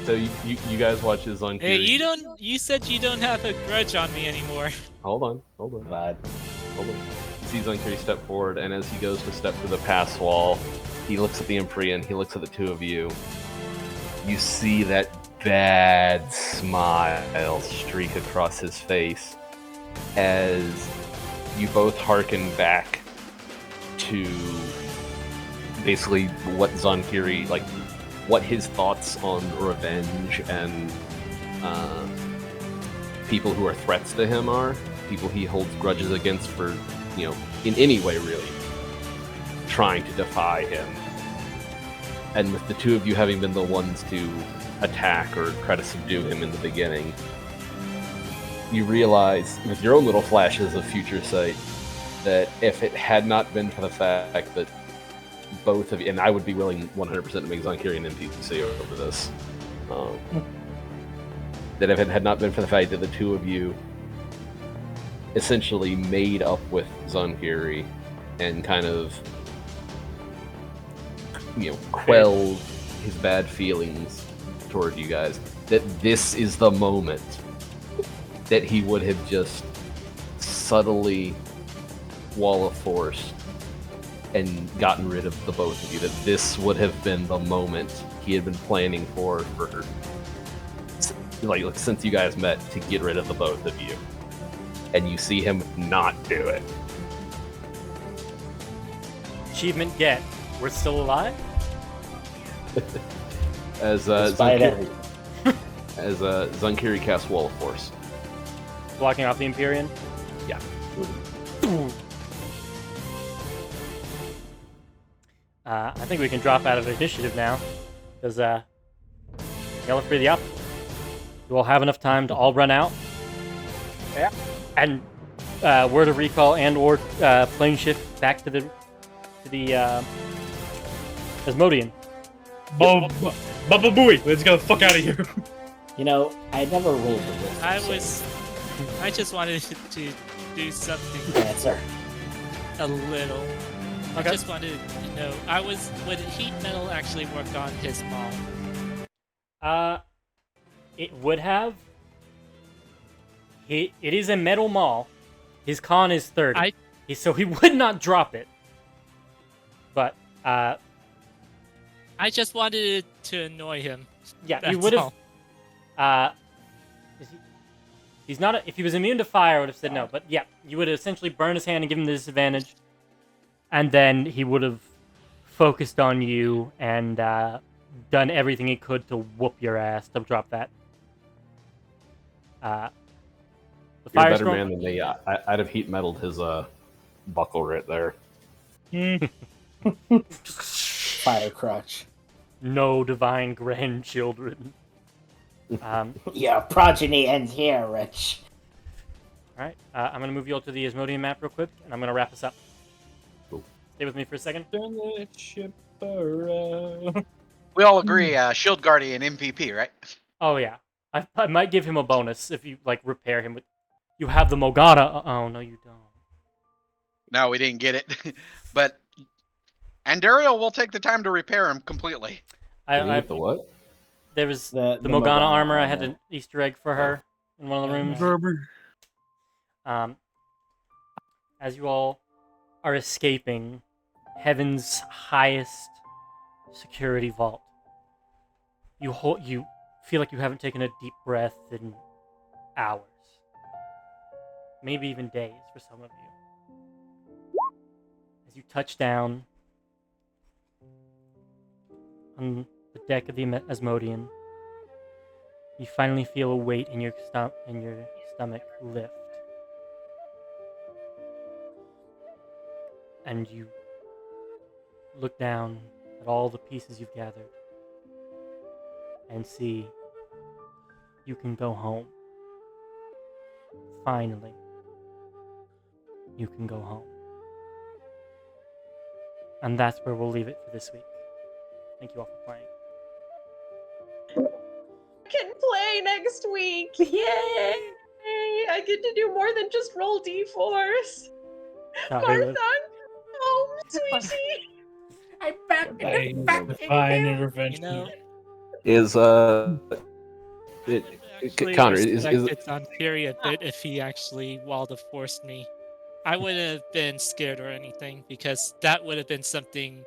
So you guys watch his Zankiri. Hey, you said you don't have a grudge on me anymore. Hold on. Bad. Hold on. You see Zankiri step forward, and as he goes to step through the pass wall, he looks at the Imprian, he looks at the two of you. You see that bad smile streak across his face as you both hearken back to basically what Zankiri, like, what his thoughts on revenge and people who are threats to him are, people he holds grudges against for, you know, in any way really, trying to defy him. And with the two of you having been the ones to attack or try to subdue him in the beginning, you realize, with your own little flashes of future sight, that if it had not been for the fact that both of you, and I would be willing 100% to make Zankiri an NPC over this, that if it had not been for the fact that the two of you essentially made up with Zankiri and kind of, you know, quelled his bad feelings toward you guys, that this is the moment that he would have just subtly wall of force and gotten rid of the both of you, that this would have been the moment he had been planning for like since you guys met, to get rid of the both of you. And you see him not do it. Achievement get. We're still alive? As Despite Zankiri, everything. Zankiri casts Wall of Force. Blocking off the Empyrean? Yeah. I think we can drop out of initiative now. Because, y'all are free the opposite. You all have enough time to all run out. Yeah. And word of recall and or plane shift back to the Asmodean. Baba Booey, let's get the fuck out of here. You know, I never rolled the list. I just wanted to do something Answer. a little. Okay. I just wanted to know, would heat metal actually work on his maul? It would have. It is a metal maul. His con is 30. So he would not drop it. But I just wanted to annoy him. Yeah, you That's would have. all. He's not. If he was immune to fire, I would have said no. But yeah, you would essentially burn his hand and give him the disadvantage, and then he would have focused on you and done everything he could to whoop your ass to drop that. The You're a firestorm. better man than me. I'd have heat metaled his buckle right there. Fire crotch. No divine grandchildren. Your progeny ends here, Rich. Alright, I'm going to move you all to the Asmodean map real quick, and I'm going to wrap this up. Cool. Stay with me for a second. Turn the ship around. We all agree, Shield Guardian MVP, right? Oh, yeah. I might give him a bonus if you, like, repair him with... You have the Mogana... Oh, no, you don't. No, we didn't get it. But Andariel will take the time to repair him completely. I the what? There was The the Mogana armor. I had an Easter egg for her in one of the rooms. Gerber. As you all are escaping heaven's highest security vault, you feel like you haven't taken a deep breath in hours, maybe even days for some of you. As you touch down on the deck of the Asmodean, you finally feel a weight in your stomach lift. And you look down at all the pieces you've gathered and see you can go home. Finally, you can go home. And that's where we'll leave it for this week. Thank you all for playing. I can play next week. Yay! I get to do more than just roll d4s. Martha, home, sweetie. I'm back Divine intervention. You know, Is actually Connor respected Zankiri a bit if he actually Wall of Forced me. I wouldn't have been scared or anything because that would have been something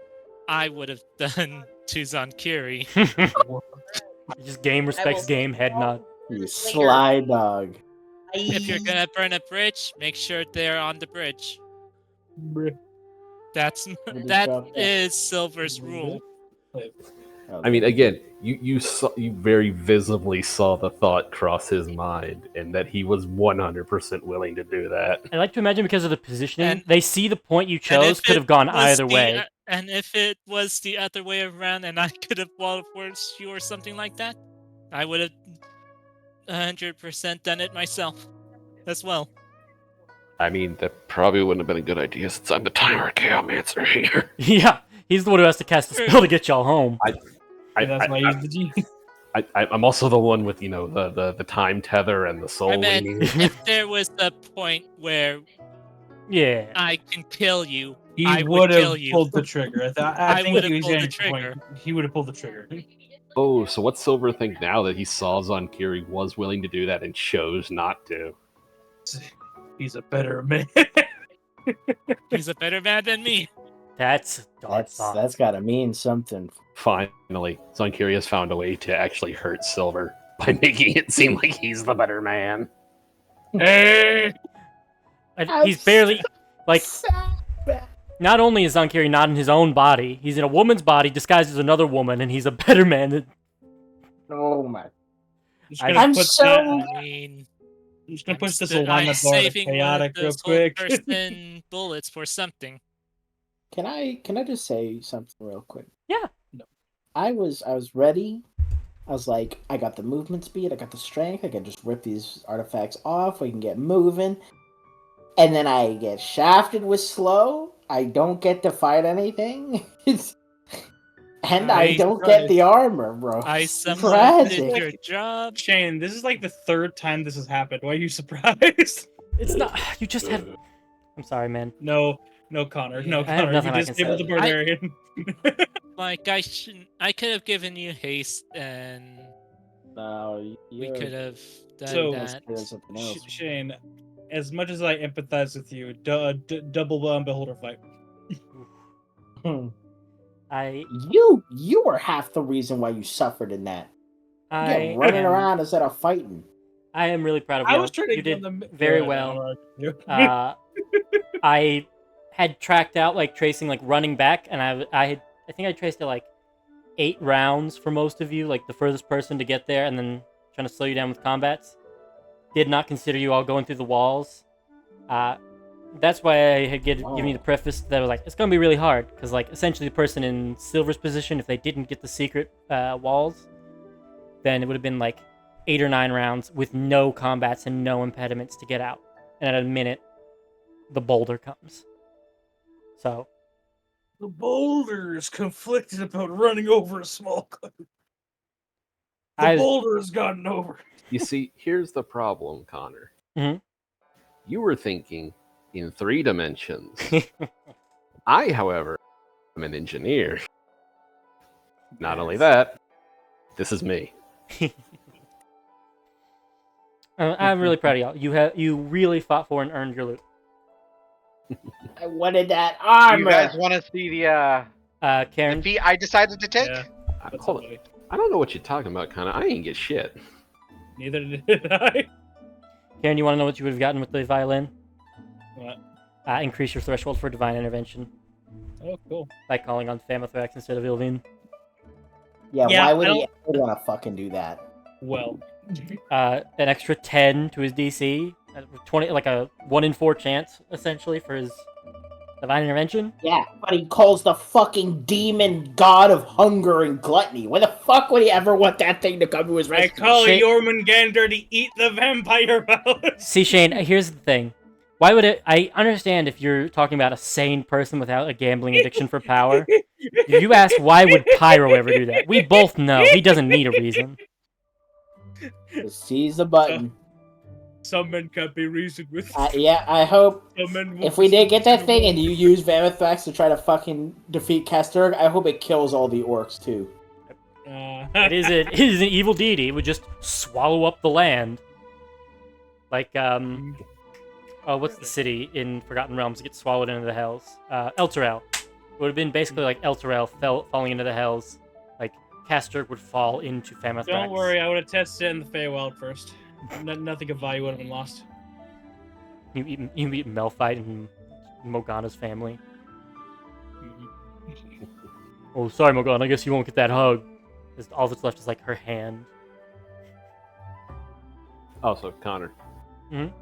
I would have done to Zankiri. Just game respects game, head nod. You sly dog. If you're gonna burn a bridge, make sure they're on the bridge. That is Silver's rule. I mean, again, you very visibly saw the thought cross his mind, and that he was 100% willing to do that. I like to imagine because of the positioning, And- they see the point you chose could have gone either way. And if it was the other way around and I could have Wall of Force you or something like that, I would have 100% done it myself as well. I mean, that probably wouldn't have been a good idea since I'm the timer Chaomancer here. Yeah, he's the one who has to cast the spell to get y'all home. That's why I use the G. I'm also the one with, the time tether and the soul I meant leaning. if there was a point where Yeah, I can kill you, He I would would have kill you. pulled the trigger. I I think would he have was pulled the getting to the point. trigger. He would have pulled the trigger. Oh, so what's Silver think now that he saw Zankiri was willing to do that and chose not to? He's a better man. He's a better man than me. that's dark thought. That's gotta mean something. Finally, Zankiri has found a way to actually hurt Silver by making it seem like he's the better man. Hey! And he's barely like. Not only is Zankiri not in his own body, he's in a woman's body disguised as another woman, and he's a better man than. Oh my! I'm so. I mean, I'm just gonna push this I'm alignment bar to saving one chaotic of real those quick. person bullets for something. Can I just say something real quick? Yeah. No. I was ready. I was like, I got the movement speed, I got the strength, I can just rip these artifacts off, we can get moving. And then I get shafted with slow. I don't get to fight anything. And I don't get the armor, bro. I somehow did your Tragic. job. Shane, this is like the third time this has happened. Why are you surprised? It's not. You just had. I'm sorry, man. No, Connor. No, I have Connor. nothing You I can disabled say. the barbarian. Like I could have given you haste, and No, we could have done So- that. something else. Shane, as much as I empathize with you, double beholder fight. You were half the reason why you suffered in that. You running around instead of fighting. I am really proud of you. I was trying to you get did them very well. I had tracked out like tracing like running back, and I think I traced it like 8 rounds for most of you, like the furthest person to get there, and then trying to slow you down with combats. Did not consider you all going through the walls. That's why I had given you the preface that was like it's gonna be really hard because like essentially the person in Silver's position, if they didn't get the secret walls, then it would have been like 8 or 9 rounds with no combats and no impediments to get out. And at a minute, the boulder comes. So the boulder is conflicted about running over a small cliff. The boulder has gotten over. You see, here's the problem, Connor. Mm-hmm. You were thinking in 3 dimensions. I, however, am an engineer. Not only that, this is me. I'm really proud of y'all. You really fought for and earned your loot. I wanted that armor. You guys want to see the Karen? feat I decided to take? Yeah, Hold on. I don't know what you're talking about, Connor. I ain't get shit. Neither did I. Karen, you want to know what you would have gotten with the violin? What? Increase your threshold for divine intervention. Oh, cool. By calling on Famothorax instead of Ilvine. Yeah, why would he ever want to fucking do that? Well, an extra 10 to his DC, 20, like a 1 in 4 chance essentially for his divine intervention. Yeah, but he calls the fucking demon god of hunger and gluttony. Why the fuck would he ever want that thing to come to his rescue? I call Jormungandr to eat the vampire balance. See, Shane, here's the thing. Why would it? I understand if you're talking about a sane person without a gambling addiction for power. If you ask why would Pyro ever do that, we both know he doesn't need a reason. Just seize the button. Some men can't be reasoned with. Yeah, I hope if we did get that thing and you use Mammothrax to try to fucking defeat Kesturg, I hope it kills all the orcs too. It is an evil deity. It would just swallow up the land. Like, what's the city in Forgotten Realms that gets swallowed into the Hells? Elturel. It would have been basically like Elturel falling into the Hells. Like, Kesturg would fall into Fammothrax. Don't worry, I would have tested it in the Feywild first. Nothing of value would have been lost. You eat Melphite and Morgana's family. Oh, sorry, Morgana. I guess you won't get that hug. All that's left is like her hand. Also, Connor. Mm-hmm.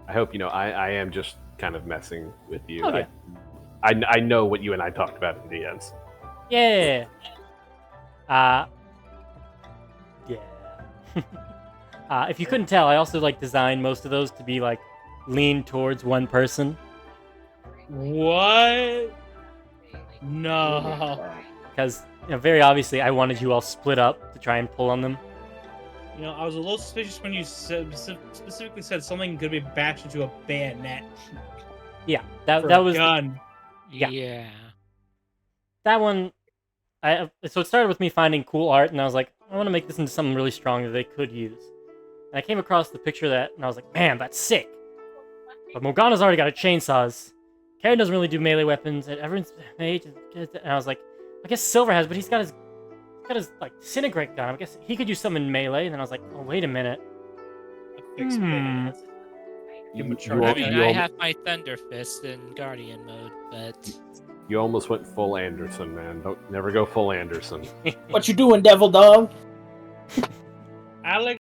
I hope you know I am just kind of messing with you. Oh, yeah. I know what you and I talked about in DMs. Yeah. If you couldn't tell, I also like designed most of those to be like lean towards one person. What? No. Because very obviously, I wanted you all split up to try and pull on them. You know, I was a little suspicious when you specifically said something could be bashed into a bayonet. Yeah, that was gun. Yeah. That one. So it started with me finding cool art, and I was like, I want to make this into something really strong that they could use. And I came across the picture of that, and I was like, man, that's sick. But Morgana's already got a chainsaws. Karen doesn't really do melee weapons, and everyone's mage. And I was like, I guess Silver has, but he's got his like disintegrate gun. I guess he could use something in melee. And then I was like, oh wait a minute. I have my Thunder Fist in Guardian mode, but you almost went full Anderson, man. Don't never go full Anderson. What you doing, devil dog? Alex